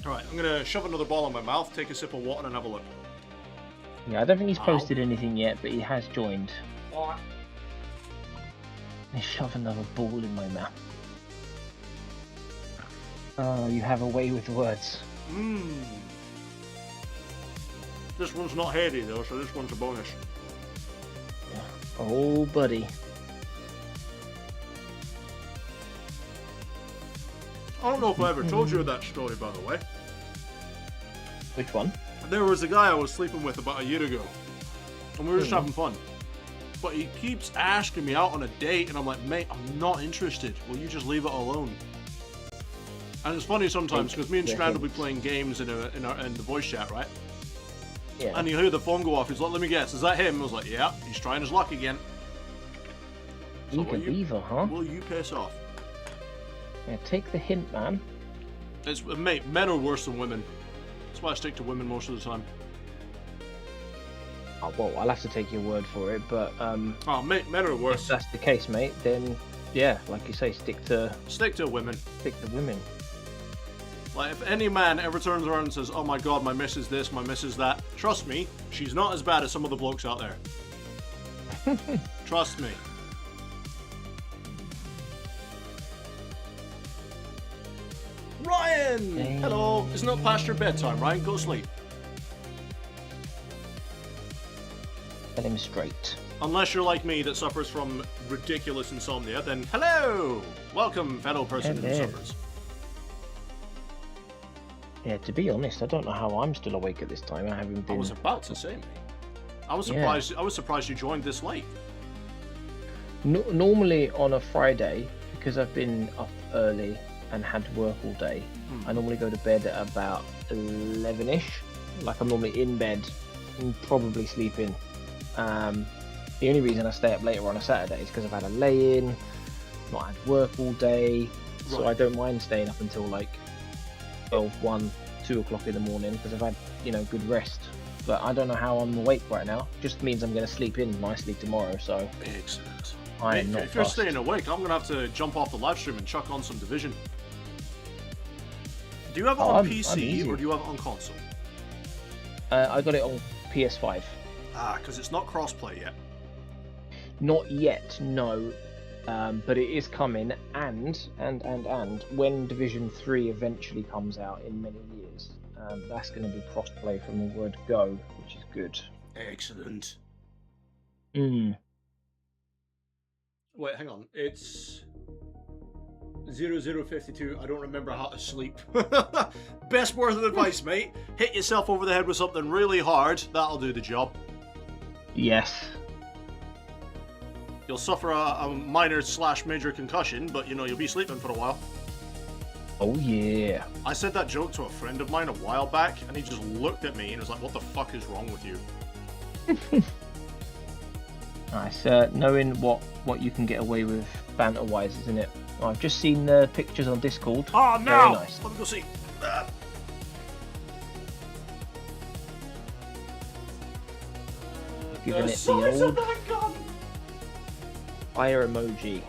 Alright, I'm gonna shove another ball in my mouth, take a sip of water, and have a look. Yeah, I don't think he's posted anything yet, but he has joined. What? I shove another ball in my mouth. Oh, you have a way with words. This one's not heady though, so this one's a bonus. Oh, buddy. I don't know if I ever told you that story, by the way. Which one? There was a guy I was sleeping with about a year ago, and we were just having fun. But he keeps asking me out on a date, and I'm like, mate, I'm not interested. Will you just leave it alone? And it's funny sometimes, because me and Strand will be playing games in the voice chat, right? Yeah. And you hear the phone go off. He's like, let me guess, is that him? I was like, yeah, he's trying his luck again. So Eager beaver, huh? Will you piss off? Yeah, take the hint, man. Mate, men are worse than women. That's why I stick to women most of the time. Oh, well, I'll have to take your word for it, but Oh, mate, men are if worse. that's the case, mate, then yeah, like you say, stick to women. women. Like, if any man ever turns around and says, oh my god, my missus this, my missus that, trust me, she's not as bad as some of the blokes out there. Trust me. Ryan! Hello! It's not past your bedtime, Ryan. Go sleep. Tell him straight. Unless you're like me that suffers from ridiculous insomnia, then hello! Welcome, fellow person who Hello. suffers. Yeah, to be honest, I don't know how I'm still awake at this time. I haven't I been. was about to say, mate. I was surprised. I was surprised you joined this late. Normally on a Friday, because I've been up early and had work all day, I normally go to bed at about 11ish. Like I'm normally in bed and probably sleeping. The only reason I stay up later on a Saturday is because I've had a lay-in, not had work all day, so Right. I don't mind staying up until like 12, 1, 2 o'clock in the morning because I've had, good rest. But I don't know how I'm awake right now. Just means I'm going to sleep in nicely tomorrow, so Excellent. I am Mate, not if you're fussed. staying awake, I'm gonna have to jump off the live stream and chuck on some Division. Do you have it Oh, on I'm PC easy. or do you have it on console? I got it on PS5. Ah, because it's not crossplay yet. Not yet, no. But it is coming, and when Division 3 eventually comes out in many years, that's going to be cross-play from the word go, which is good. Excellent. Wait, hang on. It's 0052. I don't remember how to sleep. Best word of advice, mate. Hit yourself over the head with something really hard. That'll do the job. Yes. You'll suffer a minor/major concussion, but you'll be sleeping for a while. Oh yeah. I said that joke to a friend of mine a while back, and he just looked at me and was like, "What the fuck is wrong with you?" Nice. Knowing what you can get away with banter-wise, isn't it? I've just seen the pictures on Discord. Oh Very no! nice. Let me go see. Giving it the size of old that gun! fire emoji.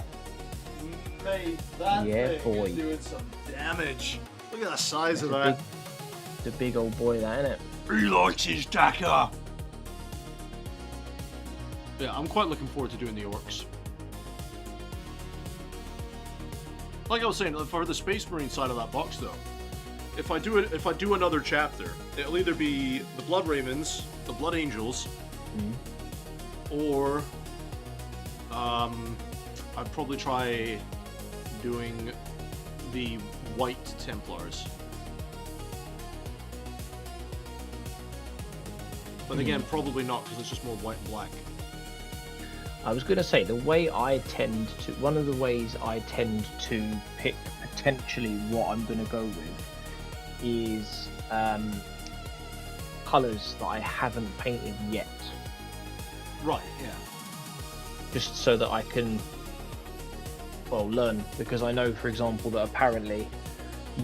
Mate, that Yeah, thing boy. is doing some damage. Look at the size of That's that. the big old boy, that, isn't it? He likes his Dakar. Yeah, I'm quite looking forward to doing the orcs. Like I was saying, for the Space Marine side of that box, though, if I do another chapter, it'll either be the Blood Ravens, the Blood Angels, or I'd probably try doing the White Templars. But again, probably not, because it's just more white and black. I was going to say, one of the ways I tend to pick potentially what I'm going to go with is colours that I haven't painted yet. Right, yeah. Just so that I can, learn. Because I know, for example, that apparently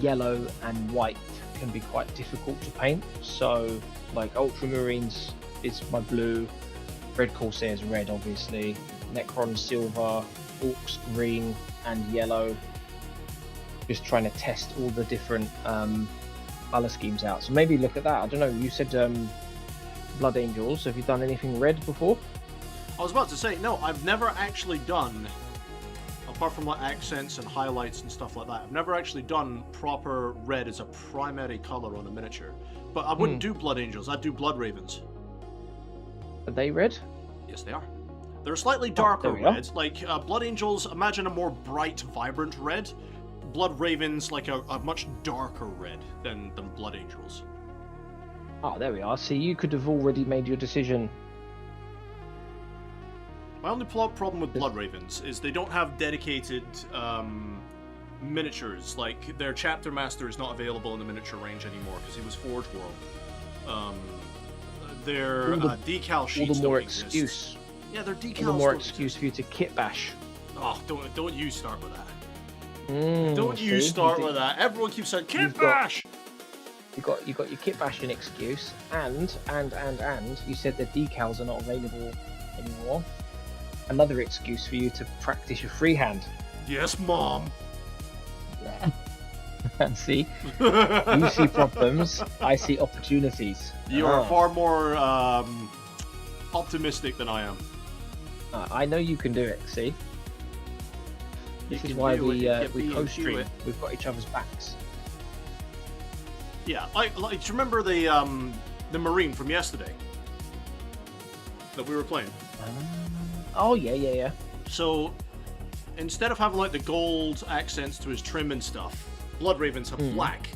yellow and white can be quite difficult to paint. So, like, Ultramarines is my blue, Red Corsair's red, obviously, Necron silver, Orcs green and yellow. Just trying to test all the different colour schemes out. So maybe look at that. I don't know, you said Blood Angels. Have you done anything red before? I was about to say, no, I've never actually done, apart from like accents and highlights and stuff like that, I've never actually done proper red as a primary colour on a miniature. But I wouldn't do Blood Angels, I'd do Blood Ravens. Are they red? Yes, they are. They're slightly darker there we are. red. Like, Blood Angels, imagine a more bright, vibrant red. Blood Ravens, like a much darker red than Blood Angels. Oh, there we are. See, you could have already made your decision. My only problem with Blood Ravens is they don't have dedicated miniatures. Like, their chapter master is not available in the miniature range anymore because he was Forge World. their decal sheets All the more don't exist. excuse. Yeah, their decals. All the more don't excuse for you to kit bash. Oh, don't you start with that. Mm, Don't you see? start You with that. Everyone keeps saying kit You've got- bash. You got your kit bashing excuse, and you said the decals are not available anymore. Another excuse for you to practice your freehand. Yes, Mom. And see, you see problems, I see opportunities. You are far more optimistic than I am. I know you can do it. See, this is can why do it if you we do co-stream. it. We've got each other's backs. Yeah, like do you remember the Marine from yesterday that we were playing? Oh yeah. So instead of having like the gold accents to his trim and stuff, Blood Ravens have black,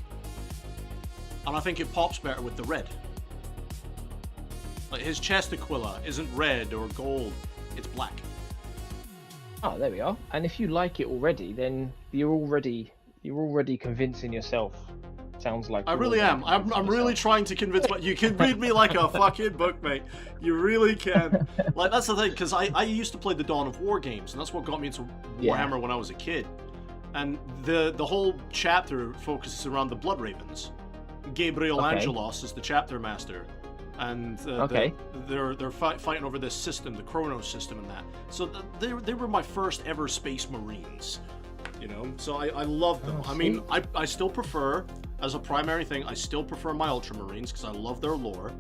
and I think it pops better with the red. Like his chest aquila isn't red or gold; it's black. Oh, there we are. And if you like it already, then you're already convincing yourself. Sounds like I really am. I'm really trying to convince. You can read me like a fucking book, mate. You really can. Like that's the thing, because I used to play the Dawn of War games, and that's what got me into Warhammer when I was a kid. And the whole chapter focuses around the Blood Ravens. Gabriel Angelos is the chapter master, and they're fighting over this system, the Chronos system, and that. So they were my first ever Space Marines. You know, so I love them. I mean, I still prefer, as a primary thing, I still prefer my Ultramarines because I love their lore,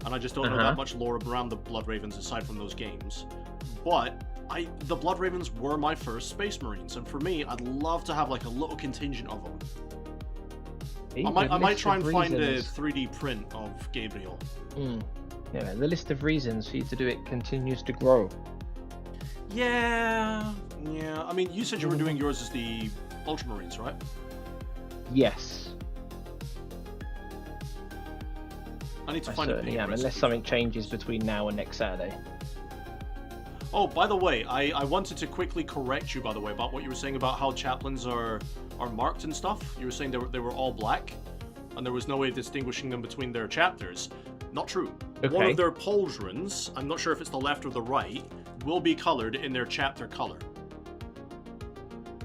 and I just don't know that much lore around the Blood Ravens aside from those games. But the Blood Ravens were my first Space Marines, and for me, I'd love to have like a little contingent of them. I might try and find a 3D print of Gabriel. Yeah, the list of reasons for you to do it continues to grow. Yeah. I mean, you said you were doing yours as the Ultramarines, right? Yes. I need to find a video unless recipe. something changes between now and next Saturday. Oh, by the way, I wanted to quickly correct you, by the way, about what you were saying about how chaplains are marked and stuff. You were saying they were all black, and there was no way of distinguishing them between their chapters. Not true. Okay. One of their pauldrons, I'm not sure if it's the left or the right, will be colored in their chapter color.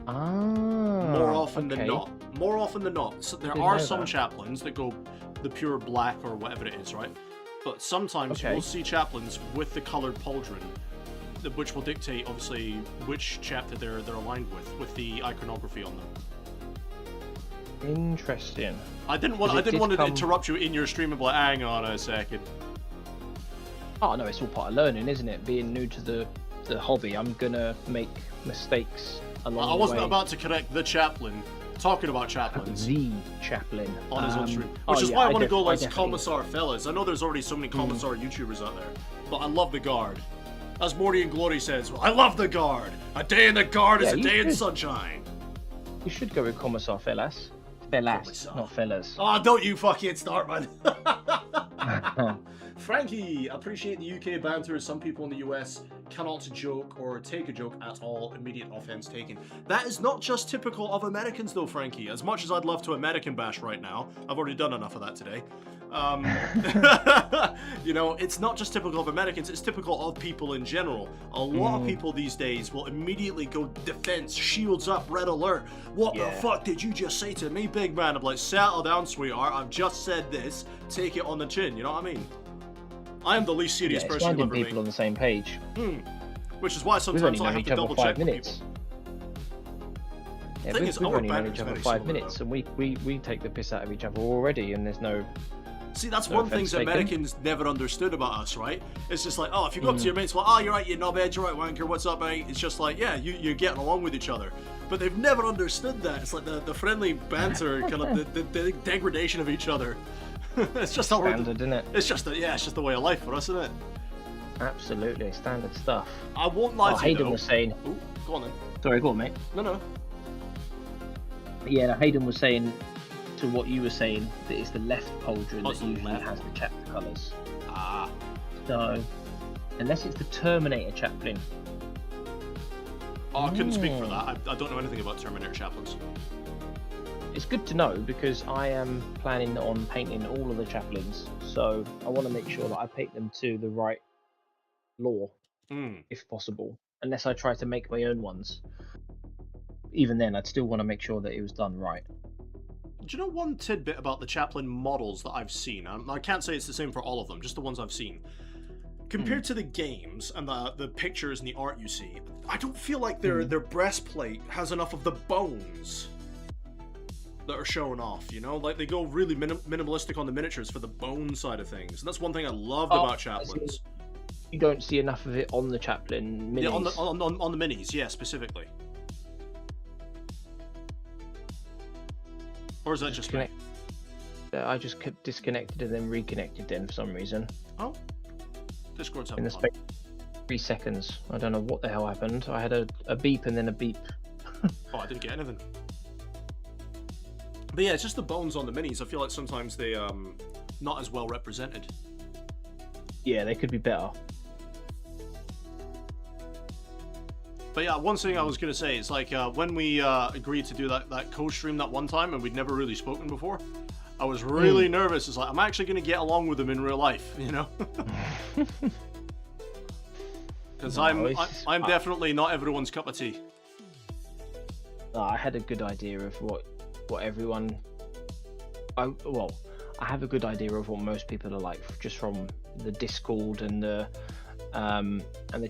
More often than not. More often than not. So there are some chaplains that go the pure black or whatever it is, right? But sometimes we'll see chaplains with the colored pauldron, which will dictate, obviously, which chapter they're aligned with the iconography on them. Interesting. I didn't want to interrupt you in your stream and be like, hang on a second. Oh no, it's all part of learning, isn't it? Being new to the hobby, I'm gonna make mistakes along the way. I wasn't about to correct the chaplain. Talking about chaplains. The chaplain. On his own stream. Which is why I want to go like Commissar Fellas. I know there's already so many Commissar YouTubers out there, but I love the Guard. As Morty and Glory says, I love the Guard. A day in the Guard is a day in sunshine. You should go with Commissar Fellas. Fellas, not fellas. Oh, don't you fucking start, man. Frankie, appreciate the UK banter. Some people in the US cannot joke or take a joke at all. Immediate offense taken. That is not just typical of Americans, though, Frankie. As much as I'd love to American bash right now, I've already done enough of that today. You know, it's not just typical of Americans, it's typical of people in general. A lot of people these days will immediately go defense, shields up, red alert. What the fuck did you just say to me, big man? I'm like, settle down, sweetheart. I've just said this. Take it on the chin. You know what I mean? I am the least serious person you'll ever meet. People on the same page. Which is why sometimes I have to double check with people. Yeah, we've only known each other 5 minutes, and we take the piss out of each other already, and there's no... See, that's one thing Americans never understood about us, right? It's just like, oh, if you go up to your mates, like, oh, you're right, you knobhead, you're right, wanker, what's up, mate? It's just like, yeah, you're getting along with each other. But they've never understood that. It's like the friendly banter, kind of the degradation of each other. It's just how standard, isn't it? It's just the way of life for us, isn't it? Absolutely, standard stuff. I won't lie to you, Hayden was saying... Ooh, go on then. Sorry, go on, mate. No. Yeah, Hayden was saying to what you were saying, that it's the left pauldron that usually has the chapter colours. So, unless it's the Terminator chaplain. Oh, I couldn't speak for that. I don't know anything about Terminator chaplains. It's good to know because I am planning on painting all of the chaplains, so I want to make sure that I paint them to the right lore, if possible. Unless I try to make my own ones. Even then, I'd still want to make sure that it was done right. Do you know one tidbit about the chaplain models that I've seen? I can't say it's the same for all of them, just the ones I've seen. Compared to the games and the pictures and the art you see, I don't feel like their breastplate has enough of the bones that are showing off, you know? Like, they go really minimalistic on the miniatures for the bone side of things. And that's one thing I loved about chaplains. You don't see enough of it on the chaplain minis. Yeah, on the minis, yeah, specifically. Or is that just me? I just kept disconnected and then reconnected then for some reason. Oh. Discord's In having the fun. space 3 seconds. I don't know what the hell happened. I had a beep and then a beep. Oh, I didn't get anything. But yeah, it's just the bones on the minis. I feel like sometimes they not as well represented. Yeah, they could be better. But yeah, one thing I was going to say is like when we agreed to do that co-stream that one time and we'd never really spoken before, I was really nervous. It's like, I'm actually going to get along with him in real life, you know? Because I'm definitely not everyone's cup of tea. I had a good idea of what everyone... I have a good idea of what most people are like, just from the Discord and the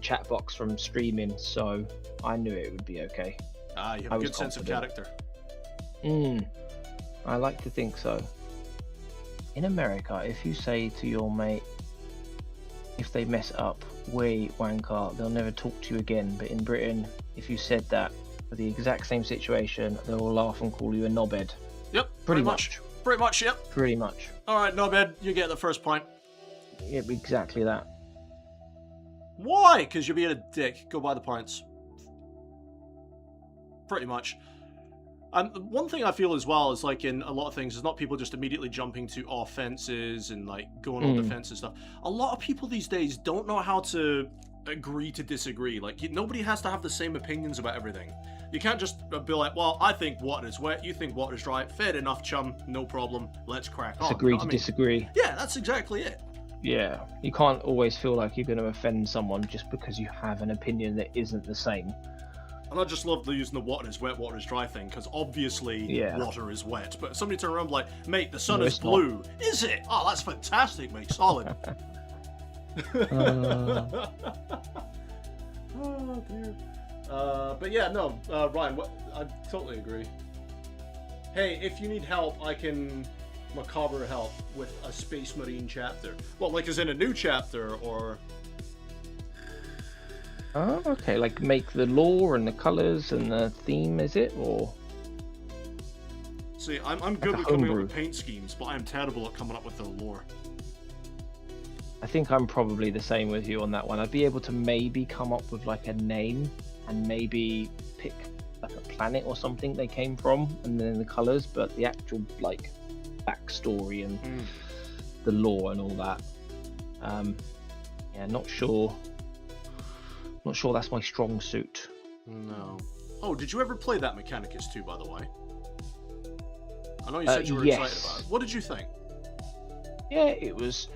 chat box from streaming, so I knew it would be okay. Ah, you have a good sense of character. I like to think so. In America, if you say to your mate, if they mess up, "Wait, wanker," they'll never talk to you again. But in Britain, if you said that for the exact same situation, they'll laugh and call you a knobhead. Yep, pretty much. Pretty much, yep. Pretty much. Alright, knobhead, you get the first point. Yep, exactly that. Why? Because you're being a dick. Go buy the points. Pretty much. And one thing I feel as well is, like, in a lot of things, is not people just immediately jumping to offenses and like going on defense and stuff. A lot of people these days don't know how to agree to disagree. Like, nobody has to have the same opinions about everything. You can't just be like, well, I think water is wet, you think water is dry. Fair enough, chum. No problem. Let's crack on. Agree to disagree. Yeah, that's exactly it. Yeah, you can't always feel like you're going to offend someone just because you have an opinion that isn't the same. And I just love using the water is wet, water is dry thing, because obviously water is wet. But somebody turn around like, mate, the sun is blue. Not. Is it? Oh, that's fantastic, mate. Solid. Oh, dear. But yeah, no, Ryan, I totally agree. Hey, if you need help, I can macabre help with a Space Marine chapter. Well, like as in a new chapter, or... Oh, okay, like make the lore and the colours and the theme, is it, or...? See, I'm good at coming up with paint schemes, but I'm terrible at coming up with the lore. I think I'm probably the same with you on that one. I'd be able to maybe come up with like a name and maybe pick like a planet or something they came from, and then the colours, but the actual like backstory and the lore and all that, yeah, not sure that's my strong suit. No. Oh, did you ever play that Mechanicus 2, by the way? I know you said you were excited about it. What did you think? Yeah, it was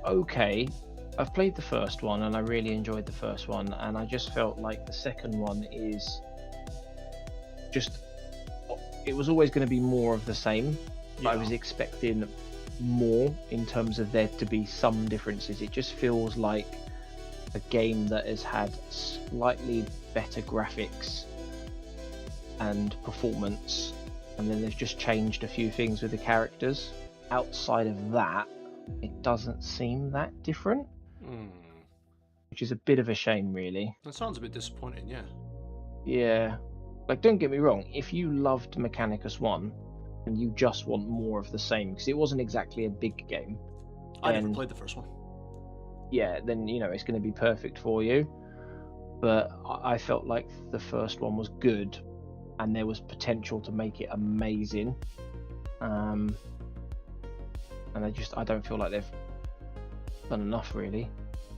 okay. I've played the first one and I really enjoyed the first one, and I just felt like the second one is just, it was always going to be more of the same. Yeah. I was expecting more in terms of there to be some differences. It just feels like a game that has had slightly better graphics and performance, and then they've just changed a few things with the characters. Outside of that, it doesn't seem that different, which is a bit of a shame, really. That sounds a bit disappointing, yeah. Yeah, like, don't get me wrong, if you loved Mechanicus 1 and you just want more of the same, because it wasn't exactly a big game. I never played the first one. Yeah, then, you know, it's going to be perfect for you. But I felt like the first one was good, and there was potential to make it amazing. And I don't feel like they've done enough, really.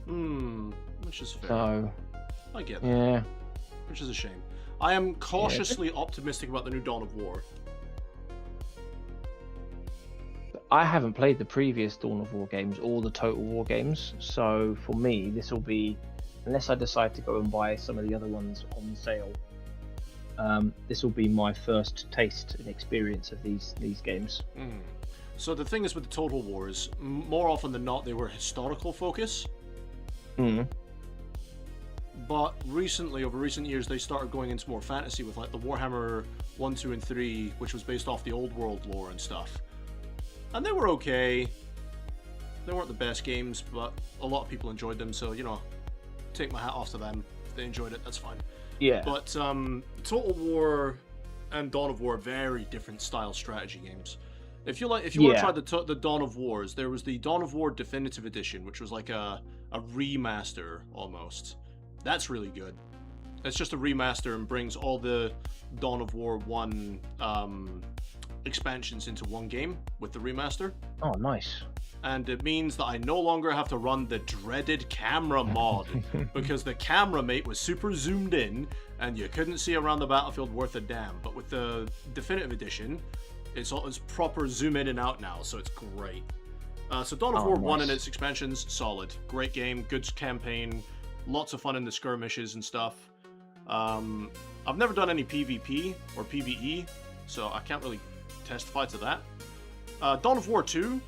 Which is fair. So, I get that. Yeah. which is a shame. I am cautiously optimistic about the new Dawn of War. I haven't played the previous Dawn of War games or the Total War games, so for me, this will be, unless I decide to go and buy some of the other ones on sale, this will be my first taste and experience of these games. So the thing is with the Total Wars, more often than not, they were historical focus. But recently, over recent years, they started going into more fantasy with like the Warhammer 1, 2, and 3, which was based off the old world lore and stuff. And they were okay. They weren't the best games, but a lot of people enjoyed them, so, you know, take my hat off to them. If they enjoyed it, that's fine. Yeah. But Total War and Dawn of War are very different style strategy games. If you want to try the Dawn of Wars, there was the Dawn of War Definitive Edition, which was like a remaster almost. That's really good. It's just a remaster and brings all the Dawn of War 1 expansions into one game with the remaster. Oh, nice. And it means that I no longer have to run the dreaded camera mod because the camera mate was super zoomed in and you couldn't see around the battlefield worth a damn. But with the Definitive Edition, it's proper zoom in and out now, so it's great. So Dawn of War 1 and its expansions, solid. Great game, good campaign, lots of fun in the skirmishes and stuff. I've never done any PvP or PvE, so I can't really testify to that. Dawn of War 2,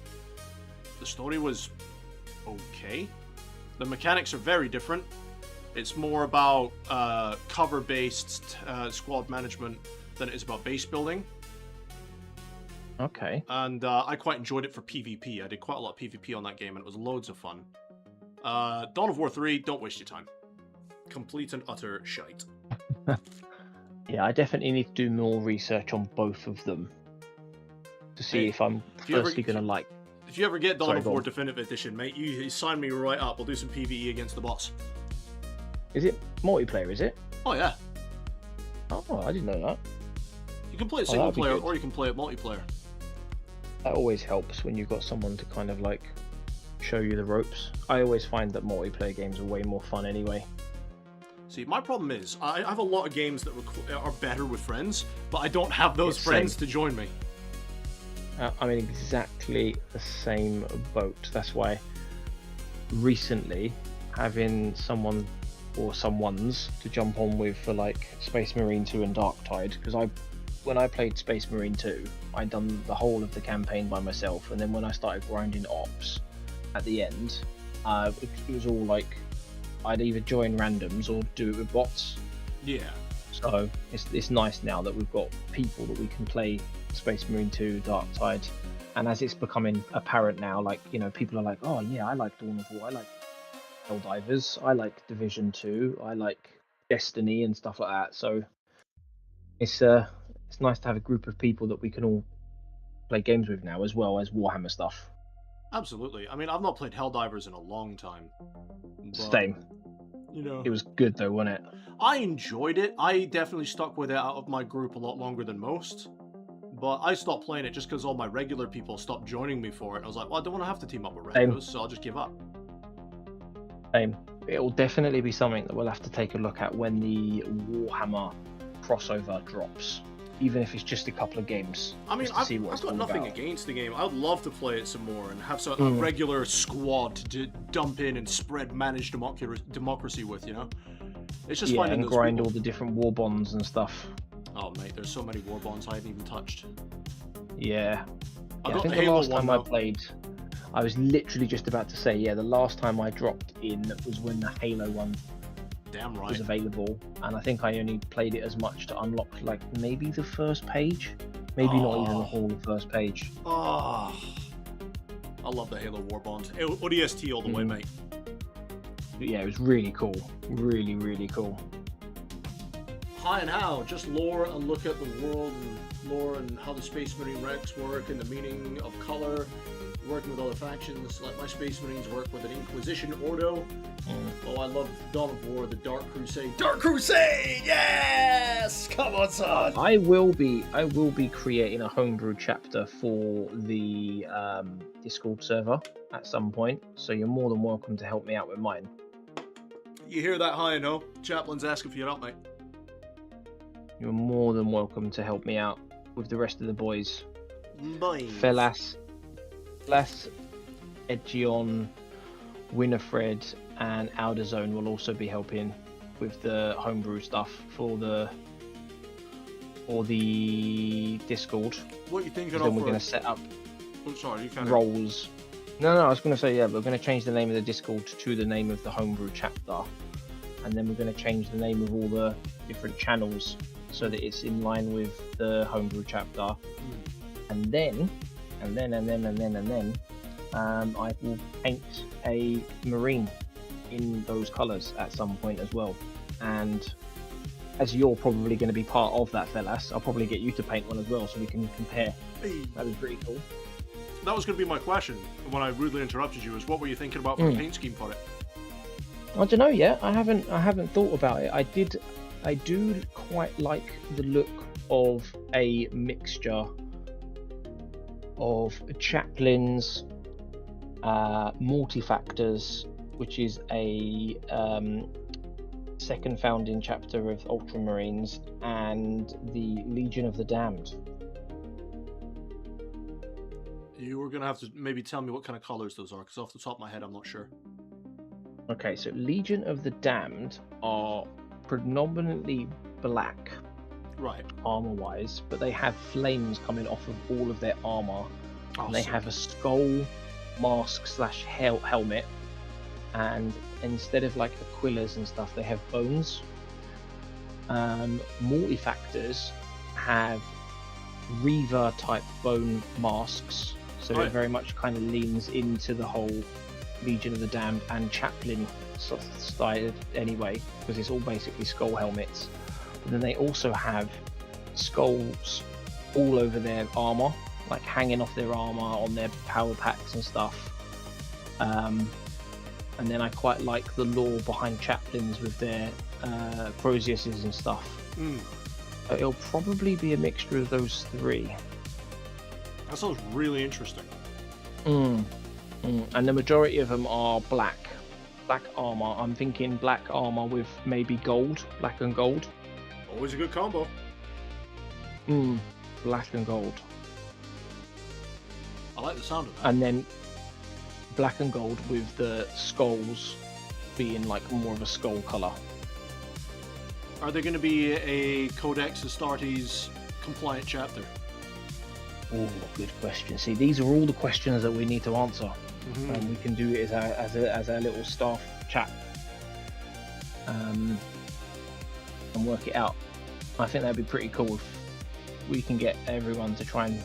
the story was okay. The mechanics are very different. It's more about cover-based squad management than it is about base building. Okay. And I quite enjoyed it for PvP. I did quite a lot of PvP on that game, and it was loads of fun. Dawn of War 3, don't waste your time. Complete and utter shite. Yeah, I definitely need to do more research on both of them to see if I'm firstly going to like... If you ever get Dawn of War Definitive Edition, mate, you sign me right up. We'll do some PvE against the boss. Is it multiplayer, is it? Oh, yeah. Oh, I didn't know that. You can play it single player, or you can play it multiplayer. That always helps when you've got someone to kind of like show you the ropes. I always find that multiplayer games are way more fun anyway. See, my problem is, I have a lot of games that are better with friends, but I don't have those friends to join me. I'm in exactly the same boat. That's why recently having someone or someone's to jump on with for like Space Marine 2 and Darktide, because when I played Space Marine 2, I'd done the whole of the campaign by myself, and then when I started grinding ops at the end, it was all like I'd either join randoms or do it with bots. Yeah. So it's nice now that we've got people that we can play Space Marine 2, Darktide, and as it's becoming apparent now, like, you know, people are like, oh yeah, I like Dawn of War, I like Helldivers, I like Division 2, I like Destiny and stuff like that. So it's nice to have a group of people that we can all play games with now, as well as Warhammer stuff. Absolutely. I mean, I've not played Helldivers in a long time. Same. You know, it was good though, wasn't it? I enjoyed it. I definitely stuck with it out of my group a lot longer than most. But I stopped playing it just because all my regular people stopped joining me for it. I was like, well, I don't want to have to team up with randos, so I'll just give up. Same. It'll definitely be something that we'll have to take a look at when the Warhammer crossover drops. Even if it's just a couple of games. I mean, I've got nothing against the game. I'd love to play it some more and have a regular squad to dump in and spread managed democracy with, you know? It's just finding and those grind people. all the different war bonds and stuff. Oh, mate, there's so many war bonds I hadn't even touched. Yeah. I think the last time I played, I was literally just about to say, the last time I dropped in was when the Halo one was available, and I think I only played it as much to unlock like maybe the first page, maybe not even the whole first page. Oh, I love the Halo Warbond. ODST all the way, mate. But yeah, it was really cool, really, really cool. Hi and how, just lore and look at the world and lore and how the Space Marine ranks work and the meaning of color, working with other factions, like my Space Marines work with an Inquisition Ordo. Oh, I love Dawn of War, the Dark Crusade. Dark Crusade! Yes! Come on, son! I will be creating a homebrew chapter for the Discord server at some point, so you're more than welcome to help me out with mine. You hear that, Hi and ho? Chaplain's asking for your help, mate. you're more than welcome to help me out with the rest of the boys. Nice. Felas, Edgion, Winifred, and Alderzone will also be helping with the homebrew stuff for the Discord. What are you thinking Then of? we're going to set up I'm sorry, you can't. roles. No, I was going to say, yeah, we're going to change the name of the Discord to the name of the homebrew chapter, and then we're going to change the name of all the different channels so that it's in line with the homebrew chapter. And then I will paint a marine in those colours at some point as well. And as you're probably going to be part of that, Felas, I'll probably get you to paint one as well so we can compare. That'd be pretty cool. That was going to be my question when I rudely interrupted you. Is what were you thinking about for a paint scheme for it? I don't know yet. I haven't thought about it. I do quite like the look of a mixture of chaplains, Multifactors, which is a second founding chapter of Ultramarines, and the Legion of the Damned. You were going to have to maybe tell me what kind of colours those are, because off the top of my head, I'm not sure. Okay, so Legion of the Damned are predominantly black, Right. armor-wise, but they have flames coming off of all of their armor. Oh, And they sick. have a skull mask / helmet, and instead of like aquillas and stuff, they have bones. Multifactors have Reaver type bone masks, so Oh, it yeah. very much kind of leans into the whole Legion of the Damned and Chaplain style anyway, because it's all basically skull helmets. But then they also have skulls all over their armor, like hanging off their armor on their power packs and stuff. And then I quite like the lore behind chaplains with their Croziuses and stuff. So it'll probably be a mixture of those three. That sounds really interesting. And the majority of them are black armor. I'm thinking black armor with maybe gold, black and gold. Always a good combo. Black and gold. I like the sound of that. And then black and gold with the skulls being like more of a skull color. Are they going to be a Codex Astartes compliant chapter? Oh, good question. See, these are all the questions that we need to answer. And we can do it as a little staff chat and work it out. I think that'd be pretty cool if we can get everyone to try and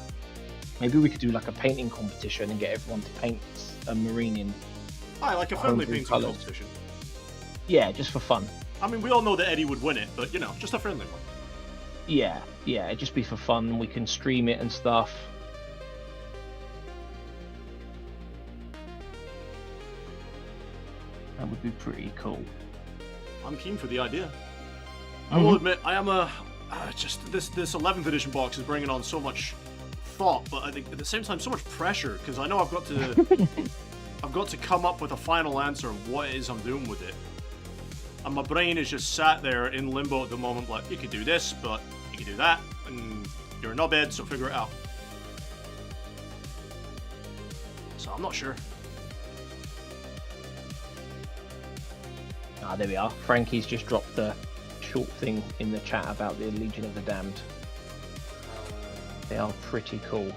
maybe we could do like a painting competition and get everyone to paint a marine in. I like a friendly Homebrew painting colours. competition. Yeah, just for fun. I mean, we all know that Eddie would win it, but you know, just a friendly one. Yeah, it'd just be for fun. We can stream it and stuff. That would be pretty cool. I'm keen for the idea. I will admit, I am just this 11th edition box is bringing on so much thought, but I think at the same time so much pressure because I know I've got to come up with a final answer of what it is I'm doing with it, and my brain is just sat there in limbo at the moment. Like, you could do this, but you could do that, and you're a knobhead, so figure it out. So I'm not sure. Ah, there we are. Frankie's just dropped the short thing in the chat about the Legion of the Damned. They are pretty cool.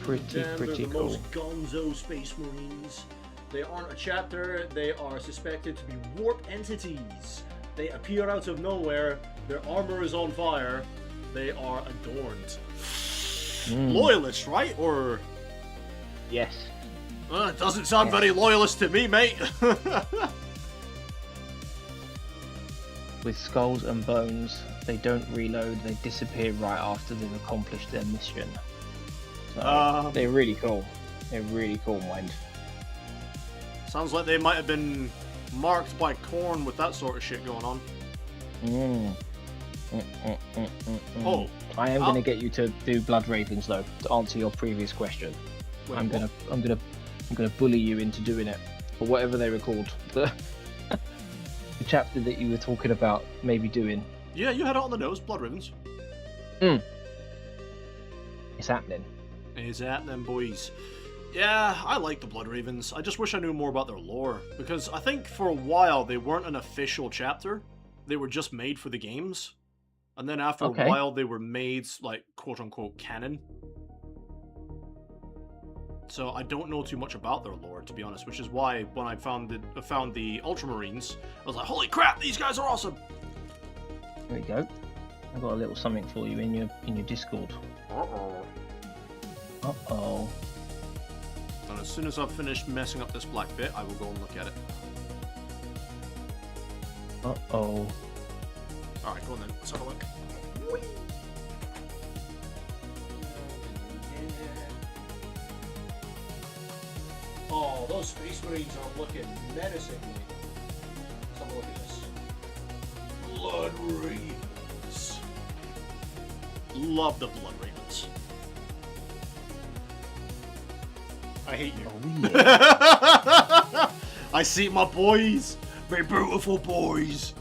Pretty cool. Most gonzo space marines. They aren't a chapter, they are suspected to be warp entities. They appear out of nowhere, their armor is on fire, they are adorned. Loyalist, right? Or... Yes. it doesn't sound very loyalist to me, mate. With skulls and bones, they don't reload, they disappear right after they've accomplished their mission. So, they're really cool. They're really cool, mind. Sounds like they might have been marked by corn with that sort of shit going on. Oh, I am going to get you to do Blood Ravens though, to answer your previous question. Wait, I'm gonna bully you into doing it, or whatever they were called. The chapter that you were talking about maybe doing. Yeah, you had it on the nose, Blood Ravens. It's happening. Is happening, boys. Yeah, I like the Blood Ravens. I just wish I knew more about their lore, because I think for a while they weren't an official chapter. They were just made for the games. And then after a while they were made, like, quote-unquote canon. So I don't know too much about their lore, to be honest, which is why when I found the Ultramarines, I was like, holy crap, these guys are awesome! There we go. I've got a little something for you in your Discord. Uh-oh. Uh-oh. And as soon as I've finished messing up this black bit, I will go and look at it. Uh-oh. Alright, go on then. Let's have a look. Oh, those Space Marines are looking menacing. Let's have a look at this. Blood Ravens. Love the Blood Ravens. I hate you. Oh, yeah. I see my boys. My beautiful boys.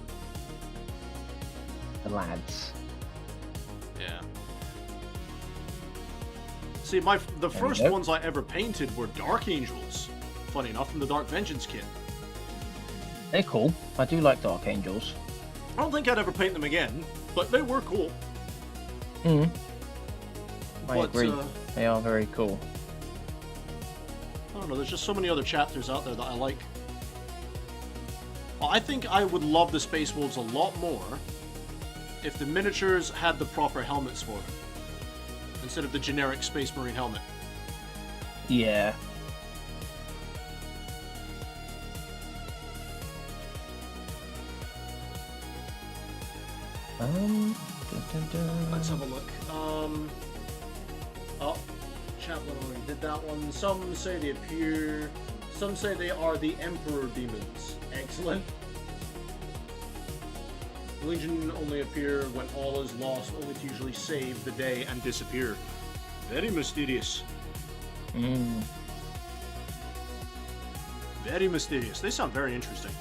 The lads. Yeah. See, the first ones I ever painted were Dark Angels. Funny enough, from the Dark Vengeance kit. They're cool. I do like Dark Angels. I don't think I'd ever paint them again, but they were cool. I But, agree. They are very cool. I don't know, there's just so many other chapters out there that I like. Well, I think I would love the Space Wolves a lot more if the miniatures had the proper helmets for them, instead of the generic Space Marine helmet. Yeah. Let's have a look. Oh, Chaplain already did that one. Some say they appear. Some say they are the Emperor demons. Excellent. The Legion only appear when all is lost, only to usually save the day and disappear. Very mysterious. Very mysterious. They sound very interesting.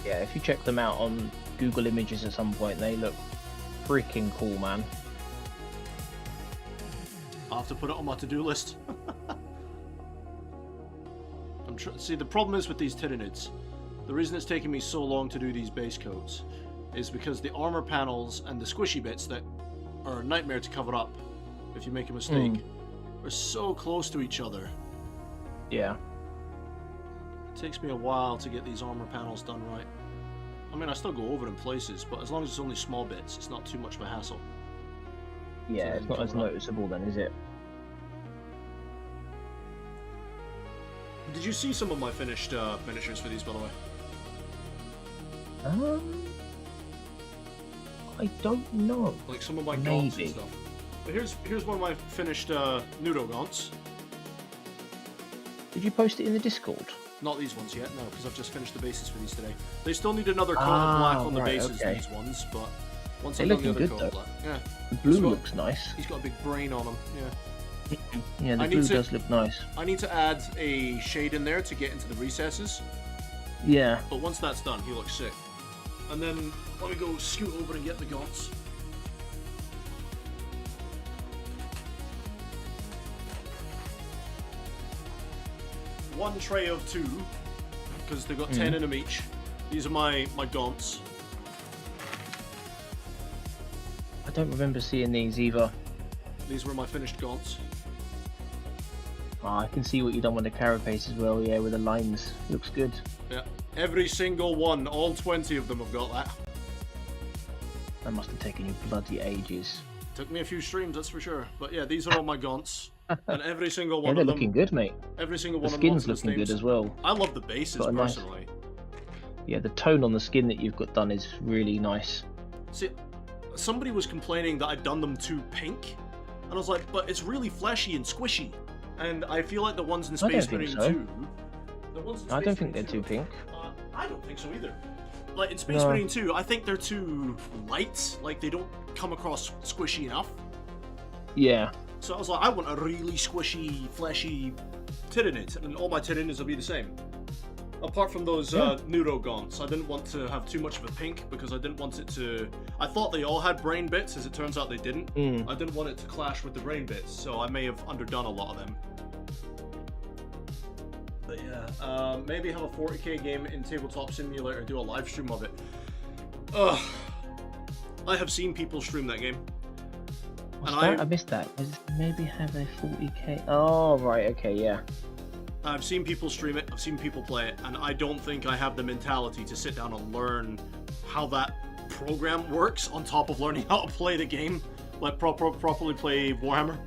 Yeah, if you check them out on Google Images at some point, they look freaking cool, man. I'll have to put it on my to-do list. See, the problem is with these Tyranids, the reason it's taking me so long to do these base coats is because the armor panels and the squishy bits that are a nightmare to cover up if you make a mistake are so close to each other. Yeah. It takes me a while to get these armor panels done right. I mean, I still go over in places, but as long as it's only small bits, it's not too much of a hassle. Yeah, it's not as noticeable then, is it? Did you see some of my finished miniatures for these, by the way? I don't know. Like some of my gaunts and stuff. But here's one of my finished gaunts. Did you post it in the Discord? Not these ones yet, no, because I've just finished the bases for these today. They still need another coat of black on the bases, these ones, but once I've done the other coat of black. Yeah. The blue looks nice. He's got a big brain on him, yeah. Yeah, the blue does look nice. I need to add a shade in there to get into the recesses. Yeah. But once that's done, he looks sick. And then, let me go scoot over and get the gaunts. One tray of 2, because they've got 10 in them each. These are my gaunts. I don't remember seeing these either. These were my finished gaunts. Oh, I can see what you've done with the carapace as well, yeah, with the lines. Looks good. Yeah, every single one, all 20 of them have got that. That must have taken you bloody ages. Took me a few streams, that's for sure. But yeah, these are all my gaunts. And every single one of they're them... looking good, mate. Every single one the of them... skin's looking good as well. I love the bases, personally. Yeah, the tone on the skin that you've got done is really nice. See, somebody was complaining that I'd done them too pink. And I was like, but it's really fleshy and squishy. And I feel like the ones in Space Marine 2... I don't think they're too pink. I don't think so either. Like, in Space Marine 2, I think they're too light. Like, they don't come across squishy enough. Yeah. So I was like, I want a really squishy, fleshy Tyranid, and all my Tyranids will be the same. apart from those Noob, I didn't want to have too much of a pink because I didn't want it to... I thought they all had brain bits, as it turns out they didn't. I didn't want it to clash with the brain bits, so I may have underdone a lot of them. But yeah, maybe have a 40k game in Tabletop Simulator and do a live stream of it. Ugh. I have seen people stream that game. What's that? I missed that. Maybe have a 40k... Oh, right, okay, yeah. I've seen people stream it, I've seen people play it, and I don't think I have the mentality to sit down and learn how that program works on top of learning how to play the game, like properly play Warhammer.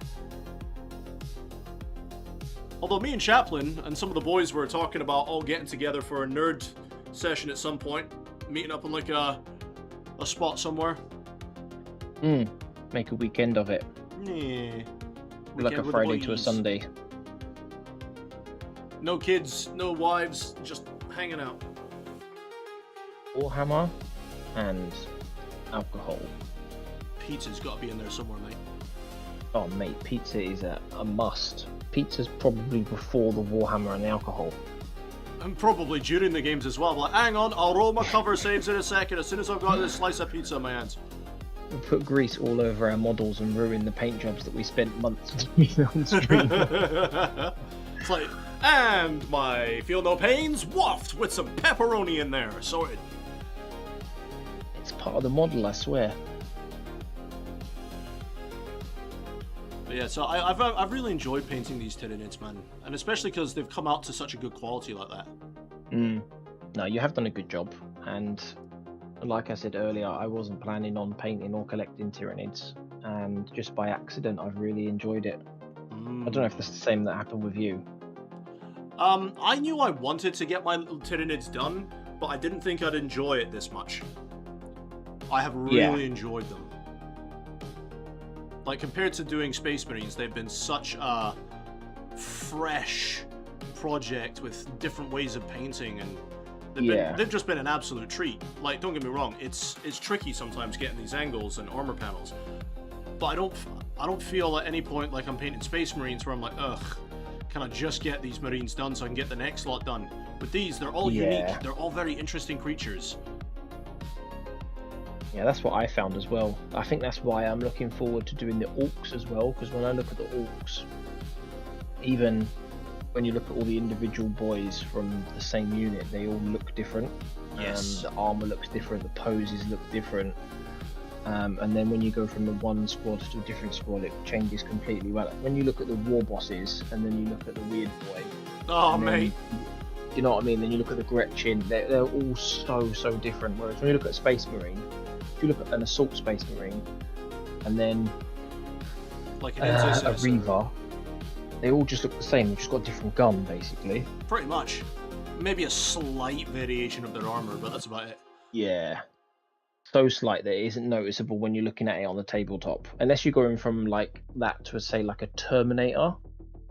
Although me and Chaplin and some of the boys were talking about all getting together for a nerd session at some point, meeting up in like a spot somewhere. Make a weekend of it. Yeah. Like a Friday to a Sunday. No kids, no wives, just hanging out. Warhammer and alcohol. Pizza's got to be in there somewhere, mate. Oh, mate, pizza is a must. Pizza's probably before the Warhammer and the alcohol. And probably during the games as well. Like, hang on, I'll roll my cover saves in a second as soon as I've got this slice of pizza in my hands. We put grease all over our models and ruin the paint jobs that we spent months doing on stream. It's like, and my feel no pains waft with some pepperoni in there. Sorted. It's part of the model, I swear. But yeah, so I've really enjoyed painting these Tyranids, man, and especially because they've come out to such a good quality like that. No, you have done a good job, and like I said earlier, I wasn't planning on painting or collecting Tyranids, and just by accident, I've really enjoyed it. I don't know if that's the same that happened with you. I knew I wanted to get my Tyranids done, but I didn't think I'd enjoy it this much. I have really enjoyed them. Like, compared to doing Space Marines, they've been such a fresh project with different ways of painting, and they've just been an absolute treat. Like, don't get me wrong, it's tricky sometimes getting these angles and armor panels, but I don't feel at any point like I'm painting Space Marines where I'm like, ugh, can I just get these Marines done so I can get the next lot done? With these, they're all unique. They're all very interesting creatures. Yeah, that's what I found as well. I think that's why I'm looking forward to doing the Orcs as well, because when I look at the Orcs, even when you look at all the individual boys from the same unit, they all look different. Yes. The armor looks different, the poses look different. And then when you go from the one squad to a different squad, it changes completely. Well, when you look at the war bosses, and then you look at the weird boy. Oh, mate. You know what I mean? Then you look at the Gretchen, they're all so different. Whereas when you look at Space Marine, if you look at an Assault Space Marine, and then like an a Reaver, they all just look the same. They've just got a different gun, basically. Pretty much. Maybe a slight variation of their armor, but that's about it. Yeah. So slight that it isn't noticeable when you're looking at it on the tabletop. Unless you're going from like that to, say, like a Terminator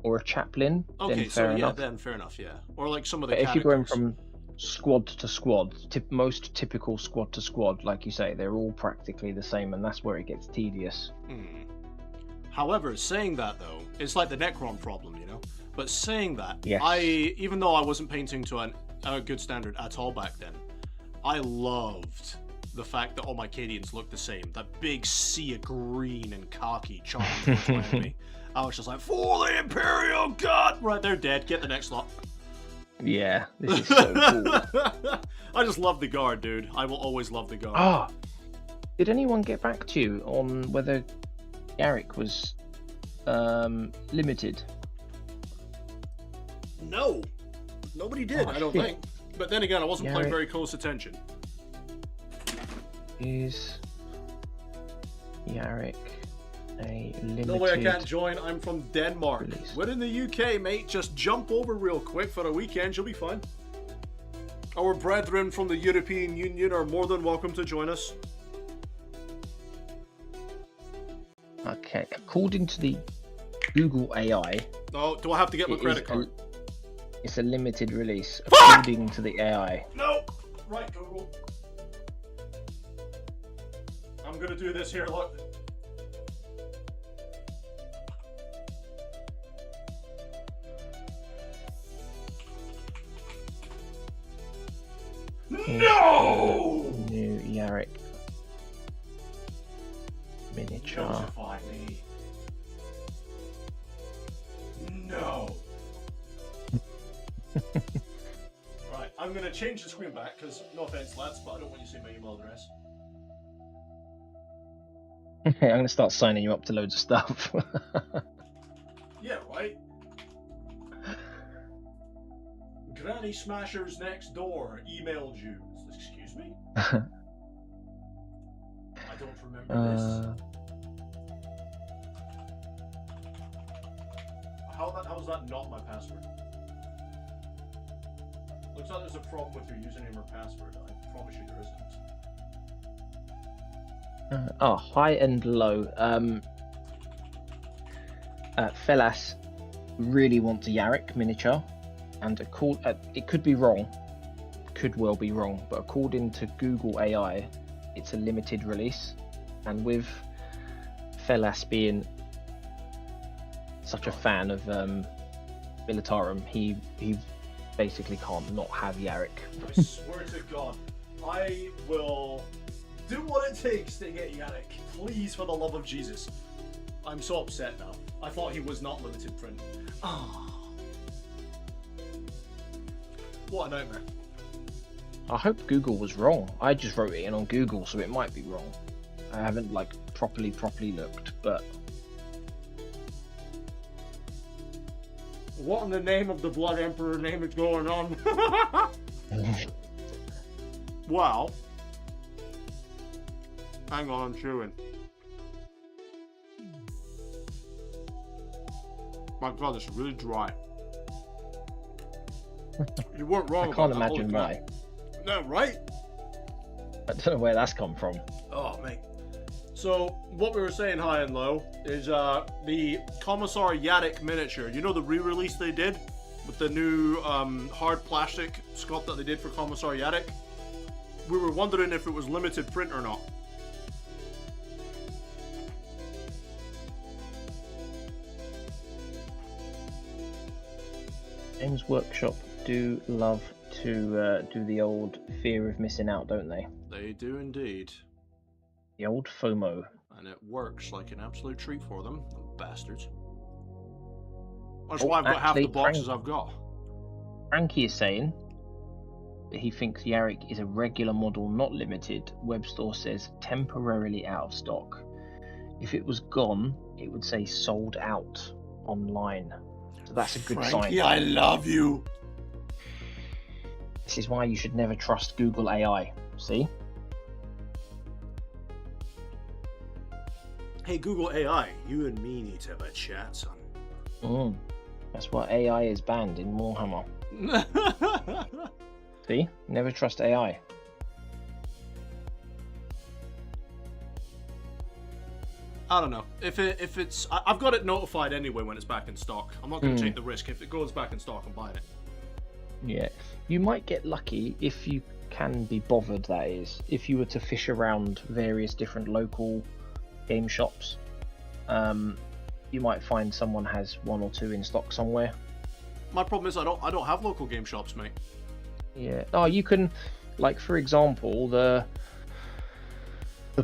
or a Chaplain. Okay, then fair enough. Then fair enough, yeah. Or like some of the But if you're going from squad to squad, most typical squad to squad, like you say, they're all practically the same, and that's where it gets tedious. However, saying that though, it's like the Necron problem, you know. But saying that, yes. even though I wasn't painting to a good standard at all back then, I loved the fact that all my Cadians looked the same. That big sea of green and khaki charging towards me. I was just like, for the Imperial God! Right, they're dead. Get the next lot. Yeah, this is so cool. I just love the Guard, dude. I will always love the Guard. Ah, did anyone get back to you on whether Garrick was limited? No, nobody did. I don't think. But then again, I wasn't paying very close attention. Is Yarrick a limited? No way I can't join. I'm from Denmark. Release. We're in the UK, mate. Just jump over real quick for a weekend. You'll be fine. Our brethren from the European Union are more than welcome to join us. Okay, according to the Google AI. Oh, do I have to get my credit card? It's a limited release, Fuck! according to the AI. No! Right, Google. I'm gonna do this here, look. No! New Yarrick miniature. Notify me. No. Right, I'm gonna change the screen back because no offense, lads, but I don't want you to see my email address. I'm gonna start signing you up to loads of stuff. Yeah, right. Granny Smashers next door emailed you. Excuse me? I don't remember this. How's that not my password? Looks like there's a problem with your username or password. I promise you there isn't. High and low. Fellas really wants a Yarrick miniature, and it could be wrong, could well be wrong, but according to Google AI, it's a limited release, and with Fellas being such a fan of Militarum, he basically can't not have Yarrick. I swear to God, I will do what it takes to get Yannick. Please, for the love of Jesus. I'm so upset now. I thought he was not limited print. Ah. What a nightmare. I hope Google was wrong. I just wrote it in on Google, so it might be wrong. I haven't like properly looked, but what in the name of the Blood Emperor name is going on? Wow. Hang on, I'm chewing. My God, it's really dry. You weren't wrong. I can't imagine why. No, right? I don't know where that's come from. Oh, mate. So, what we were saying high and low is the Commissar Yarrick miniature. You know the re-release they did? With the new hard plastic sculpt that they did for Commissar Yarrick? We were wondering if it was limited print or not. Games Workshop do love to do the old fear of missing out, don't they? They do indeed. The old FOMO. And it works like an absolute treat for them, bastards. That's why I've got half the boxes I've got. Frankie is saying that he thinks Yarrick is a regular model, not limited. Web store says temporarily out of stock. If it was gone, it would say sold out online. So that's a good Frankie, sign. I love you. This is why you should never trust Google AI. See? Hey Google AI, you and me need to have a chat, son. That's why AI is banned in Warhammer. See? Never trust AI. I don't know. If it's... I've got it notified anyway when it's back in stock. I'm not going to take the risk. If it goes back in stock, I'm buying it. Yeah. You might get lucky if you can be bothered, that is. If you were to fish around various different local game shops, you might find someone has one or two in stock somewhere. My problem is I don't have local game shops, mate. Yeah. Oh, you can, like for example, the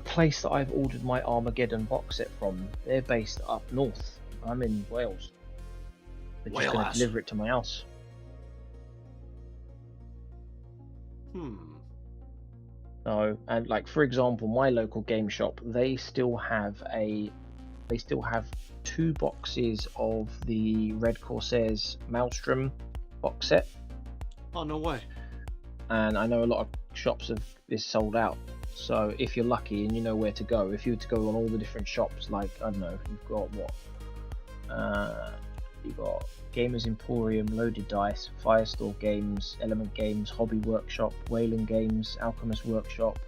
place that I've ordered my Armageddon box set from, they're based up north. I'm in Wales. They're just going to deliver it to my house. So, and like for example, my local game shop, they still have 2 boxes of the Red Corsairs Maelstrom box set. Oh, no way. And I know a lot of shops have this sold out. So if you're lucky and you know where to go, if you were to go on all the different shops, like, I don't know, you've got what? You've got Gamers Emporium, Loaded Dice, Firestore Games, Element Games, Hobby Workshop, Whaling Games, Alchemist Workshop.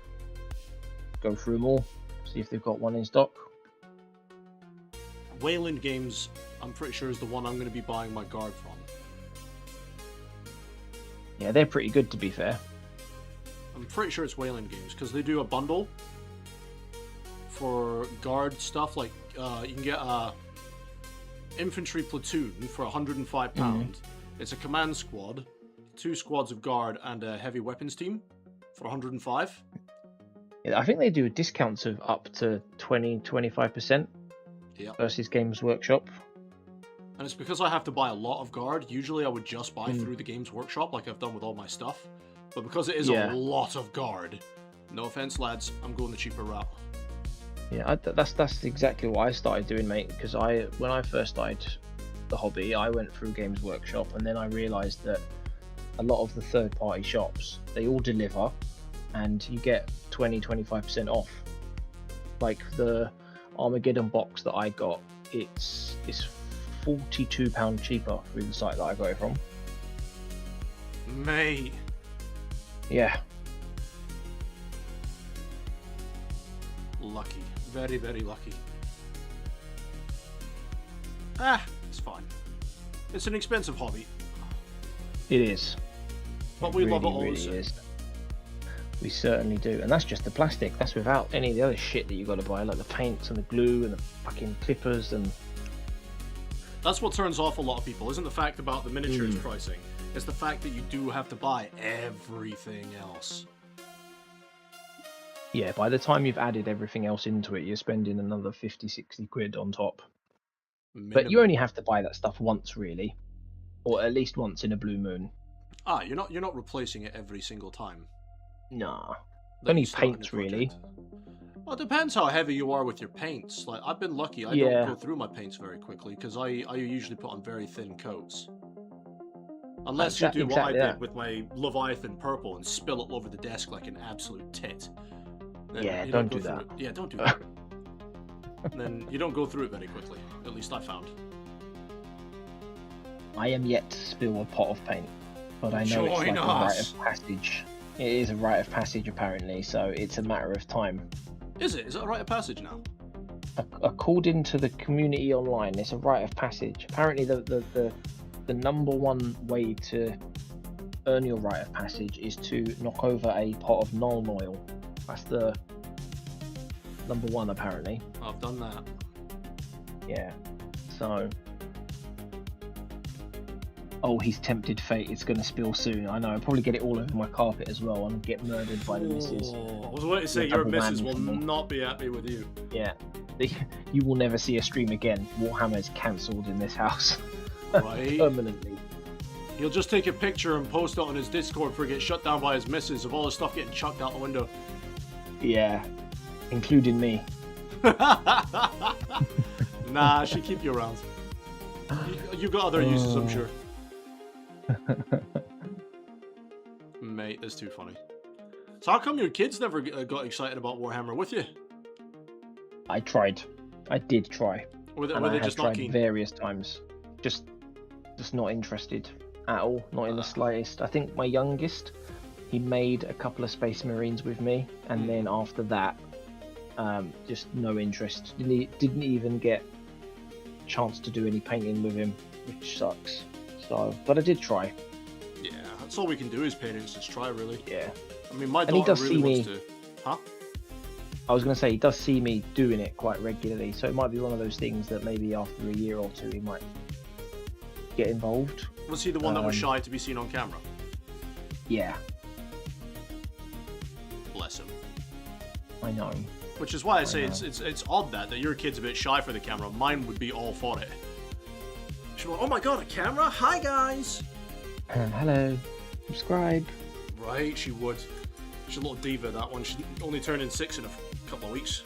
Go through them all, see if they've got one in stock. Wayland Games, I'm pretty sure, is the one I'm going to be buying my guard from. Yeah, they're pretty good, to be fair. I'm pretty sure it's Wayland Games, because they do a bundle for guard stuff. Like, you can get a infantry platoon for £105. It's a command squad, 2 squads of guard, and a heavy weapons team. For 105? Yeah, I think they do discounts of up to 20-25% Yep. versus Games Workshop. And it's because I have to buy a lot of guard. Usually I would just buy through the Games Workshop like I've done with all my stuff. But because it is a lot of guard, no offense lads, I'm going the cheaper route. Yeah, that's exactly what I started doing, mate. Because when I first started the hobby, I went through Games Workshop, and then I realised that a lot of the third-party shops, they all deliver, and you get 20-25% off. Like the Armageddon box that I got, it's £42 cheaper through the site that I got it from. Mate. Yeah. Lucky. Very, very lucky. It's fine. It's an expensive hobby. It is. But we love it all the really same. is. We certainly do. And that's just the plastic. That's without any of the other shit that you got to buy, like the paints and the glue and the fucking clippers and... That's what turns off a lot of people, isn't the fact about the miniatures pricing. It's the fact that you do have to buy everything else. Yeah, by the time you've added everything else into it, you're spending another 50-60 quid on top. But you only have to buy that stuff once, really. Or at least once in a blue moon. You're not replacing it every single time. Nah. that Only you start a new paints, really. project. Well, it depends how heavy you are with your paints. Like, I've been lucky. I Yeah. don't go through my paints very quickly, because I usually put on very thin coats. Unless you do what I did with my Leviathan purple and spill it all over the desk like an absolute tit. Then Yeah, you don't go do through that. it. Yeah, don't do that. Then you don't go through it very quickly. At least I found. I am yet to spill a pot of paint, but I know it's like Join a rite us. of passage. It is a rite of passage, apparently, so it's a matter of time. Is it? Is it a rite of passage now? According to the community online, it's a rite of passage. Apparently, the number one way to earn your rite of passage is to knock over a pot of Nuln oil. That's the number one, apparently. I've done that. Yeah. So. Oh, he's tempted fate. It's going to spill soon. I know. I'll probably get it all over my carpet as well and get murdered by the missus. Oh, I was waiting to say You're your double missus whammy will for me. not be happy with you. Yeah. You will never see a stream again. Warhammer is cancelled in this house. Right. Permanently. He'll just take a picture and post it on his Discord before he gets shut down by his missus of all his stuff getting chucked out the window. Yeah. Including me. Nah, she'll keep you around. You've got other uses, I'm sure. Mate, that's too funny. So how come your kids never got excited about Warhammer with you? I tried. I did try. Were they And I have just not tried keen? various times. Just not interested at all. Not in the slightest. I think my youngest, he made a couple of Space Marines with me, and then after that, just no interest. Didn't even get a chance to do any painting with him, which sucks. So, but I did try. Yeah, that's all we can do is parents just try, really. Yeah. I mean, my And he daughter does really see wants me. to. Huh? I was going to say, he does see me doing it quite regularly, so it might be one of those things that maybe after a year or two he might get involved. Was he the one that was shy to be seen on camera? Yeah, Bless him. I know. Which is why I say know. it's odd that your kid's a bit shy for the camera. Mine would be all for it. She'd be like, oh my god, a camera? Hi guys! Hello, subscribe. Right, she would. She's a little diva, that one. She's only turning 6 in a couple of weeks.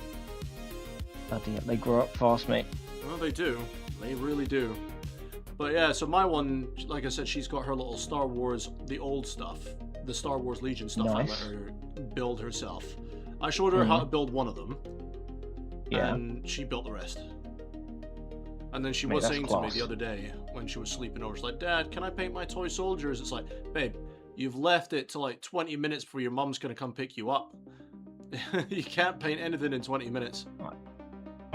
Bloody hell, they grow up fast, mate. Well, they do. They really do. But yeah, so my one, like I said, she's got her little Star Wars, the old stuff. The Star Wars Legion stuff Nice. I let her build herself. I showed her how to build one of them. Yeah. And she built the rest. And then she Mate, was that's saying to me class. the other day, when she was sleeping over, she's like, Dad, can I paint my toy soldiers? It's like, babe, you've left it to like 20 minutes before your mum's going to come pick you up. You can't paint anything in 20 minutes. I'm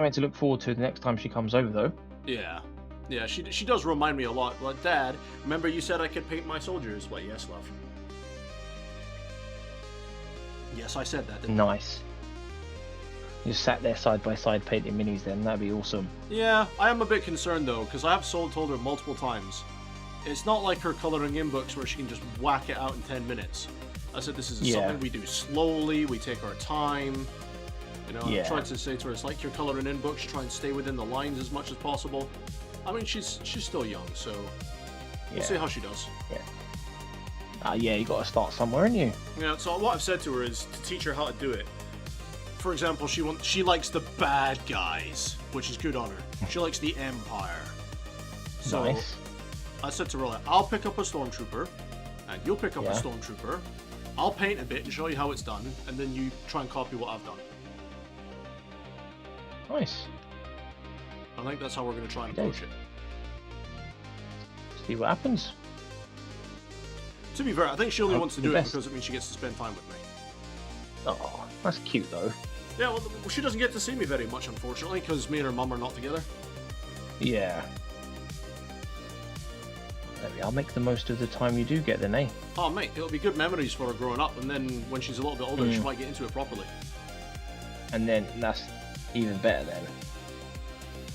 meant to look forward to the next time she comes over, though. Yeah. Yeah, she does remind me a lot. Like, Dad, remember you said I could paint my soldiers? Well, yes, love. Yes, I said that, didn't I? Nice. You just sat there side by side painting minis then, that'd be awesome. Yeah, I am a bit concerned though, because I have told her multiple times. It's not like her colouring in books where she can just whack it out in 10 minutes. I said this is Yeah. something we do slowly, we take our time. You know, Yeah. I tried to say to her, it's like you're coloring in books, you try and stay within the lines as much as possible. I mean, she's still young, so we'll see how she does. Yeah, you got to start somewhere, ain't you? Yeah, so what I've said to her is to teach her how to do it. For example, she likes the bad guys, which is good on her. She likes the Empire. So Nice. I said to her, like, I'll pick up a stormtrooper, and you'll pick up a Yeah. stormtrooper. I'll paint a bit and show you how it's done, and then you try and copy what I've done. Nice. I think that's how we're going to try and approach it. See what happens. To be fair, I think she only Hope wants to the do it best. because it means she gets to spend time with me. Oh, that's cute though. Yeah, well, she doesn't get to see me very much, unfortunately, because me and her mum are not together. Yeah. There we are. Make the most of the time you do get then, eh? Oh, mate, it'll be good memories for her growing up, and then when she's a little bit older, she Mm. might get into it properly. And then that's even better then.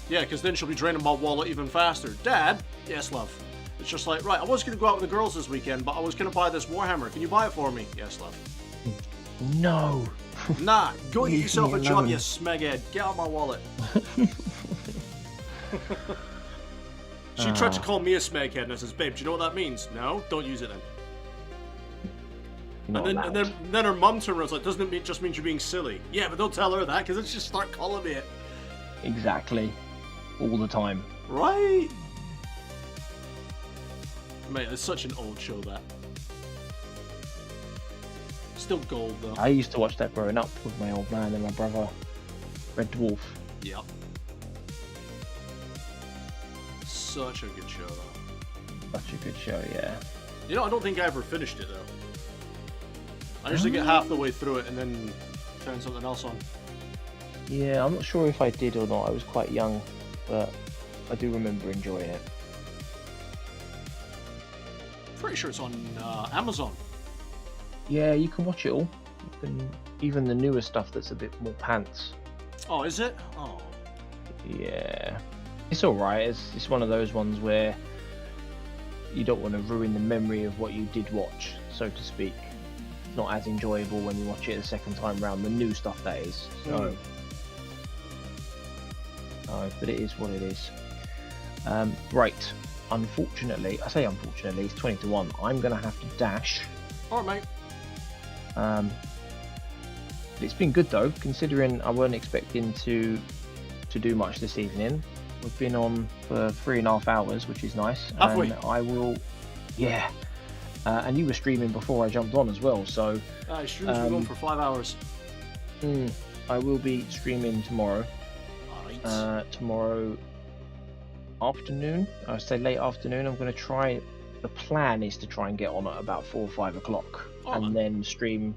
Yeah, because then she'll be draining my wallet even faster. Dad? Yes, love. It's just like, right, I was going to go out with the girls this weekend, but I was going to buy this Warhammer. Can you buy it for me? Yes, love. No. Nah, go get Leave yourself me a job, alone. you smeghead. Get out my wallet. She tried to call me a smeghead, and I says, babe, do you know what that means? No? Don't use it then. You're not And allowed. then her mum turned around and was like, doesn't it just mean you're being silly? Yeah, but don't tell her that, because then she'll just start calling me it. Exactly. All the time. Right? Mate, it's such an old show, that. Still gold, though. I used to watch that growing up with my old man and my brother, Red Dwarf. Yep. Such a good show, though. Such a good show, yeah. You know, I don't think I ever finished it, though. I usually get half the way through it and then turn something else on. Yeah, I'm not sure if I did or not. I was quite young, but I do remember enjoying it. Pretty sure it's on Amazon. Yeah, you can watch it all. You can, even the newer stuff that's a bit more pants. Oh, is it? Oh. Yeah. It's alright. It's one of those ones where you don't want to ruin the memory of what you did watch, so to speak. It's not as enjoyable when you watch it a second time round, the new stuff that is. So, but it is what it is. Right. Unfortunately, I say unfortunately, it's 20 to 1. I'm going to have to dash. Alright, mate. But it's been good though, considering I weren't expecting to do much this evening. We've been on for 3.5 hours, which is nice. Have we? I will, yeah. And you were streaming before I jumped on as well, so Streams been going for 5 hours. I will be streaming tomorrow. Alright. Tomorrow afternoon. I would say late afternoon. I'm going to try. The plan is to try and get on at about 4 or 5 o'clock, and then stream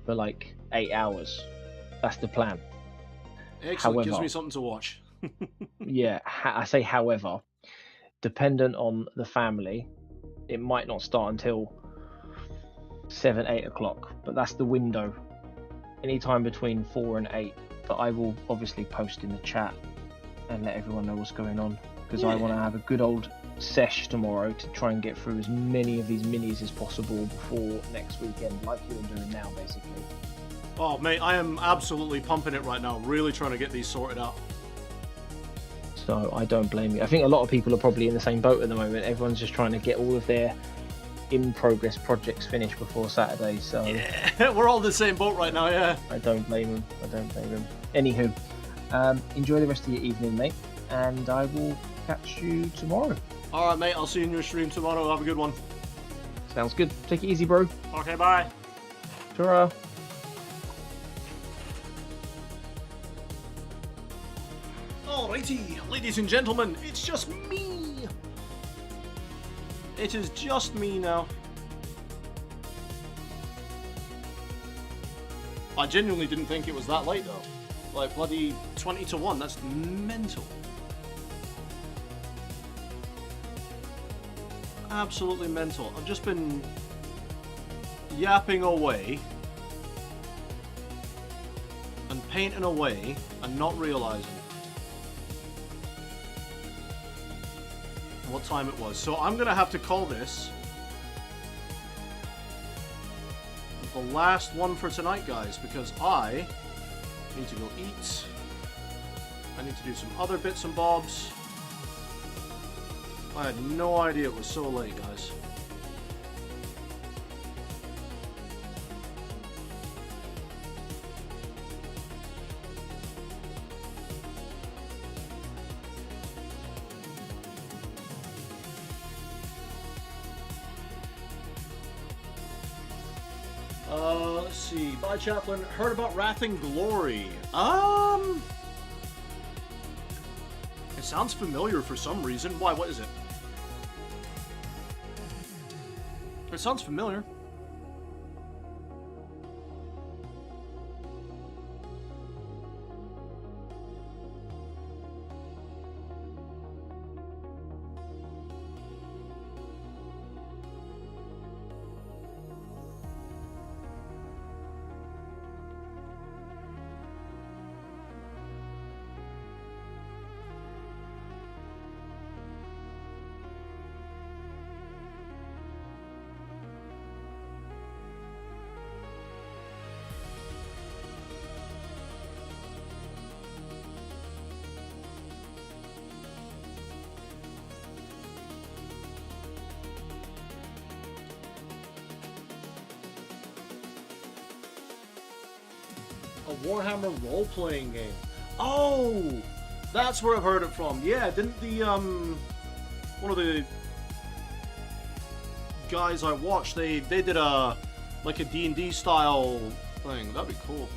for like 8 hours. That's the plan. Excellent. Gives however- me something to watch. Yeah, I say however, dependent on the family, it might not start until 7, 8 o'clock, but that's the window. Anytime between 4 and 8. But I will obviously post in the chat and let everyone know what's going on, because I want to have a good old sesh tomorrow to try and get through as many of these minis as possible before next weekend, like you're doing now, basically. Oh, mate, I am absolutely pumping it right now. Really trying to get these sorted out. So I don't blame you. I think a lot of people are probably in the same boat at the moment. Everyone's just trying to get all of their in-progress projects finished before Saturday. So Yeah, we're all in the same boat right now, yeah. I don't blame them. I don't blame them. Anywho, enjoy the rest of your evening, mate, and I will catch you tomorrow. Alright, mate, I'll see you in your stream tomorrow. Have a good one. Sounds good. Take it easy, bro. Okay, bye. Ta-ra. Alrighty, ladies and gentlemen, it's just me. It is just me now. I genuinely didn't think it was that late though. Like bloody 20 to 1, that's mental. Absolutely mental. I've just been yapping away and painting away and not realizing what time it was. So I'm gonna have to call this the last one for tonight, guys, because I need to go eat. I need to do some other bits and bobs. I had no idea it was so late, guys. Let's see. Bye, Chaplain. Heard about Wrath and Glory. It sounds familiar for some reason. Why? What is it? It sounds familiar. A Warhammer role-playing game. Oh, that's where I've heard it from. Yeah, didn't the one of the guys I watched, they did a like a D&D style thing. That'd be cool.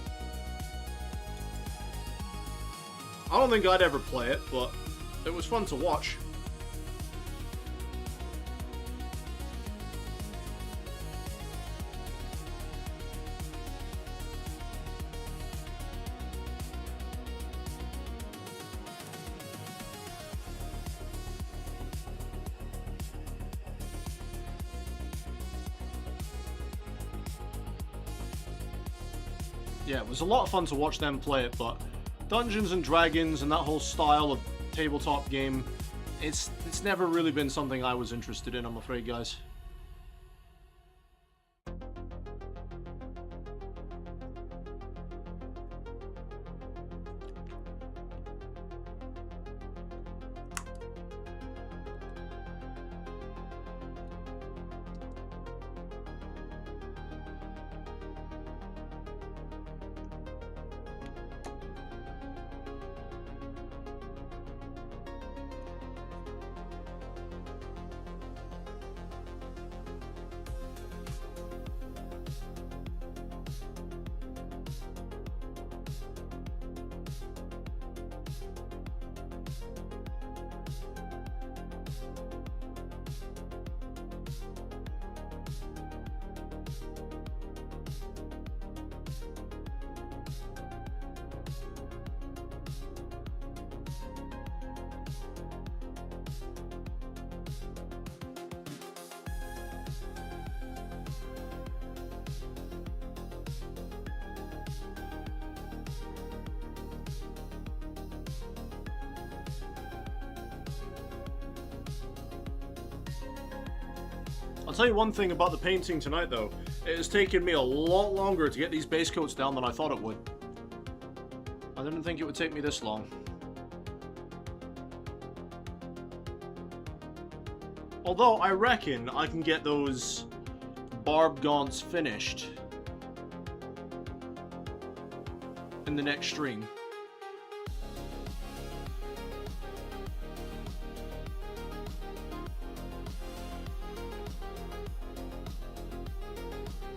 I don't think I'd ever play it, but it was fun to watch. Yeah, it was a lot of fun to watch them play it, but Dungeons and Dragons and that whole style of tabletop game, it's never really been something I was interested in, I'm afraid, guys. I'll tell you one thing about the painting tonight, though. It has taken me a lot longer to get these base coats down than I thought it would. I didn't think it would take me this long. Although, I reckon I can get those Barbgaunts finished in the next stream.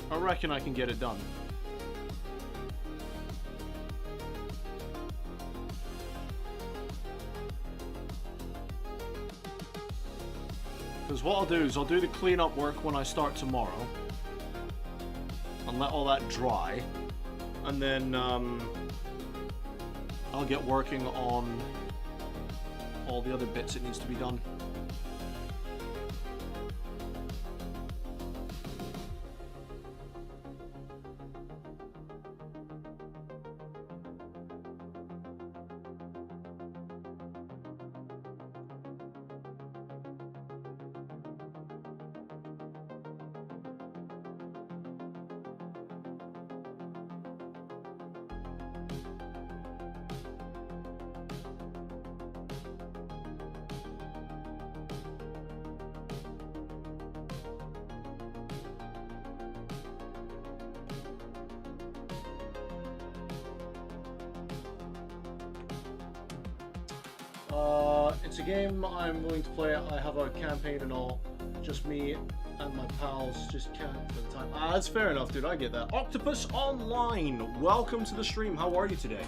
I reckon I can get it done. Because what I'll do is I'll do the cleanup work when I start tomorrow. And let all that dry. And then I'll get working on all the other bits that needs to be done. It's a game I'm willing to play. I have a campaign and all. Just me and my pals just can't for the time. Ah, that's fair enough, dude. I get that. Octopus Online, welcome to the stream. How are you today?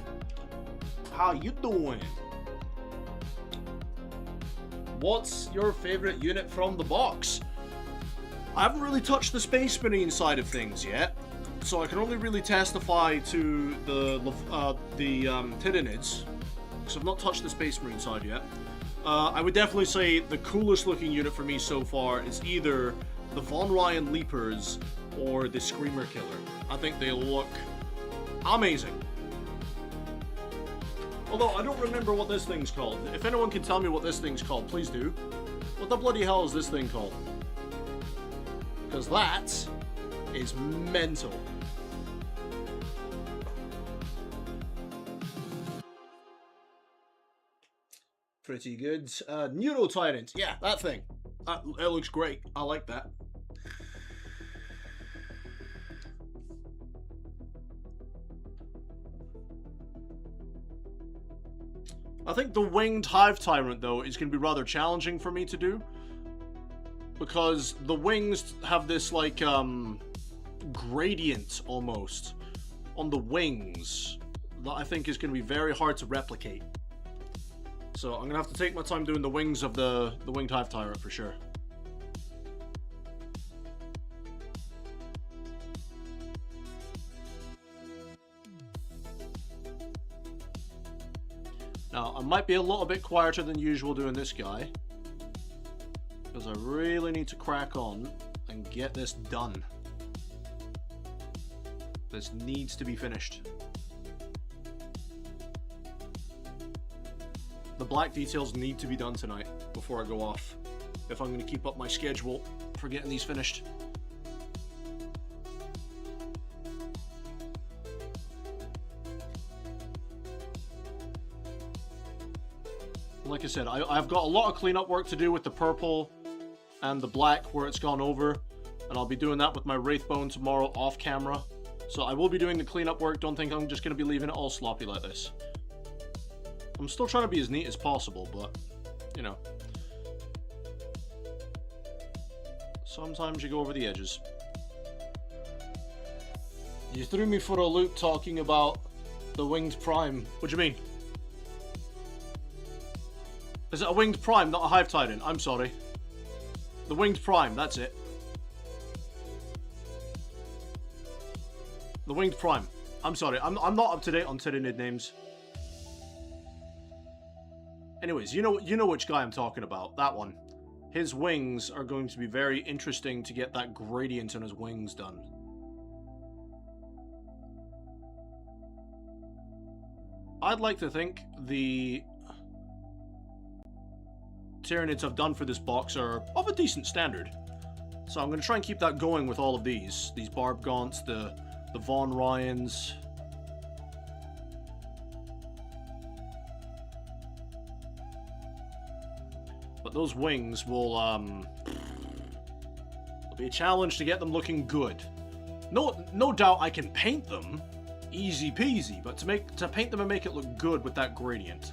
How you doing? What's your favorite unit from the box? I haven't really touched the Space Marine side of things yet, so I can only really testify to the Tyranids, because I've not touched the Space Marine side yet. I would definitely say the coolest looking unit for me so far is either the Von Ryan Leapers or the Screamer Killer. I think they look amazing. Although, I don't remember what this thing's called. If anyone can tell me what this thing's called, please do. What the bloody hell is this thing called? Because that is mental. Pretty good. Neuro Tyrant. Yeah, that thing. It looks great. I like that. I think the Winged Hive Tyrant, though, is going to be rather challenging for me to do. Because the wings have this, like, gradient, almost, on the wings, that I think is going to be very hard to replicate. So I'm going to have to take my time doing the wings of the Winged Hive Tyrant, for sure. Now, I might be a little bit quieter than usual doing this guy, because I really need to crack on and get this done. This needs to be finished. The black details need to be done tonight before I go off, if I'm going to keep up my schedule for getting these finished. Like I said, I've got a lot of cleanup work to do with the purple and the black where it's gone over, and I'll be doing that with my Wraithbone tomorrow off camera. So I will be doing the cleanup work. Don't think I'm just going to be leaving it all sloppy like this. I'm still trying to be as neat as possible, but, you know. Sometimes you go over the edges. You threw me for a loop talking about the Winged Prime. What do you mean? Is it a Winged Prime, not a Hive Tyrant? I'm sorry. The Winged Prime, that's it. The Winged Prime. I'm sorry, I'm not up to date on Tyranid names. Anyways, you know which guy I'm talking about. That one. His wings are going to be very interesting to get that gradient on his wings done. I'd like to think the Tyranids I've done for this box are of a decent standard. So I'm going to try and keep that going with all of these. These Barbgaunts, the Von Ryans. But those wings will, it'll be a challenge to get them looking good. No doubt I can paint them, easy peasy, but to paint them and make it look good with that gradient,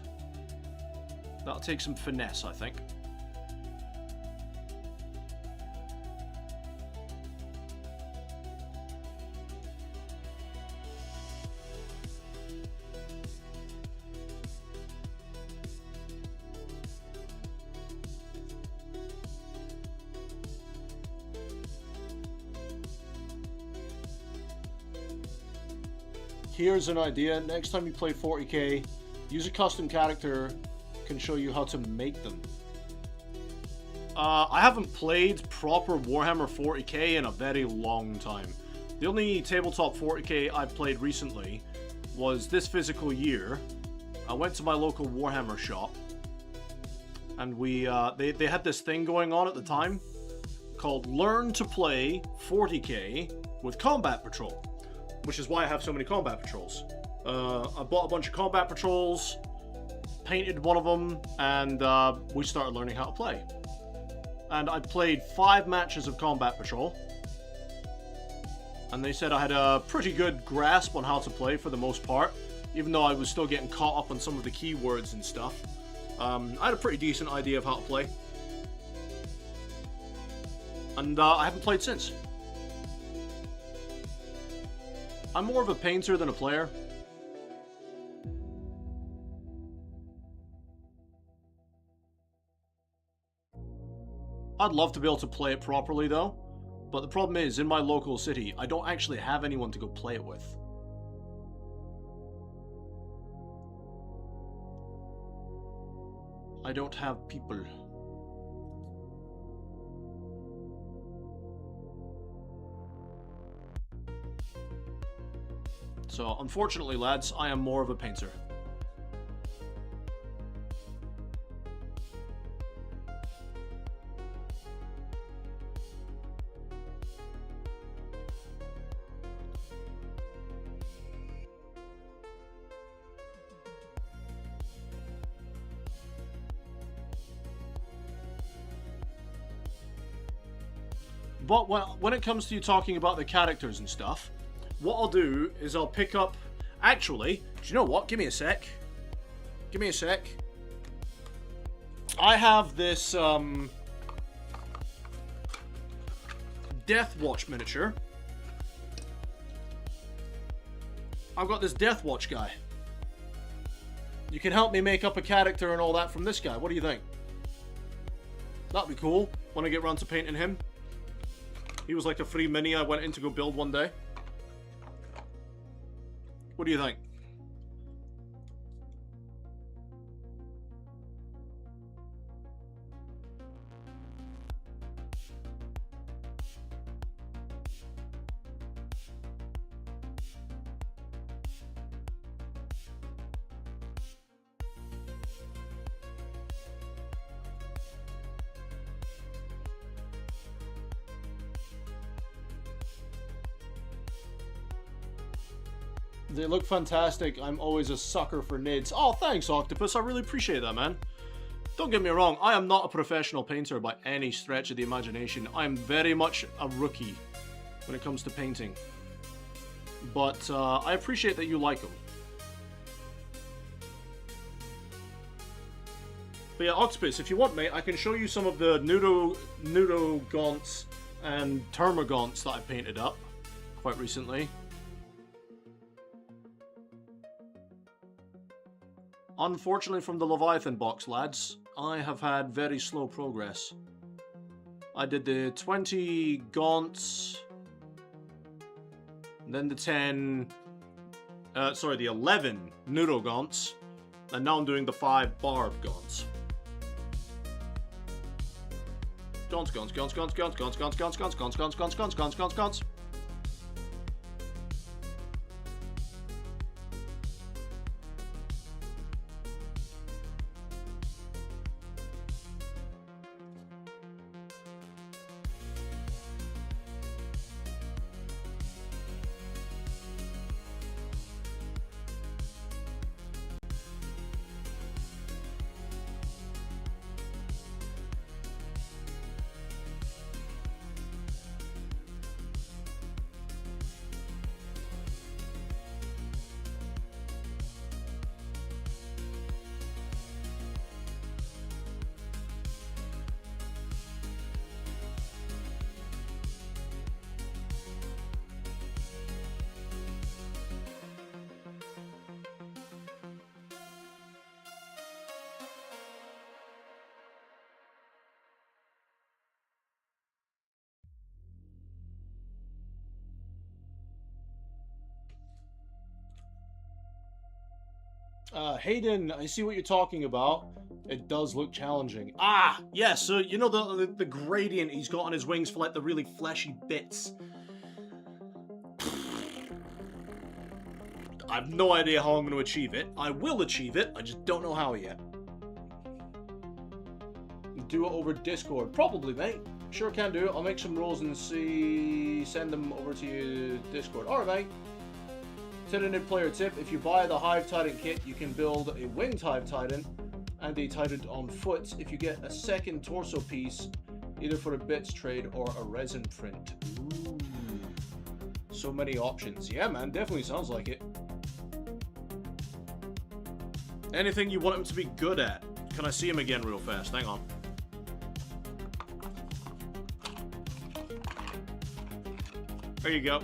that'll take some finesse, I think. Here's an idea. Next time you play 40k, use a custom character can show you how to make them. I haven't played proper Warhammer 40k in a very long time. The only tabletop 40k I've played recently was this physical year. I went to my local Warhammer shop, and they had this thing going on at the time called Learn to Play 40k with Combat Patrol, which is why I have so many combat patrols. I bought a bunch of combat patrols, painted one of them, and we started learning how to play. And I played 5 matches of combat patrol, and they said I had a pretty good grasp on how to play for the most part, even though I was still getting caught up on some of the keywords and stuff. I had a pretty decent idea of how to play. And I haven't played since. I'm more of a painter than a player. I'd love to be able to play it properly though, but the problem is, in my local city, I don't actually have anyone to go play it with. I don't have people. So, unfortunately, lads, I am more of a painter. But when it comes to you talking about the characters and stuff, what I'll do is I'll pick up... Actually, do you know what? Give me a sec. Give me a sec. I have this, Death Watch miniature. I've got this Death Watch guy. You can help me make up a character and all that from this guy. What do you think? That'd be cool when I get round to painting him. He was like a free mini I went in to go build one day. What do you think? They look fantastic. I'm always a sucker for nids. Oh, thanks, Octopus. I really appreciate that, man. Don't get me wrong. I am not a professional painter by any stretch of the imagination. I'm very much a rookie when it comes to painting. But I appreciate that you like them. But yeah, Octopus, if you want, mate, I can show you some of the Noob-Gaunts and Tyrandis that I painted up quite recently. Unfortunately, from the Leviathan Box, lads, I have had very slow progress. I did the 20 Gaunts, then the 11 Noob-Gaunts, and now I'm doing the 5 Barbgaunts. Gaunts, Gaunts, Gaunts, Gaunts, Gaunts, Gaunts, Gaunts, Gaunts, Gaunts, Gaunts, Gaunts, Gaunts, Gaunts, Gaunts, Gaunts, Gaunts. Hayden, I see what you're talking about. It does look challenging. Ah, yeah, so you know the gradient he's got on his wings for like the really fleshy bits. I have no idea how I'm going to achieve it. I will achieve it, I just don't know how yet. Do it over Discord. Probably, mate. Sure can do it. I'll make some rules and send them over to you Discord. Alright, mate. Tyrannid player tip, if you buy the Hive Titan kit, you can build a winged Hive Titan and a Titan on foot if you get a second torso piece, either for a bits trade or a resin print. Ooh. So many options. Yeah, man, definitely sounds like it. Anything you want him to be good at. Can I see him again real fast? Hang on. There you go.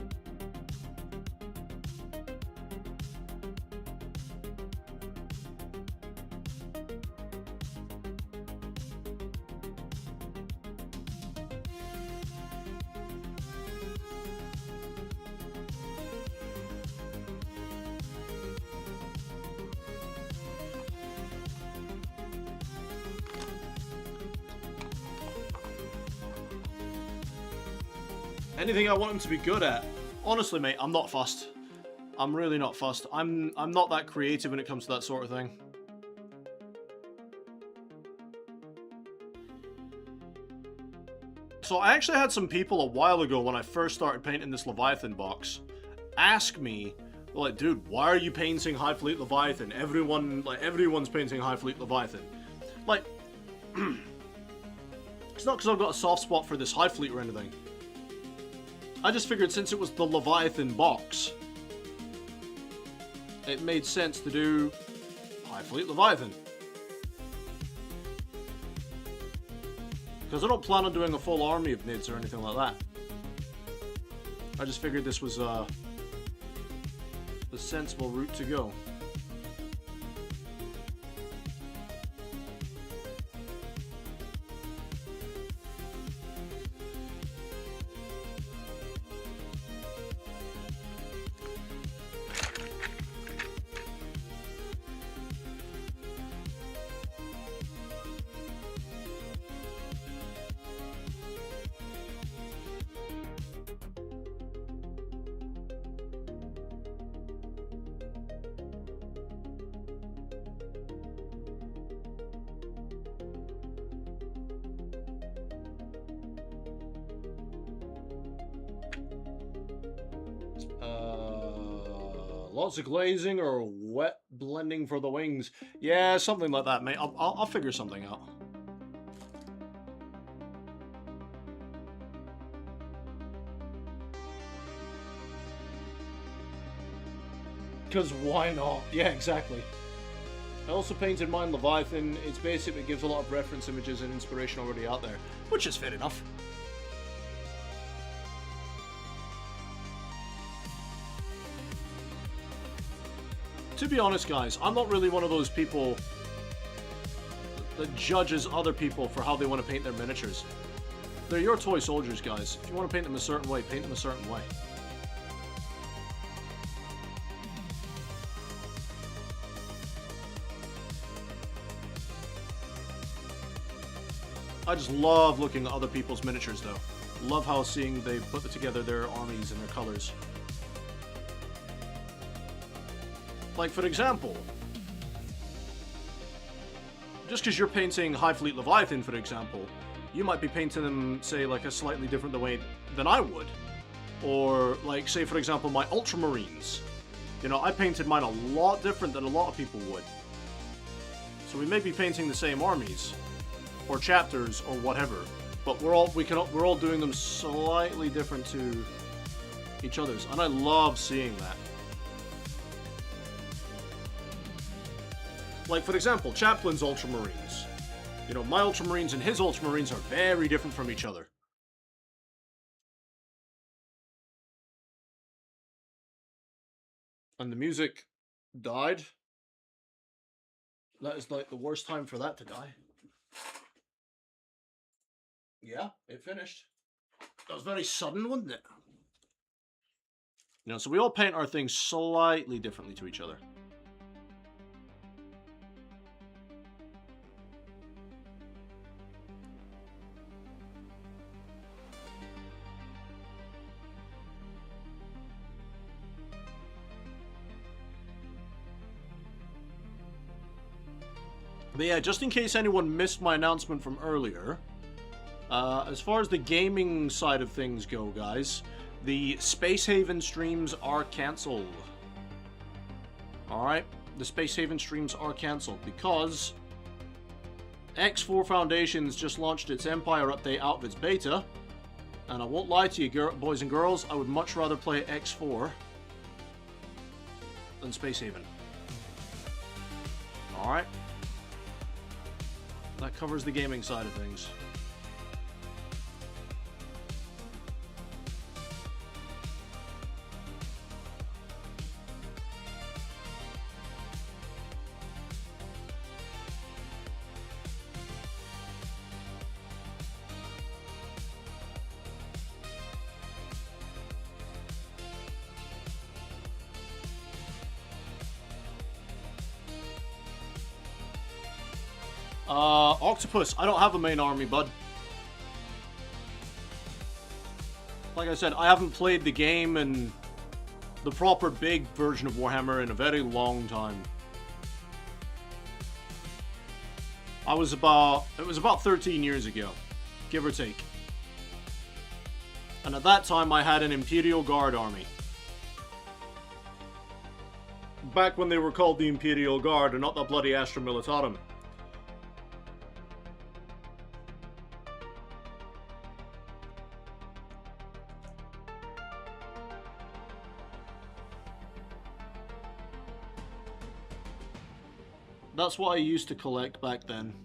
Anything I want him to be good at. Honestly, mate, I'm not fussed. I'm really not fussed. I'm not that creative when it comes to that sort of thing. So I actually had some people a while ago when I first started painting this Leviathan box ask me, like, dude, why are you painting High Fleet Leviathan? Everyone's painting High Fleet Leviathan. Like, it's not because I've got a soft spot for this High Fleet or anything. I just figured since it was the Leviathan box, it made sense to do High Fleet Leviathan. Because I don't plan on doing a full army of Nids or anything like that. I just figured this was the sensible route to go. Lots of glazing or wet blending for the wings. Yeah, something like that, mate. I'll figure something out. Because why not? Yeah, exactly. I also painted mine Leviathan. It's basically gives a lot of reference images and inspiration already out there, which is fair enough. To be honest, guys, I'm not really one of those people that judges other people for how they want to paint their miniatures. They're your toy soldiers, guys. If you want to paint them a certain way, paint them a certain way. I just love looking at other people's miniatures, though. Love how seeing they put together their armies and their colors. Like, for example, just because you're painting High Fleet Leviathan, for example, you might be painting them, say, like a slightly different way than I would. Or, like, say, for example, my Ultramarines. You know, I painted mine a lot different than a lot of people would. So we may be painting the same armies, or chapters, or whatever, but we're all doing them slightly different to each other's, and I love seeing that. Like, for example, Chaplain's Ultramarines. You know, my Ultramarines and his Ultramarines are very different from each other. And the music died. That is like the worst time for that to die. Yeah, it finished. That was very sudden, wasn't it? You know, so we all paint our things slightly differently to each other. But yeah, just in case anyone missed my announcement from earlier, as far as the gaming side of things go, guys, the Space Haven streams are cancelled. Alright, the Space Haven streams are cancelled because X4 Foundations just launched its Empire update out of its beta, and I won't lie to you, boys and girls, I would much rather play X4 than Space Haven. Alright. covers the gaming side of things. Octopus, I don't have a main army, bud. Like I said, I haven't played the game and the proper big version of Warhammer in a very long time. It was about 13 years ago, give or take. And at that time I had an Imperial Guard army. Back when they were called the Imperial Guard and not the bloody Astra Militarum. That's what I used to collect back then.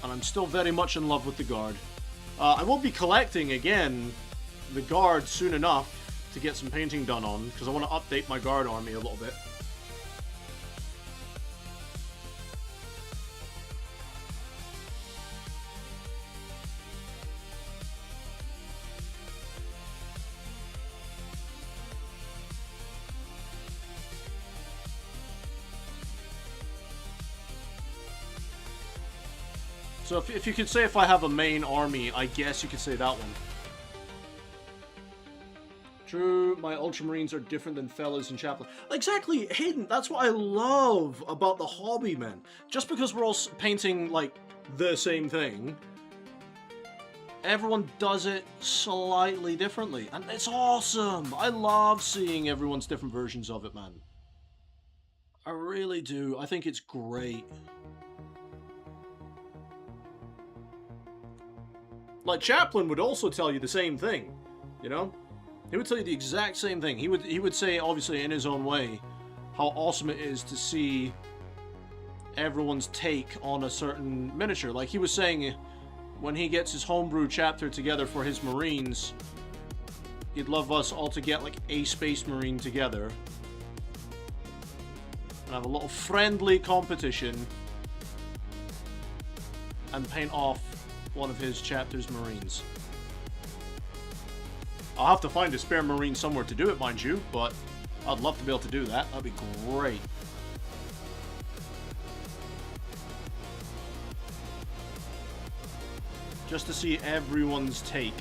And I'm still very much in love with the Guard. I will be collecting, again, the Guard soon enough to get some painting done on, because I want to update my Guard army a little bit. So if you could say if I have a main army, I guess you could say that one. True, my Ultramarines are different than fellas and chaplain. Exactly, Hayden, that's what I love about the hobby, man. Just because we're all painting, like, the same thing, everyone does it slightly differently. And it's awesome! I love seeing everyone's different versions of it, man. I really do. I think it's great. Like, Chaplin would also tell you the same thing, you know? He would tell you the exact same thing. He would say, obviously, in his own way, how awesome it is to see everyone's take on a certain miniature. Like, he was saying, when he gets his homebrew chapter together for his Marines, he'd love us all to get, like, a Space Marine together and have a little friendly competition and paint off one of his chapter's Marines. I'll have to find a spare Marine somewhere to do it, mind you, but I'd love to be able to do that. That'd be great. Just to see everyone's take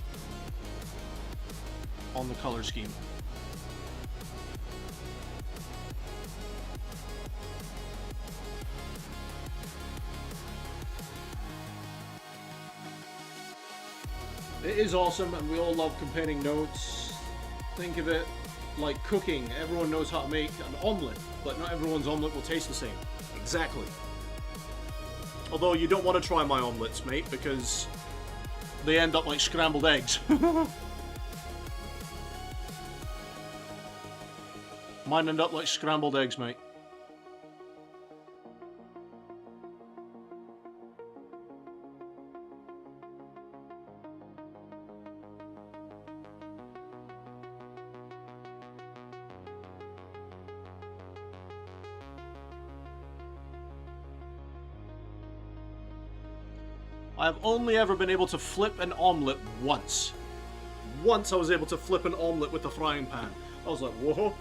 on the color scheme. It is awesome, and we all love comparing notes. Think of it like cooking. Everyone knows how to make an omelette, but not everyone's omelette will taste the same. Exactly. Although you don't want to try my omelettes, mate, because they end up like scrambled eggs. Mine end up like scrambled eggs, mate. I've only ever been able to flip an omelette once. Once I was able to flip an omelette with a frying pan. I was like, whoa,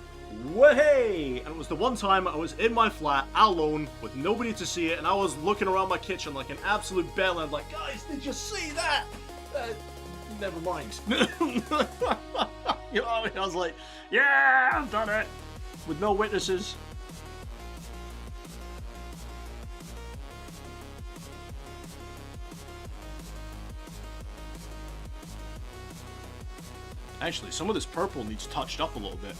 way! And it was the one time I was in my flat, alone, with nobody to see it, and I was looking around my kitchen like an absolute bell, and I'm like, guys, did you see that? Never mind. You know what I mean? I was like, yeah, I've done it! With no witnesses. Actually, some of this purple needs touched up a little bit.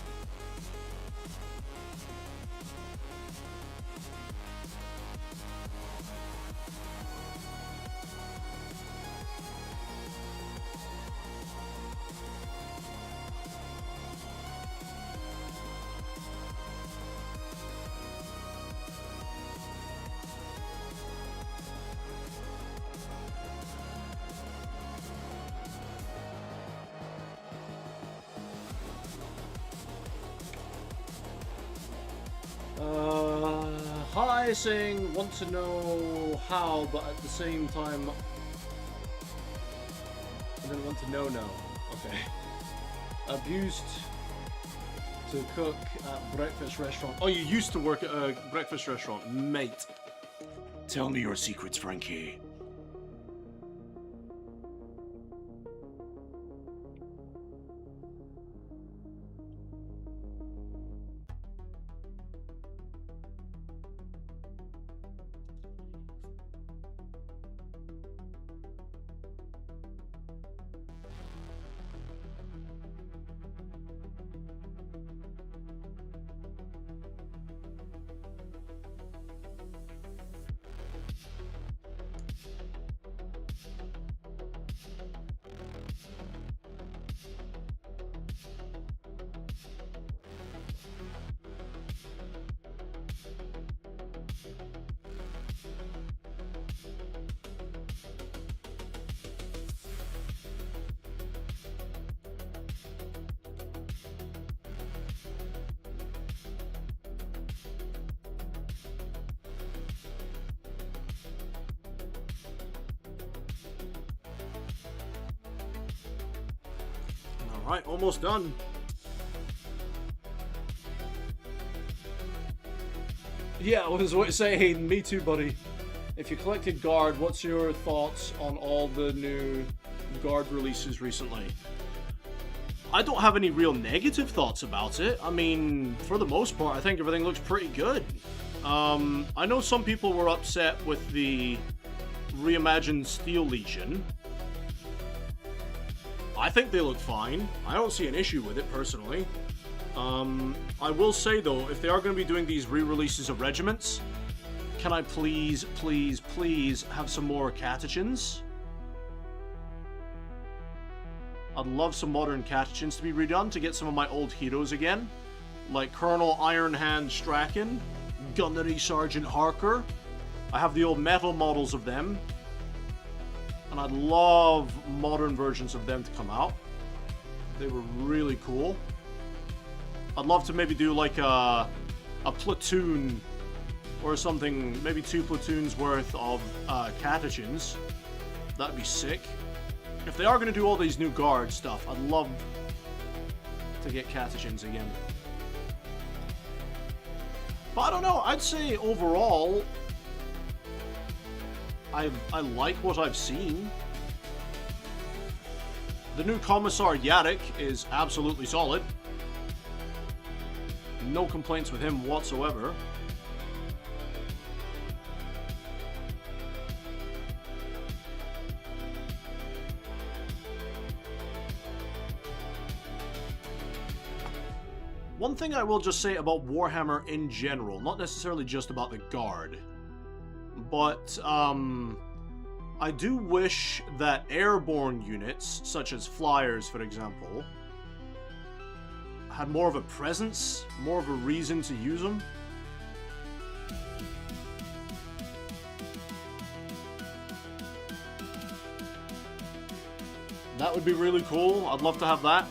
Hi, saying want to know how, but at the same time, I don't want to know now. Okay. Abused to cook at breakfast restaurant. Oh, you used to work at a breakfast restaurant, mate. Tell me your secrets, Frankie. Alright, almost done. Yeah, I was saying, me too, buddy. If you collected Guard, what's your thoughts on all the new Guard releases recently? I don't have any real negative thoughts about it. I mean, for the most part, I think everything looks pretty good. I know some people were upset with the reimagined Steel Legion. I think they look fine. I don't see an issue with it, personally. I will say, though, if they are going to be doing these re-releases of regiments, can I please, please, please have some more catechins? I'd love some modern catechins to be redone to get some of my old heroes again. Like Colonel Ironhand Strachan, Gunnery Sergeant Harker. I have the old metal models of them. And I'd love modern versions of them to come out. They were really cool. I'd love to maybe do like a platoon or something, maybe 2 platoons worth of catechins. That'd be sick. If they are going to do all these new Guard stuff, I'd love to get catechins again. But I don't know, I'd say overall, I like what I've seen. The new Commissar Yarrick is absolutely solid. No complaints with him whatsoever. One thing I will just say about Warhammer in general, not necessarily just about the Guard, but I do wish that airborne units, such as flyers, for example, had more of a presence, more of a reason to use them. That would be really cool. I'd love to have that.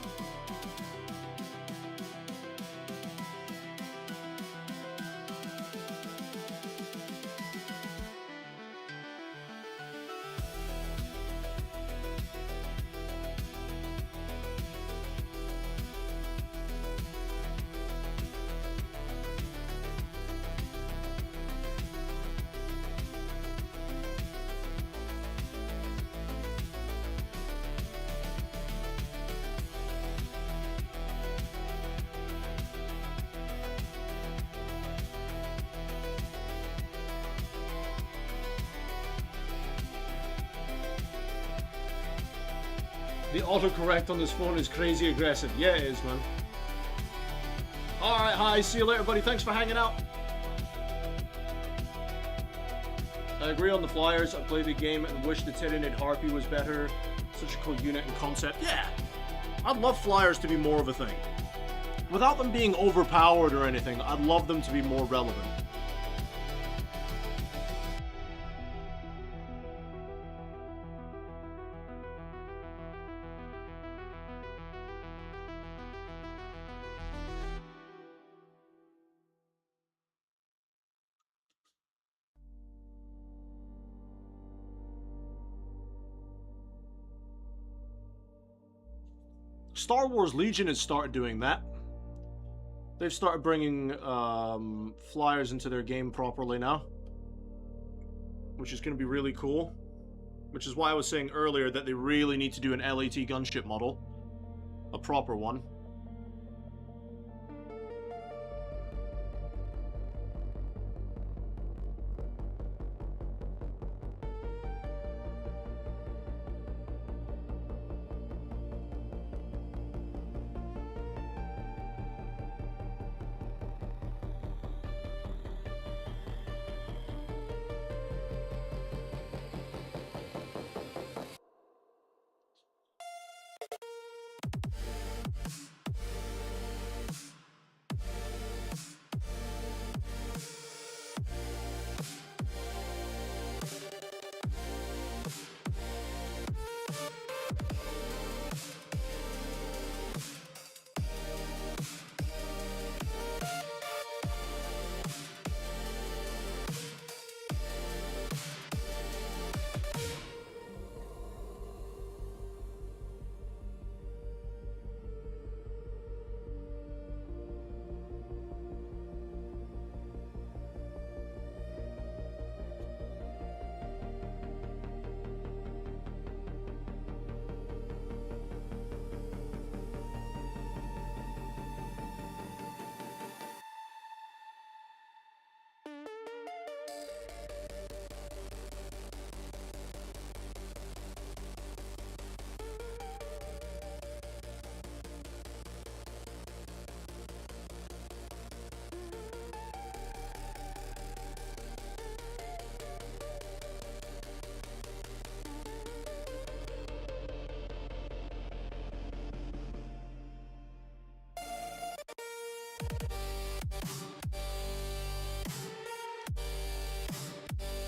The autocorrect on this phone is crazy aggressive. Yeah, it is, man. Alright, hi, see you later, buddy. Thanks for hanging out. I agree on the flyers. I played the game and wish the Tyranid Harpy was better. Such a cool unit and concept. Yeah! I'd love flyers to be more of a thing. Without them being overpowered or anything, I'd love them to be more relevant. Star Wars Legion has started doing that. They've started bringing flyers into their game properly now, which is going to be really cool. Which is why I was saying earlier that they really need to do an LAT gunship model. A proper one.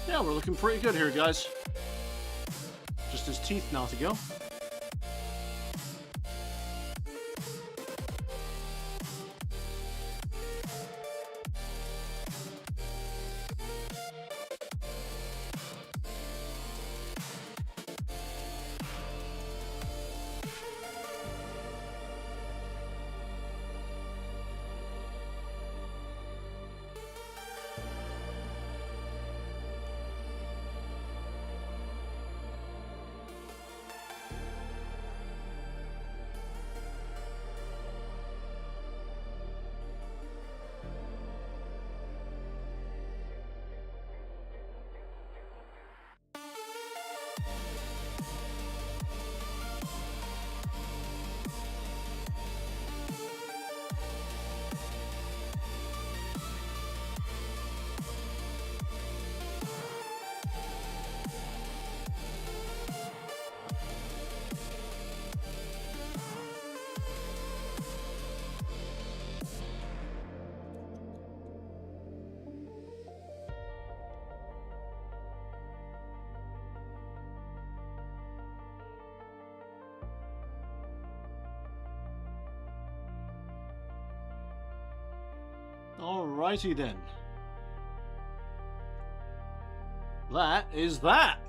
Yeah, we're looking pretty good here, guys. Just his teeth now to go. Alrighty then. That is that.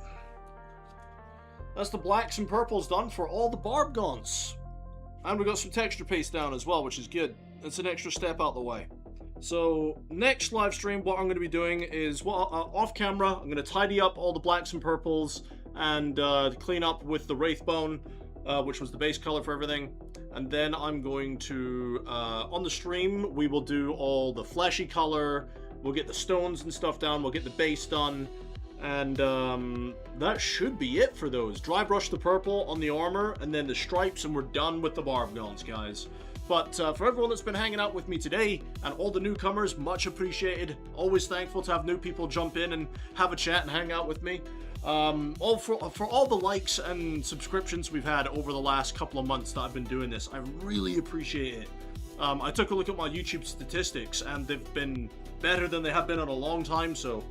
That's the blacks and purples done for all the Barbgaunts. And we got some texture paste down as well, which is good. It's an extra step out the way. So next live stream, what I'm going to be doing is, off camera, I'm going to tidy up all the blacks and purples and clean up with the Wraithbone, which was the base color for everything. And then I'm going to, on the stream, we will do all the fleshy color, we'll get the stones and stuff down, we'll get the base done, and that should be it for those. Dry brush the purple on the armor, and then the stripes, and we're done with the Barbgaunts, guys. But for everyone that's been hanging out with me today, and all the newcomers, much appreciated. Always thankful to have new people jump in and have a chat and hang out with me. For all the likes and subscriptions we've had over the last couple of months that I've been doing this, I really appreciate it. I took a look at my YouTube statistics, and they've been better than they have been in a long time, so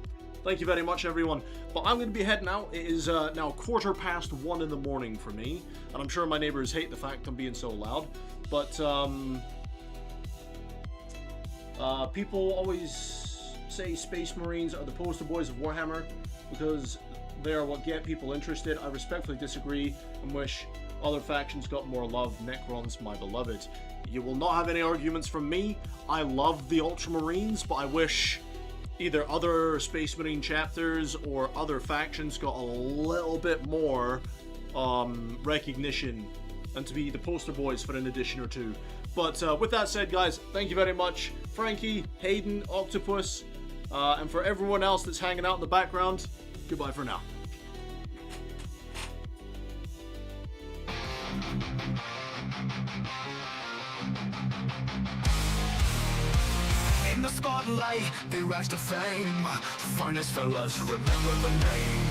thank you very much, everyone. But I'm going to be heading out. It is now 1:15 in the morning for me, and I'm sure my neighbors hate the fact I'm being so loud. But people always say Space Marines are the poster boys of Warhammer because they are what get people interested. I respectfully disagree and wish Other factions got more love. Necrons, my beloved. You will not have any arguments from me. I love the Ultramarines, but I wish either other Space Marine chapters or other factions got a little bit more recognition and to be the poster boys for an edition or two. But with that said, guys, thank you very much. Frankie, Hayden, Octopus, and for everyone else that's hanging out in the background, goodbye for now. In the spotlight, they rise to fame. Finest fellas, remember the name.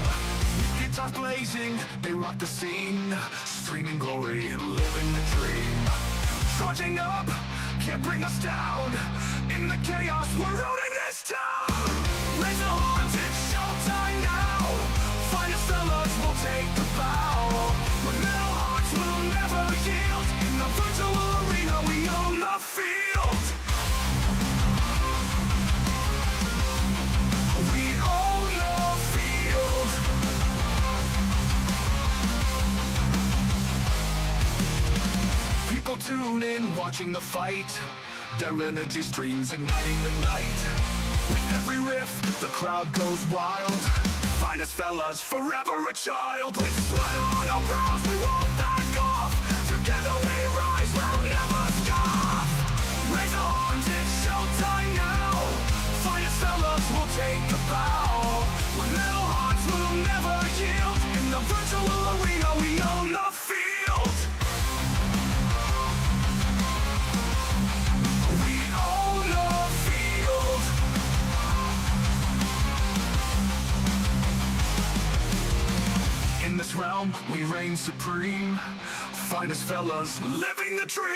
With guitars blazing, they rock the scene. Streaming glory, living the dream. Charging up, can't bring us down. In the chaos, we're owning this town. Raise the horns, it's showtime now. Finest fellas will take the bow. But metal hearts will never yield. In the virtual arena, we own the field. We own the field. People tune in, watching the fight. Their energy streams igniting the night. With every riff, the crowd goes wild. Finest fellas, forever a child. With sweat on our brows, we won't back off. Together we rise, we'll never scoff. Raise the horns, it's showtime now. Finest fellas will take the bow. With metal hearts, we'll never yield. In the virtual arena, we own the field. We own the field. In this realm, we reign supreme. Finest fellas, living the dream.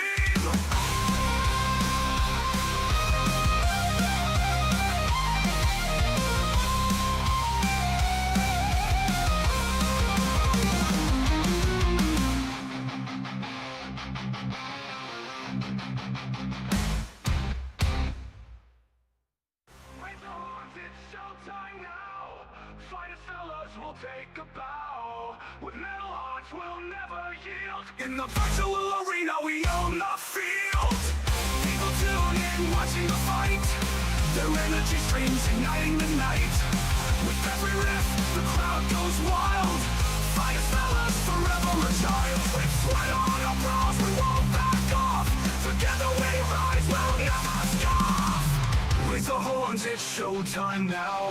Raise the horns, it's showtime now. Finest fellas will take a bow. With metal hearts, we'll never yield. In the virtual arena, we own the field. People tune in, watching the fight. Their energy streams igniting the night. With every riff, the crowd goes wild. Finest fellas, forever a child. With sweat on our brows, we won't back off. Together we rise, we'll never scoff. Raise the horns, it's showtime now.